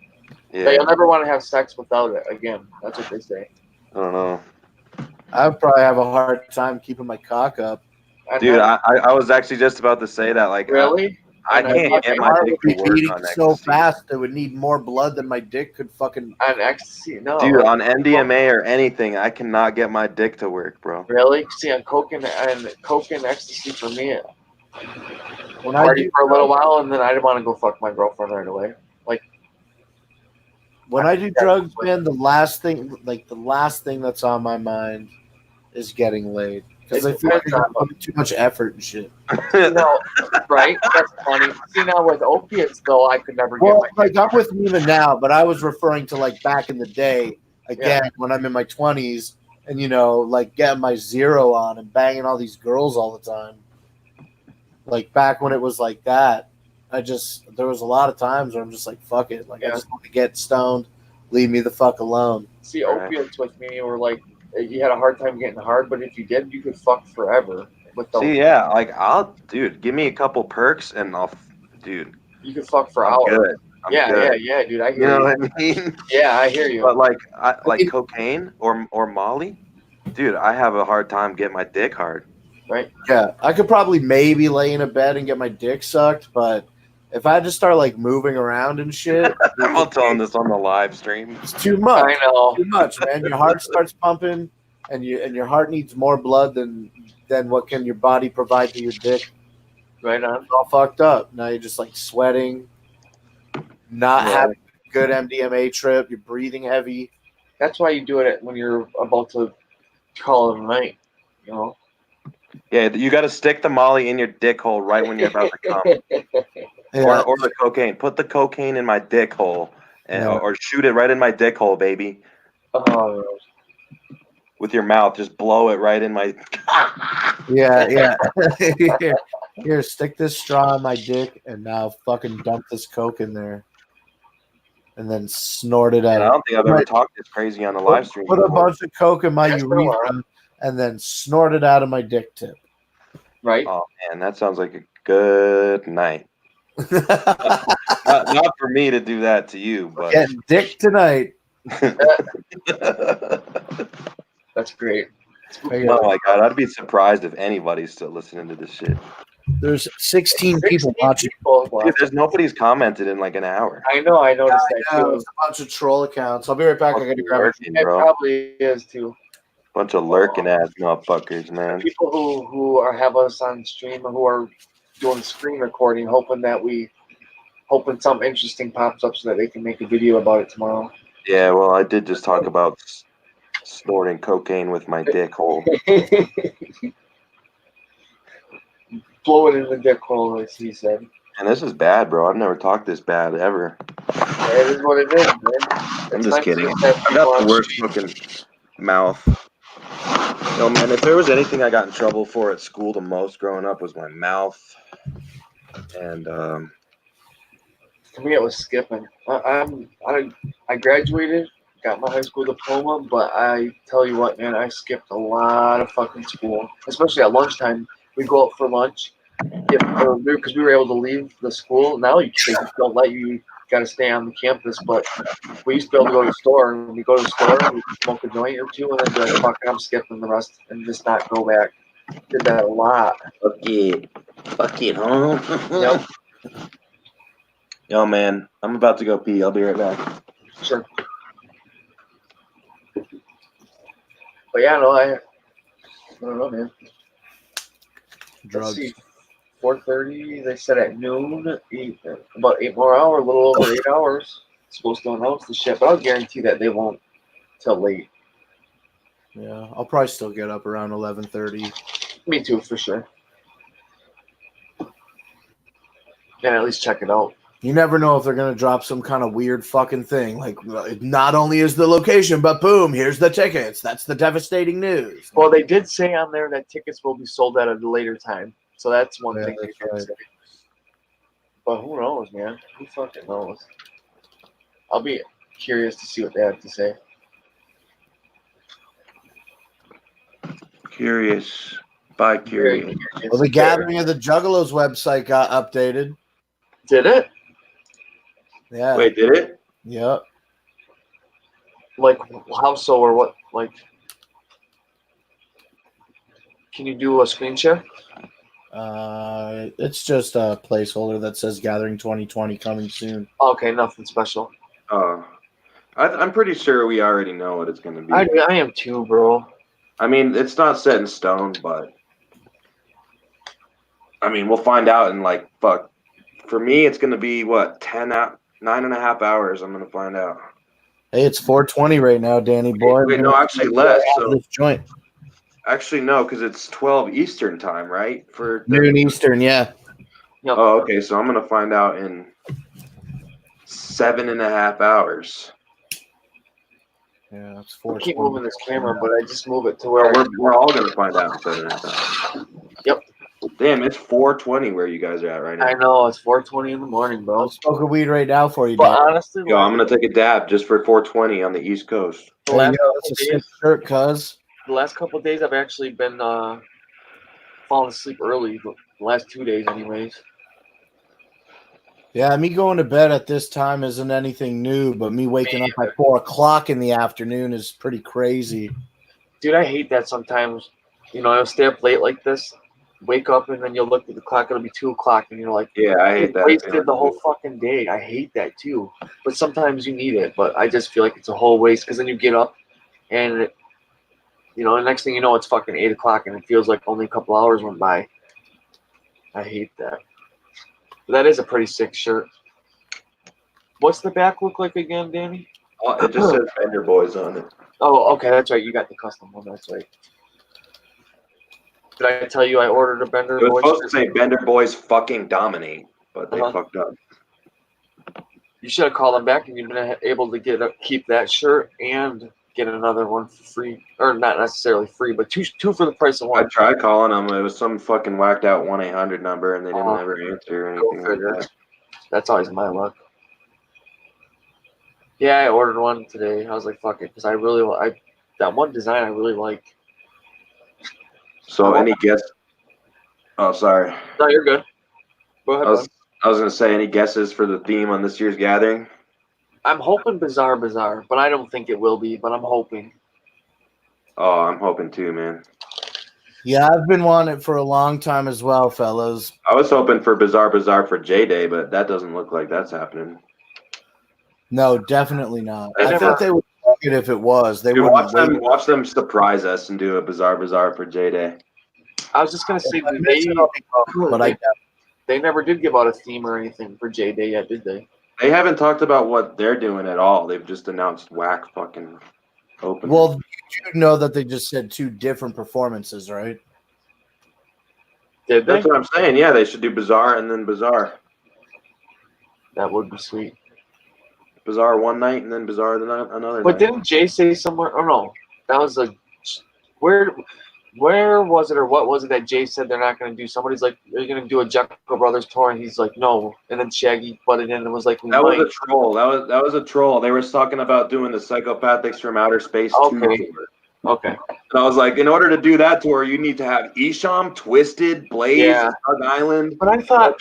Yeah. You'll never want to have sex without it again. That's what they say. I don't know. I would probably have a hard time keeping my cock up. Dude, I was actually just about to say that. Like, really? I can't get my dick to work beating on so ecstasy. fast it would need more blood than my dick could fucking. On ecstasy, no. Dude, on MDMA or anything, I cannot get my dick to work, bro. Really? See, on coke and ecstasy for me, When party for a little while, and then I didn't want to go fuck my girlfriend right away. Like, when I do drugs, man, the last thing that's on my mind is getting laid. Because I feel like I'm putting too much effort and shit. No, right? That's funny. See, now with opiates, though, I could never get Well, my like I'm with Nima now, but I was referring to like back in the day, again, when I'm in my 20s and, like getting my zero on and banging all these girls all the time. Like back when it was like that, there was a lot of times where I'm just like, fuck it. Like, I just want to get stoned, leave me the fuck alone. See, opiates with me were like, you had a hard time getting hard, but if you did, you could fuck forever. See, yeah, like give me a couple perks and dude. You could fuck for hours. Good. Yeah, good. dude. I hear you. You know what I mean? Yeah, I hear you. But like cocaine or Molly, dude, I have a hard time getting my dick hard. Right? Yeah, I could probably maybe lay in a bed and get my dick sucked, but if I just start like moving around and shit, I'm not telling this on the live stream. It's too much. I know. Too much, man. Your heart starts pumping, and your heart needs more blood than what can your body provide to your dick. Right on. All fucked up. Now you're just like sweating, not having a good MDMA trip. You're breathing heavy. That's why you do it when you're about to call it a night. You know. Yeah, you got to stick the Molly in your dick hole right when you're about to come, or the cocaine. Put the cocaine in my dick hole, or shoot it right in my dick hole, baby. Oh. With your mouth, just blow it right in my. Yeah. Here, stick this straw in my dick, and now fucking dump this coke in there, and then snort it out. I don't think I've ever talked this crazy on the live stream. Put a bunch of coke in my urethra, and then snort it out of my dick tip. Right. Oh man, that sounds like a good night. not for me to do that to you, but getting dick tonight. That's great. Oh my god, I'd be surprised if anybody's still listening to this shit. There's 16 people watching. Dude, there's nobody's commented in like an hour. I know. I noticed that too. It's a bunch of troll accounts. I'll be right back. I gotta grab lurking, it. bro. Probably is too. Bunch of lurking ass motherfuckers, man. People who have us on stream or who are doing screen recording, hoping something interesting pops up so that they can make a video about it tomorrow. Yeah, well, I did just talk about snorting cocaine with my dick hole. Blow it in the dick hole, as he said. And this is bad, bro. I've never talked this bad ever. It is what it is, man. I'm just kidding. I got the worst fucking mouth. No, man, if there was anything I got in trouble for at school the most growing up was my mouth. And for me, it was skipping. I graduated, got my high school diploma, but I tell you what, man, I skipped a lot of fucking school, especially at lunchtime. We'd go out for lunch because we were able to leave the school. Now they just don't let you. Got to stay on the campus, but we used to be able to go to the store, and we go to the store, and we smoke a joint or two, and then be like, fuck it, I'm skipping the rest, and just not go back. Did that a lot. Fuck it, huh? Yep. Yo, man, I'm about to go pee. I'll be right back. Sure. But yeah, no, I don't know, man. Drugs. Let's see. 4:30. They said at noon. About 8 more hours, a little over 8 hours. Supposed to announce the shit, but I'll guarantee that they won't till late. Yeah, I'll probably still get up around 11:30. Me too, for sure. And at least check it out. You never know if they're gonna drop some kind of weird fucking thing. Like, not only is the location, but boom, here's the tickets. That's the devastating news. Well, they did say on there that tickets will be sold at a later time. So that's one thing they can say. But who knows, man? Who fucking knows? I'll be curious to see what they have to say. Curious. By curious. Well, the Gathering of the Juggalos website got updated. Did it? Yeah. Wait, did it? Yep. Like, how so or what? Like, can you do a screen share? It's just a placeholder that says Gathering 2020 coming soon. Okay, nothing special. I'm pretty sure we already know what it's going to be. I am too, bro. I mean, it's not set in stone, but I mean, we'll find out in like, fuck. For me, it's going to be what, 9.5 hours. I'm going to find out. Hey, it's 4:20 right now, Danny boy. Wait, no, actually less. So this joint. Actually, no, because it's 12 Eastern time, right? For noon Eastern, yeah. Oh, okay. So I'm going to find out in 7.5 hours. Yeah, it's 4:20. I keep moving this camera, but I just move it to where we're all going to find out in 7.5 hours. Yep. Damn, it's 4:20 where you guys are at right now. I know, it's 4:20 in the morning, bro. I'll smoke a weed right now for you, But Dan. honestly, Yo, I'm going to take a dab just for 4:20 on the East Coast. There you go. That's a sick shirt, cuz. The last couple of days, I've actually been falling asleep early. The last 2 days, anyways. Yeah, me going to bed at this time isn't anything new, but me waking up at 4 o'clock in the afternoon is pretty crazy. Dude, I hate that sometimes. You know, I'll stay up late like this, wake up, and then you'll look at the clock, it'll be 2 o'clock, and you're like, yeah, I hate that. Wasted the whole fucking day. I hate that too. But sometimes you need it. But I just feel like it's a whole waste because then you get up and, you know, the next thing you know, it's fucking 8 o'clock and it feels like only a couple hours went by. I hate that. But that is a pretty sick shirt. What's the back look like again, Danny? It just says Benderboyz on it. Oh, okay, that's right. You got the custom one. That's right. Did I tell you I ordered a Benderboyz? It was supposed to say Benderboyz fucking dominate, but they fucked up. You should have called them back, and you'd been able to keep that shirt and get another one for free, or not necessarily free, but two for the price of one. I tried calling them. It was some fucking whacked out 1-800 number, and they didn't ever answer or anything like that. That's always my luck. Yeah, I ordered one today. I was like, fuck it, because that one design I really like. So any guess? Oh, sorry. No, you're good. Go ahead. I was gonna say, any guesses for the theme on this year's gathering? I'm hoping Bizarre, but I don't think it will be. But I'm hoping. Oh, I'm hoping too, man. Yeah, I've been wanting it for a long time as well, fellas. I was hoping for Bizarre for J-Day, but that doesn't look like that's happening. No, definitely not. I thought they would fuck it if it was. They would watch them surprise us and do a Bizarre for J-Day. I was just gonna say they never did give out a theme or anything for J-Day yet, did they? They haven't talked about what they're doing at all. They've just announced whack fucking open. Well, you know that they just said 2 different performances, right? Did they? That's what I'm saying. Yeah, they should do Bizarre and then Bizarre. That would be sweet. Bizarre one night and then Bizarre another night. But didn't Jay say somewhere? Oh no, that was where was it or what was it that Jay said they're not going to do? Somebody's like, they're going to do a Jekyll Brothers tour, and he's like, no. And then Shaggy butted in and was like, that was a troll. That was a troll. They were talking about doing the Psychopathics from Outer Space 2 tour. Okay. And I was like, in order to do that tour, you need to have Isham, Twisted, Blaze, Doug Island. But I thought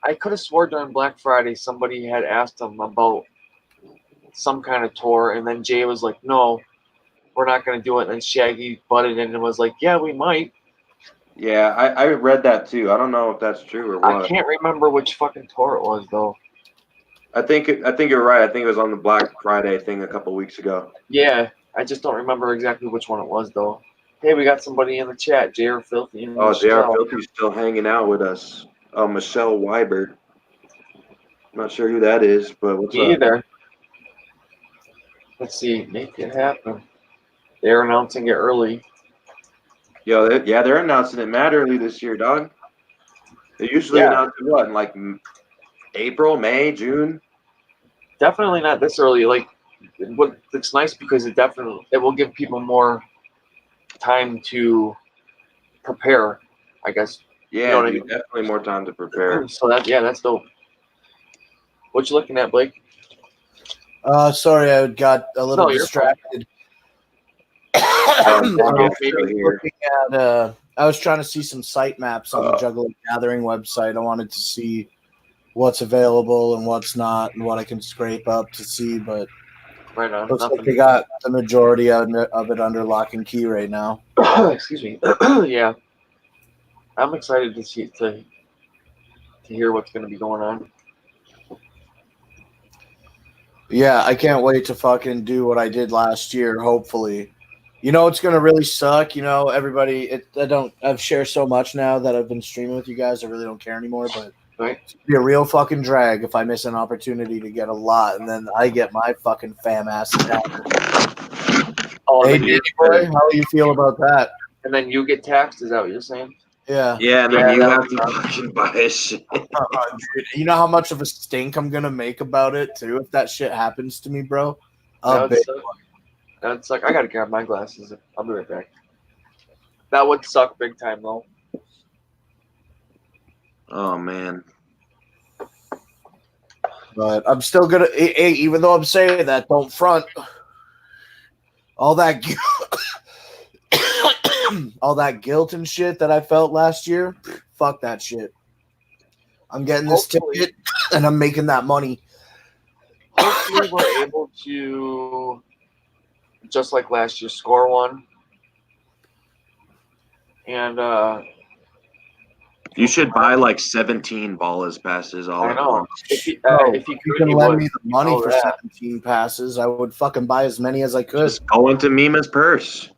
I could have swore during Black Friday somebody had asked them about some kind of tour, and then Jay was like, no, we're not going to do it. And then Shaggy butted in and was like, yeah, we might. Yeah, I read that too. I don't know if that's true or what. I can't remember which fucking tour it was, though. I think you're right. I think it was on the Black Friday thing a couple weeks ago. Yeah, I just don't remember exactly which one it was, though. Hey, we got somebody in the chat, JR Filthy. Oh, JR Filthy's still hanging out with us. Oh, Michelle Weibert. I'm not sure who that is, but what's up? Me either. Let's see. Make it happen. They're announcing it early. Yo, they're announcing it mad early this year, dog. They usually announce it, what, in like April, May, June? Definitely not this early. Like, it's nice because it will give people more time to prepare, I guess. Yeah, you know what I mean? Definitely more time to prepare. So that's dope. What you looking at, Blake? Sorry, I got a little distracted. I was trying to see some site maps on the Juggling Gathering website. I wanted to see what's available and what's not, and what I can scrape up to see. But right on, looks like they got the majority of it under lock and key right now. Excuse me. Yeah, I'm excited to see to hear what's going to be going on. Yeah, I can't wait to fucking do what I did last year. Hopefully. You know, it's going to really suck. You know, everybody, I've shared so much now that I've been streaming with you guys. I really don't care anymore, but it's going to be a real fucking drag if I miss an opportunity to get a lot and then I get my fucking fam ass taxed. Oh, hey, boy, how do you feel about that? And then you get taxed? Is that what you're saying? Yeah. Yeah, and then you have to fucking buy shit. Dude, you know how much of a stink I'm going to make about it, too, if that shit happens to me, bro? That'd suck. I gotta grab my glasses. I'll be right back. That would suck big time, though. Oh man. But I'm still gonna. Hey, even though I'm saying that, don't front. All that guilt and shit that I felt last year. Fuck that shit. I'm getting this ticket and I'm making that money. Hopefully, we're able to. Just like last year, score one. And you should buy like 17 Ballas passes all at once. If you can lend me the money for 17 passes, I would fucking buy as many as I could. Just go into Mima's purse.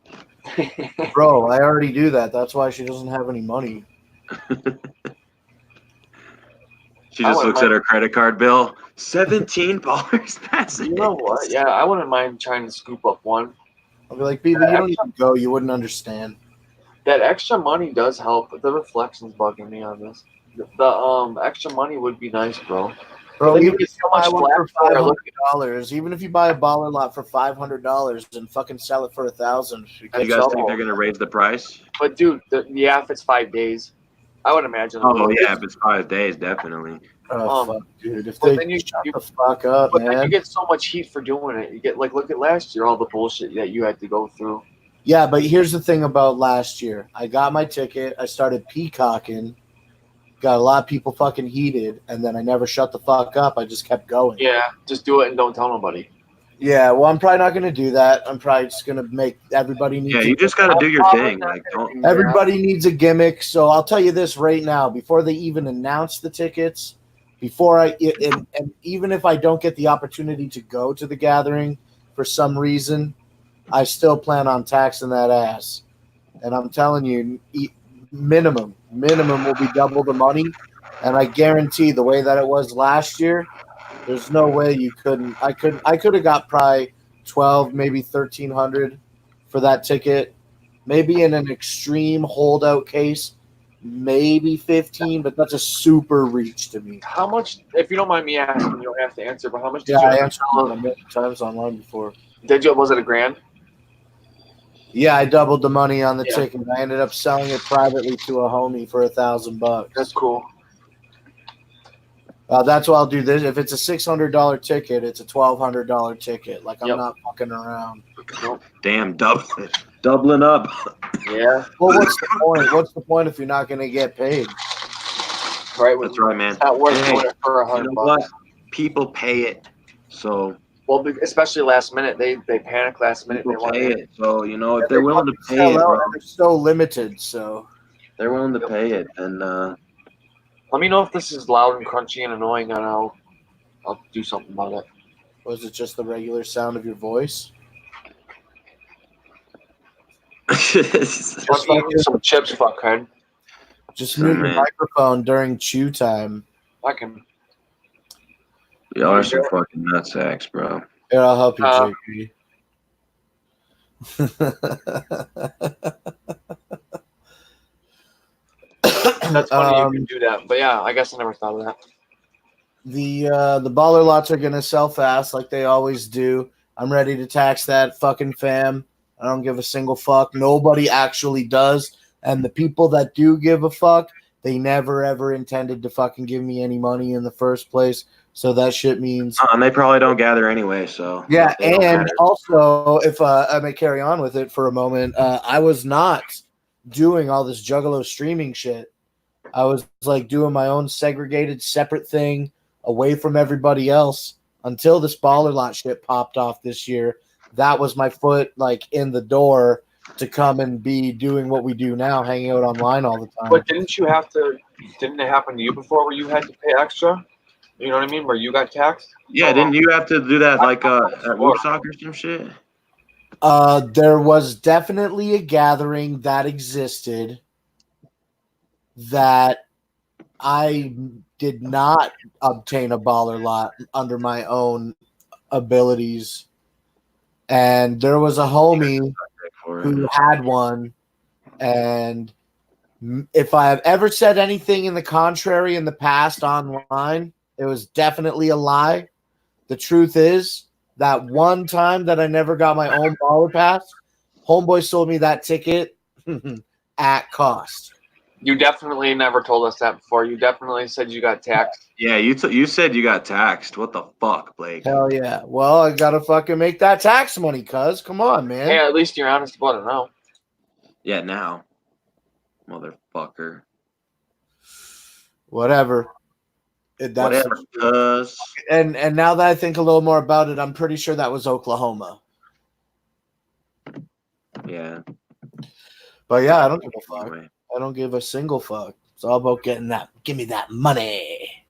Bro, I already do that. That's why she doesn't have any money. She just looks at her credit card bill. $17. That's You know what? Yeah, I wouldn't mind trying to scoop up one. I'll be like, baby, you don't even go. You wouldn't understand. That extra money does help, but the reflection's bugging me on this. The extra money would be nice, bro. Bro, Even even if you buy one for $500, even if you buy a baller lot for $500 and fucking sell it for $1,000, you guys think they're gonna raise the price? But dude, yeah, if it's 5 days, I would imagine. Oh yeah, if it's 5 days, definitely. Oh fuck, dude! If they shut the fuck up, but man. then you get so much heat for doing it. You get look at last year, all the bullshit that you had to go through. Yeah, but here's the thing about last year. I got my ticket. I started peacocking. Got a lot of people fucking heated, and then I never shut the fuck up. I just kept going. Yeah, just do it and don't tell nobody. Yeah, well, I'm probably not going to do that. I'm probably just going to make everybody need. Yeah, you just got to do your thing. Like, don't. Everybody needs a gimmick. So I'll tell you this right now: before they even announce the tickets, and even if I don't get the opportunity to go to the gathering for some reason, I still plan on taxing that ass. And I'm telling you, minimum will be double the money. And I guarantee the way that it was last year, there's no way you couldn't. I could have got probably 12, maybe 1,300 for that ticket. Maybe in an extreme holdout case, maybe 15, but that's a super reach to me. How much, if you don't mind me asking, you don't have to answer, but how much did Yeah, you I answered a million times online before. Did you? Was it $1,000? Yeah, I doubled the money on the ticket. I ended up selling it privately to a homie for $1,000. That's cool. That's why I'll do this. If it's a $600 ticket, it's a $1,200 ticket. Like, I'm not fucking around. Damn, doubling up. Yeah. Well, what's the point? What's the point if you're not going to get paid? Right. That's right, man. It's not worth Hey, doing it for $100. You know what? People pay it. So. Well, especially last minute, they panic last minute. People they want pay it. So if they're willing to pay it, bro, they're so limited. So they're willing to pay it, and let me know if this is loud and crunchy and annoying, and I'll do something about it. Was it just the regular sound of your voice? Just eating some chips, fuckhead. Just mute your microphone during chew time. I can. Y'all are some fucking nutsacks, bro. Here, I'll help you, JP. That's funny you can do that, but yeah, I guess I never thought of that. The baller lots are gonna sell fast like they always do. I'm ready to tax that fucking fam. I don't give a single fuck. Nobody actually does, and the people that do give a fuck, they never ever intended to fucking give me any money in the first place. So that shit means. And they probably don't gather anyway. So yeah, and also if I may carry on with it for a moment, I was not doing all this Juggalo streaming shit. I was like doing my own segregated, separate thing away from everybody else until this baller lot shit popped off this year. That was my foot like in the door to come and be doing what we do now, hanging out online all the time. But didn't it happen to you before where you had to pay extra? You know what I mean? Where you got taxed? Yeah, didn't you have to do that like at Woodstock or some shit? There was definitely a gathering that existed that I did not obtain a baller lot under my own abilities. And there was a homie who had one. And if I have ever said anything in the contrary in the past online, it was definitely a lie. The truth is that one time that I never got my own baller pass, homeboy sold me that ticket at cost. You definitely never told us that before. You definitely said you got taxed. Yeah, you said you got taxed. What the fuck, Blake? Hell yeah. Well, I gotta fucking make that tax money, cuz. Come on, man. Hey, at least you're honest about it now. Yeah, now. Motherfucker. Whatever. Whatever, cuz. And now that I think a little more about it, I'm pretty sure that was Oklahoma. Yeah. But yeah, I don't give a fuck. Anyway. I don't give a single fuck. It's all about getting that. Give me that money.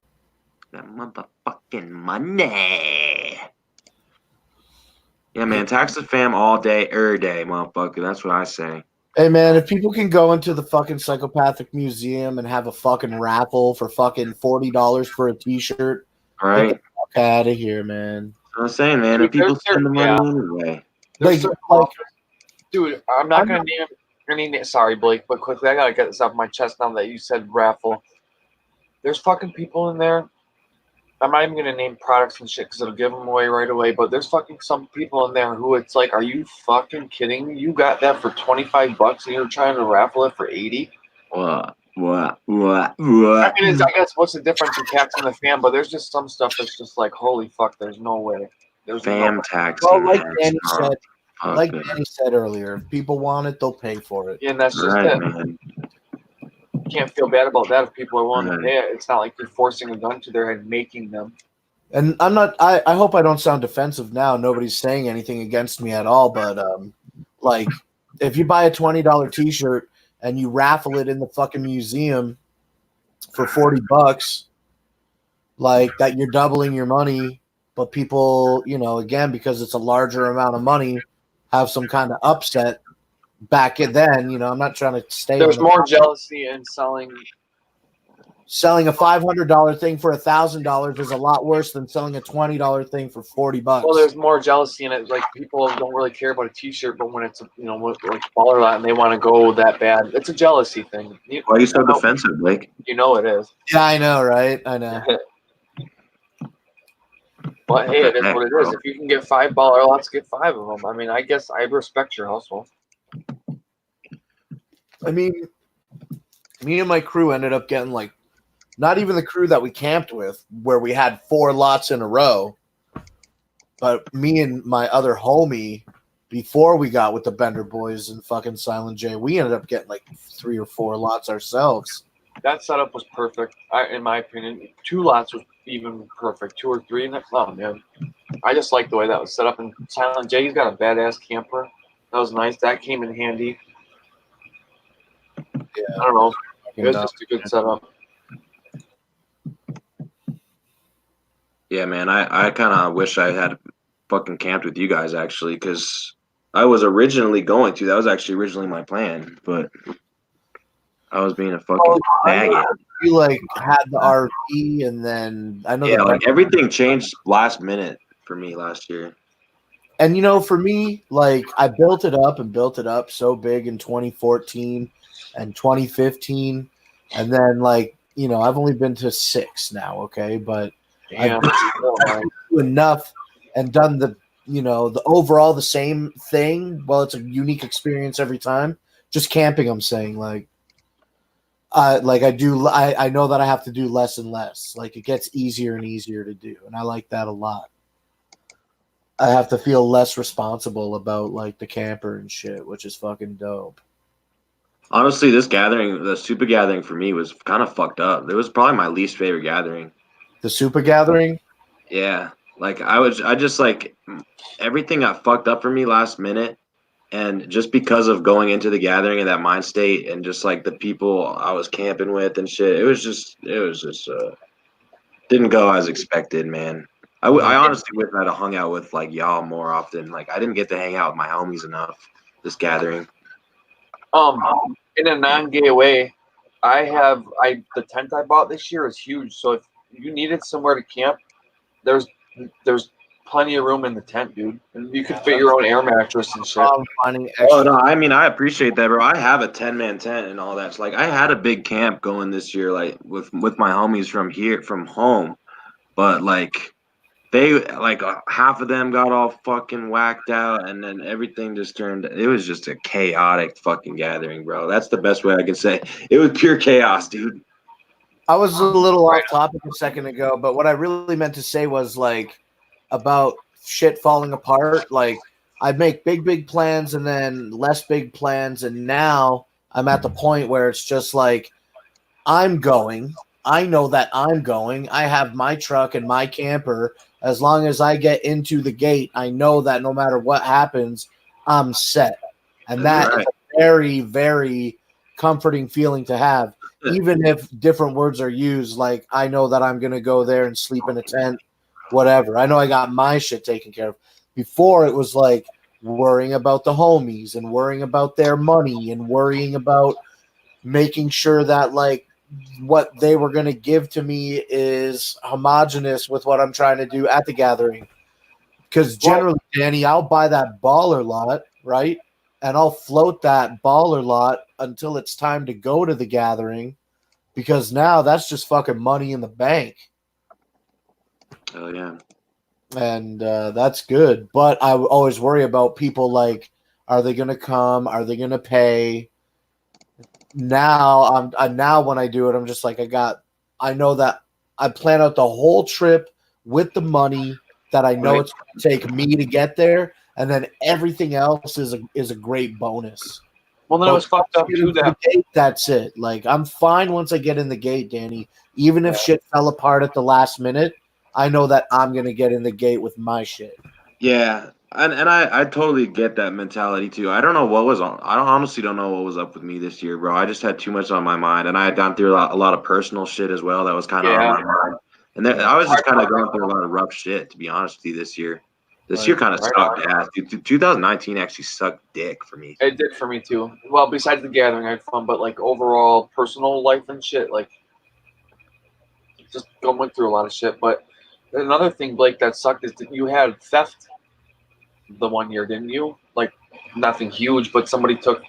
That motherfucking money. Yeah, man. Tax the fam all day, every day, motherfucker. That's what I say. Hey man, if people can go into the fucking psychopathic museum and have a fucking raffle for fucking $40 for a T-shirt, Right. get the fuck out of here, man. I'm saying, man, Dude, if people there's spend the money yeah. anyway. There's Like, certain dude, I'm not gonna name any. Sorry, Blake, but quickly, I gotta get this off my chest now that you said raffle. There's fucking people in there. I'm not even gonna name products and shit because it'll give them away right away. But there's fucking some people in there who it's like, are you fucking kidding me? You got that for $25 and you're trying to raffle it for 80. What? I mean, I guess what's the difference in tax and the fam? But there's just some stuff that's just like, holy fuck, there's no way. There's Fam no tax. Well, like Danny said earlier, if people want it, they'll pay for it. Yeah, and that's just Right, it. man. You can't feel bad about that if people are willing to Right. pay it. It's not like you're forcing a gun to their head, making them. And I'm not. I hope I don't sound defensive now. Nobody's saying anything against me at all. But like, if you buy a $20 T-shirt and you raffle it in the fucking museum for $40, like that, you're doubling your money. But people, you know, again, because it's a larger amount of money, have some kind of upset back then. You know, I'm not trying to stay. There's more jealousy in selling a $500 thing for $1,000 is a lot worse than selling a $20 thing for $40. Well, there's more jealousy in it. Like people don't really care about a T-shirt, but when it's like smaller lot and they want to go that bad, it's a jealousy thing. Why are you so defensive, Blake? You know it is. Yeah, I know, right? I know. But hey, it is what it is. If you can get $5 lots, get 5 of them. I mean, I guess I respect your hustle. I mean, me and my crew ended up getting like, not even the crew that we camped with, where we had 4 lots in a row, but me and my other homie, before we got with the Benderboyz and fucking Silent J, we ended up getting like 3 or 4 lots ourselves. That setup was perfect, in my opinion. 2 lots was even perfect. 2 or 3, and oh man, I just like the way that was set up. And Silent J, he's got a badass camper. That was nice. That came in handy. Yeah, I don't know. It was just a good setup. Yeah, man, I kind of wish I had fucking camped with you guys, actually, because I was originally going to. That was actually originally my plan, but I was being a fucking faggot. You like had the RV, and then I know like everything changed last minute for me last year. And you know, for me, like I built it up so big in 2014 and 2015, and then like, you know, I've only been to 6 now, okay, but I've done enough and done the, you know, the overall the same thing. Well, it's a unique experience every time. Just camping, I'm saying, like I know that I have to do less and less. Like it gets easier and easier to do, and I like that a lot. I have to feel less responsible about like the camper and shit, which is fucking dope. Honestly, this gathering, the super gathering for me was kind of fucked up. It was probably my least favorite gathering. The super gathering? Yeah. Like I just like everything got fucked up for me last minute. And just because of going into the gathering in that mind state and just like the people I was camping with and shit, it was just didn't go as expected, man. I honestly wish I'd have hung out with like y'all more often. Like I didn't get to hang out with my homies enough this gathering. In a non-gay way, the tent I bought this year is huge. So if you needed somewhere to camp, there's plenty of room in the tent, dude. And you could fit your own air mattress and shit. Oh no, I mean I appreciate that, bro. I have a 10-man tent and all that. So, like I had a big camp going this year, like with my homies from home, but like they like half of them got all fucking whacked out, and then everything just turned. It was just a chaotic fucking gathering, bro. That's the best way I can say. It was pure chaos, dude. I was a little off topic a second ago, but what I really meant to say was like about shit falling apart. Like I'd make big plans and then less big plans, and now I'm at the point where it's just like I'm going. I know that I'm going. I have my truck and my camper. As long as I get into the gate, I know that no matter what happens, I'm set. And that is a very, very comforting feeling to have. Even if different words are used, like I know that I'm going to go there and sleep in a tent, whatever. I know I got my shit taken care of. Before it was like worrying about the homies and worrying about their money and worrying about making sure that like what they were going to give to me is homogenous with what I'm trying to do at the gathering. Because generally, Danny, I'll buy that baller lot, right? And I'll float that baller lot until it's time to go to the gathering, because now that's just fucking money in the bank. Oh yeah. And that's good. But I always worry about people like, are they going to come? Are they going to pay? Now, now when I do it, I'm just like, I know that I plan out the whole trip with the money that I know it's going to take me to get there, and then everything else is a great bonus. Well, then it was fucked up too. That's it. Like, I'm fine once I get in the gate, Danny. Even if shit fell apart at the last minute, I know that I'm going to get in the gate with my shit. Yeah. And I totally get that mentality too. I don't know what was on. I honestly don't know what was up with me this year, bro. I just had too much on my mind, and I had gone through a lot of personal shit as well that was kind of on my mind. And then I was just kind of going through a lot of rough shit, to be honest with you, this year. This year kind of sucked ass. 2019 actually sucked dick for me. It did for me too. Well, besides the gathering, I had fun, but like overall personal life and shit, like just went through a lot of shit. But another thing, Blake, that sucked is that you had theft the one year, didn't you? Like nothing huge, but somebody took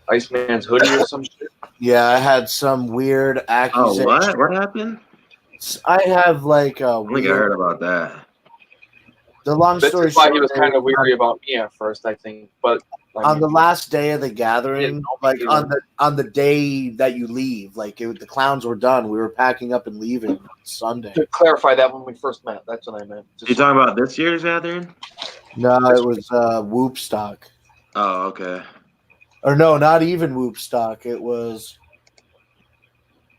Iceman's hoodie or some shit. Yeah, I had some weird accusation. Oh, what happened? I have like a I think I heard about that. The long story That's why short, he was kind of weary about me at first, I think. But on the last day of the gathering, like on the day that you leave, like the clowns were done, we were packing up and leaving on Sunday. To clarify that when we first met, that's what I meant. You talking about this year's gathering? No, it was Whoopstock. Oh, okay. Or no, not even Whoopstock. It was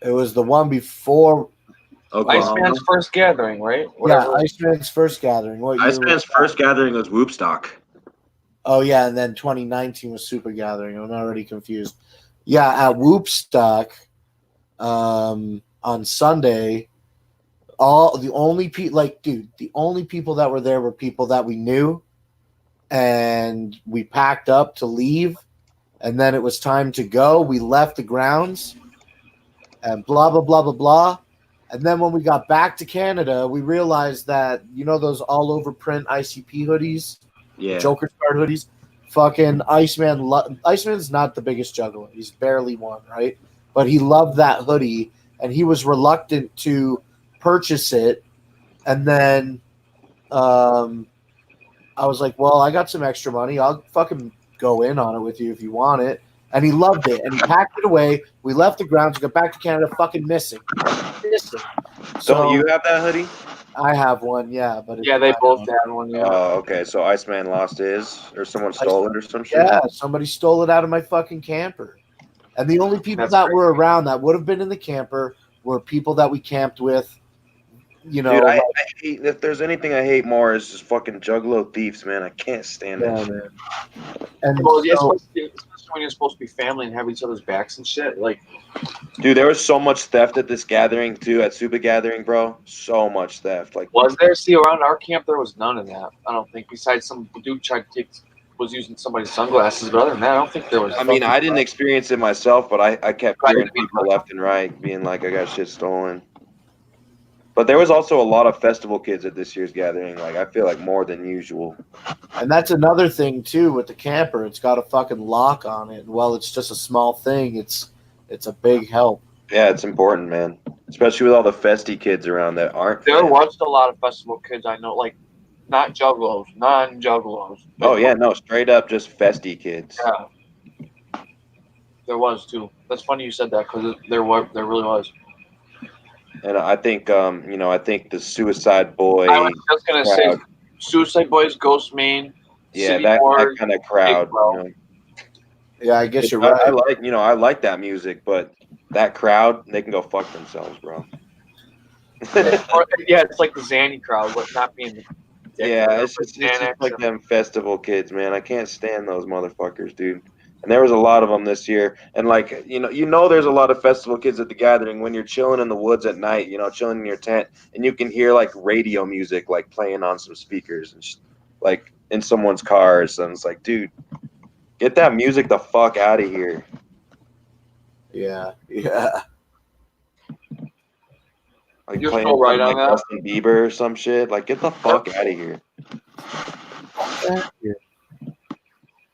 the one before. Iceman's first gathering, right? Whatever. Yeah, Iceman's first gathering. Iceman's first gathering was Whoopstock. Oh yeah, and then 2019 was Super Gathering. I'm already confused. Yeah, at Whoopstock, on Sunday, the only people that were there were people that we knew, and we packed up to leave, and then it was time to go. We left the grounds, and blah blah blah blah blah. And then when we got back to Canada, we realized that, you know, those all over print ICP hoodies, Joker card hoodies, fucking Iceman's not the biggest juggler. He's barely one, right? But he loved that hoodie, and he was reluctant to purchase it. And then I was like, well, I got some extra money. I'll fucking go in on it with you if you want it. And he loved it, and he packed it away. We left the grounds, got back to Canada, fucking missing. So, don't you have that hoodie? I have one, yeah. But they both had one, yeah. Oh, okay. So Iceman lost his, or someone stole it or some shit? Yeah, somebody stole it out of my fucking camper. And the only people that were around that would have been in the camper were people that we camped with. You know, dude, I hate, if there's anything I hate more is just fucking juggalo thieves, man. I can't stand that shit. Man. And especially when you're supposed to be family and have each other's backs and shit. Like, dude, there was so much theft at this gathering too, at Super Gathering, bro. So much theft. Like, was there? See, around our camp, there was none of that. I don't think. Besides, some dude was using somebody's sunglasses, but other than that, I don't think there was. I mean, I didn't experience it myself, but I kept hearing people left and right being like, "I got shit stolen." But there was also a lot of festival kids at this year's gathering. Like, I feel like more than usual. And that's another thing too with the camper. It's got a fucking lock on it. And while it's just a small thing, it's a big help. Yeah, it's important, man. Especially with all the festy kids around that aren't. There was a lot of festival kids I know, like not juggalos, non-juggalos. Oh yeah, no, straight up just festy kids. Yeah, there was too. That's funny you said that because there really was. And I think, I think the Suicide Boy. I was just gonna say, Suicide Boys, Ghost Main. Yeah, that kind of crowd. You know? Yeah, I guess you're right. I like that music, but that crowd, they can go fuck themselves, bro. Yeah, it's like the Zanny crowd, but not being the. Yeah, it's just like them festival kids, man. I can't stand those motherfuckers, dude. And there was a lot of them this year. And like, there's a lot of festival kids at the gathering when you're chilling in the woods at night, chilling in your tent, and you can hear like radio music like playing on some speakers and like in someone's cars, and it's like, dude, get that music the fuck out of here. Yeah. Like You're playing so right like on that. Justin Bieber or some shit. Like, get the fuck out of here.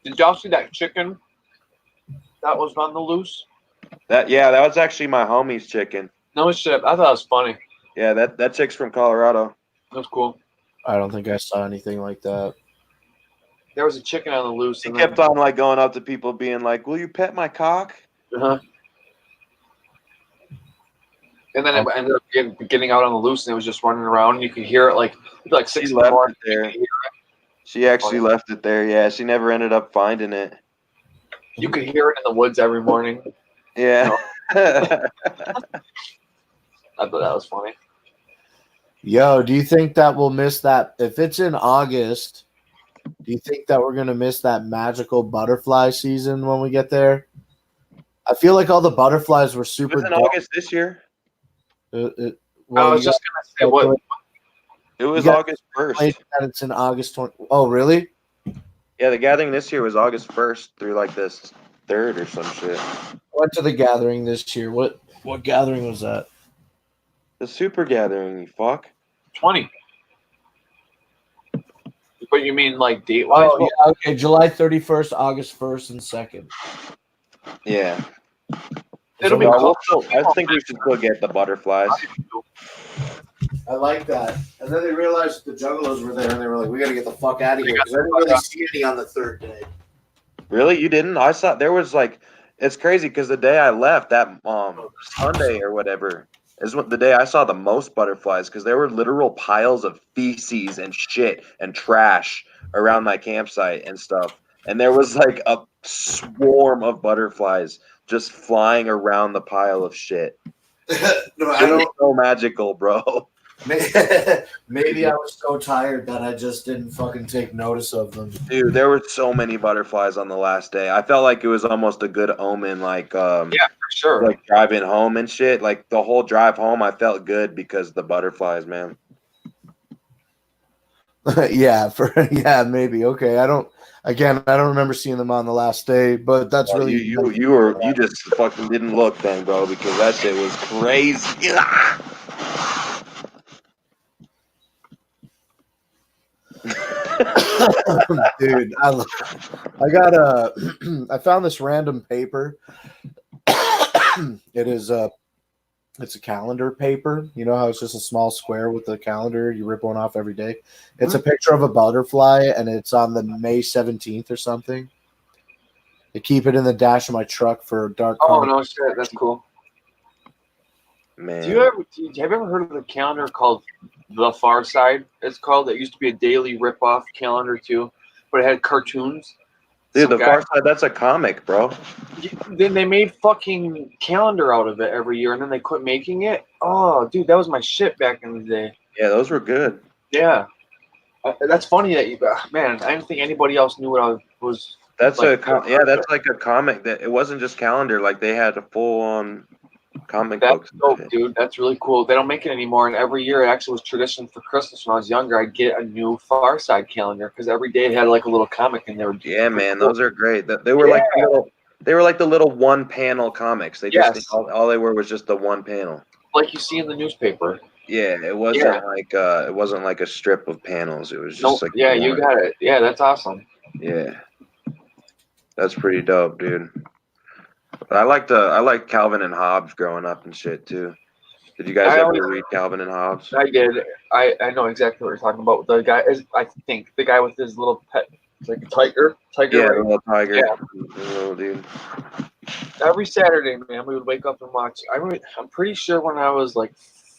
Did y'all see that chicken that was on the loose? That was actually my homie's chicken. No shit. I thought it was funny. Yeah, that chick's from Colorado. That's cool. I don't think I saw anything like that. There was a chicken on the loose. He kept on like going up to people being like, "Will you pet my cock?" Uh-huh. And then it ended up getting out on the loose, and it was just running around. And you could hear it like 6 in the morning. There. She actually left it there. Yeah, she never ended up finding it. You could hear it in the woods every morning. Yeah. I thought that was funny. Yo, do you think that we'll miss that if it's in August? Do you think that we're gonna miss that magical butterfly season when we get there? I feel like all the butterflies were super. It was in August this year. I was just gonna say what. It was August 1st. It's in August 20. Oh, really? Yeah, the gathering this year was August 1st through like this 3rd or some shit. Went to the gathering this year. What gathering was that? The super gathering, you fuck. 20. But you mean like date wise? Oh, yeah, okay. July 31st, August 1st, and 2nd. Yeah. It'll be cool. I think we should still get the butterflies. I like that. And then they realized the juggalos were there, and they were like, "We got to get the fuck out of here." Because I didn't really see any on the 3rd day. Really? You didn't? I saw there was like, it's crazy because the day I left, that Sunday or whatever, is the day I saw the most butterflies because there were literal piles of feces and shit and trash around my campsite and stuff. And there was like a swarm of butterflies just flying around the pile of shit. No, I don't. So magical, bro. Maybe I was so tired that I just didn't fucking take notice of them. Dude, there were so many butterflies on the last day. I felt like it was almost a good omen, like yeah, for sure. Like driving home and shit. Like the whole drive home, I felt good because of the butterflies, man. yeah, maybe. Okay, I don't remember seeing them on the last day, but that's really you just fucking didn't look then, bro, because that shit was crazy. Dude, I found this random paper. It's a calendar paper. You know how it's just a small square with the calendar. You rip one off every day. It's a picture of a butterfly, and it's on the May 17th or something. I keep it in the dash of my truck for dark. Oh no shit, that's cool. Man, have you ever heard of the calendar called The Far Side? It's called. It used to be a daily rip-off calendar too, but it had cartoons. Dude, The Far Side, that's a comic, bro. Then they made fucking calendar out of it every year, and then they quit making it. Oh, dude, that was my shit back in the day. Yeah, those were good. Yeah, that's funny that you, man. I didn't think anybody else knew what I was. That's like, that's like a comic. That it wasn't just calendar. Like they had a full-on comic book. That's dope, dude. That's really cool. They don't make it anymore, and every year it actually was tradition for Christmas when I was younger. I'd get a new Far Side calendar because every day it had like a little comic in there. Yeah, man, those are great. They were like the little one-panel comics. They just all they were was just the one panel, like you see in the newspaper. Yeah, it wasn't like a strip of panels. It was just yeah, you got it. Yeah, that's awesome. Yeah, that's pretty dope, dude. But I liked Calvin and Hobbes growing up and shit too. Did you guys ever read Calvin and Hobbes? I did. I know exactly what you're talking about. The guy is, I think, the guy with his little pet, like a tiger. Yeah, right? the little tiger. Yeah. The little dude. Every Saturday, man, we would wake up and watch. I'm pretty sure when I was like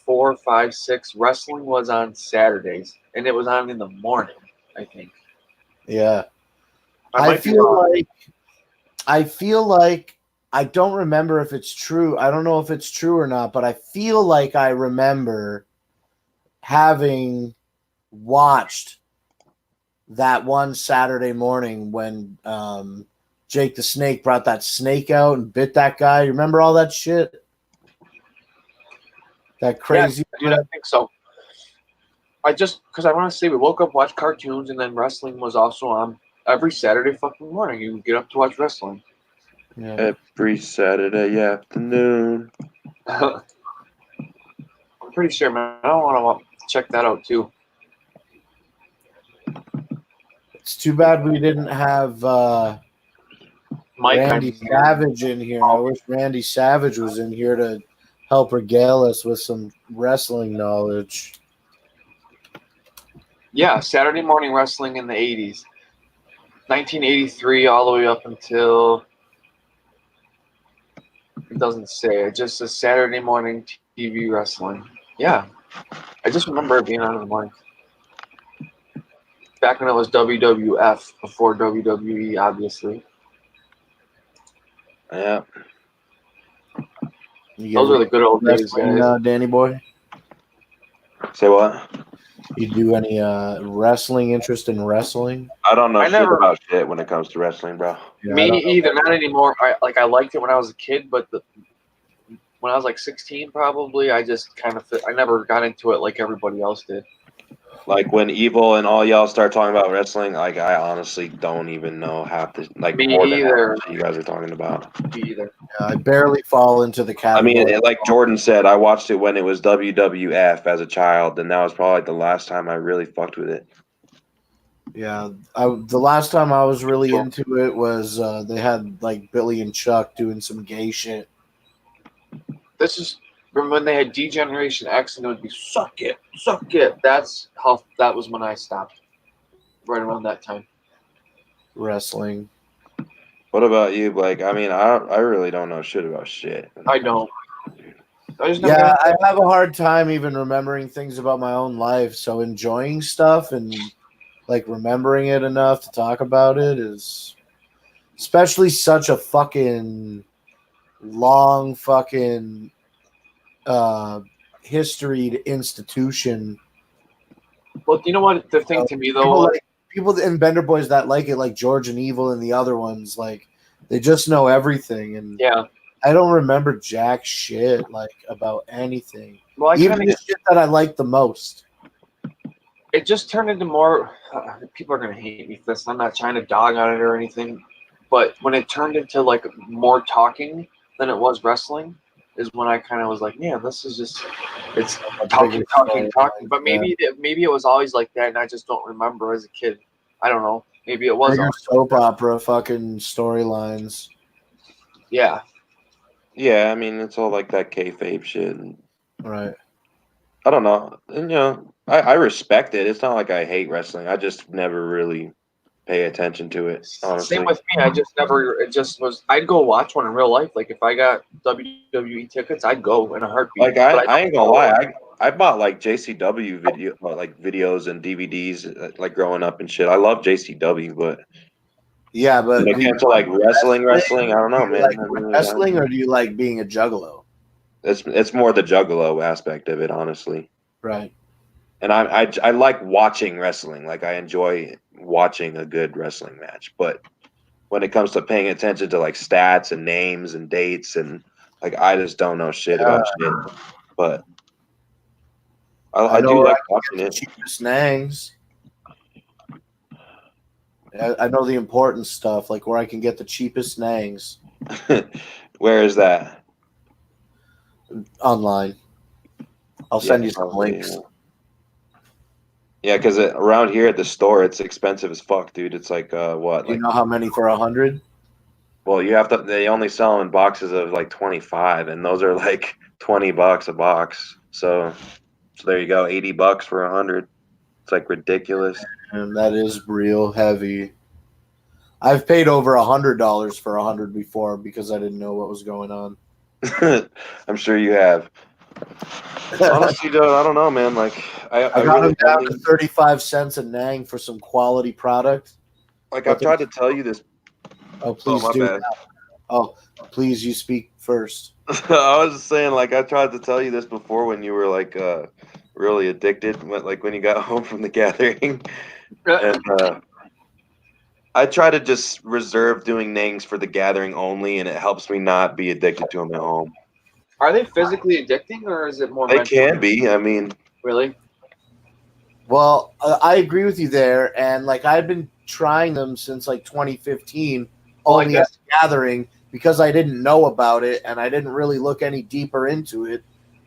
4, 5, 6, wrestling was on Saturdays, and it was on in the morning, I think. Yeah. I feel like I don't remember if it's true. I don't know if it's true or not, but I feel like I remember having watched that one Saturday morning when Jake the Snake brought that snake out and bit that guy. You remember all that shit? That crazy. Yeah, dude, I think so. because I want to say we woke up, watched cartoons, and then wrestling was also on every Saturday fucking morning. You would get up to watch wrestling. Yeah. Every Saturday afternoon. I'm pretty sure, man. I don't want to check that out too. It's too bad we didn't have Mike, Randy Savage in here. I wish Randy Savage was in here to help regale us with some wrestling knowledge. Yeah, Saturday morning wrestling in the 80s. 1983 all the way up until, it doesn't say, it just says Saturday morning TV wrestling. Yeah, I just remember it being on in the morning. Back when it was WWF, before WWE, obviously. Yeah. Those are the good old days, guys. Danny boy? Say what? You do any wrestling interest in wrestling? I don't know shit about shit when it comes to wrestling, bro. Yeah, Me either, not anymore. I liked it when I was a kid, but when I was like 16, probably, I just kind of I never got into it like everybody else did. Like when Evil and all y'all start talking about wrestling, like I honestly don't even know half the Me more than half either. the shit you guys are talking about. Me either. Yeah, I barely fall into the I category. mean, like Jordan said, I watched it when it was WWF as a child, and that was probably the last time I really fucked with it. Yeah, the last time I was really into it was they had like Billy and Chuck doing some gay shit. This is from when they had D-Generation X, and it would be suck it. That was when I stopped. Right around that time. Wrestling. What about you, Blake? I mean, I really don't know shit about shit. I don't. I have a hard time even remembering things about my own life. So enjoying stuff and like remembering it enough to talk about it is, especially such a fucking long fucking historied institution. Well, you know what the thing to me though, people in Benderboyz that like it, like George and Evil and the other ones, like they just know everything. And yeah, I don't remember jack shit like about anything. Well, even the shit that I like the most. It just turned into more. People are gonna hate me for this. I'm not trying to dog on it or anything, but when it turned into like more talking than it was wrestling, is when I kind of was like, yeah, this is just it's talking. But maybe it was always like that, and I just don't remember as a kid. I don't know. Maybe it was soap opera fucking storylines. Yeah. Yeah, I mean, it's all like that kayfabe shit. Right. I don't know. And, you know, I respect it. It's not like I hate wrestling. I just never really pay attention to it, honestly. Same with me. I just never. It just was. I'd go watch one in real life. Like if I got WWE tickets, I'd go in a heartbeat. Like I ain't gonna lie. I bought like JCW videos and DVDs like growing up and shit. I love JCW, but yeah, but when it came to like wrestling, I don't know, man. Like wrestling, or do you like being a juggalo? It's more the juggalo aspect of it, honestly. Right. And I like watching wrestling. Like I enjoy watching a good wrestling match. But when it comes to paying attention to like stats and names and dates and like I just don't know shit about shit. But I do like watching it. Cheapest nangs. I know the important stuff, like where I can get the cheapest nangs. Where is that? Online. I'll send you some links. Yeah, because around here at the store, it's expensive as fuck, dude. It's like what? You know how many for 100? Well, you have to. They only sell them in boxes of like 25, and those are like $20 a box. So there you go, $80 for 100. It's like ridiculous. And that is real heavy. I've paid over $100 for 100 before because I didn't know what was going on. I'm sure you have. Honestly, dude, I don't know, man. Like I got really them down to 35 cents a nang for some quality product. Like I've tried to tell you this. Oh, please do. That. Oh, please, you speak first. I was just saying, like I tried to tell you this before when you were like really addicted, like when you got home from the gathering, and I try to just reserve doing nangs for the gathering only, and it helps me not be addicted to them at home. Are they physically addicting, or is it more? They can be. I mean, really? Well, I agree with you there, and like I've been trying them since like 2015, only at the gathering because I didn't know about it and I didn't really look any deeper into it.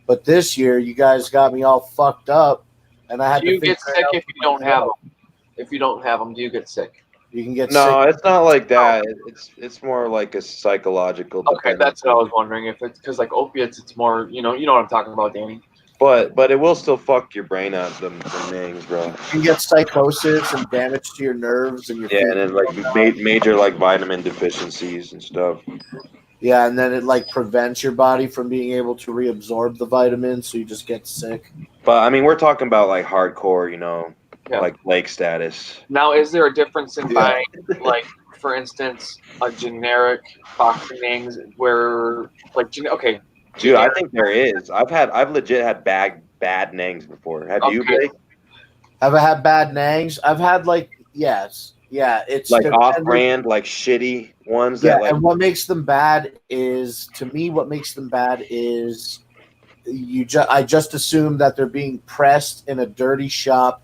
But this year, you guys got me all fucked up, and I had Do to you get figure it sick out if for you don't have myself. them? If you don't have them, do you get sick? You can get No, sick. it's not like that. It's more like a psychological Okay, that's what I dependency. was wondering. If it's because like opiates, it's more you know what I'm talking about, Danny. But it will still fuck your brain out. The names, bro. You can get psychosis and damage to your nerves and your Yeah, and then like major like vitamin deficiencies and stuff. yeah, and then it like prevents your body from being able to reabsorb the vitamins, so you just get sick. But I mean, we're talking about like hardcore, Yeah. like lake status. Now, is there a difference in Yeah. buying, like, for instance, a generic boxing names where, like, okay, Dude, I think there is. I've legit had bad names before. Have you, Okay. Blake? Have I had bad nangs? I've had like yes, yeah. It's Like dependent- off-brand, like shitty ones Yeah, that like. and what makes them bad is, to me, what makes them bad is I just assume that they're being pressed in a dirty shop,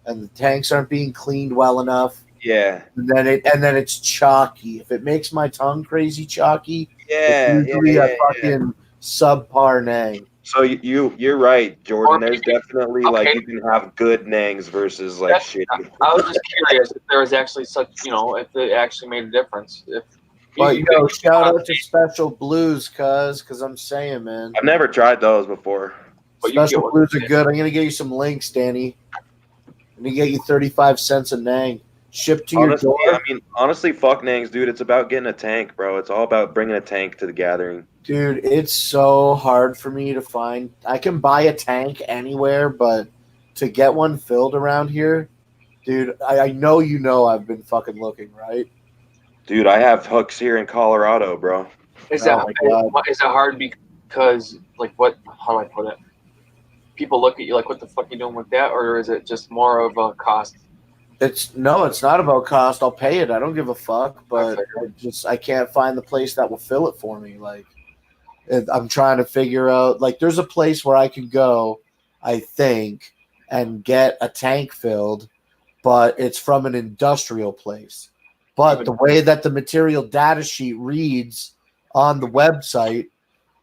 and the tanks aren't being cleaned well enough. Yeah. And then it's chalky. If it makes my tongue crazy chalky, Yeah, it's usually a fucking subpar nang. So you're right, Jordan. There's definitely like okay. you can have good nangs versus like shitty. I was just curious if there was actually such, if it actually made a difference. If But yo, shout out to Special Blues, cause I'm saying, man. I've never tried those before. Special Blues are good. I'm gonna get you some links, Danny. I'm gonna get you 35 cents a nang. Shipped to Honestly, your door. I mean, honestly, fuck nangs, dude. It's about getting a tank, bro. It's all about bringing a tank to the gathering. Dude, it's so hard for me to find. I can buy a tank anywhere, but to get one filled around here, dude, I know I've been fucking looking, right? Dude, I have hooks here in Colorado, bro. Is Oh that is it hard because like how do I put it? People look at you like, what the fuck are you doing with that, or is it just more of a cost? It's not about cost. I'll pay it. I don't give a fuck, but I can't find the place that will fill it for me. Like, I'm trying to figure out, like, there's a place where I can go, I think, and get a tank filled, but it's from an industrial place. But the way that the material data sheet reads on the website,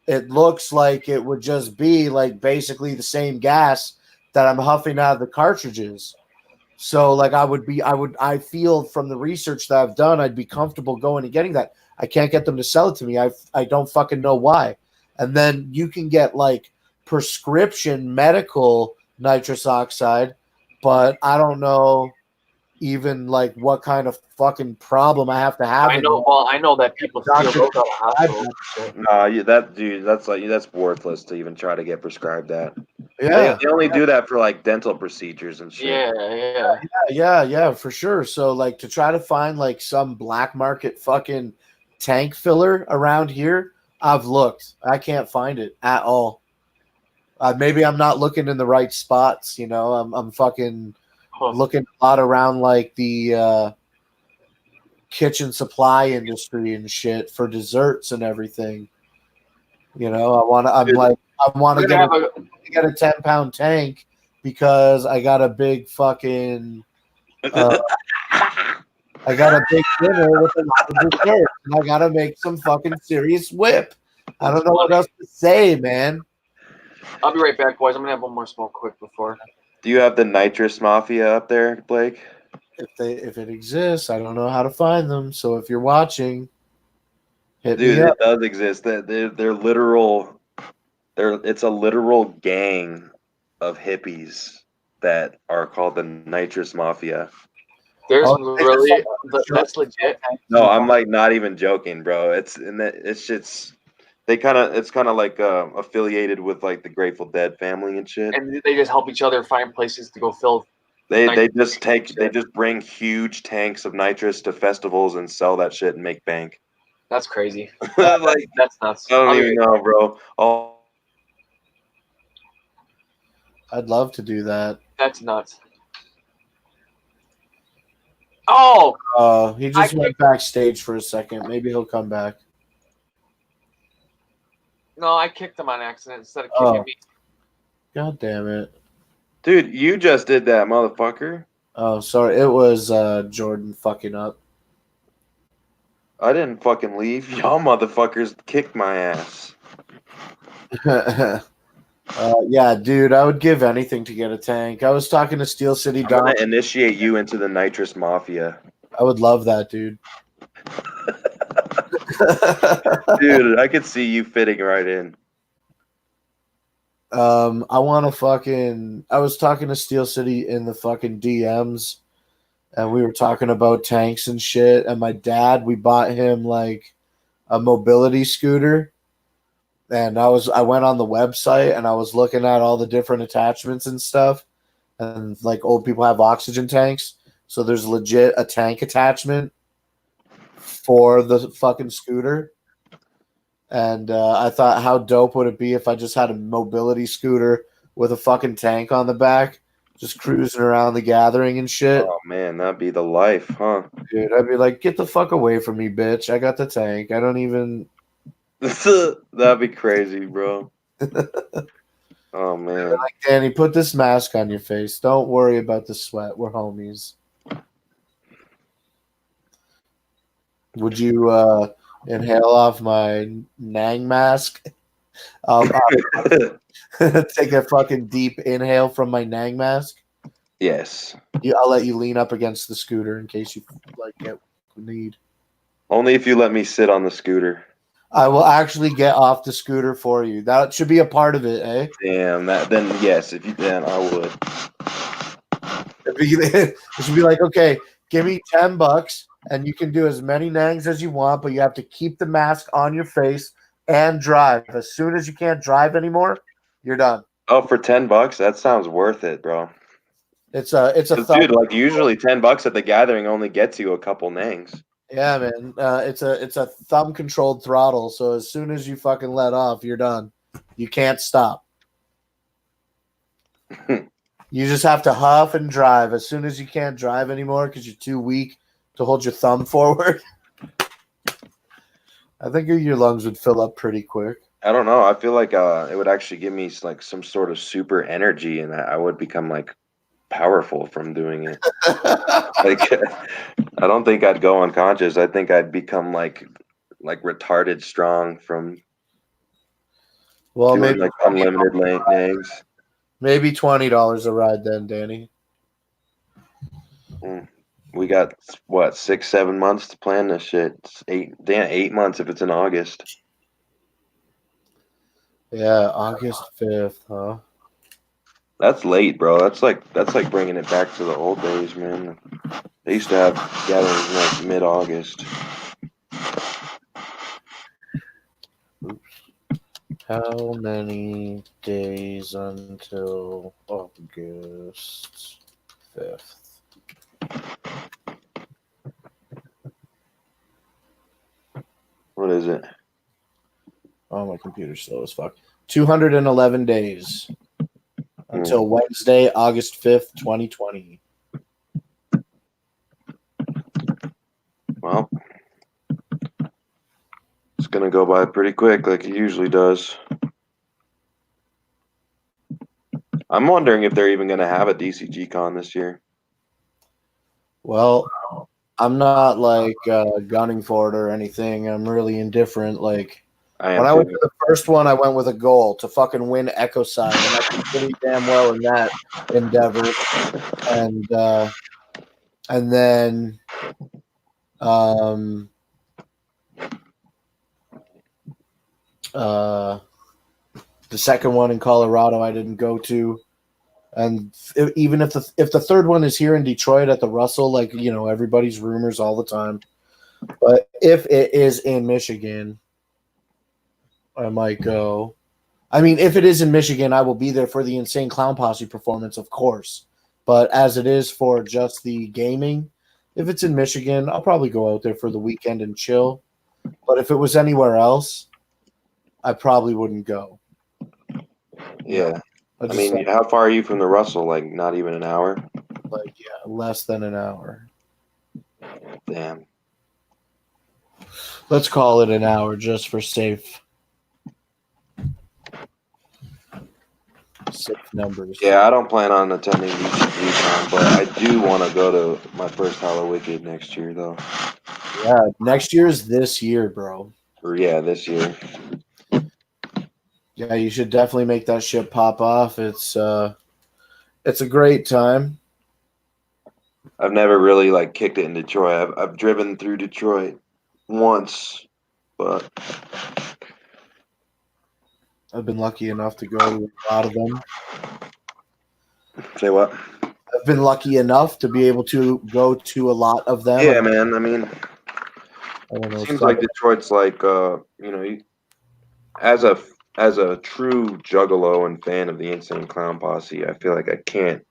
it looks like it would just be like basically the same gas that I'm huffing out of the cartridges. So like I feel from the research that I've done, I'd be comfortable going and getting that. I can't get them to sell it to me. I don't fucking know why. And then you can get like prescription medical nitrous oxide, but I don't know even like what kind of fucking problem I have to have. I know that people steal those out of hospitals. Nah, that's worthless to even try to get prescribed that. Yeah. They only do that for like dental procedures and shit. Yeah, for sure. So like to try to find like some black market fucking tank filler around here, I've looked. I can't find it at all. Maybe I'm not looking in the right spots, I'm fucking looking a lot around like the kitchen supply industry and shit for desserts and everything. I want to get a 10-pound tank because I got a big fucking I got a big dinner with a lot of dessert, and I gotta make some fucking serious whip. I don't know what else to say, man. I'll be right back, boys. I'm gonna have one more smoke quick before. Do you have the nitrous mafia up there, Blake? If it exists, I don't know how to find them. So if you're watching, hit Dude, me up. it does exist. They're literal. It's a literal gang of hippies that are called the nitrous mafia. There's really that's legit. No, I'm like not even joking, bro. It's just it's kind of like affiliated with like the Grateful Dead family and shit. And they just help each other find places to go fill. They just bring huge tanks of nitrous to festivals and sell that shit and make bank. That's crazy. Like that's nuts. I don't even know, bro. I'd love to do that. That's nuts. Oh, he just went backstage for a second. Maybe he'll come back. No, I kicked him on accident instead of kicking me. God damn it. Dude, you just did that, motherfucker. Oh, sorry. It was Jordan fucking up. I didn't fucking leave. Y'all motherfuckers kicked my ass. Yeah, dude, I would give anything to get a tank. I was talking to Steel City I'm Dom. gonna initiate you into the nitrous mafia. I would love that, dude. Dude, I could see you fitting right in. I want to fucking. I was talking to Steel City in the fucking DMs, and we were talking about tanks and shit. And my dad, we bought him like a mobility scooter, and I went on the website and I was looking at all the different attachments and stuff, and like old people have oxygen tanks, so there's legit a tank attachment for the fucking scooter. And I thought, how dope would it be if I just had a mobility scooter with a fucking tank on the back, just cruising around the gathering and shit? Oh man, that'd be the life, huh? Dude, I'd be like, get the fuck away from me, bitch. I got the tank. I don't even. That'd be crazy, bro. Oh man. Like, Danny, put this mask on your face. Don't worry about the sweat. We're homies. Would you inhale off my Nang mask? I'll take a fucking deep inhale from my Nang mask. Yes. I'll let you lean up against the scooter in case you like get need. Only if you let me sit on the scooter. I will actually get off the scooter for you. That should be a part of it, eh? Damn, then yes, if you then I would. It should be like, okay, give me $10 and you can do as many nangs as you want, but you have to keep the mask on your face and drive. As soon as you can't drive anymore, you're done. Oh, for $10? That sounds worth it, bro. It's a dude, like usually $10 at the gathering only gets you a couple nangs. Yeah, man. It's a thumb controlled throttle, so as soon as you fucking let off, you're done. You can't stop. You just have to huff and drive. As soon as you can't drive anymore because you're too weak to hold your thumb forward, I think your lungs would fill up pretty quick. I don't know. I feel like it would actually give me like some sort of super energy, and I would become like powerful from doing it. Like, I don't think I'd go unconscious. I think I'd become like retarded strong from doing maybe like unlimited nangs. Maybe $20 a ride then, Danny. We got what 6-7 months to plan this shit. It's 8 months if it's in August. Yeah, August 5th, huh? That's late, bro. That's like bringing it back to the old days, man. They used to have gatherings in like mid-August. How many days until August 5th? What is it? Oh, my computer's slow as fuck. 211 days until Wednesday, August 5th, 2020. Well, it's going to go by pretty quick like it usually does. I'm wondering if they're even going to have a DCG con this year. Well, I'm not like gunning for it or anything. I'm really indifferent. Like, when I went to the first one, I went with a goal to fucking win Echo Side, and I did pretty damn well in that endeavor. And then the second one in Colorado, I didn't go to. And even if the third one is here in Detroit at the Russell, like, you know, everybody's rumors all the time. But if it is in Michigan, I might go. I mean, if it is in Michigan, I will be there for the Insane Clown Posse performance, of course. But as it is for just the gaming, if it's in Michigan, I'll probably go out there for the weekend and chill. But if it was anywhere else, I probably wouldn't go. Yeah. I mean, how far are you from the Russell? Like, not even an hour? Like, yeah, less than an hour. Damn. Let's call it an hour just for safe. Sick numbers. Yeah, I don't plan on attending UConn, but I do want to go to my first Hallowicked next year, though. Yeah, next year is this year, bro. Or yeah, this year. Yeah, you should definitely make that shit pop off. It's a great time. I've never really like kicked it in Detroit. I've driven through Detroit once, but I've been lucky enough to go to a lot of them. Say what? I've been lucky enough to be able to go to a lot of them. Yeah, man. I mean, I don't know. Seems like Detroit's like as a true juggalo and fan of the Insane Clown Posse, I feel like I can't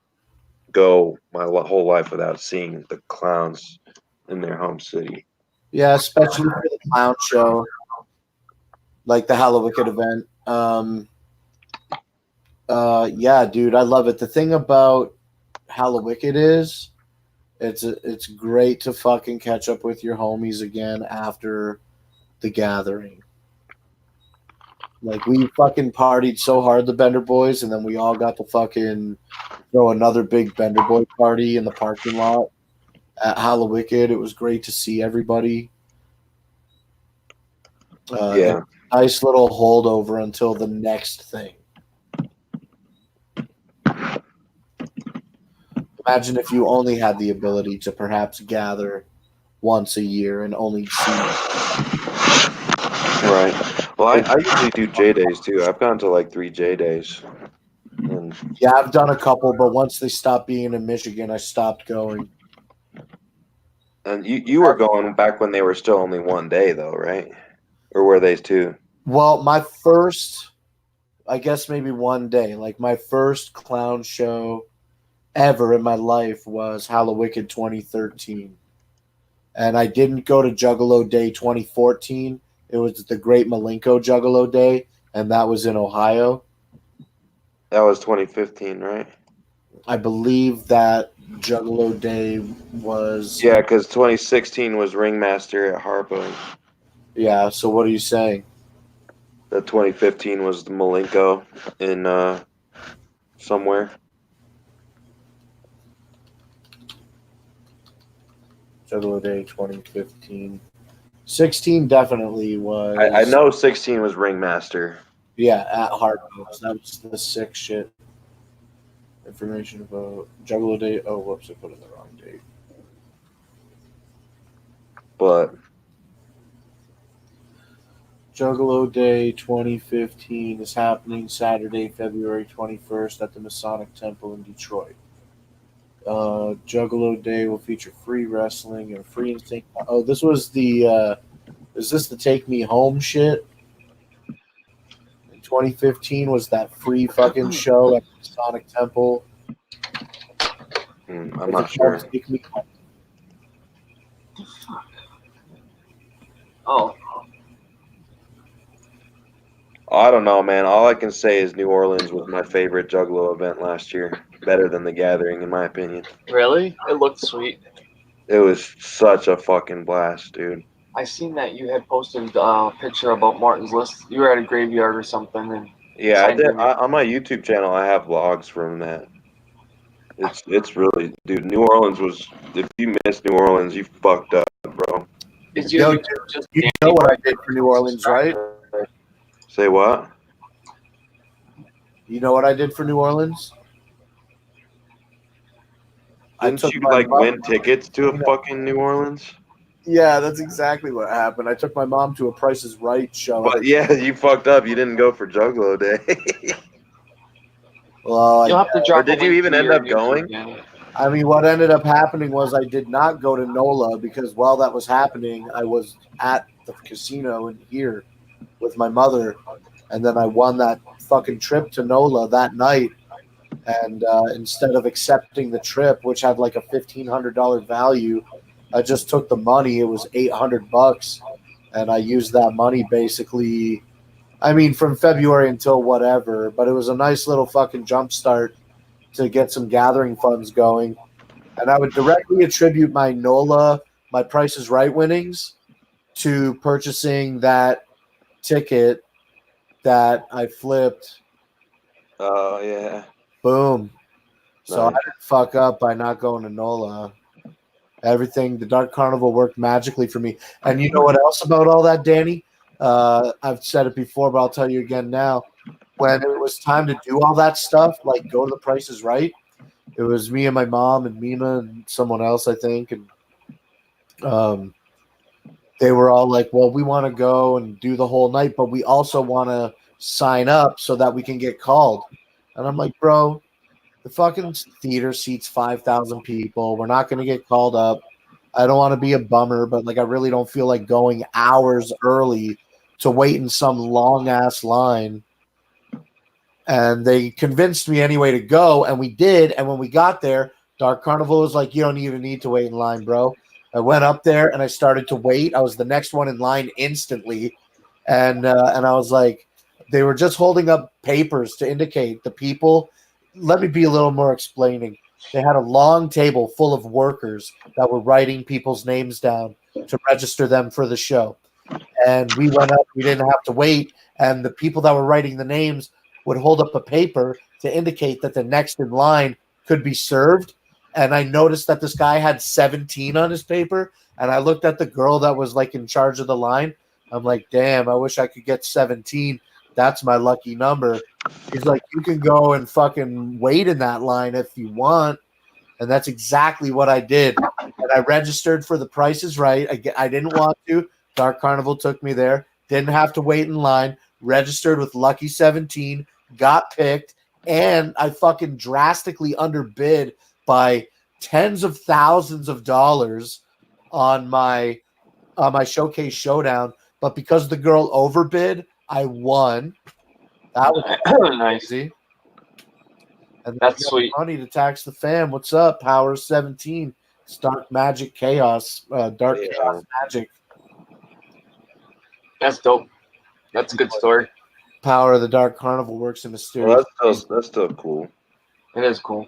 go my whole life without seeing the clowns in their home city. Yeah, especially for the clown show, like the Hallowicked event. Yeah, dude, I love it. The thing about Hallowicked is it's great to fucking catch up with your homies again after the gathering. Like, we fucking partied so hard, the Benderboyz, and then we all got to fucking throw another big Benderboy party in the parking lot at Hallowicked. It was great to see everybody. Yeah. Nice little holdover until the next thing. Imagine if you only had the ability to perhaps gather once a year and only see. Right. Well, I usually do J days too. I've gone to like 3 J days. And yeah, I've done a couple, but once they stopped being in Michigan, I stopped going. And you were going back when they were still only 1 day, though, right? Or were they 2? Well, my first, I guess maybe 1 day, like my first clown show ever in my life was Hallowicked 2013. And I didn't go to Juggalo Day 2014. It was the Great Malenko Juggalo Day, and that was in Ohio. That was 2015, right? I believe that Juggalo Day was... Yeah, because 2016 was Ringmaster at Harpo. Yeah, so what are you saying? That 2015 was the Malenko in somewhere. Juggalo Day 2015. 16 definitely was... I know 16 was Ringmaster. Yeah, at Harpo's. That was the sick shit. Information about Juggalo Day. Oh, whoops, I put in the wrong date. But Juggalo Day 2015 is happening Saturday, February 21st at the Masonic Temple in Detroit. Juggalo Day will feature free wrestling and free insane. Oh, this was the. Is this the Take Me Home shit? In 2015 was that free fucking show at the Masonic Temple. I'm not sure. Take Me Home? Oh. I don't know, man. All I can say is New Orleans was my favorite Juggalo event last year. Better than the Gathering, in my opinion. Really? It looked sweet. It was such a fucking blast, dude. I seen that you had posted a picture about Martin's List. You were at a graveyard or something. And yeah, I did. On my YouTube channel, I have vlogs from that. It's really, dude. New Orleans was. If you missed New Orleans, you fucked up, bro. You know what I did for New Orleans, right? Say what? You know what I did for New Orleans? Didn't you like win tickets to a fucking New Orleans? Yeah, that's exactly what happened. I took my mom to a Price is Right show. But yeah, you fucked up. You didn't go for Juggalo Day. Well, you'll have to drop. Or did you even end up going? I mean, what ended up happening was I did not go to NOLA because while that was happening, I was at the casino in here with my mother, and then I won that fucking trip to NOLA that night. And instead of accepting the trip, which had like a $1,500 value, I just took the money. It was $800, and I used that money basically. I mean, from February until whatever, but it was a nice little fucking jump start to get some gathering funds going. And I would directly attribute my NOLA, my Price is Right winnings, to purchasing that ticket that I flipped Oh yeah. Boom. So I Nice. didn't fuck up by not going to NOLA. Everything, the Dark Carnival worked magically for me. And you know what else about all that, Danny? I've said it before, but I'll tell you again now. When it was time to do all that stuff, like go to the Price is Right, it was me and my mom and Mima and someone else, I think. And they were all like, well, we want to go and do the whole night, but we also want to sign up so that we can get called. And I'm like, bro, the fucking theater seats 5,000 people. We're not going to get called up. I don't want to be a bummer, but like I really don't feel like going hours early to wait in some long ass line. And they convinced me anyway to go, and we did. And when we got there, Dark Carnival was like, you don't even need to wait in line, bro. I went up there and I started to wait. I was the next one in line instantly. And I was like, they were just holding up papers to indicate the people. Let me be a little more explaining. They had a long table full of workers that were writing people's names down to register them for the show. And we went up, we didn't have to wait. And the people that were writing the names would hold up a paper to indicate that the next in line could be served. And I noticed that this guy had 17 on his paper. And I looked at the girl that was like in charge of the line. I'm like, damn, I wish I could get 17. That's my lucky number. He's like, you can go and fucking wait in that line if you want. And that's exactly what I did. And I registered for the Price is Right. I didn't want to. Dark Carnival took me there. Didn't have to wait in line. Registered with Lucky 17. Got picked. And I fucking drastically underbid by tens of thousands of dollars on my showcase showdown. But because the girl overbid, I won. That was nice. Crazy. And that's sweet. Money to tax the fam. What's up? Power 17. It's Dark Magic Chaos. Dark Chaos Magic. That's dope. That's a good story. Power of the Dark Carnival works in mysterious. Well, that's still cool. It is cool.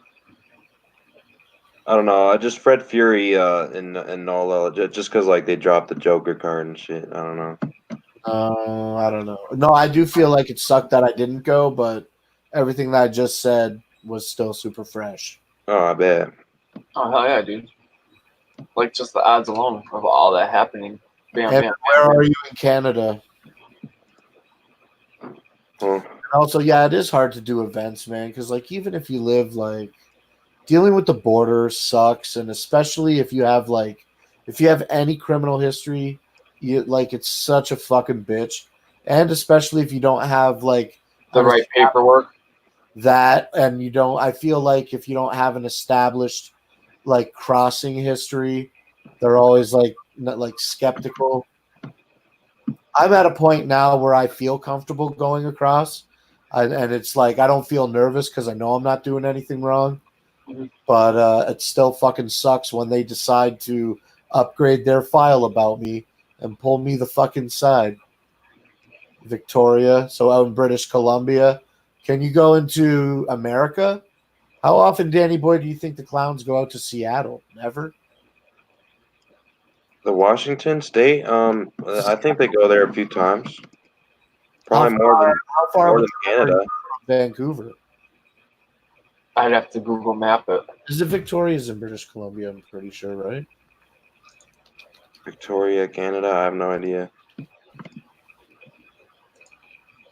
I don't know. I just Fred Fury in NOLA just because like they dropped the Joker card and shit. I don't know. I don't know. No, I do feel like it sucked that I didn't go, but everything that I just said was still super fresh. Oh, I bet. Oh hell yeah, dude! Like just the odds alone of all that happening. Bam, And bam, where bam. are you in Canada? Well, also, yeah, it is hard to do events, man, because like even if you live like dealing with the border sucks, and especially if you have any criminal history, you like it's such a fucking bitch, and especially if you don't have like the right paperwork. That and you don't. I feel like if you don't have an established like crossing history, they're always like skeptical. I'm at a point now where I feel comfortable going across, and it's like I don't feel nervous because I know I'm not doing anything wrong. But it still fucking sucks when they decide to upgrade their file about me and pull me the fucking side. Victoria, so out in British Columbia. Can you go into America? How often, Danny Boy, do you think the clowns go out to Seattle? Never? The Washington State? I think they go there a few times. Probably how far more would than Canada. from Vancouver? I'd have to Google map it. Is it Victoria's in British Columbia? I'm pretty sure, right? Victoria, Canada? I have no idea.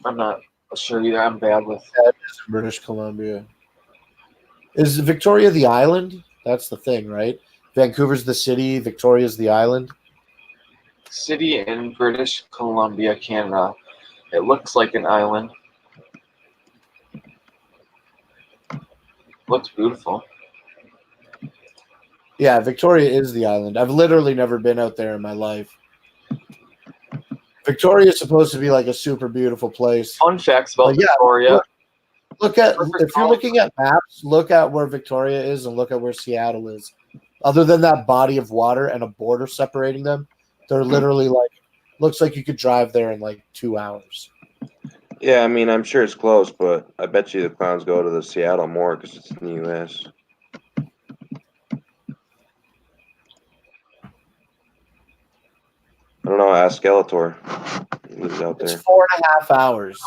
I'm not sure either. I'm bad with that. Is in British Columbia. Is Victoria the island? That's the thing, right? Vancouver's the city. Victoria's the island. City in British Columbia, Canada. It looks like an island. Looks beautiful. Yeah, Victoria is the island. I've literally never been out there in my life. Victoria is supposed to be like a super beautiful place. Fun facts about Victoria. Look at if you're looking at maps, look at where Victoria is and look at where Seattle is. Other than that body of water and a border separating them, they're literally like looks like you could drive there in like 2 hours. Yeah, I mean, I'm sure it's close, but I bet you the clowns go to the Seattle more because it's in the U.S. I don't know. Ask Skeletor. He lives out there. It's 4.5 hours.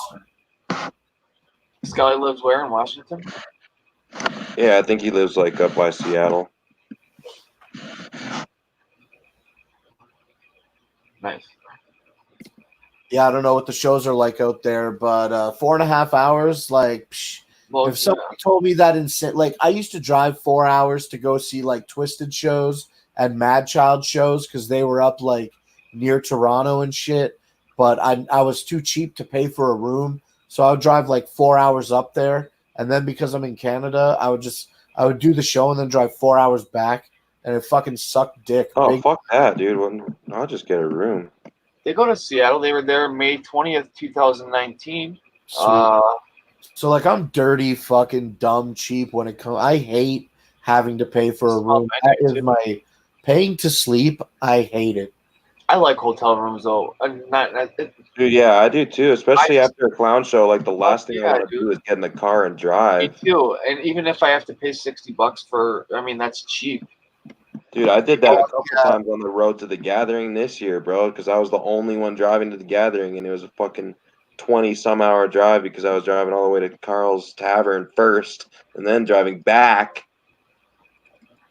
Scully lives where in Washington? Yeah, I think he lives like up by Seattle. Nice. Yeah, I don't know what the shows are like out there, but 4.5 hours, like, if somebody told me that like, I used to drive 4 hours to go see like Twisted shows and Mad Child shows because they were up like near Toronto and shit. But I was too cheap to pay for a room, so I would drive like 4 hours up there, and then because I'm in Canada, I would do the show and then drive 4 hours back, and it fucking sucked dick. Oh, fuck that, dude. Well, I'll just get a room. They go to Seattle. They were there May 20th, 2019. So like I'm dirty, fucking dumb, cheap when it comes. I hate having to pay for a room. That is my paying to sleep. I hate it. I like hotel rooms though. Dude, yeah, I do too. Especially after a clown show. Like the last thing I want to do is get in the car and drive. Me too. And even if I have to pay $60 for, I mean, that's cheap. Dude, I did that a couple times on the road to the gathering this year, bro, because I was the only one driving to the gathering, and it was a fucking 20-some-hour drive because I was driving all the way to Carl's Tavern first and then driving back.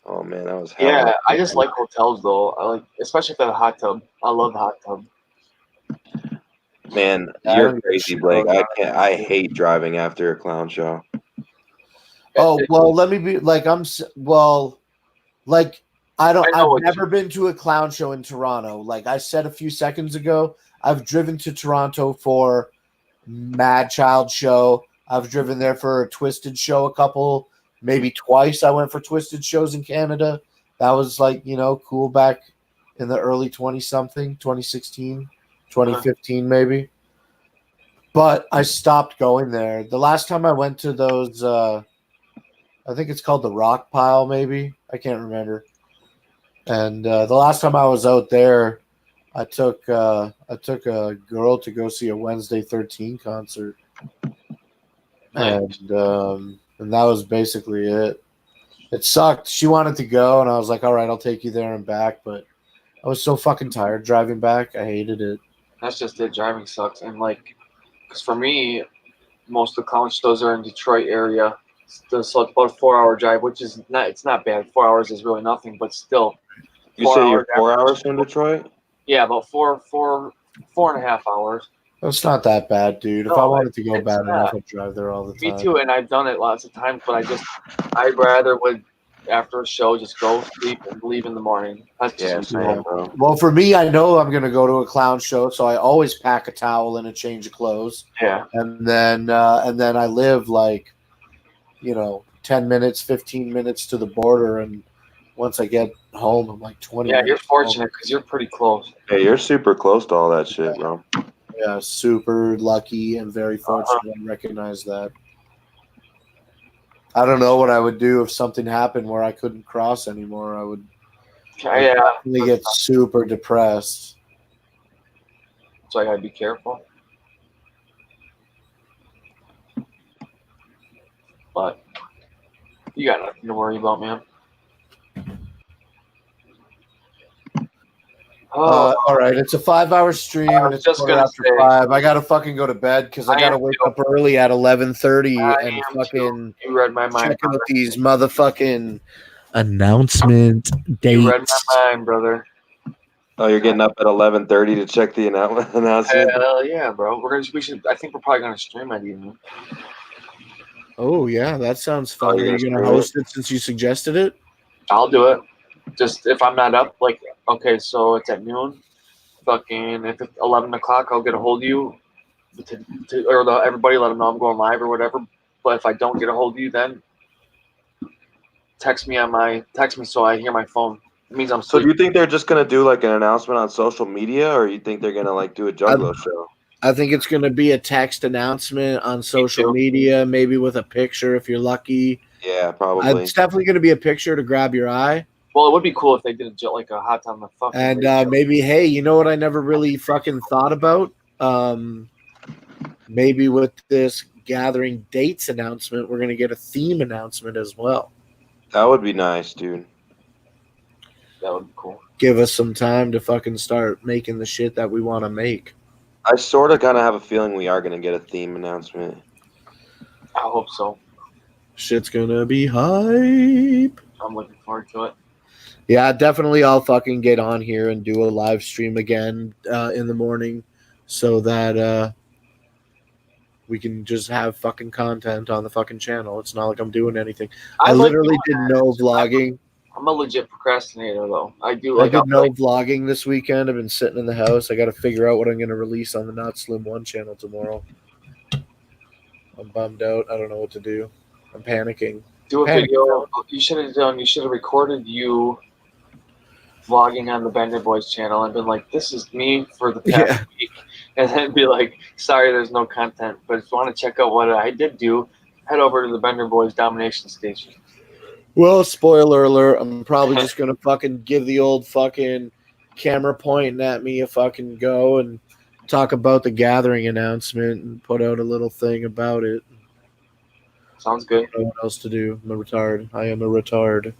Oh, man, that was hell. Yeah, I just like hotels, though. I like, especially if they have a hot tub. I love the hot tub. Man, you're crazy, Blake. I hate driving after a clown show. Oh, well, let me be like, I've never been to a clown show in Toronto. Like I said a few seconds ago, I've driven to Toronto for Mad Child show. I've driven there for a Twisted show maybe twice. I went for Twisted shows in Canada. That was like, cool back in the early 20-something, 2016, 2015 maybe. But I stopped going there. The last time I went to those, I think it's called the Rock Pile maybe. I can't remember. And the last time I was out there, I took a girl to go see a Wednesday 13 concert, and that was basically it. It sucked. She wanted to go, and I was like, "All right, I'll take you there and back." But I was so fucking tired driving back. I hated it. That's just it. Driving sucks, and like, because for me, most of the clown shows are in Detroit area, so it's about a 4-hour drive, which is not. It's not bad. 4 hours is really nothing, but still. You say you're 4 hours from Detroit? Yeah, about four and a half hours. It's not that bad, dude. If I wanted to go bad enough, I'd drive there all the time. Me too, and I've done it lots of times, but I'd rather would after a show just go sleep and leave in the morning. That's just bro. Well, for me, I know I'm gonna go to a clown show, so I always pack a towel and a change of clothes. Yeah, and then I live like, 10 minutes, 15 minutes to the border, and once I get home, I'm like 20. Yeah, you're fortunate because you're pretty close. Hey, you're super close to all that shit, bro. Yeah, super lucky and very fortunate. I recognize that. I don't know what I would do if something happened where I couldn't cross anymore. I would definitely get super depressed. So I gotta be careful. But you got nothing to worry about, man. All right, it's a 5-hour stream, and it's just after 5. I gotta fucking go to bed because I gotta wake up early at 11:30 and fucking read my mind, check out these motherfucking announcement dates. You read my mind, brother. Oh, you're getting up at 11:30 to check the announcement? Hell yeah, bro. We should. I think we're probably gonna stream that evening. Oh yeah, that sounds fun. Are you gonna host it since you suggested it? I'll do it. Just if I'm not up, like, okay, so it's at noon. Fucking, if it's 11 o'clock, I'll get a hold of you. Everybody let them know I'm going live or whatever. But if I don't get a hold of you, then text me so I hear my phone. It means I'm sleeping. So do you think they're just gonna do like an announcement on social media, or you think they're gonna like do a Juggalo show? I think it's gonna be a text announcement on social media, maybe with a picture if you're lucky. Yeah, probably. It's definitely gonna be a picture to grab your eye. Well, it would be cool if they did like a hot on the fucking. And maybe, hey, you know what I never really fucking thought about? Maybe with this gathering dates announcement, we're gonna get a theme announcement as well. That would be nice, dude. That would be cool. Give us some time to fucking start making the shit that we want to make. I sort of kind of have a feeling we are gonna get a theme announcement. I hope so. Shit's gonna be hype. I'm looking forward to it. Yeah, definitely. I'll fucking get on here and do a live stream again in the morning, so that we can just have fucking content on the fucking channel. It's not like I'm doing anything. I like literally did doing no vlogging. I'm a legit procrastinator, though. I do I like. did no vlogging this weekend. I've been sitting in the house. I got to figure out what I'm going to release on the Not Slim 1 channel tomorrow. I'm bummed out. I don't know what to do. I'm panicking. Do a video. You should have done. You should have recorded you vlogging on the Benderboyz channel and been like, "This is me for the past week," and then be like, "Sorry, there's no content, but if you want to check out what I did do, head over to the Benderboyz Domination station." Well, spoiler alert, I'm probably just going to fucking give the old fucking camera pointing at me a fucking go and talk about the gathering announcement and put out a little thing about it. Sounds good. I don't know what else to do. I'm a retard. I am a retard.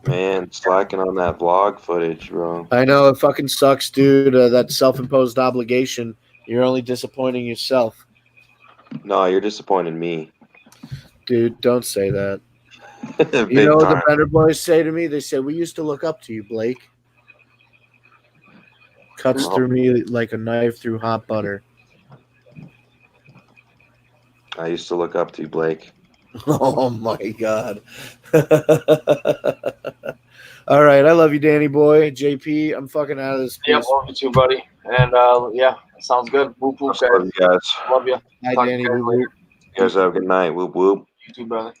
Man, slacking on that vlog footage, bro. I know, it fucking sucks, dude. That self-imposed obligation. You're only disappointing yourself. No, you're disappointing me. Dude, don't say that. Big You know what time. the Benderboyz say to me? They say, "We used to look up to you, Blake." Cuts through me like a knife through hot butter. I used to look up to you, Blake. Oh my God. All right, I love you, Danny boy. JP, I'm fucking out of this piece. Yeah, love you too, buddy. And yeah, sounds good. Whoop whoop, Love you guys. Love you. Hi, Talk to Danny. you guys Whoop, later. whoop. You guys have a good night. Whoop whoop. You too, brother.